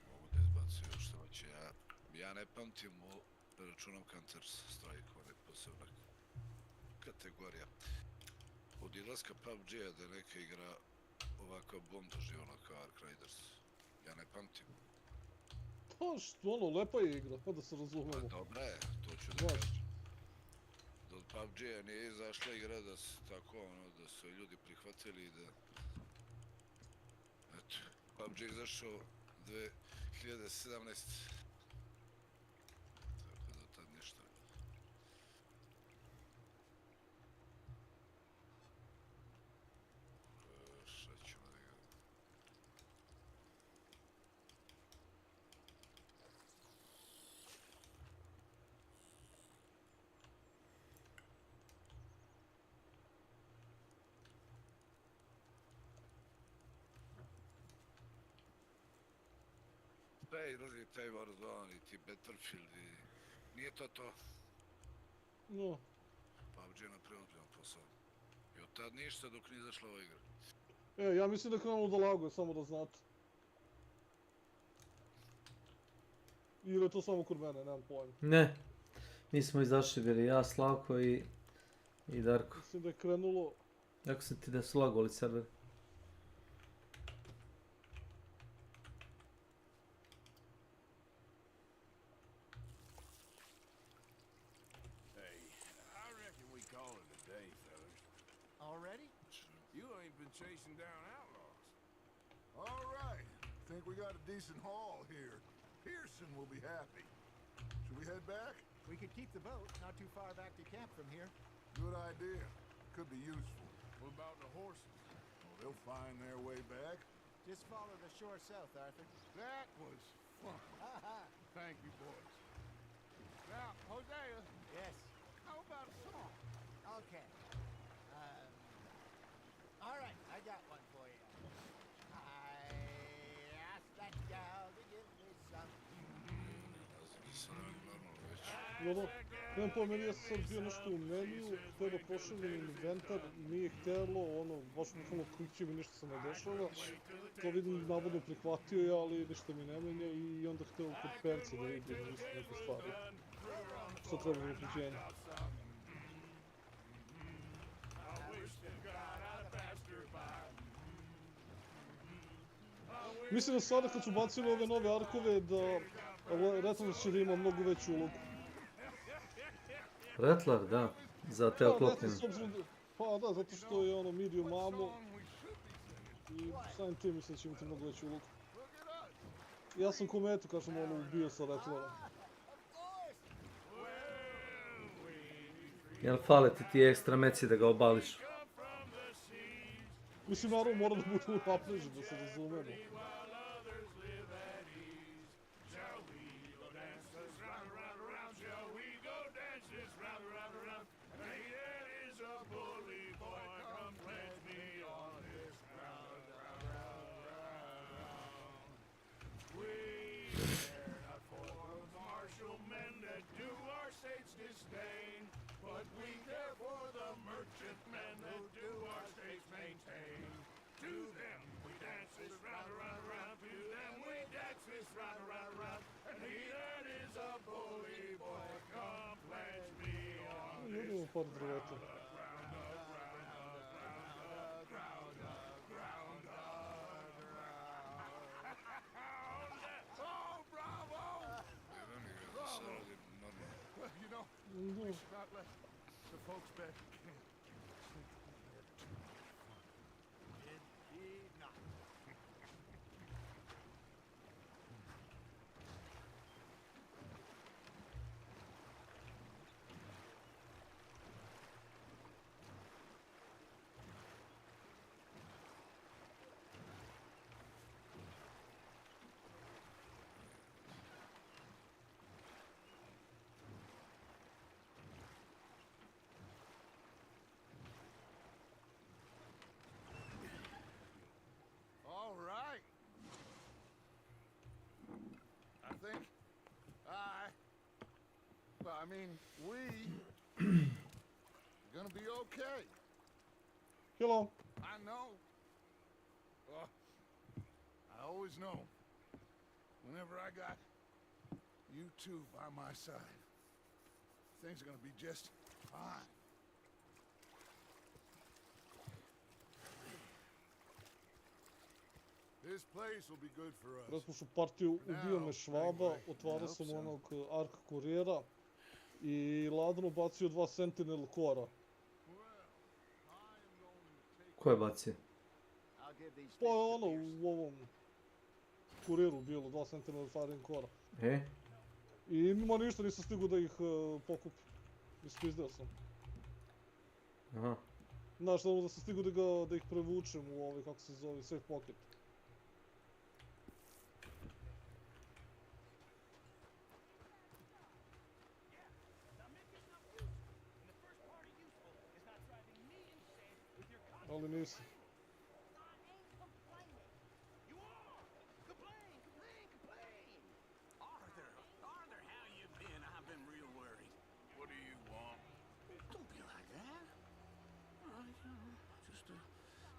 Mogu da izbacuju još što hoće. Ja ne pamtim u računom Counter Strike, on je posebna kategorija. Od izlaska PUBG-a da neka igra ovakva bomba živjela kao Ark Raiders. Ja ne pamtim. Pa što, ono, lepa je igra, pa da se Pa razumemo. dobra je, to ću da Znaš. kažem. Da od PUBG-a nije izašla igra da su tako, ono, da su je ljudi prihvatili i da... Eto, PUBG je izašao 2017. Tako da tad ništa. Šta ćemo da igramo? Sve izlazi taj Warzone i ti Battlefield i... Nije to to. No, PUBG je napravio ozbiljan posao. I od tad ništa dok nije izašla ova igra. ja mislim da je krenulo da laguje, samo da znate. Ili je to samo kod mene, nemam pojma. Ne. Mi smo izašli bili ja, Slavko i Darko. Mislim da je krenulo Rekao sam ti da su lagovali serveri. Hey, I reckon we call it a day, fellas. Already? You ain't been chasing down outlaws. All right. Think we got a decent haul here. Pearson will be happy. Should we head back? We could keep the boat not too far back to camp from here. Good idea. Could be useful. What about the horses? Well, they'll find their way back. Just follow the shore south, Arthur. That was fun. Thank you, boys. Now, Hosea. Yes. How about a song? Okay. All right, I got one for you. I asked that gal to give me something. Dobro, nemam pojma, meni ja sam sad bio nešto u meniju, htio da pošaljem inventar, nije htjelo, ono, baš bukvalno klikćem i ništa se ne dešava. To vidim, navodno prihvatio ja, ali ništa mi ne menja i onda htio kod perca da vidim isto neke stvari. Što treba unapređenje. Mislim da sada kad su bacili ove nove arkove da Rattler će da ima mnogo veću ulogu. Rattler, da, za te oklopljene. Pa da, zato što je ono medium ammo i samim tim mislim da će imati mnogo veću ulogu. Ja sam kometu, kažem, ono, ubio sa Rattlerom. Jel fale ti ekstra meci da ga obališ? Mislim, naravno mora da bude unapređen, da se razumemo. Idemo par drveta. We should not let the folks back in camp. Indeed not. All right. I think I mean, we gonna be okay. Hello. I know. I always know. Whenever I got you two by my side, things are gonna be just fine. This place will be good for us. Raspušu partiju, ubio me Švaba, otvarao sam onog Ark kurijera i ladno bacio 2 Sentinel kora. Ko je bacio? Pa je ono u ovom kurijeru bilo 2 Sentinel Firing kora. I ima ništa, nisam stigao da ih pokupim. Ispizdeo sam. Aha. Znaš, da sam stigao da ih prevučem u ovaj, kako se zove, safe pocket. Ali nisam. Arthur, how you been? I've been real worried. What do you want? Don't be like that.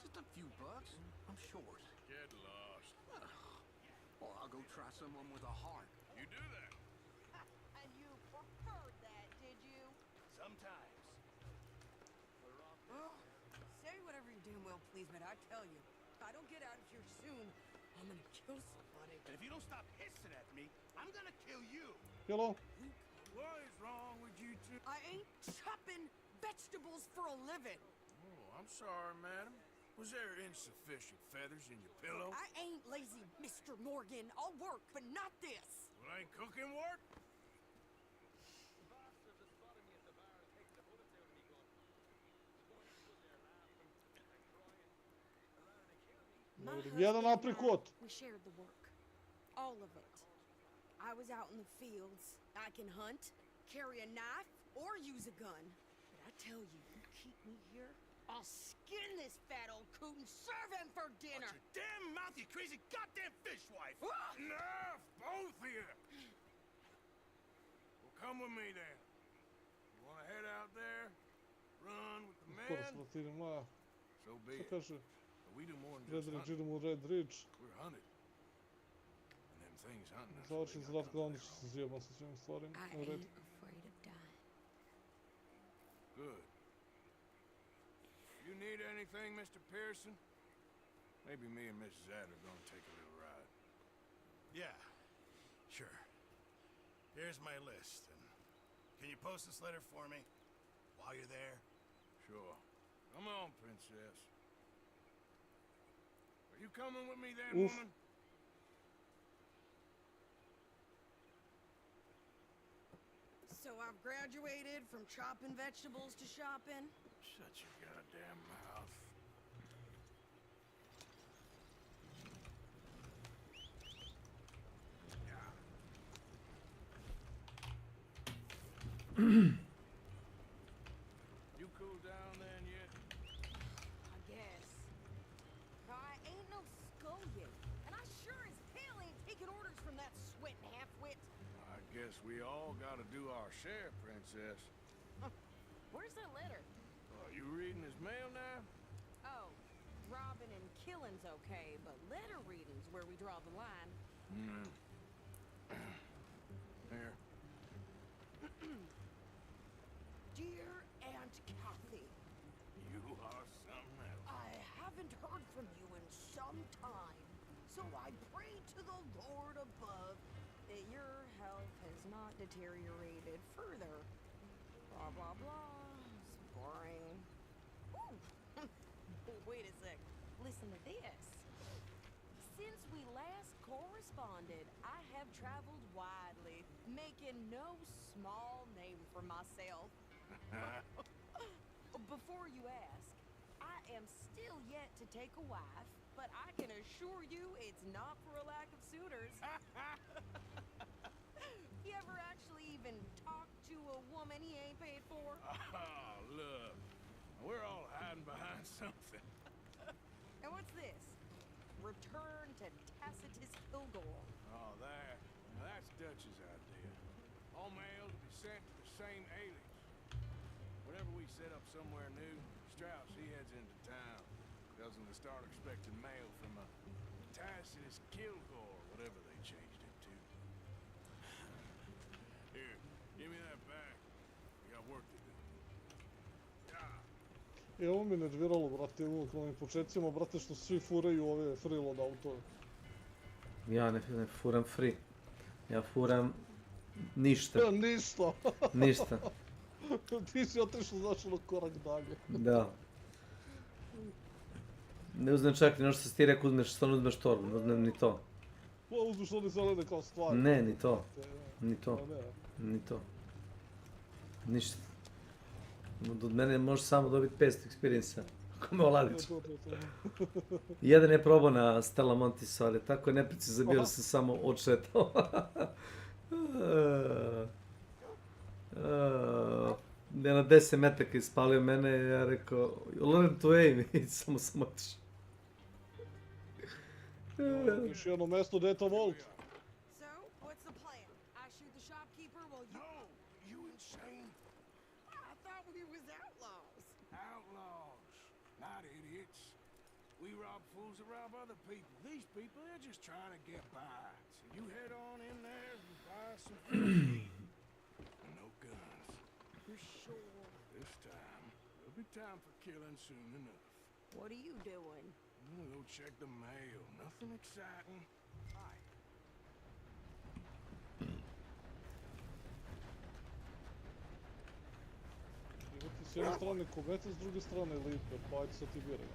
Just a few bucks. I'm short. Get lost. Well, I'll go try someone with a heart. You do that. And you preferred that, did you? Sometimes. Well, say whatever Please, man, I tell you, if I don't get out of here soon, I'm gonna kill somebody. And if you don't stop hissing at me, I'm gonna kill you. Hello? What is wrong with you two? I ain't chopping vegetables for a living. Oh, I'm sorry, madam. Was there insufficient feathers in your pillow? I ain't lazy, Mr. Morgan. I'll work, but not this. Well, ain't cooking work? My Jedan husband and aprikot. we shared the work. All of it. I was out in the fields. I can hunt, carry a knife, or use a gun. But I tell you, you keep me here, I'll skin this fat old coot and serve him for dinner. Watch your damn mouth, you crazy goddamn fishwife! Ah! Enough, both of you! Well, come with me then. You wanna head out there, run with the Скоро men? сплатили, ма. So be Šta it. kaže? But we do more than Red just Ridge, hunting. idemo u Red Ridge. We're hunted. And them things hunting us. Završim Zdravka, onda ću se zjebam sa svim stvarima. I U redu. ain't afraid of dying. Good. You need anything, Mr. Pearson? Maybe me and Mrs. Adler are gonna take a little ride. Yeah, sure. Here's my list, and can you post this letter for me while you're there? Sure. Come on, princess. Are you coming with me then, Oof. woman? So I've graduated from chopping vegetables to shopping. Shut your goddamn mouth. You cool down then yet? I guess. Now, I ain't no scullion, and I sure as hell ain't taking orders from that sweating half-wit. I guess we all gotta do our share, princess. Where's that letter? Are you reading his mail now? Oh, robbing and killing's okay, but letter reading's where we draw the line. Hmm. Here. Dear Aunt Kathy, You are something else. I haven't heard from you in some time, so I pray to the Lord above that your health has not deteriorated further. Blah, blah, blah. It's boring. Ooh. Wait a sec. Listen to this. Since we last corresponded, I have traveled widely, making no small name for myself. Before you ask, I am still yet to take a wife, but I can assure you it's not for a lack of suitors. You ever actually even talk to a woman he ain't paid for? Oh, look. We're all hiding behind something. And what's this? Return to Tacitus Kilgore. Oh, that. Now that's Dutch's idea. All mail to be sent to the same alias. Whenever we set up somewhere new, Strauss, he heads into town. Tells him to start expecting mail from a Tacitus Kilgore, whatever they changed it to. Here, give me that back. We got work to do. E, ovo me nerviralo, brate, uvijek na ovim početcima, brate, što svi furaju ove freeload autove. Ja ne furam free. Ja furam ništa. Ja, ništa. Ništa. Ti si otišao, znaš, ono korak dalje. Da. Ne uzmem čak ni ono što si ti rekao, uzmeš, stvarno uzmeš torbu, ne uzmem ni to. Pa uzmeš one zelene kao stvari. Ne, ni to. Ni to. Pa ne. Ni to. Ništa. Od mene možeš samo dobiti 500 experience-a. Ako me oladiš. Jedan je probao na Stella Montisu, ali tako je neprecizno bio da sam samo odšetao. Ja na 10 metaka ispalio mene, ja rekao, you learn to aim, i samo sam otišao. Još jedno mesto gdje je to Volt. So, what's the plan? I shoot the shopkeeper while you... No! You insane? I thought we was outlaws. Outlaws, not idiots. We rob fools that rob other people. These people, they're just trying to get by. So you head on in there and buy some food. No guns. You're sure? This time, there'll be time for killing soon enough. What are you doing? I'm gonna go check the mail. Nothing exciting. Hi. Evo ti s jedne strane komete, s druge strane lipe, pa ajde sad ti biraj.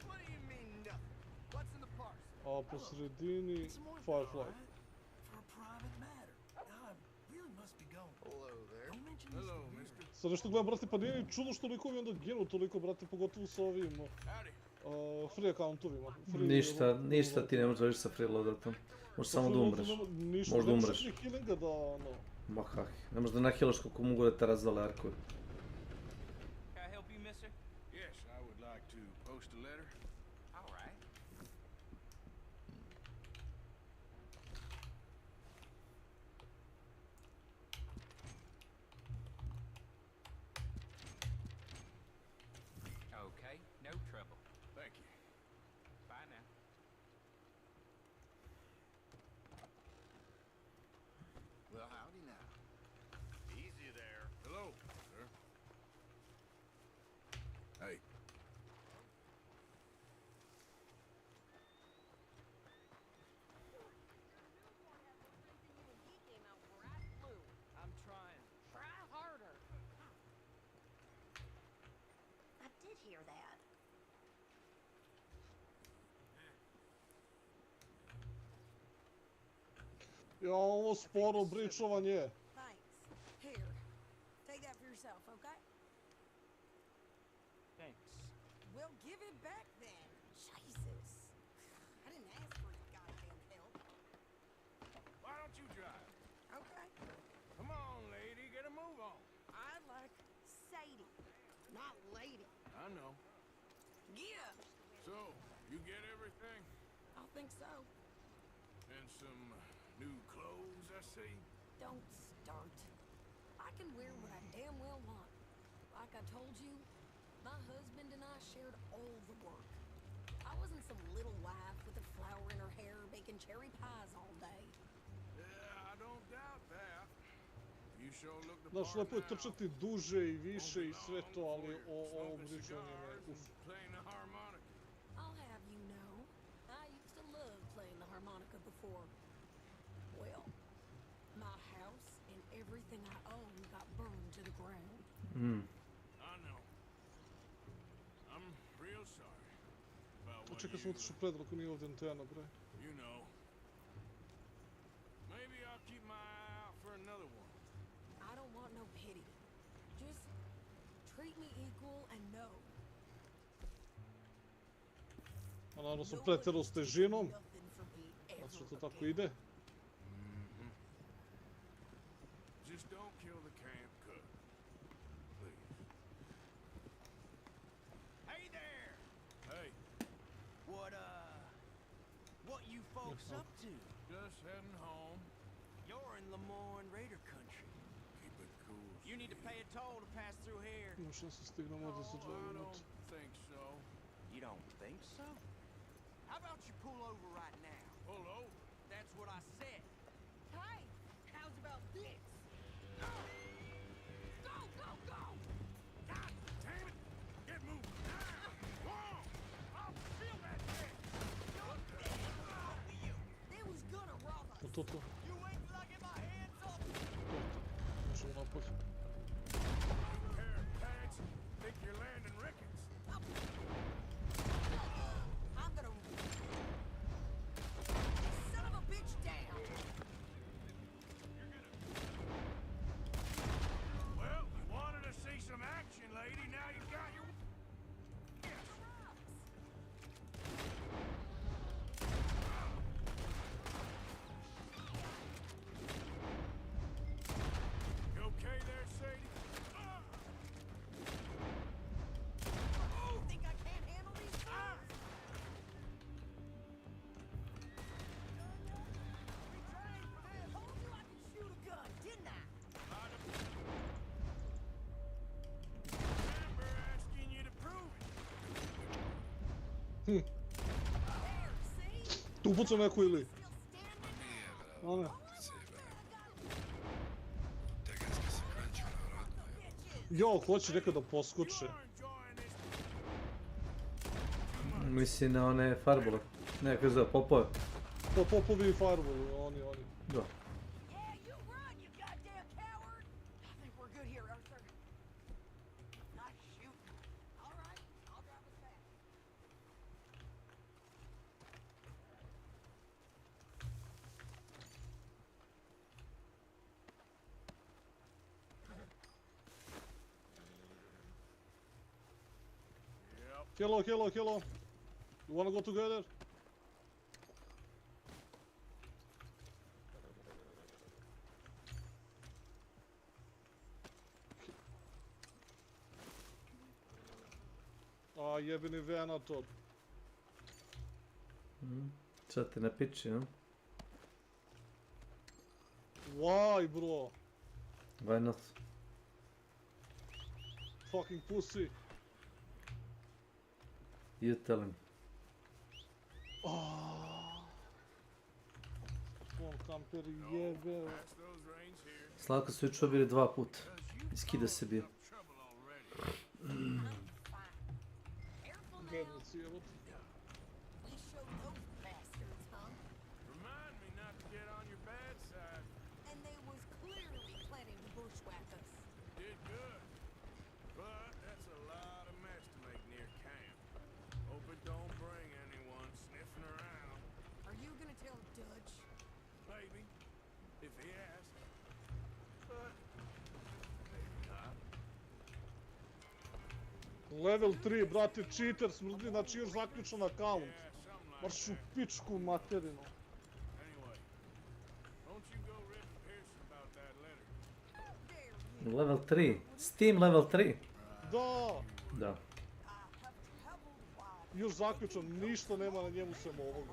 What do you mean nothing? What's in the parcel? A po sredini Firefly. For a private matter. Now I really must be going. Hello there. Don't mention this to Vera. Sad nešto gledam, brate, pa nije ni čudo što likovi onda ginu toliko, brate, pogotovo sa ovim free accountovima. Ništa ti ne možeš završiti sa freeloadatom. Možeš samo da umreš. Možda umreš. Ništa, healinga da, ono... Ma kak, ne možeš da nahilaš koliko mogu da te razvale arkovi. Can I help you, mister? Yes, I would like to post a letter. All right. Okay, no trouble. Thank you. Bye now. Well, howdy now. Easy there. Hello, sir. Hey. I'm trying. Try harder. I did hear that. Ja, ovo sporo bričovanje. Thanks. Here, take that for yourself, okay? Thanks. Well, give it back then. Jesus. I didn't ask for your goddamn help. Why don't you drive? Okay. Come on, lady, get a move on. I like Sadie, not lady. I know. Yeah, So, you get everything? I think so. And some new clothes, I see. Don't start. I can wear what I damn well want. Like I told you, my husband and I shared all the work. I wasn't some little wife with a flower in her hair baking cherry pies all day. Yeah, I don't doubt that. You sure look the Znaš, part lepo je now. trčati duže i više i sve to, ali ovo bričovanje me, uf. Playing the harmonica. I'll have you know, I used to love playing the harmonica before. Well, my house and everything I own got burned to the ground. I know. I'm real sorry about what Čekaj, sam otišao predaleko, nije ovdje antena, bre. you know. Maybe I'll keep my eye out for another one. I don't want no pity. Just treat me equal and know. A naravno sam pretjerao s težinom, Nothing for me ever zato što to tako ide. Just don't kill the camp cook. Please. Hey there! Hey, What you folks up to? just heading home. You're in Lemoyne Raider country. Keep it cool. You need to pay a toll to pass through here. Ima šanse stignemo ovdje za 2 I minuta. don't think so. You don't think so? How about you pull over right now? Pull over. That's what I said. Hey, how's about this? Go, go, go! God damn it! Get moving. Whoa! I'll feel that shit! They was gonna rob us. To. You wait till I get my hands up! Možemo napolje. Pair of pants. Think you're landing Ricketts. I'm gonna... Son of a bitch down! Well, you wanted to see some action, lady. Now you got your... You okay there, Sadie? You think I can't handle these things? I told you I could shoot a gun, didn't I? Remember asking you to prove it. Hm. Tu pucao neko ili? A ne. Jo, hoće neka da poskoče. Mislim na one farbole. Ne, kako zove, popove. To popovi i fireball, oni. Da. Hello. You wanna go together? A jebeni venator. Sad te napiči, no? Why, bro? Why not? Fucking pussy. You tell him. On kamperi jebe. Slavka su jučer bili 2 puta. Iskida se bio. Bednici jebot. Remind me not to get on your bad side. And they was clearly planning to bushwhack us. Did good. But that's a lot of mess to make near camp. Hope it don't bring anyone sniffing around. Are you gonna tell Dutch? Maybe. If he asks. But maybe not. Level 3, brate, cheater, smrdi, znači još zaključan account. Marš u pičku materinu. Anyway, don't you go ripping Pierce about that letter. Level 3. Steam level 3. Da. Da. Još zaključan, ništa nema na njemu sem ovoga.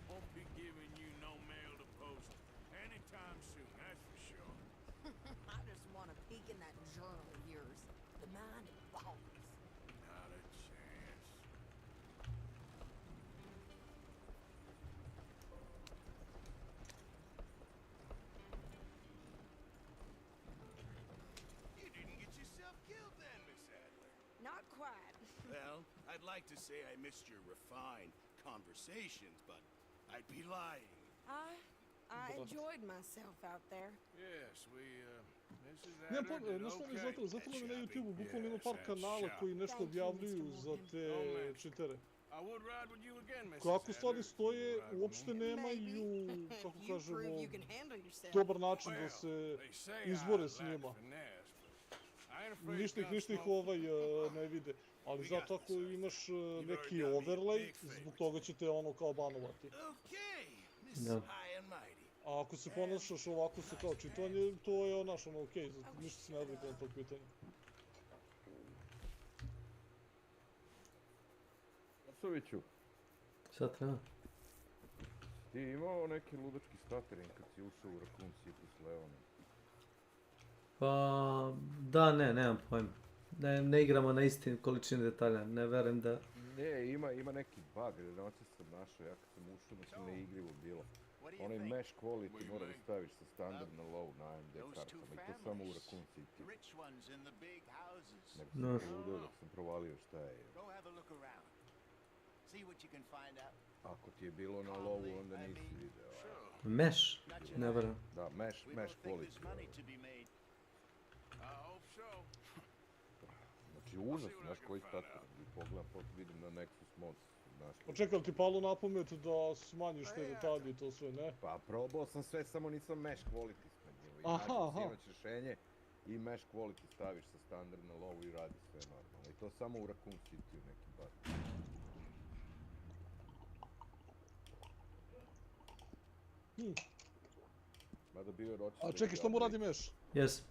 Won't be giving you no mail to post anytime soon, that's for sure. I just want to peek in that journal of yours. The mind boggles. Not a chance. You didn't get yourself killed then, Miss Adler. Not quite. Well, I'd like to say I missed your refined conversations, but I'd be lying. I enjoyed myself out there. Yes, Mrs. Ne, Adler did znaš što mi okay. zato mi na YouTube-u bukvalno ima par kanala koji nešto objavljuju za te cheatere. I would ride with you again, Mrs. Kako stvari Adler. stoje, uopšte nemaju, kako You kažemo, prove you can handle yourself. dobar način da se They say izbore I s lack njima. finesse, but I ain't afraid Ništa ih gunsmoke. ne vide. Ali zato ako imaš neki overlay, zbog toga će te ono kao banovati. Okay, Miss Da. High and Mighty. A ako se ponašaš ovako sa kao čitanje, to je naš ono okej, ništa se ne odlikuje na tog pitanja. Soviću, Sad treba. ti imao neki ludački stuttering kad si ušao u Raccoon City s Leonom? Pa, da, nemam pojma. Ne igramo na isti količini detalja, ne verujem da... Ne, ima neki bug, noća sam našao, ja kad sam ušao, znači neigrivo bilo. Onaj mesh quality mora da staviš sa standard na low na AMD kartama i to samo u Raccoon City. Nego sam poludeo dok sam provalio šta je. Ako ti je bilo na lowu, onda nisi video. Mesh? Ne verujem. Da, mesh quality. Znači užas, znaš koji stuttering. Pogledam, vidim na Nexus Mods. Pa čekaj, ti palo na pamet da smanjiš te detalje i to sve, ne? Pa probao sam sve, samo nisam mesh quality smanjio. I Aha. imaš rješenje i mesh quality staviš sa standard na low i radi sve normalno. I to samo u Raccoon City u nekim bug. Mada bio je ročić... A čekaj, šta mu radi mesh? Jes.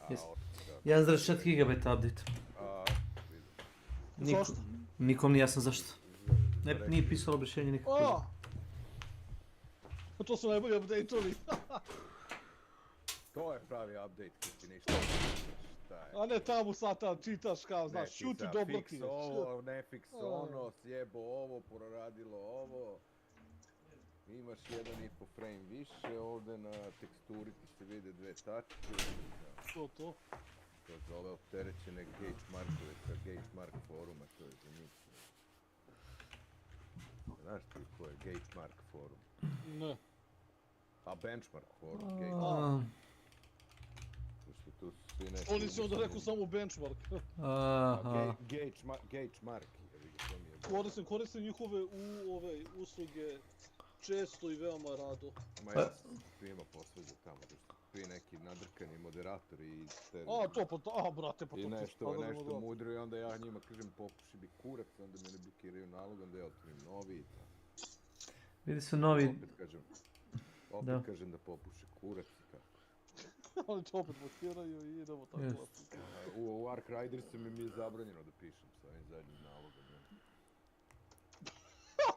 1.4 GB update. Zašto? Nikom nije jasno zašto. Nije pisalo objašnjenje nikako. Pa to su najbolji update-ovi. To je pravi update kad ti ništa šta je. A ne tamo sad čitaš kao, znaš, šuti do blokiraš. Ne, fix ovo, ne fix ono, sjebo ovo, proradilo ovo. Imaš 1,5 frame više, ovdje na teksturi ti se vide 2 tačke. To? To za ove opterećene gauge markove sa gauge mark foruma, to je za njih. Znaš ti ko je Gatemark forum? Ne. A Benchmark forum, Gatemark. Pošto tu su svi neki... Oni su onda rekao samo benchmark. Gatemark, to mi je... Koristim njihove usluge često i veoma rado. Ma ja sam svima posveđao tamo, da su svi neki nadrkani moderatori i... Brate, pa to I ti nešto mudro i onda ja njima kažem popuši bi kurac, onda me ne blokiraju nalog, onda ja otvorim novi i tako. Vidi su novi... Opet kažem da popuše kurac i tako. Oni to opet blokiraju i idemo tako. U Ark Ridersu mi je zabranjeno da pišem sa ovim zadnjim nalogom.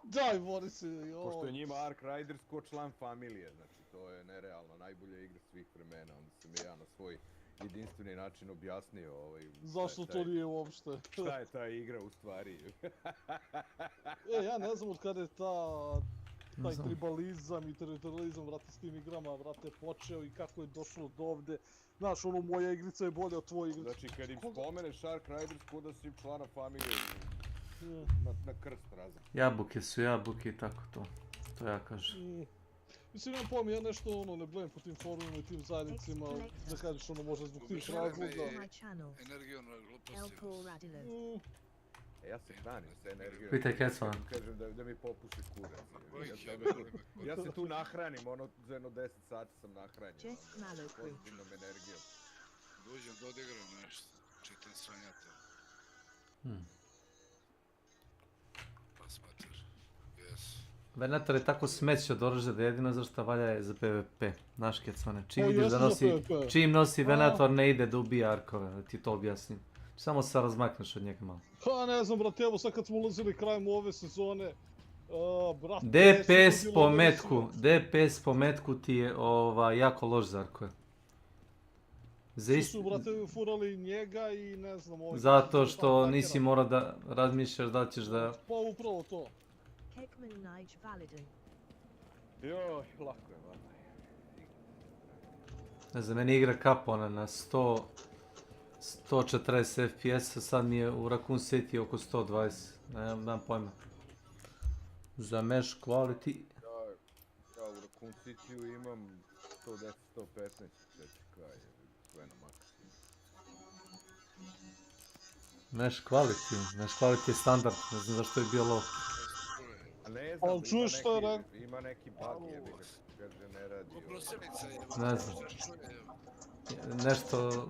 Daj, Borise, Pošto je njima Ark Riders ko član familije, znači to je nerealno, najbolja igra svih vremena, onda sam ja na svoj jedinstveni način objasnio zašto to nije uopšte. Šta je ta igra u stvari? Ja ne znam od kada je taj tribalizam i teritorializam, vrate, s tim igrama, vrate, počeo i kako je došlo do ovde. Znaš, moja igrica je bolja od tvoje igrice. Znači, kad im spomeneš Ark Riders, ko da si člana familije na krst razred. Jabuke su jabuke i tako to. To ja kažem. Mislim, nemam pojma, ja nešto ne blem po tim forumima i tim zajednicima, da kažeš možda zbog tih razloga. Energijom gluposti. Ja se hranim sa energijom. Pitaj Kecman. Kažem da mi popuši kurac. Ja se tu nahranim, za jedno 10 sati sam nahranjen. Pozitivnom energijom. Dođem da odigram nešto, čitam sranjata. Pa smater, jes. Venator je tako smeće od oružja da jedino zašto valja je za PvP. Znaš Kecmane, čim nosi Venator ne ide da ubija arkove, da ti to objasnim. Samo se razmakneš od njega malo. Pa ne znam, brate, evo sad kad smo ulazili krajem ove sezone, brate... DPS po metku ti je jako loš za arkove. Svi su, brate, furali njega i ne znam... Zato što nisi morao da razmišljaš da ćeš da... Pa upravo to. Joj, lako je, vada. Ne znam, meni igra kapona na 140 FPS, sad mi je u Raccoon City oko 120, nemam pojma. Za mesh quality... Ja u Raccoon City imam 110, 115, sve na maksimum. Mesh quality je standard, ne znam zašto je bio low. Ne znam, ima neki bug, kaže ne radi. Ne znam.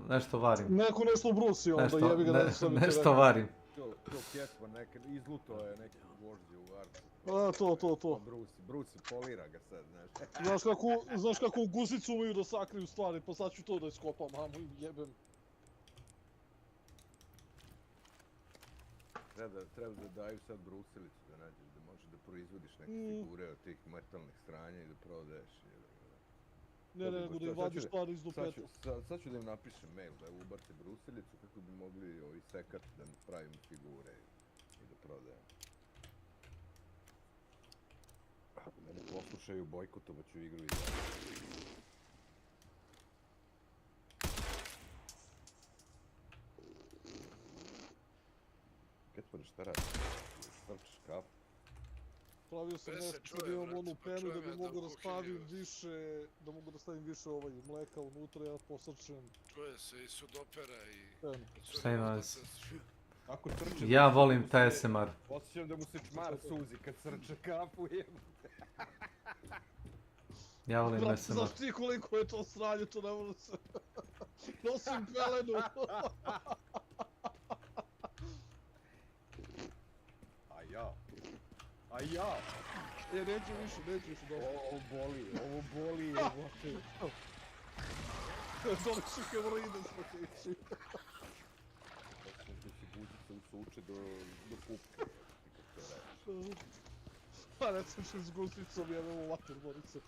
Nešto varim. Neko nešto brusi onda, jebi ga da sam ti rekao. Nešto varim. To Kjetman, izluto je neki gvožđe u Arku. To. Brusi, polira ga sad, znaš. Znaš kako u guzicu umeju da sakriju stvari, pa sad ću to da iskopam, mamu im jebem. Treba da daju sad brusilicu da nađeš, da možeš da proizvodiš neke figure od tih metalnih stranja i da prodaješ. Ne, nego da im vadiš stvari iz dupeta. Sad ću da im napišem mail da ubace brusilicu kako bi mogli sekati da pravimo figure i da prodajemo. Ako me ne poslušaju, bojkotovat ću igru i da... Ketman, šta radiš? Srčiš kafu? Pravio sam nešto da imam onu penu da bi mogu da stavim više, mleka unutra, ja posrčem. Čuje se i sudopera i... Šta ima vas? Ja volim taj ASMR. Osjećam da mu se čmar suzi kad srče kafu jebate. Ja volim ASMR. Znaš ti koliko je to sranje, to ne može se... Nosim pelenu. A ja? Neću više, dobro. Ovo boli, jebote. Doneću hemoroide smakeći. Osjećam da će buzica usuče do pupke. Pa recimo s gusicom jebemo vater, Borice.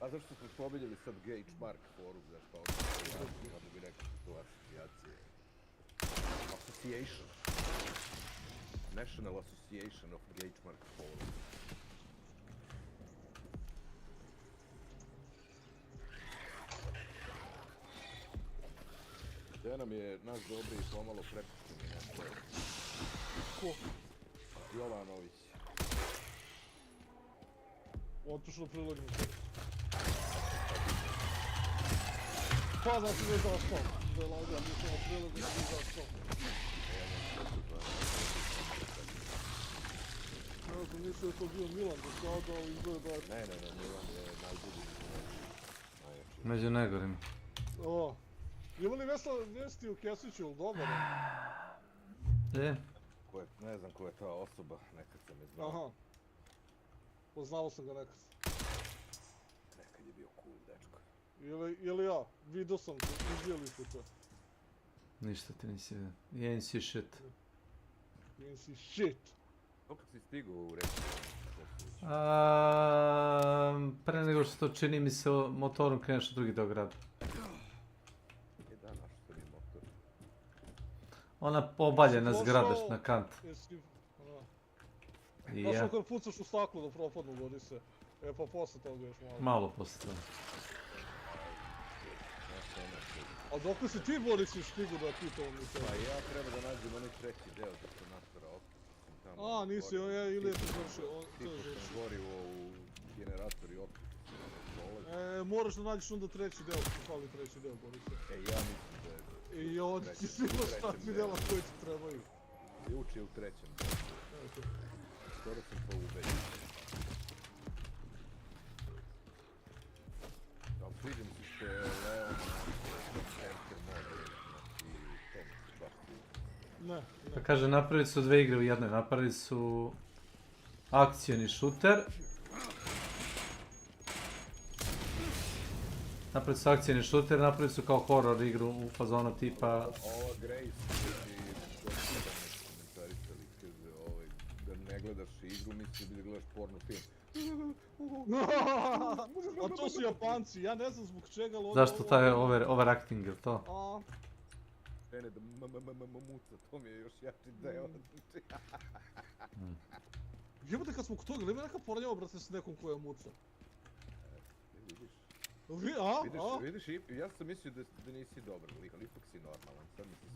A zašto smo spominjali sad Gatemark forum, znaš pa ovdje da bi rekao to asocijacije. Association. National Association of Gatemark Forum. Gdje nam je naš dobri i pomalo prepušteni nešto? Ko? Jovanović. Otišao prilognu čovjek. Pa znači da je zaspao. Da je lagao, nisam na prilognu da je zaspao. Ja sam mislio da je to bio Milan do sada, ali izgleda da je... Ne, Milan je najbolji. Među najgorim. O, ima li vesti u Kesiću, ili dobar? Ne znam ko je ta osoba, nekad sam je znao. Aha. Poznao sam ga nekad. Nekad je bio cool, dečko. Ili ja, vidio sam to, izvijeli ste to. Ništa ti nisi vidio. Jensi shit. Jensi shit. Kako si stigao u reći? Pre nego što čini mi se motorom kreneš u drugi deo grada. Da, naš se mi motor. Ona obaljena zgrada na kant. Znaš kad pucaš u staklu da propadnu, godi se. E pa posle toga još malo. Malo posle toga. A dok li si ti, Borisi, stigu da pitao mi to? Pa ja treba da nađem onaj treći deo da sam nastavao. A, nisi, ili je to završio? Tipo sam gorivo u generator i opet. Moraš da nađeš onda treći deo, što fali treći deo, Borise. Ja mislim da je... I ovdje ti si imaš ta 3 dela koji ti trebaju. Uči u trećem delu. Skoro sam to ubeđen. Ali sviđam se što je Leon Center mode, znači to mi se baš sviđa. Ne. Pa kaže, napravili su 2 igre u jednoj. Napravili su akcioni šuter. Napravili su kao horror igru u fazonu tipa... Ova Grace i komentarisali, kaže, da ne gledaš igru, misli da gledaš porno film. A to su Japanci, ja ne znam zbog čega, ali... Zašto taj overacting, je li to? Krene da muca, to mi je još jači deo. Jebate kad smo kod toga, ima neka poranjava, brate, s nekom koja muca. Vidiš, ja sam mislio da nisi dobar lik, ali ipak si normalan.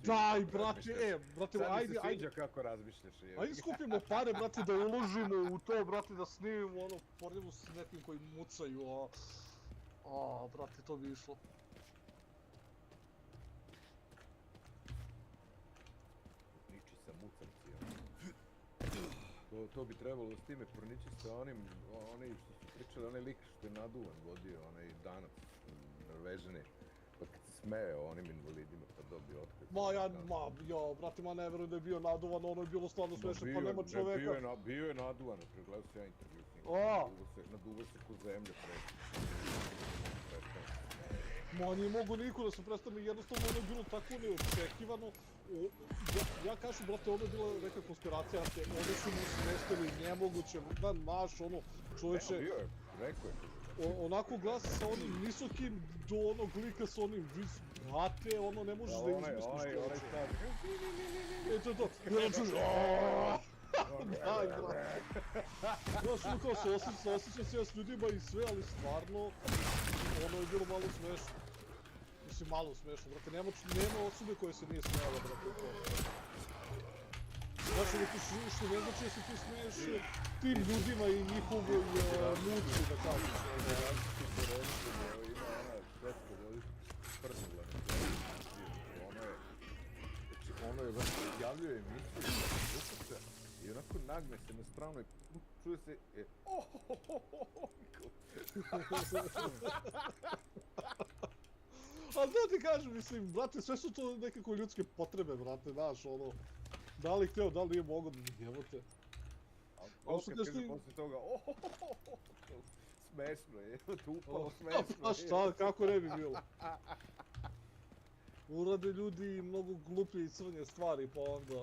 Daj, brate, sad mi se sviđa kako razmišljaš. Ajde skupimo pare, brate, da uložimo u to, brate, da snimimo ono poranjavu s nekim koji mucaju, brate, to bi išlo. To bi trebalo s time pornići sa onim što su pričali, onaj lik što je naduvan vodio, onaj Danac, Norvežani, pa kad se smeo onim invalidima pa dobio otkaz. Brate, ne verujem da je bio naduvan, ono je bilo stvarno smešno, pa nema čoveka. Bio je naduvan, pregledao se ja intervju s njim, naduva se ko zemlje Nije mogu niko da se predstavlja, jednostavno ono je bilo tako neočekivano. Ja kažem, brate, ovo je bila neka konspiracija, oni su mu smestili nemoguće, znaš, ono, čoveče... Bio je, rekao je. Onako glasa sa onim visokim do onog lika sa onim brate, ono ne možeš da izmisliš čoveče. To je to, i ono čuš, daj, brate. Znaš, ono kao se osjećam se ja s ljudima i sve, ali stvarno, ono je bilo malo smešno. Mislim, malo smešno, brate, nema osobe koje se nije smijala, brate, to. Znaš, ono ti što ne znači da se ti smiješ tim ljudima i njihovoj muci, da kažeš. Ima ona svetska vodička prnoglavna, ono je javljuje emisiju i onako nagne se na stranu i čuje se A da ti kažem, mislim, brate, sve su to nekako ljudske potrebe, brate, znaš, ono, da li hteo, da li nije mogo da jebote. Ali kad kaže posle toga, smešno je, to upalo smešno je. Pa šta, kako ne bi bilo? Urade ljudi mnogo gluplje i crnje stvari, pa onda...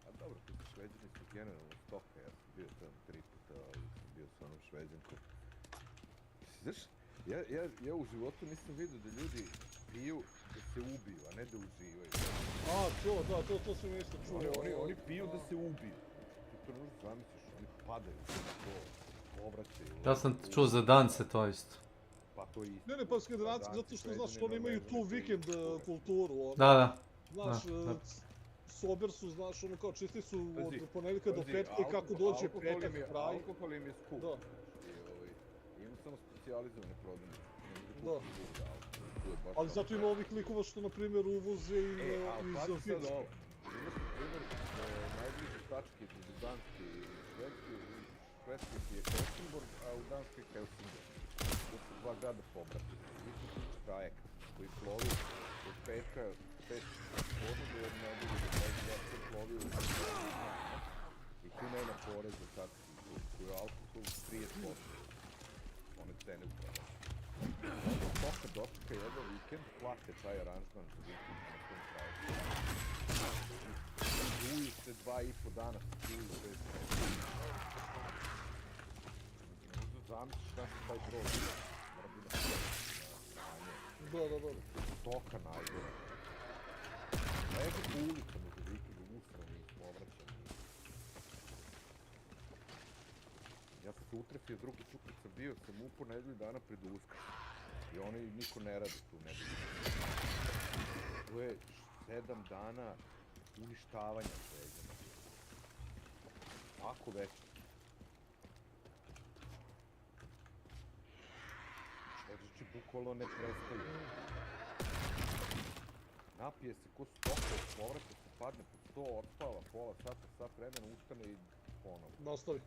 A dobro, tu su Šveđani su generalno stoka, ja sam bio tam 3 puta, ali sam bio s onom Šveđankom. Znaš, ja u životu nisam vidio da ljudi piju da se ubiju, a ne da uživaju. To sam isto čuo. Oni piju da se ubiju. Ti to ne možeš zamisliš, oni padaju, povraćaju. Ja sam čuo za dance to isto. Pa to isto. Ne, pa skandinavci, zato što znaš, oni imaju tu vikend kulturu. Da. Znaš, sober su, znaš, ono kao čisti su od Pazi, ponedjeljka do pazi, petka i kako dođe petak kraj. Alkohol im je skup, Da. imam samo specijalizovane prodavnice. Da. Ali zato ima ovih likova što, na primjer, uvoze iz Finske. Imaš, na primjer, najbliže tačke između Danske i Švedske. U Švedskoj ti je Helsingborg, a u Danskoj je Helsingborg. To su dva grada pobrati. Isto tiče trajekt koji plovi od petka, popodne do nedelje do 22 plovi u i tu nema poreza taksi, tu je alkohol 30%. One cene u prodaju. Onda toka dočeka jedan vikend, plate taj aranžman za vikend na tom trajektu. Duju se 2,5 dana, duju se 6 mjeseci. Možda zamisliš šta se taj broj mora bi da Da. Toka najgore. Leže po ulicama za vikend, usrani, povraćani. Ja sam se utrefio drugi put kad sam bio, sam upao nedelju dana pred Uskrs. I oni niko ne radi tu nedelju. To je 7 dana uništavanja sveđana. Ako večer. Znači, bukvalno ne prestaju. Napije se ko stoka, povrata se, padne pod sto, odspava pola sata, sat vremena, ustane i ponovo. Nastavi,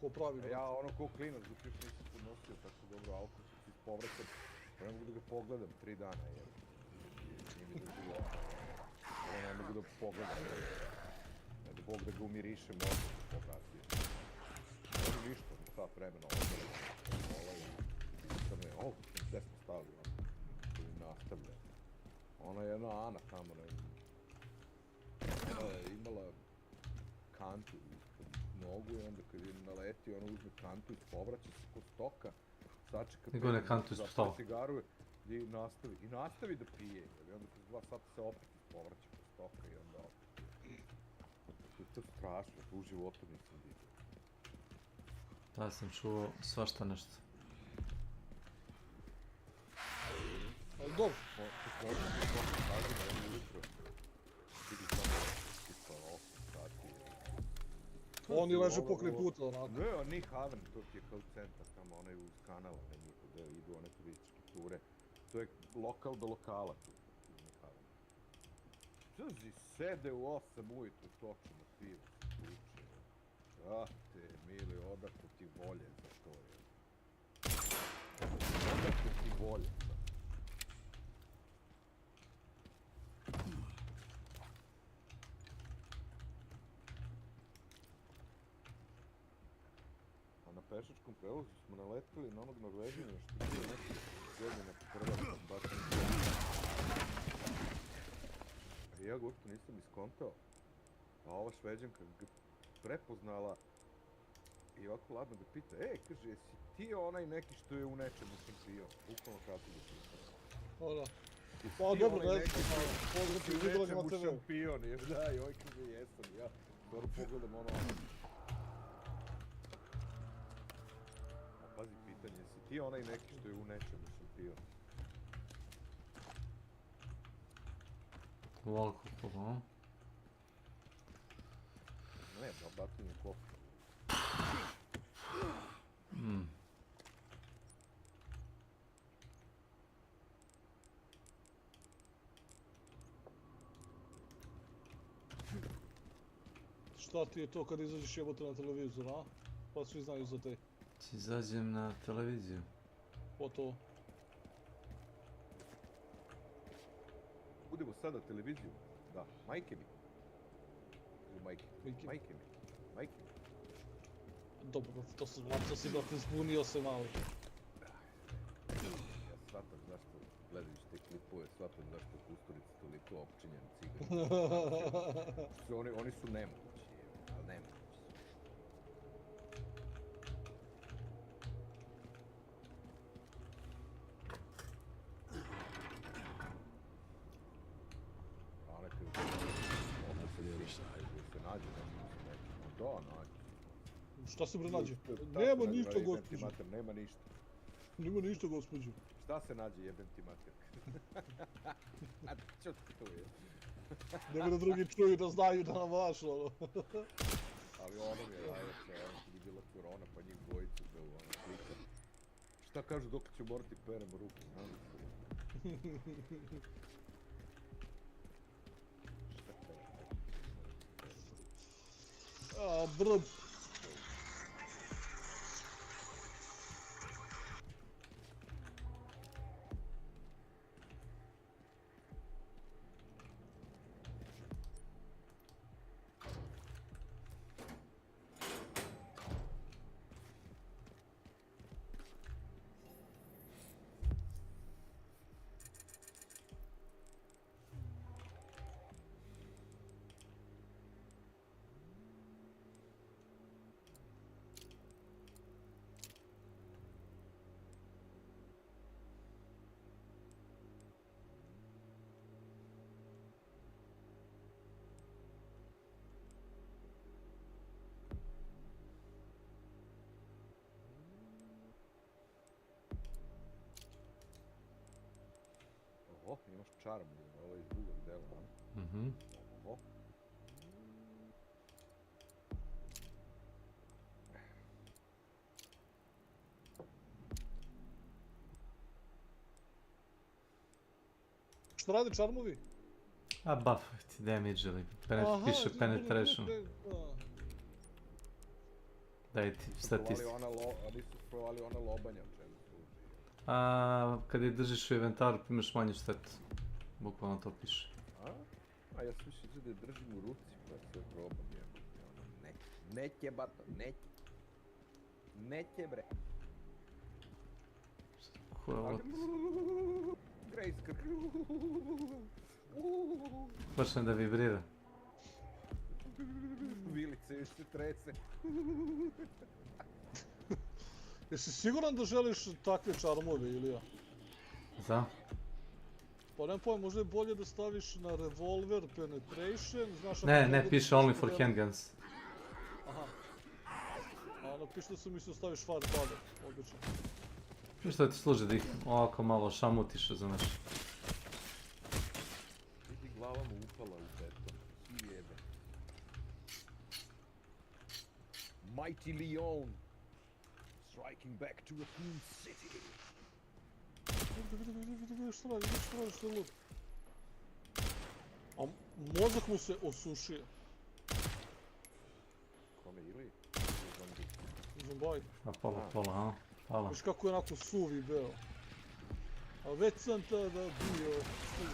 ko pravi. Ja ono ko klinac, dok još nisam podnosio tako dobro alkohol, se ispovraćam, pa ne mogu da ga pogledam 3 dana, jer nije mi da života. Ne mogu da pogledam, ne da Bog da ga umirišem, možda se pogasio. Ne mogu ništa, sat vremena, odmah, gde smo stali, koji nastavlja. Ona je jedna Ana tamo, ona je imala kantu ispod nogu i onda kad je naleti, ona uzme kantu i povraća se kod stoka, sačeka za cigaru i nastavi da pije. I onda kroz 2 sata se opet povraća kod stoka i onda opet. To je strašno, to u životu nisam vidio. Da, sam čuo svašta nešto. Ali dobro. Oni leže pokraj puta, onako. Ne, ni Havn, to ti je kao centar, tamo onaj uz kanal, onaj njihov deo, idu one turističke ture. To je lokal do lokala tu, ni Havn. Čuzi, sede u 8 ujutru, toče na pivu, uče. Brate, mili, odakle ti volje za to je. Odakle ti volje. Na pešačkom prevozu smo naletili na onog Norvežina što je bio neki godina prva bačan. A ja ga uopšte nisam iskontao. A ova Šveđanka ga prepoznala i ovako ladno ga pita, kaže, jesi ti onaj neki što je u nečemu šampion? Bukvalno kako ga pita. O da. Pa dobro, ne znam, poznati vidjela ga na TV. Šampion, jer da, i ovaj kaže, jesam, ja skoro pogledam ono. Pazi pitanje, si ti onaj neki što je u nečemu šampion? U alkoholu, a? Ne, bacanje kofa. Šta ti je to kad izađeš jebote na televizor, a? Pa svi znaju za te. Izađem na televiziju. Po to. Budemo sada televiziju. Da, majke mi. Majke mi. Dobro, to si brate zbunio se malo. Ja shvatam zašto gledajući te klipove, shvatam zašto je Kusturica toliko opčinjen cigan. Oni su nemogući, ali nemogući. Šta se bre nađe? Nema ništa, gospođo. Nema ništa. Nema ništa, gospođo. Šta se nađe, jebem ti mater? A čo ti to je? Ne bi drugi čuju da znaju da nam vaš, ono. Ali ono mi je najveće, ono kad je bila korona, pa njih dvojica da ono slika. Šta kažu dok ću morati perem ruku, znam se. Šta kažu? A, brd. Oho, imaš čarm, ovo je iz drugog dela, a? Mhm. Oho. Što radi čarmovi? A buff ti damage ili piše penetration. Daj ti statistiku. Oni su sprovali ona lobanja o čemu služi. A kad je držiš u inventaru imaš manju štetu. Bukvalno to piše. A ja sam mislio da je držim u ruci, pa sve probam jebati, ono, neće bato, neće. Neće bre. Ko je ovo? Grejska. Počne da vibrira. Vilice još se trese. Jesi siguran da želiš takve čarmove, Ilija? Za? Pa nemam pojma, možda je bolje da staviš na revolver penetration, znaš... Ne, piše only for handguns. Aha. A napiše da sam mislio staviš fireball, odlično. Što ti služi da ih ovako malo šamutiš, znaš. Vidi glava mu upala u beton, jebe. Mighty Leon, striking back to Raccoon City. Vidi, što radi, što je lud. A mozak mu se osušio. Kome ili? Zombaj. A pola, a? Hvala. Viš kako je onako suvi beo. A već sam tada bio suvi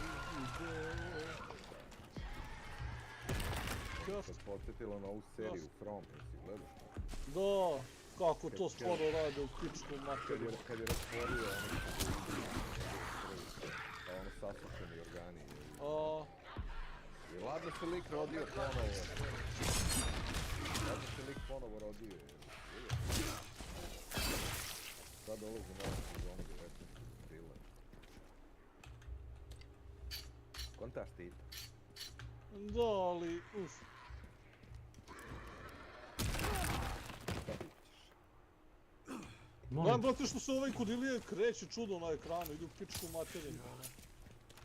beo. To je podsjetilo na ovu seriju From, jesi gledao? Da, kako to stvarno rade u pičku materiju. Kad je rastvorio ono sasušeni organi. I ladno se lik rodio ponovo. Ladno se lik ponovo rodio. Sad dolazi nova sezona 19. aprila. Kontaš ti? Da, ali... Gledam, brate, što se ovaj kod Ilije kreće čudno na ekranu, ide u pičku materiju.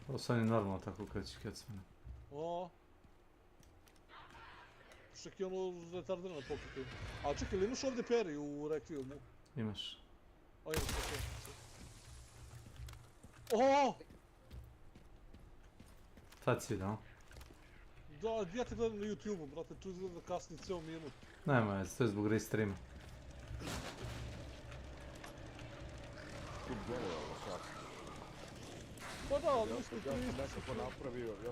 Ovo sad je normalno tako kreći kecmena. Čak i ono retardirano pokretu. A čekaj, ili imaš ovdje peri u Requiemu? Imaš. A imaš tako. Ooo! Sad si da? Da, ja te gledam na YouTube-u, brate, tu izgleda da kasni ceo minut. Nema, to je zbog restreama. Pa da, ali mislim da ja sam nekako napravio 6.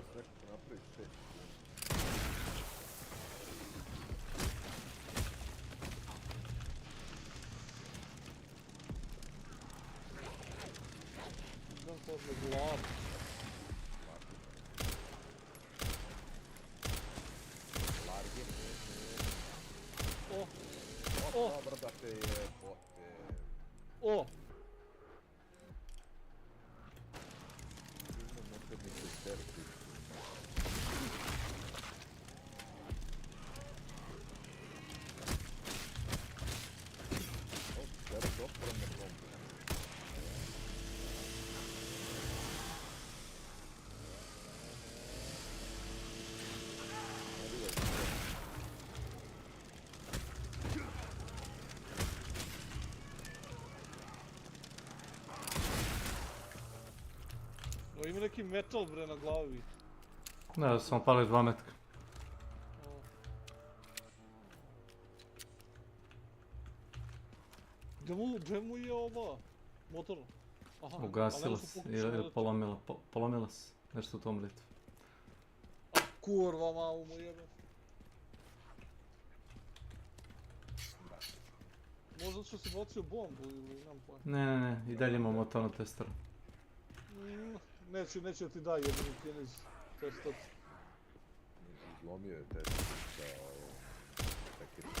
Znam to je glav. Dobro da te je bote. O! neki metal bre na glavi. Da, samo pali 2 metka. Gdje mu je ova motor? Aha, Ugasila se ili polomila se. Nešto u tom litu. Kurva mamu mu jebe. Možda što si bacio bombu ili nam pojma. Ne, i dalje imam motornu testeru. Neće da ti daj jedini kiniz testat. Izlomio je testat sa tekirom.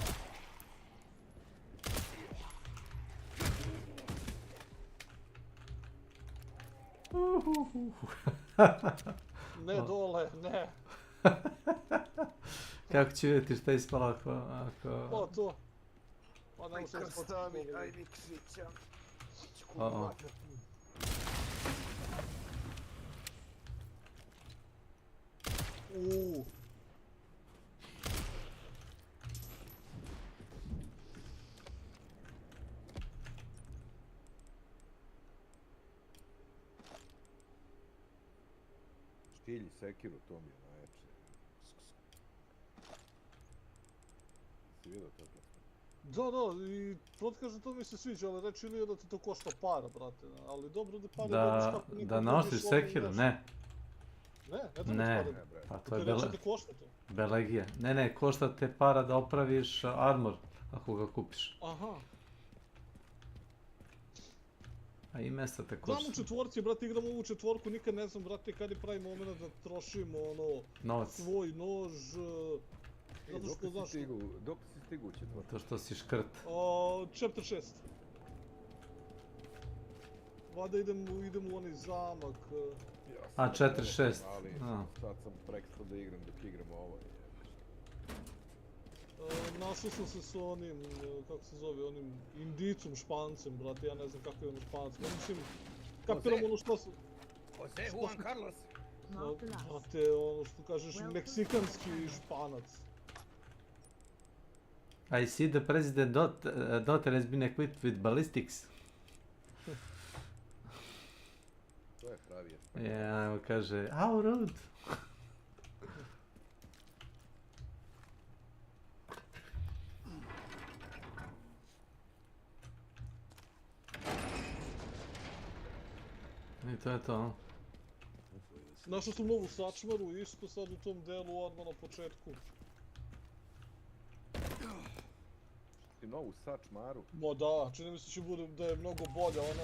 Ne dole, ne. Kako ću vidjeti šta je ispalo ako... Pa to. Pa Aj krstavi, aj Niksića. Štilj, sekiru, to mi je najjače. Si vidio to? Da, i protkaže to mi se sviđa, ali reći ili je da ti to košta para, brate. Ali dobro da para Da naoštiš sekiru, ne. Ne treba ti para. Pa to je reći da košta to. Belegija. Ne, košta te para da opraviš armor, ako ga kupiš. Aha. A i mesta te košta. Znam u četvorci, brate, igram ovu četvorku, nikad ne znam, brate, kad je pravi moment da trošimo, novac. Svoj nož... Dok si stigu u četvorku? To što si škrt. Chapter 6. Vada idem u onaj zamak. A, 4-6. Sad sam prekstao da igram dok igram ovo. Našao sam se s onim, kako se zove, onim Indicom, Špancem, brate, ja ne znam kako je ono Španac. Mislim, kapiram ono što sam... Jose Juan Carlos. Brate, ono što kažeš, meksikanski Španac. I see the president daughter has been equipped with ballistics. To je pravi je. Ja, kaže, how rude. I to je to. Našao sam novu sačmaru, isto sad u tom delu odmah na početku. Ti novu sačmaru? Ma da, čini mi se će bude da je mnogo bolja, ona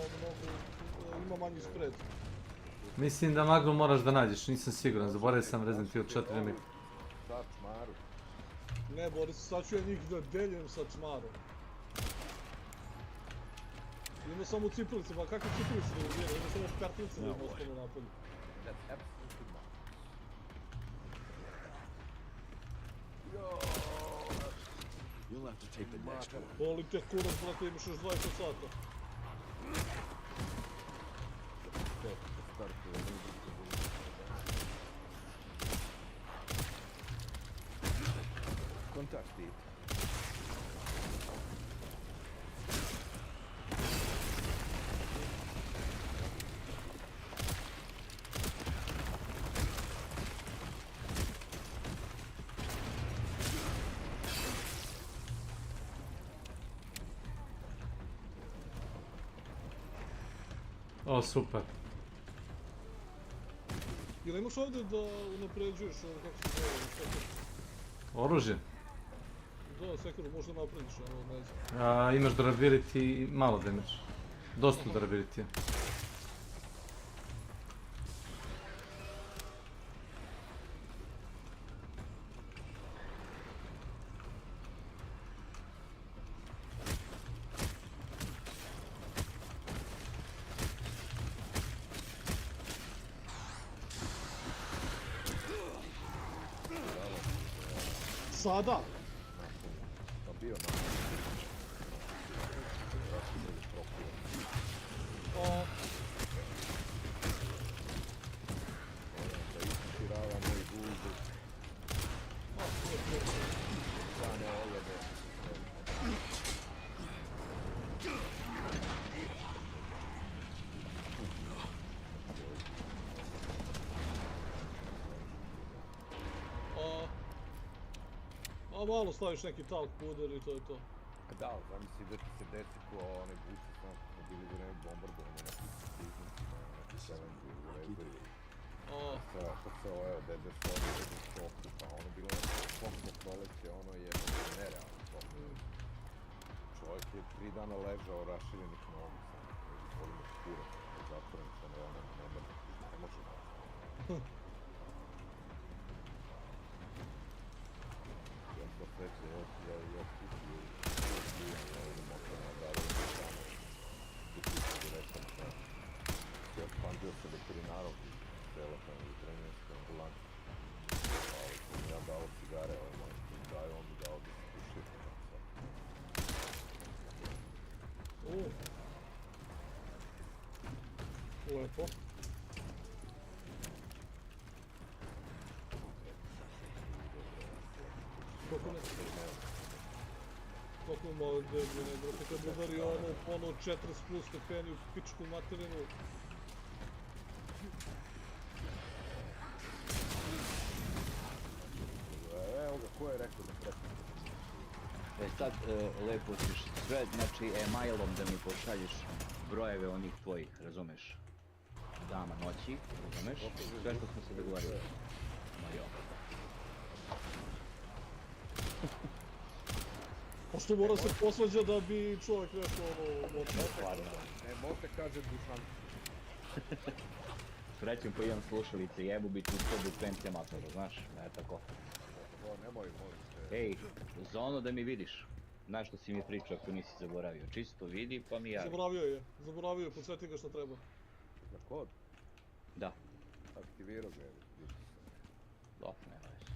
ima manji spread. Mislim da maglu moraš da nađeš, nisam siguran, zaboravio sam Resident Evil 4 remake. Sačmaru? Ne, Boris, sad ću ja njih da deljem sačmarom. Ima samo cipelice, pa kakve cipelice da ubijene, ima samo kartnice da ima ostalo napolju. That's absolutely not. You'll have to take the next one. Volim te kurac, brate, imaš još 20 sata. Kontakt it. O, super. Jel imaš ovdje da unapređuješ ovo, kako se zove, sekiru? Oružje? Da, sekiru možda naprediš, ne znam. Imaš durability i malo damage. Dosta durability. Sada? Pa bio A malo staviš neki talk puder i to je to. Da, ali zamisli da ti se desi ko onaj buci sam smo bili za vreme bombardovanja na biznisima, neki challenge u Rezovi. Pa se ovo, evo, dede Sovi, dede Sofi, pa ono bilo neko pokno proleće, ono je nerealno pokno. Čovjek je 3 dana ležao raširenih nogu samo, među polima kura, zatvoren sa ono, ne može da. Ja sam sreće, ja kupio motorna dara i samo kupio direktan sa ja pandio sa veterinarom iz telefona ili trenerske ambulante. Ali sam ja dao cigare, ovaj moj što mi daju, on mi dao da se pušio. Lepo. Kako ima ovdje debljene, brate, kad udari ono 40 plus stepeni u pičku materinu. Evo ga, ko je rekao da pretim? Sad lepo ćeš sve, znači e-mailom da mi pošalješ brojeve onih tvojih, razumeš? Dama, noći, razumeš? Sve što smo se dogovorili. Ma jo. Pošto mora se posvađa da bi čovjek nešto ono... Možda kaže dušan. Srećem pa imam slušalice, jebu bi tu sobu pencija matora, znaš, ne tako. Nemoj, molim te. Ej, za ono da mi vidiš. Znaš što si mi pričao ako nisi zaboravio, čisto vidi pa mi javi. Zaboravio je, podsjeti ga što treba. Za kod? Da. Aktivirao ga je, vidio sam. Dobro, nema već.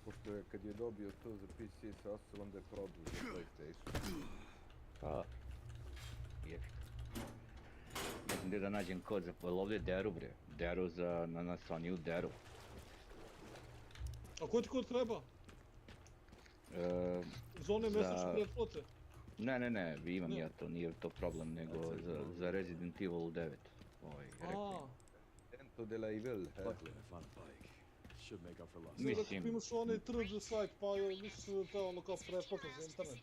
Pošto je kad je dobio to za PC sa ostal, onda je prodao za PlayStation. Pa, jebi. Ne znam gdje da nađem kod za, ali ovdje je deru bre. Deru za, na Sonyu deru. A koji ti kod treba? Za one mesečne pretplate? Ne, imam ja to, nije to problem, nego za Resident Evil 9. Dento de la Evil, mislim... Imaš onaj trg sajt, pa mislim da je to ono kao pretplata za internet.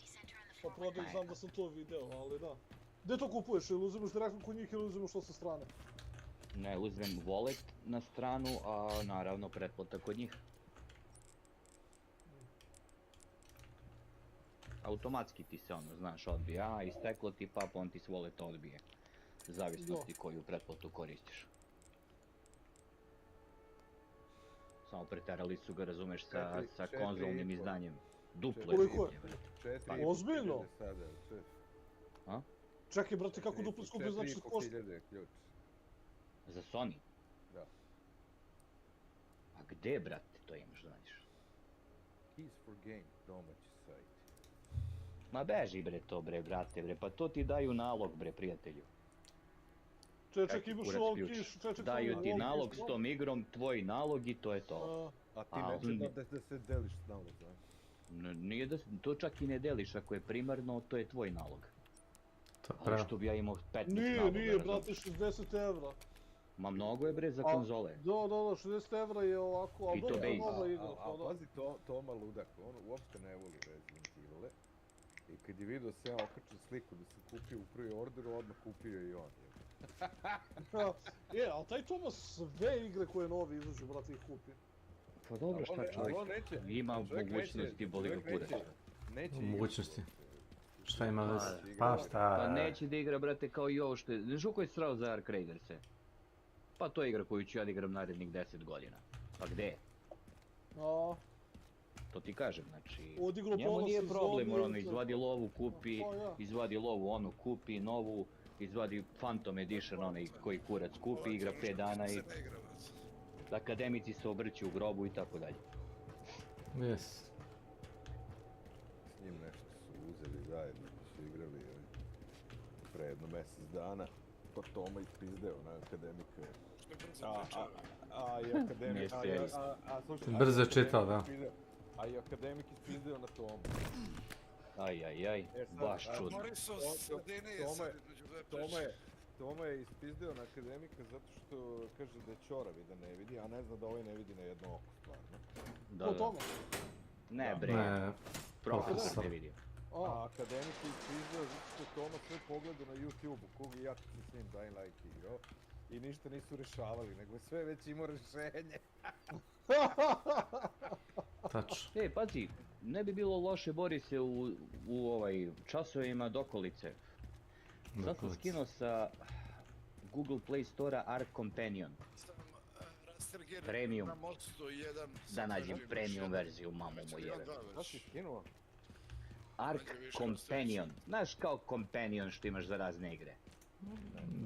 Pa prodaju, znam da sam to video, ali da. Gdje to kupuješ, ili uzimaš direktno kod njih ili uzimaš to sa strane? Ne, uzmem wallet na stranu, a naravno pretplata kod njih. Automatski ti se ono, znaš, odbije, isteklo ti pa on ti s walleta odbije. Zavisnosti koju pretplatu koristiš. Samo preterali su ga, razumeš, sa konzolnim izdanjem. Duplo je skuplje, brate. Ozbiljno? Čekaj, brate, kako duplo skuplje znači što košta? Za Sony? Da. A gde, brate, to imaš da nađeš? Keys for game, domaći sajt. Ma beži bre to bre, brate bre, pa to ti daju nalog bre, prijatelju. Čeček imaš ovom kiš, čeček... Daju ti nalog s tom igrom, tvoj nalog i to je to. A ti neće da se deliš s nalog, znaš? Nije da, to čak i ne deliš, ako je primarno, to je tvoj nalog. Ali što bi ja imao 15 naloga. Nije, brate, 60 evra. Ma mnogo je bre za konzole. Da, 60 evra je ovako, ali dobro je nova igra. A pazi, Toma ludak, on uopšte ne voli Resident Evil. I kad je vidio se ja okačio sliku da sam kupio u prvi orderu, odmah kupio i on. Ali taj Toma sve igre koje novi izađu, brate, ih kupi. Pa dobro, šta čovjek, ima mogućnosti, boli ga kurac. Mogućnosti. Šta ima veze? Pa šta? Pa neće da igra, brate, kao i ovo što je... Znaš ko je srao za Ark Raiderse? Pa to je igra koju ću ja da igram narednih 10 godina. Pa gde? To ti kažem, znači... Njemu nije problem, ono, izvadi lovu, kupi, izvadi lovu, onu, kupi novu, izvadi Phantom Edition, onaj koji kurac kupi, igra 5 dana i... Akademici se obrću u grobu i tako dalje. Yes. S njim nešto su uzeli zajedno, su igrali pre jedno mjesec dana, pa Toma ispizdeo na akademika. I akademik... Brzo čitao, da. A i akademik ispizdeo na Tomu. Ajajaj, baš čudno. Toma je ispizdeo na akademika zato što kaže da je ćorav i da ne vidi, a ne zna da ovaj ne vidi na jedno oko stvarno. Da. Ne bre. Profesor ne vidio. A akademik je ispizao zato što Toma sve pogleda na YouTube-u, kog i ja se s njim Dying Light igrao. I ništa nisu rešavali, nego je sve već imao rešenje. Tačno. Pazi, ne bi bilo loše bori se u časovima dokolice. Sad sam skinuo sa Google Play Store-a Ark Companion. Premium. Da nađem premium verziju, mamu mu jebe. Šta si skinuo? Ark Companion. Znaš kao Companion što imaš za razne igre?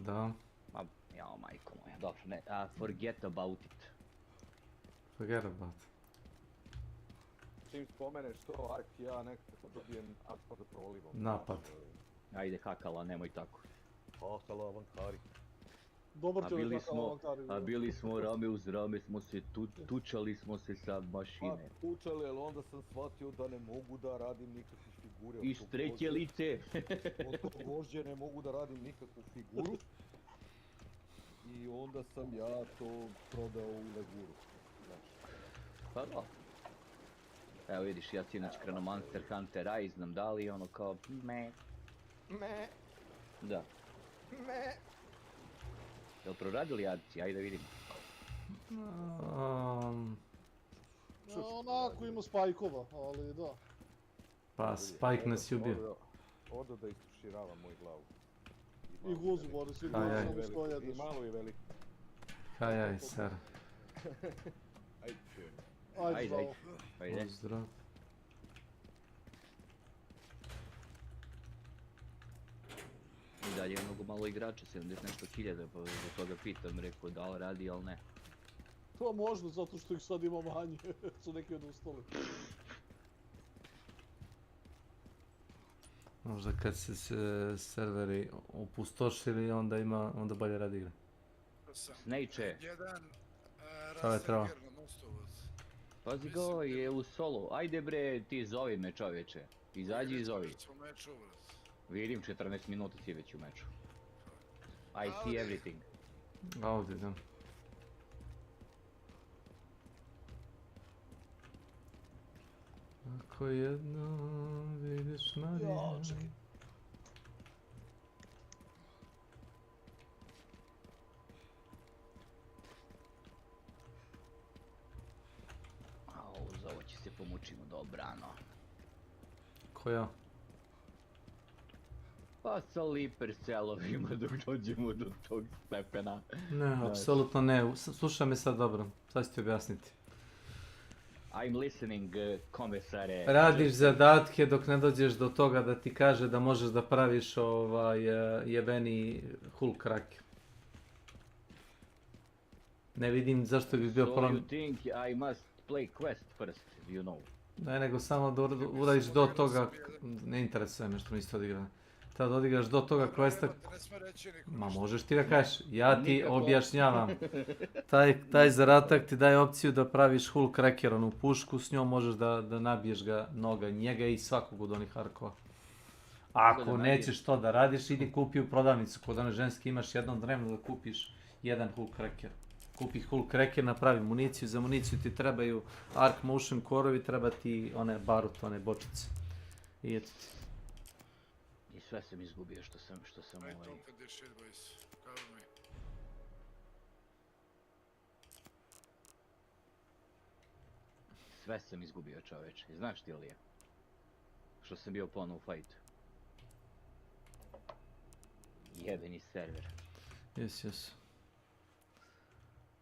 Da. Jao, majko moja, dobro, ne, forget about it. Forget about it. Čim spomeneš to, Ark, ja nekako dobijem Ark da prolivom. Napad. Ajde, hakala, nemoj tako. Hakala, avankari. Dobar čovjek hakala, avankari. A bili smo rame uz rame, smo se tučali smo se sa mašine. Pa tučali, ali onda sam shvatio da ne mogu da radim nikakve figure. Iz treće lice. Od tog vožđe ne mogu da radim nikakvu figuru. I onda sam ja to prodao u leguru. Pa da. Evo vidiš, ja sinoć krenuo Monster Hunter Rise nam dali ono kao me. Da. Jel proradili adci? Ajde vidim. Onako ima spajkova, ali da. Pa Spike nas je ubio. Odo da istuširava moju glavu. I guzu, Boris, i guzu samo što jedeš. I malo i veliko. Aj, ser. Ajde. Pozdrav. I dalje je mnogo malo igrača, 70 nešto hiljada, pa zbog toga pitam, rekao da li radi, ali ne. To možda, zato što ih sad ima manje, su neki odustali. Možda kad se serveri opustošili, onda bolje radi igra. Snejče. Šta je trebao? Pazi ga, je u solo. Ajde bre, ti zovi me čovječe. Izađi i zovi. Vidim, 14 minuta si već u meču. I see everything. Ovdje, da. Ako jednom vidiš Marija... čekaj. Za ovo će se pomučimo dobrano. Ko ja? Pa sa liper celovima dok dođemo do tog stepena. Ne, apsolutno ne. Slušaj me sad dobro. Sad ću ti objasniti. I'm listening, komesare. Radiš zadatke dok ne dođeš do toga da ti kaže da možeš da praviš jebeni Hulk kraker. Ne vidim zašto bi bio problem. So you think I must play quest first, you know? Ne, nego samo da uradiš do toga, ne interesuje me što nisi odigrao. Treba da odigraš do toga questa... Ma možeš ti da kažeš, ja ti objašnjavam. Taj zadatak ti daje opciju da praviš Hulk cracker, onu pušku, s njom možeš da nabiješ ga noga, njega i svakog od onih arkova. Ako nećeš to da radiš, idi kupi u prodavnicu, kod one ženske imaš jednom dnevno da kupiš jedan Hulk cracker. Kupi Hulk cracker, napravi municiju, za municiju ti trebaju arc motion korovi, treba ti one barut, one bočice. I eto ti. I sve sam izgubio što sam Sve sam izgubio, čoveče. Znaš ti li je? Što sam bio ponovo u fajtu. Jebeni server. Yes.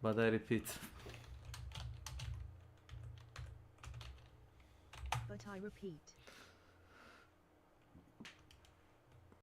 But I repeat. But I repeat.